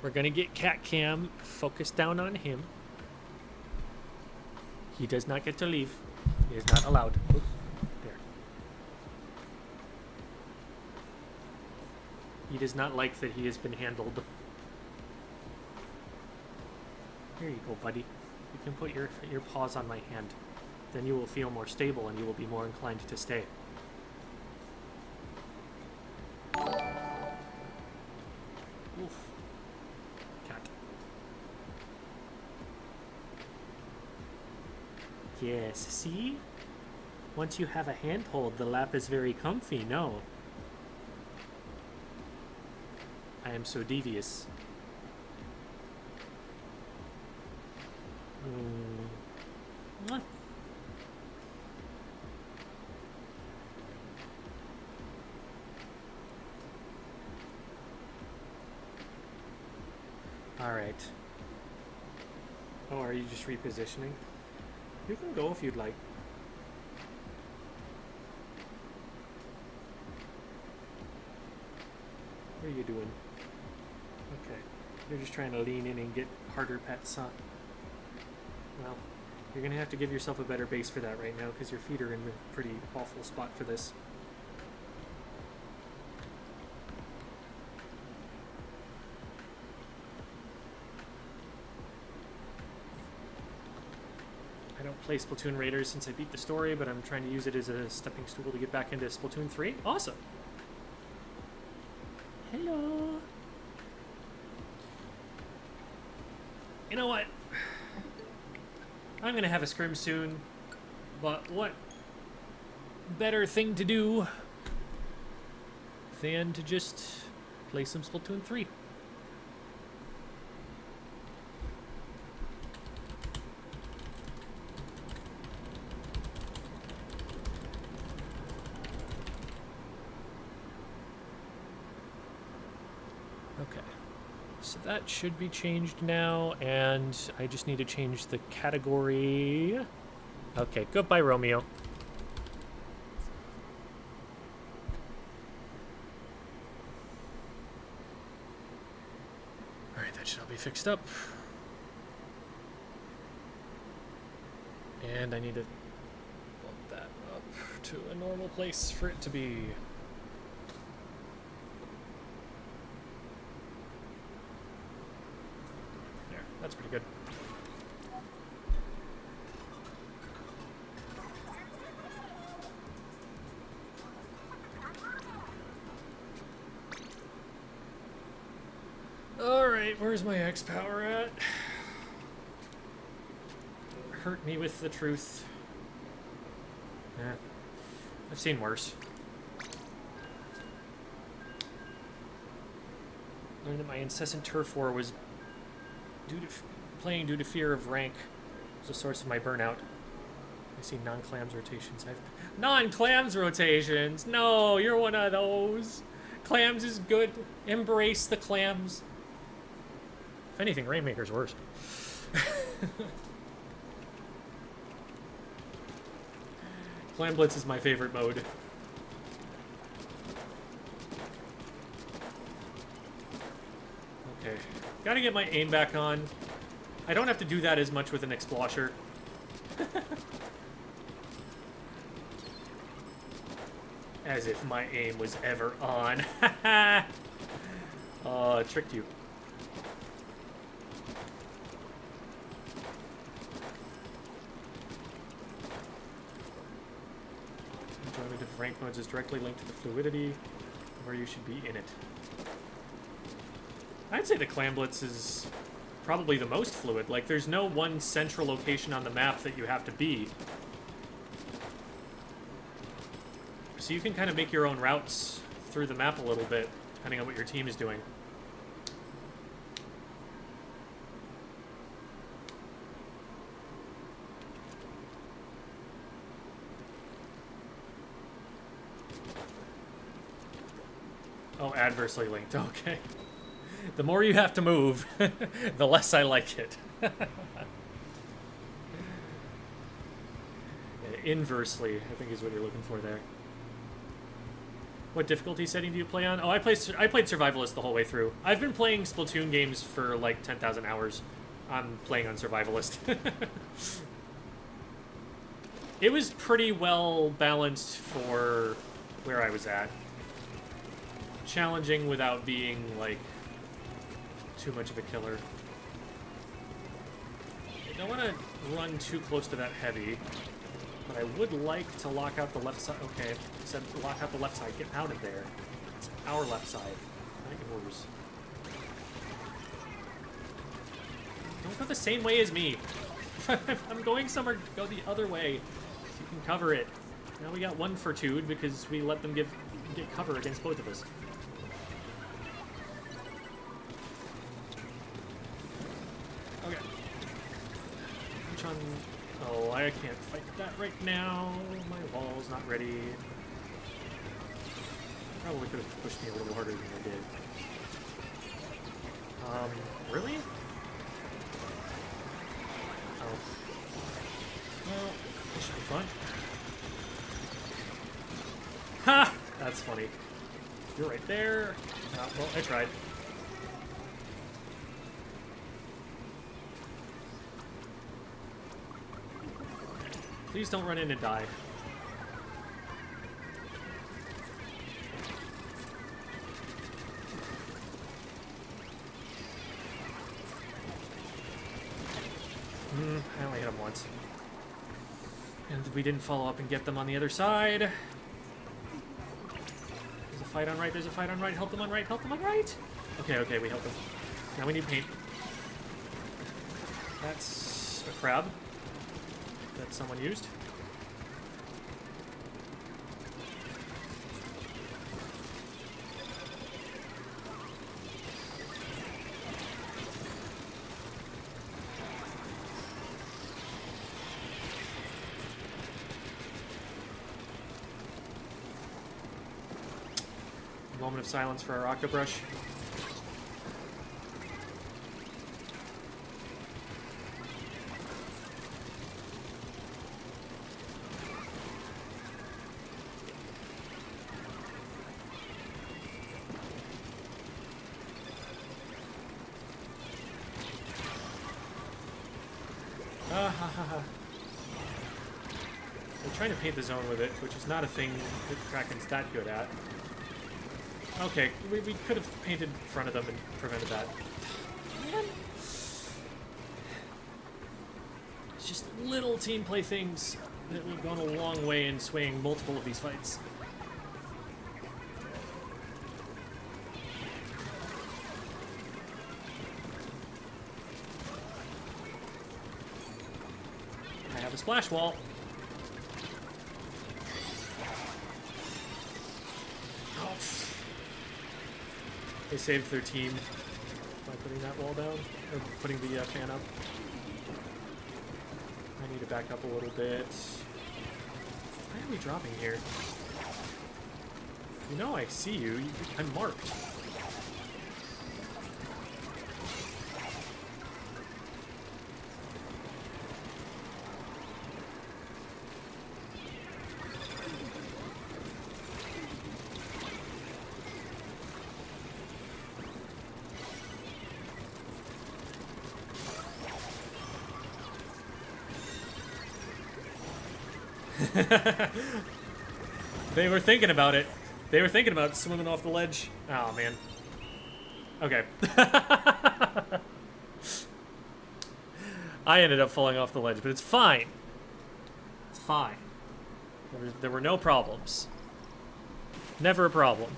We're gonna get cat cam focused down on him. He does not get to leave. He is not allowed. Oops. There. He does not like that he has been handled. Here you go, buddy. You can put your paws on my hand. Then you will feel more stable and you will be more inclined to stay. Oof. Cat. Yes, see? Once you have a handhold, the lap is very comfy, no? I am so devious. Mwah. All right. Oh, are you just repositioning? You can go if you'd like. What are you doing? Okay. You're just trying to lean in and get harder pets, huh? Well, you're going to have to give yourself a better base for that right now because your feet are in a pretty awful spot for this. I don't play Splatoon Raiders since I beat the story, but I'm trying to use it as a stepping stool to get back into Splatoon 3. Awesome! Hello! You know what? I'm gonna have a scrim soon, but what better thing to do than to just play some Splatoon 3? Okay. So that should be changed now, and I just need to change the category. Okay, goodbye, Romeo. Alright, that should all be fixed up. And I need to bump that up to a normal place for it to be. That's pretty good. Alright, where's my X power at? Hurt me with the truth. Yeah, I've seen worse. Learned that my incessant turf war was playing due to fear of rank was the source of my burnout. I see non-clams rotations. Non-clams rotations! No, you're one of those. Clams is good. Embrace the clams. If anything, Rainmaker's worse. Clam Blitz is my favorite mode. Okay. Gotta get my aim back on. I don't have to do that as much with an Explosher. As if my aim was ever on. Tricked you. Enjoyment of rank modes is directly linked to the fluidity where you should be in it. I'd say the Clam Blitz is probably the most fluid. Like, there's no one central location on the map that you have to be. So you can kind of make your own routes through the map a little bit, depending on what your team is doing. Oh, adversely linked. Okay. The more you have to move, the less I like it. Inversely, I think is what you're looking for there. What difficulty setting do you play on? Oh, I played Survivalist the whole way through. I've been playing Splatoon games for like 10,000 hours. I'm playing on Survivalist. It was pretty well balanced for where I was at. Challenging without being, like, too much of a killer. I don't want to run too close to that heavy. But I would like to lock out the left side. Okay, I said lock out the left side. Get out of there. It's our left side, not yours. Don't go the same way as me. If I'm going somewhere, go the other way. You can cover it. Now we got one fortude because we let them get cover against both of us. Okay. Which one? Oh, I can't fight that right now. My wall's not ready. Probably could have pushed me a little harder than I did. Really? Oh. Well, this should be fun. Ha! That's funny. You're right there. Well, I tried. Please don't run in and die. I only hit him once. And we didn't follow up and get them on the other side. There's a fight on right, there's a fight on right. Help them on right, help them on right! Okay, okay, we helped them. Now we need paint. That's a crab that someone used. Moment of silence for our Octobrush. We're trying to paint the zone with it, which is not a thing that Kraken's that good at. Okay, we could have painted in front of them and prevented that. Man. It's just little team play things that have gone a long way in swaying multiple of these fights. I have a splash wall. They saved their team by putting that wall down, or putting the fan up. I need to back up a little bit. Why are we dropping here? You know I see you. I'm marked. They were thinking about it. They were thinking about swimming off the ledge. Oh, man. Okay. I ended up falling off the ledge, but it's fine. It's fine. There were no problems. Never a problem.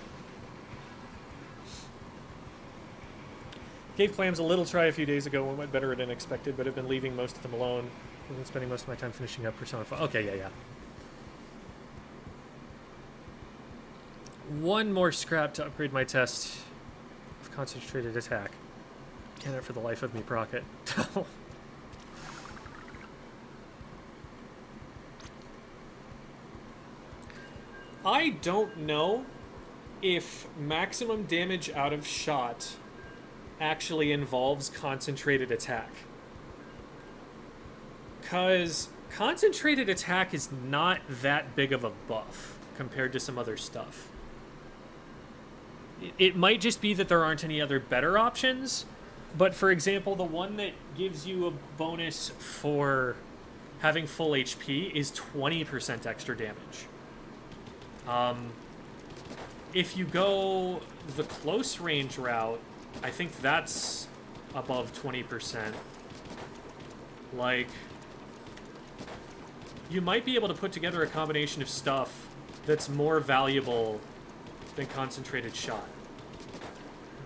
Gave clams a little try a few days ago and went better than expected, but have been leaving most of them alone. I've been spending most of my time finishing up Persona 5. Okay, yeah. One more scrap to upgrade my test of concentrated attack. Cannot for the life of me proc it. I don't know if maximum damage out of shot actually involves concentrated attack. Because concentrated attack is not that big of a buff compared to some other stuff. It might just be that there aren't any other better options, but for example, the one that gives you a bonus for having full HP is 20% extra damage. If you go the close range route, I think that's above 20%. Like, you might be able to put together a combination of stuff that's more valuable than concentrated shot.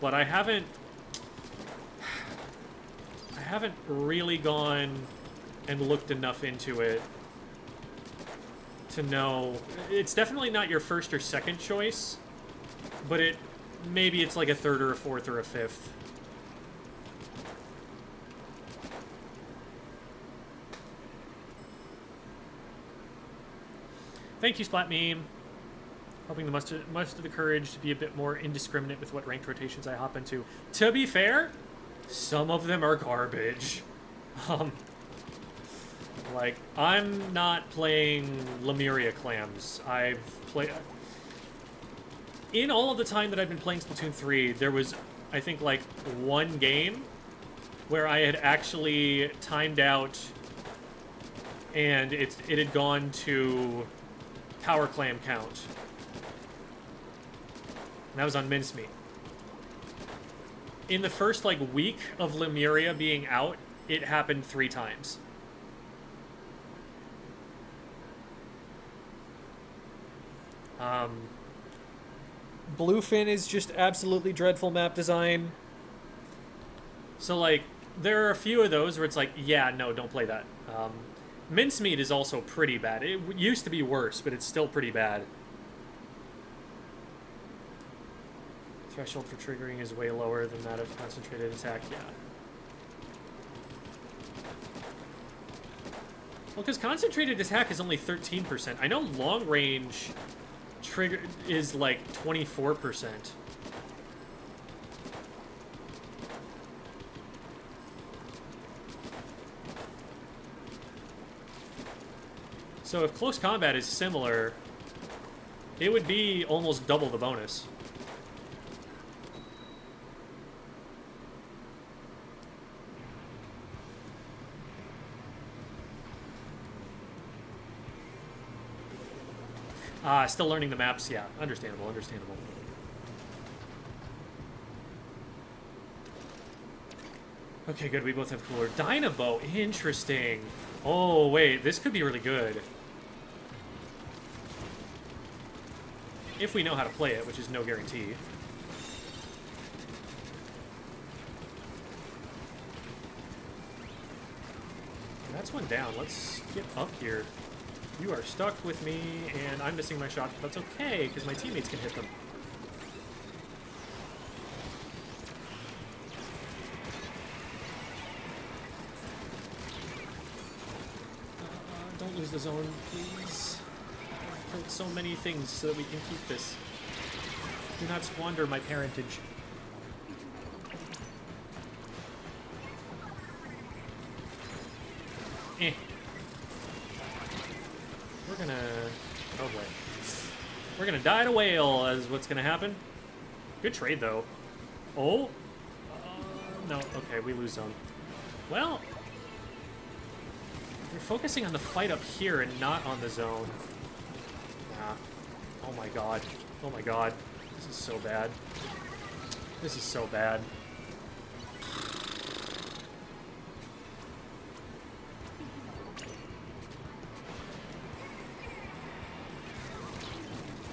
But I haven't really gone and looked enough into it to know. It's definitely not your first or second choice, but maybe it's like a third or a fourth or a fifth. Thank you, Splat Meme. Hoping to muster the courage to be a bit more indiscriminate with what ranked rotations I hop into. To be fair, some of them are garbage. Like, I'm not playing Lemuria clams. I've played... In all of the time that I've been playing Splatoon 3, there was, I think, like, one game where I had actually timed out and it had gone to power clam count. And that was on Mincemeat. In the first, like, week of Lemuria being out, it happened 3 times. Bluefin is just absolutely dreadful map design. So, like, there are a few of those where it's like, yeah, no, don't play that. Mincemeat is also pretty bad. It used to be worse, but it's still pretty bad. Threshold for triggering is way lower than that of concentrated attack, yeah. Well, because concentrated attack is only 13%. I know long range trigger is like 24%. So if close combat is similar, it would be almost double the bonus. Still learning the maps, yeah. Understandable, understandable. Okay, good, we both have cooler. Dynamo, interesting. Oh, wait, this could be really good. If we know how to play it, which is no guarantee. That's one down. Let's get up here. You are stuck with me, and I'm missing my shot, but that's okay, because my teammates can hit them. Don't lose the zone, please. I've killed so many things so that we can keep this. Do not squander my parentage. Eh. We're gonna... Oh boy. We're gonna die to whale, is what's gonna happen. Good trade, though. Oh? No, okay, we lose zone. Well... You're focusing on the fight up here and not on the zone. Nah. Oh my god. Oh my god. This is so bad. This is so bad.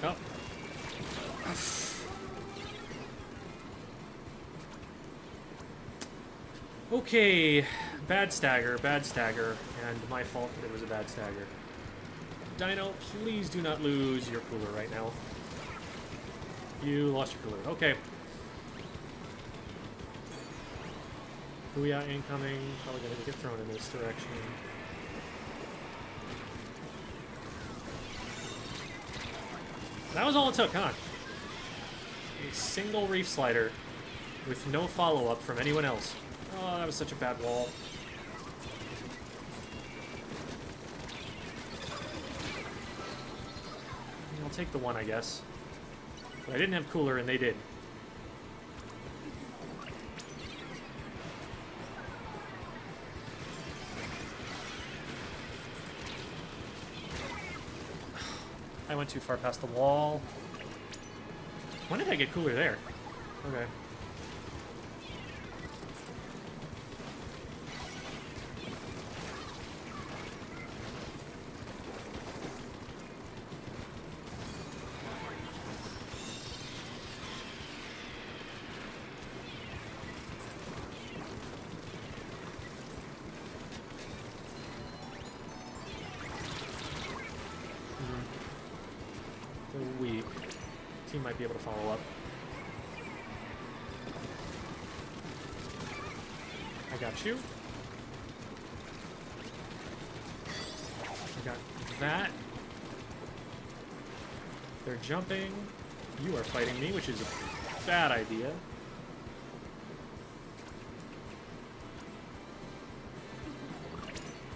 Oh. Okay. Bad stagger, and my fault that it was a bad stagger. Dino, please do not lose your cooler right now. You lost your cooler. Okay. Booyah incoming. Probably gonna get thrown in this direction. That was all it took, huh? A single reef slider with no follow-up from anyone else. Oh, that was such a bad wall. I'll take the one, I guess. But I didn't have cooler, and they did. I went too far past the wall. When did I get cooler there? Okay. Weak. Team might be able to follow up. I got you. I got that. They're jumping. You are fighting me, which is a bad idea.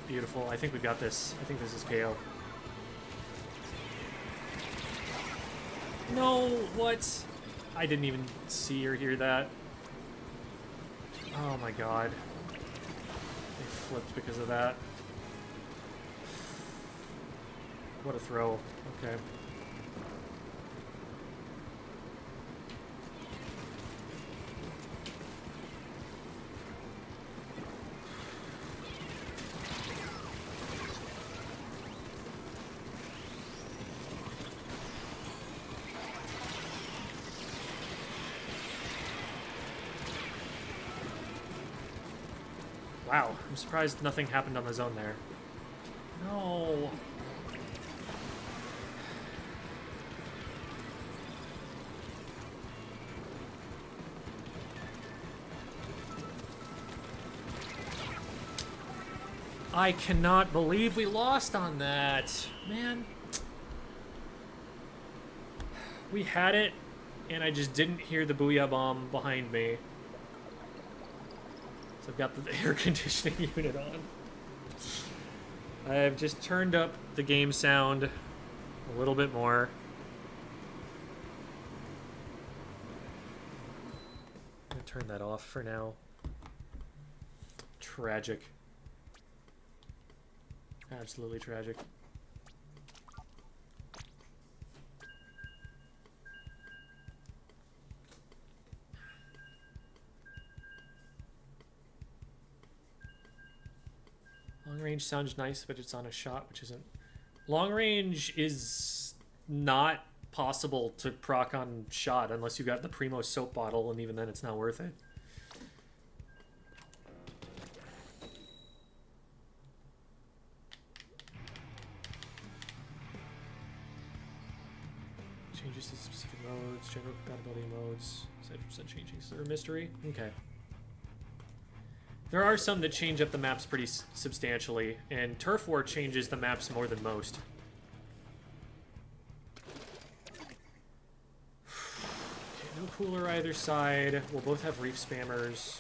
Beautiful. I think we got this. I think this is KO. No, what? I didn't even see or hear that. Oh my god. They flipped because of that. What a throw. Okay. Wow, I'm surprised nothing happened on the zone there. No. I cannot believe we lost on that. Man. We had it, and I just didn't hear the Booyah Bomb behind me. I've got the air conditioning unit on. I've just turned up the game sound a little bit more. I'm gonna turn that off for now. Tragic. Absolutely tragic. Long range sounds nice, but it's on a shot, which isn't... Long range is not possible to proc on shot unless you got the Primo soap bottle, and even then it's not worth it. Changes to specific modes, general compatibility modes, 70% changing. Is there a mystery? Okay. There are some that change up the maps pretty substantially, and Turf War changes the maps more than most. Okay, no cooler either side. We'll both have Reef Spammers.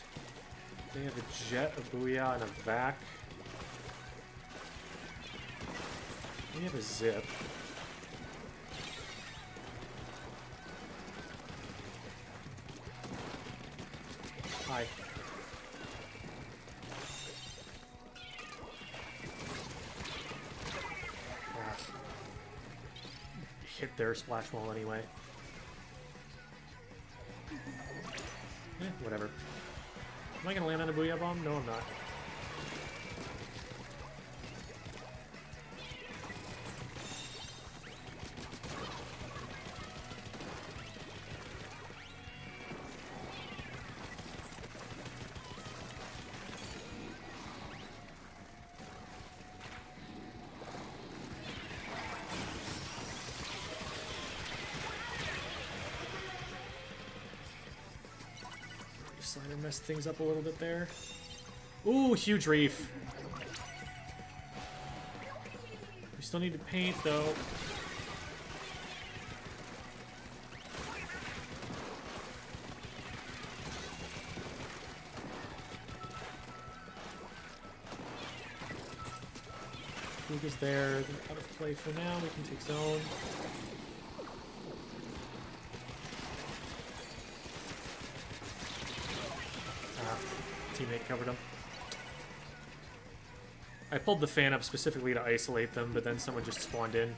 They have a Jet, a Booyah, and a Vac. We have a Zip. Hi. Hit their splash wall anyway. Whatever. Am I gonna land on a Booyah Bomb? No, I'm not. Slider messed things up a little bit there. Ooh, huge reef. We still need to paint, though. Luke is there. They're out of play for now. We can take zone. Teammate covered him. I pulled the fan up specifically to isolate them, but then someone just spawned in.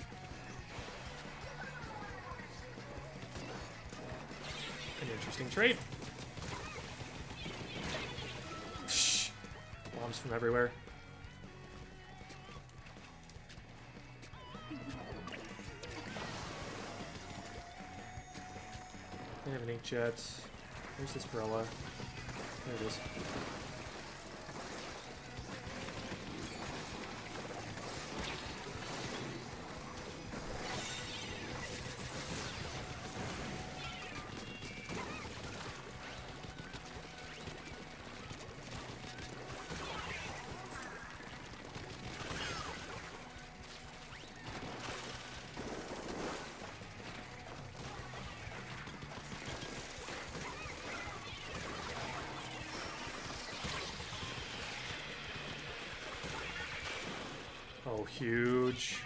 An interesting trade. Shh. Bombs from everywhere. They have an ink jet. Where's this umbrella? There it is. Oh, huge.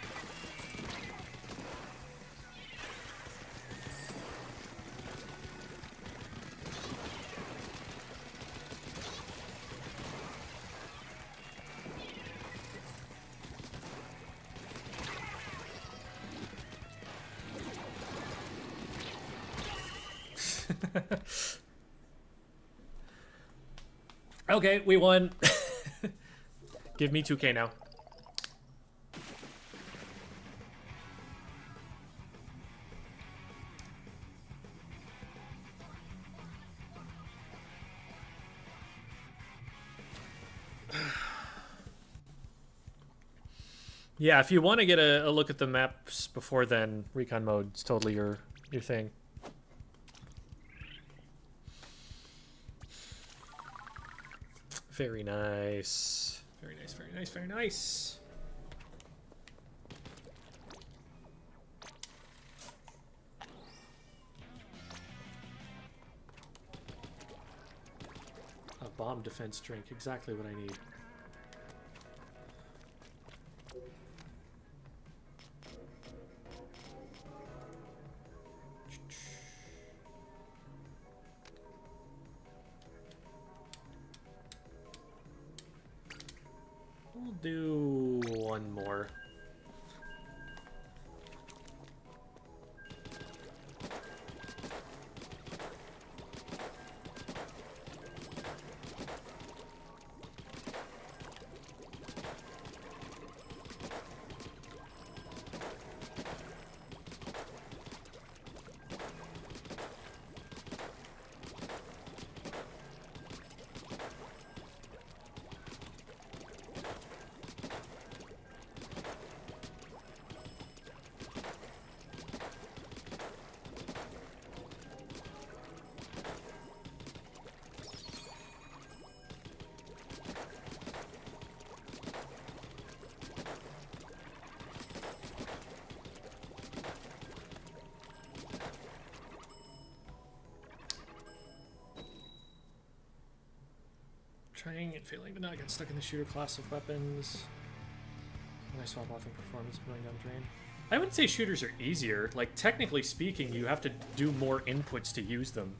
Okay, we won. Give me 2K now. Yeah, if you want to get a look at the maps before then, recon mode is totally your thing. Very nice. Very nice, very nice, very nice. A bomb defense drink, exactly what I need. We'll do one more. Trying and failing to not get stuck in the shooter class of weapons. When I swap off in performance, going down the drain. I wouldn't say shooters are easier. Like, technically speaking, you have to do more inputs to use them.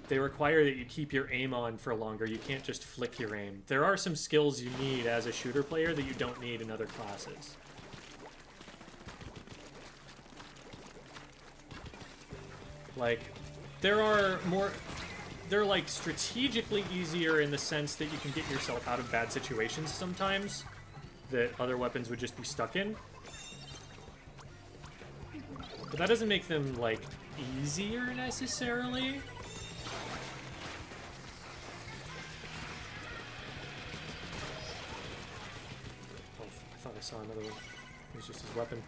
They require that you keep your aim on for longer. You can't just flick your aim. There are some skills you need as a shooter player that you don't need in other classes. Like, there are more... They're, like, strategically easier in the sense that you can get yourself out of bad situations sometimes that other weapons would just be stuck in. But that doesn't make them, like, easier necessarily. Oh, I thought I saw another one. It was just his weapon.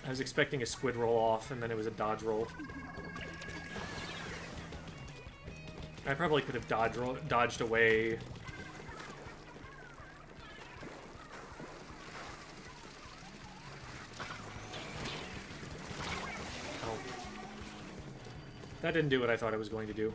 I was expecting a squid roll off, and then it was a dodge roll. I probably could have dodged away. Oh. That didn't do what I thought it was going to do.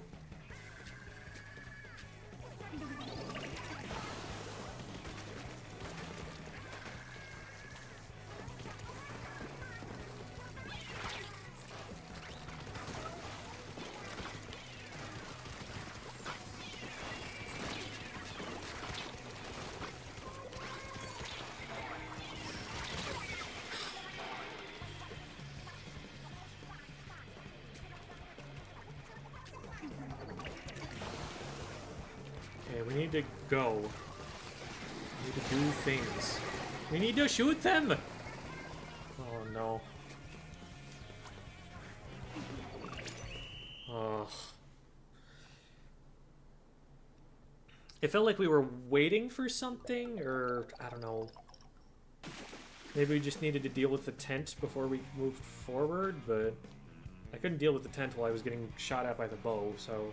We need to go. We need to do things. We need to shoot them! Oh, no. Ugh. It felt like we were waiting for something, or I don't know. Maybe we just needed to deal with the tent before we moved forward, but I couldn't deal with the tent while I was getting shot at by the bow, so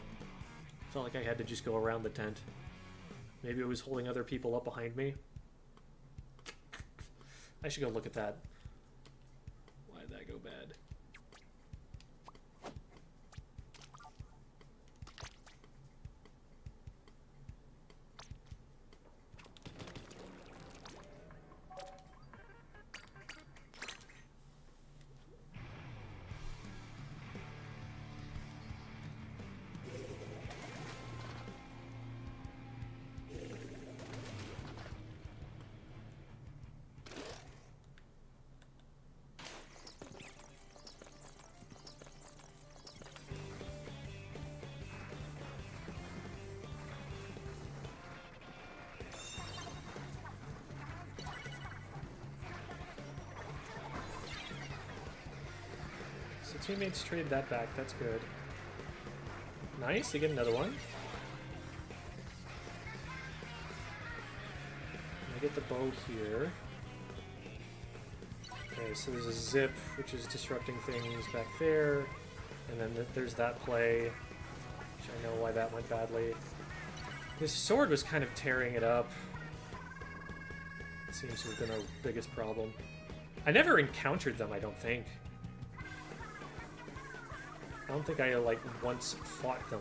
I felt like I had to just go around the tent. Maybe it was holding other people up behind me. I should go look at that. Why did that go bad? Teammates traded that back, that's good. Nice, they get another one. I get the bow here. Okay, so there's a zip, which is disrupting things back there. And then there's that play, which I know why that went badly. This sword was kind of tearing it up. It seems to have been our biggest problem. I never encountered them, I don't think. I don't think I, like, once fought them.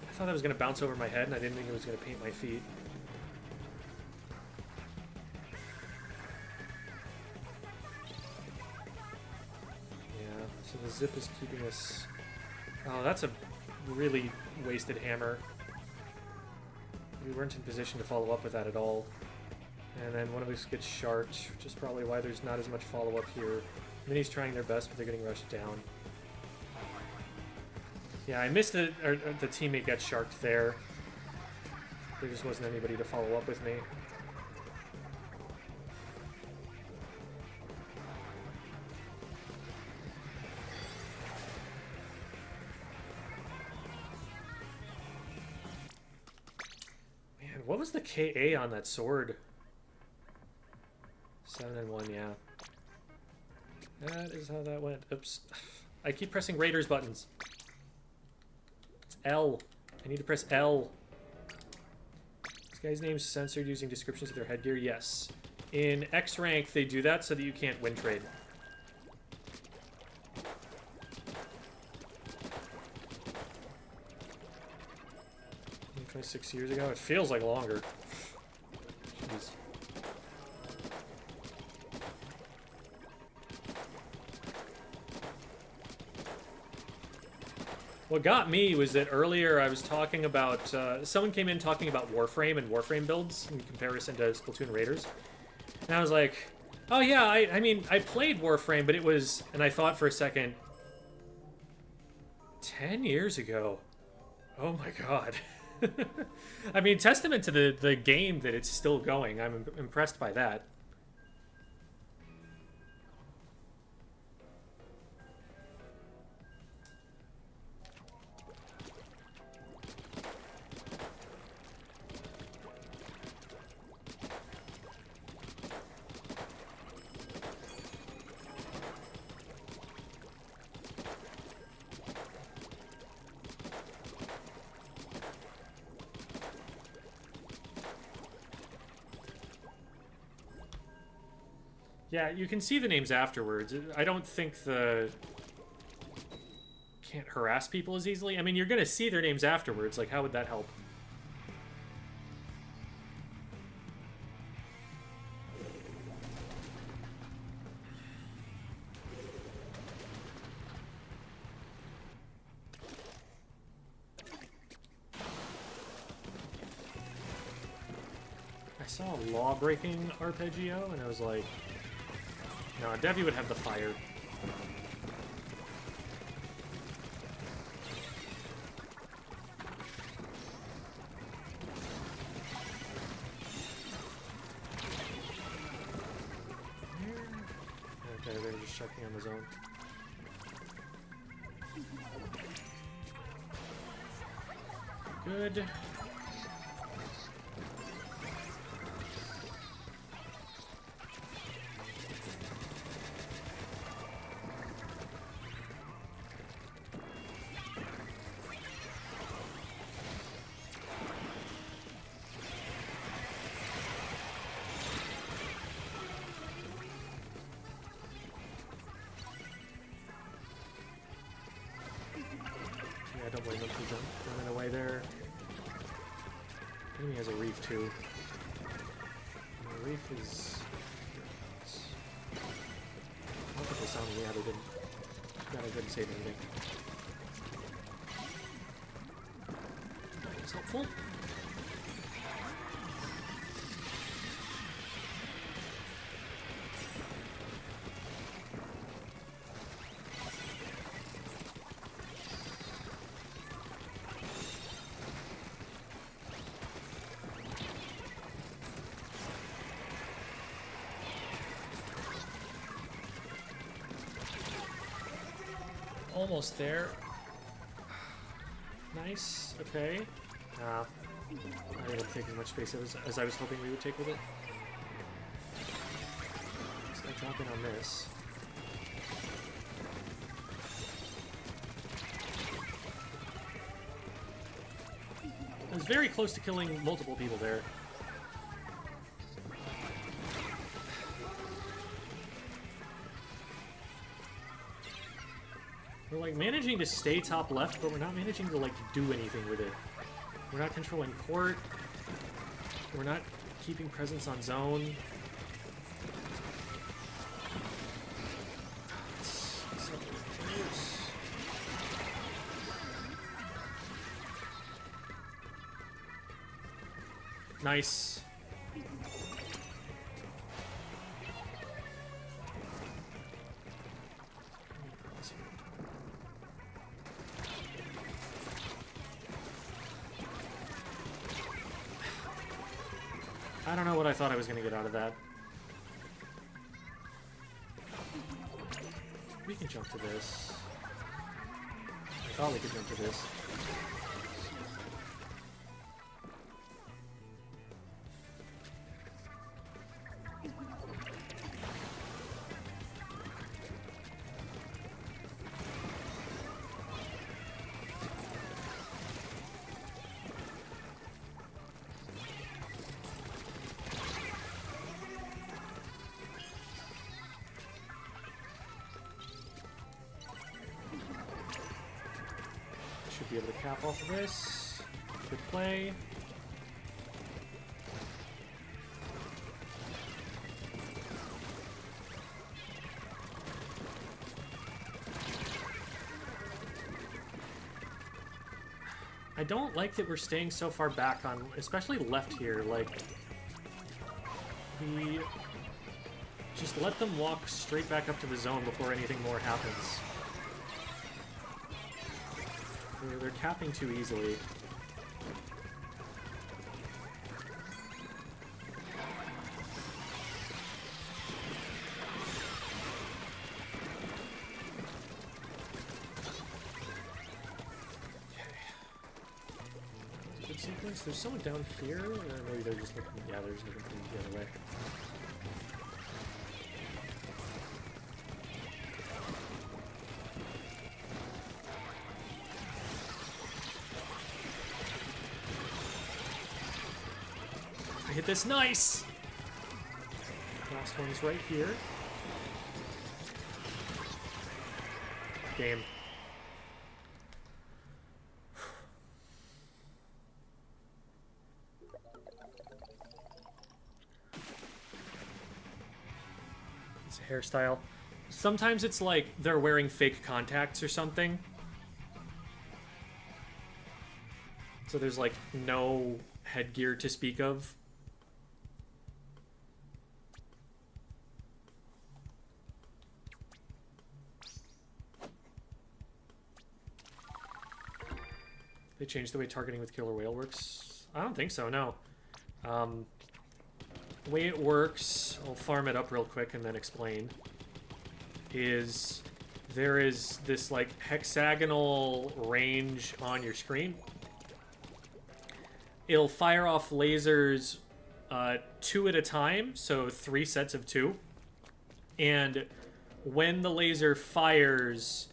I thought that was going to bounce over my head, and I didn't think it was going to paint my feet. Yeah, so the zip is keeping us... Oh, that's a really wasted hammer. We weren't in position to follow up with that at all. And then one of us gets sharked, which is probably why there's not as much follow-up here. Mini's trying their best, but they're getting rushed down. Yeah, I missed it, or the teammate got sharked there. There just wasn't anybody to follow up with me. Man, what was the KA on that sword? 7 and 1, yeah. That is how that went. Oops. I keep pressing Raiders buttons. It's L. I need to press L. This guy's name's censored using descriptions of their headgear. Yes. In X rank, they do that so that you can't win trade. 6 years ago? It feels like longer. Jeez. What got me was that earlier I was talking about... someone came in talking about Warframe and Warframe builds in comparison to Splatoon Raiders. And I was like, oh yeah, I mean, I played Warframe, but it was... And I thought for a second... 10 years ago. Oh my god. I mean, testament to the game that it's still going. I'm impressed by that. Yeah, you can see the names afterwards. I don't think the... Can't harass people as easily. I mean, you're gonna see their names afterwards. Like, how would that help? I saw a law-breaking arpeggio, and I was like... No, Devi would have the fire. Okay, they're just checking on the zone. Good. Don't blame them for running away there. Enemy has a reef too. And the reef is... multiple sound. Yeah, they didn't. God, I didn't save anything. That's helpful. Almost there. Nice. Okay. I didn't take as much space as I was hoping we would take with it. Let's not drop in on this. I was very close to killing multiple people there. We're like managing to stay top left, but we're not managing to like do anything with it. We're not controlling court. We're not keeping presence on zone. It's so close. Nice. I don't know what I thought I was going to get out of that. We can jump to this. I thought we could jump to this. be able to cap off of this. Good play. I don't like that we're staying so far back on, especially left here. Like, we just let them walk straight back up to the zone before anything more happens. They're capping too easily. There's someone down here, or maybe they're just looking. Yeah, they're just looking the other way. I hit this nice. Last one's right here. Game. Hairstyle. Sometimes it's like they're wearing fake contacts or something. So there's like no headgear to speak of. They changed the way targeting with Killer Whale works? I don't think so, no. The way it works, I'll farm it up real quick and then explain, is there is this like hexagonal range on your screen. It'll fire off lasers 2 at a time, so 3 sets of 2. And when the laser fires,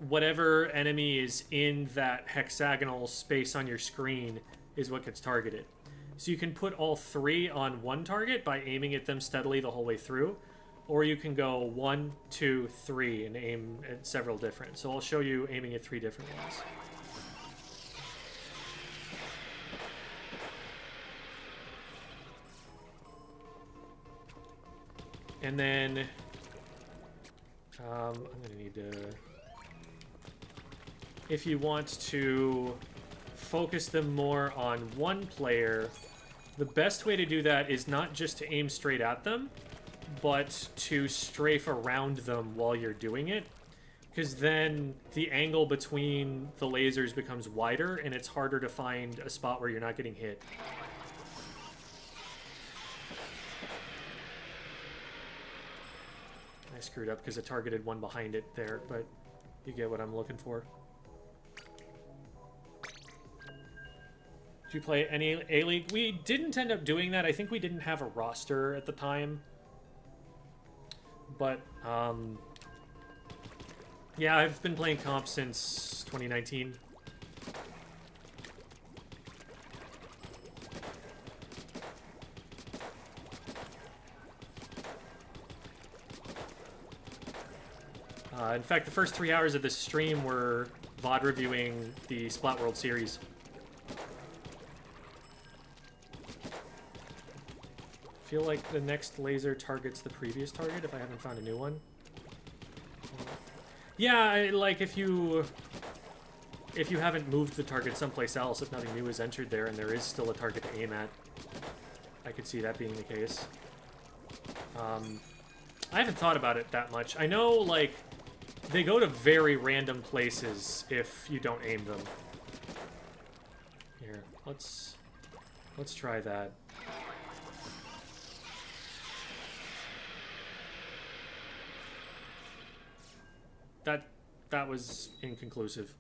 whatever enemy is in that hexagonal space on your screen is what gets targeted. So you can put all 3 on one target by aiming at them steadily the whole way through, or you can go 1, 2, 3 and aim at several different. So I'll show you aiming at 3 different ones. And then I'm gonna need to, if you want to focus them more on one player, the best way to do that is not just to aim straight at them, but to strafe around them while you're doing it, because then the angle between the lasers becomes wider and it's harder to find a spot where you're not getting hit. I screwed up because I targeted one behind it there, but you get what I'm looking for. Did you play any A-League? We didn't end up doing that. I think we didn't have a roster at the time. But, yeah, I've been playing comp since 2019. In fact, the first 3 hours of this stream were VOD reviewing the Splat World Series. I feel like the next laser targets the previous target if I haven't found a new one. Yeah, like if you haven't moved the target someplace else, if nothing new is entered there and there is still a target to aim at, I could see that being the case. I haven't thought about it that much. I know, like, they go to very random places if you don't aim them. Here, let's try that. That was inconclusive.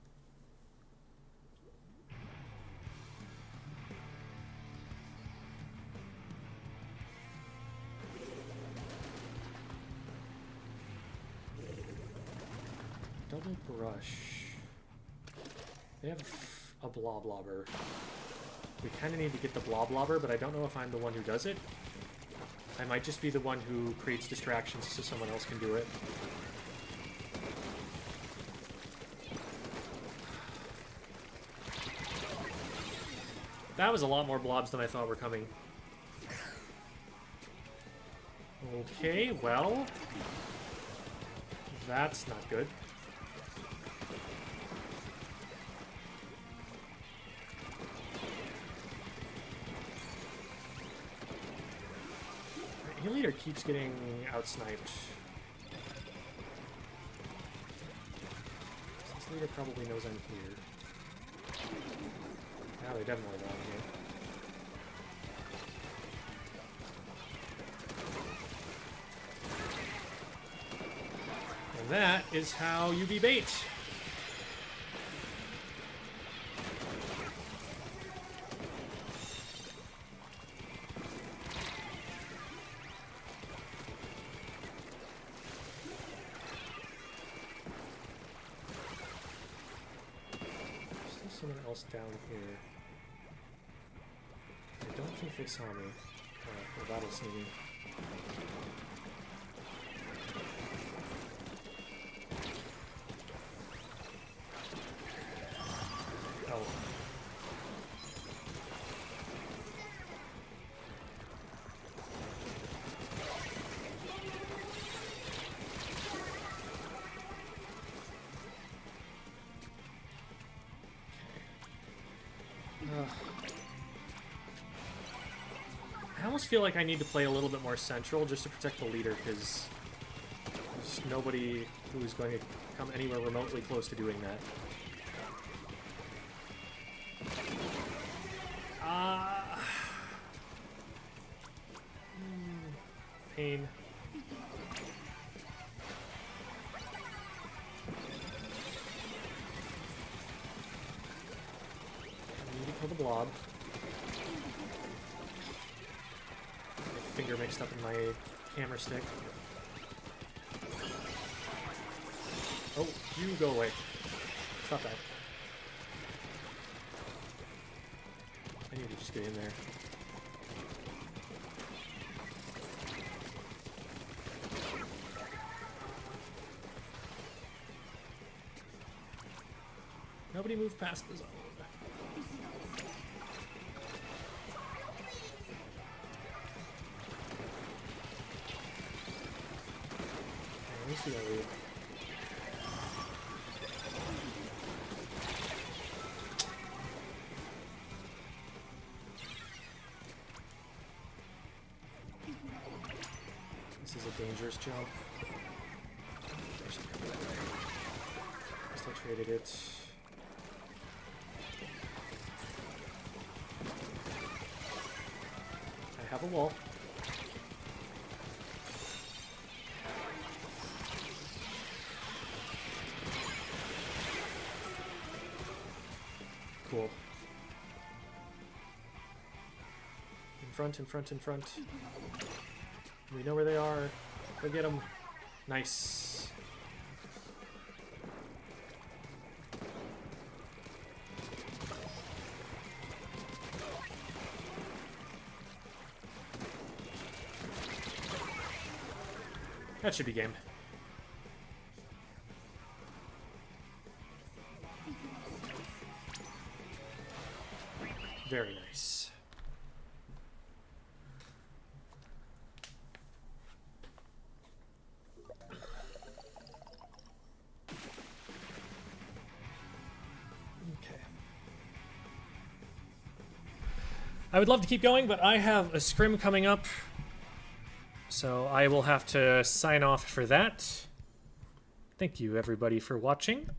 Double brush. They have a bloblobber. We kind of need to get the bloblobber, but I don't know if I'm the one who does it. I might just be the one who creates distractions so someone else can do it. That was a lot more blobs than I thought were coming. Okay, well... That's not good. Leader keeps getting outsniped. This leader probably knows I'm here. Now they definitely know I'm here. And that is how you be bait. Someone else down here. I don't think they saw me. The battle sneaking. Oh. I almost feel like I need to play a little bit more central just to protect the leader, because there's nobody who is going to come anywhere remotely close to doing that. Pain. I need to kill the blob. Finger mixed up in my camera stick. Oh, you go away. Stop that. I need to just get in there. Nobody move past the zone. See that lead. This is a dangerous jump. I still traded it. I have a wall. Cool. In front, in front, in front. We know where they are. Go get them. Nice. That should be game. Very nice. Okay. I would love to keep going, but I have a scrim coming up, so I will have to sign off for that. Thank you, everybody, for watching.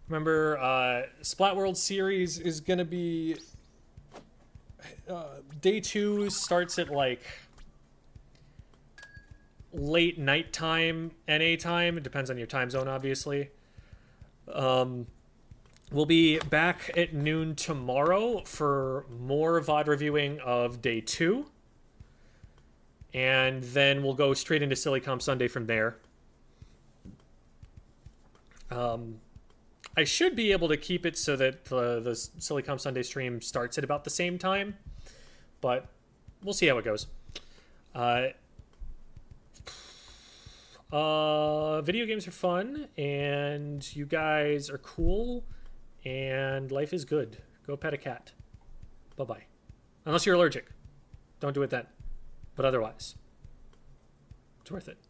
Remember, Splat World Series is going to be... Day 2 starts at, like, late nighttime NA time. It depends on your time zone, obviously. We'll be back at noon tomorrow for more VOD reviewing of Day 2. And then we'll go straight into Sillycom Sunday from there. I should be able to keep it so that the Sillycom Sunday stream starts at about the same time, but we'll see how it goes. Video games are fun, and you guys are cool, and life is good. Go pet a cat. Bye-bye. Unless you're allergic. Don't do it then. But otherwise, it's worth it.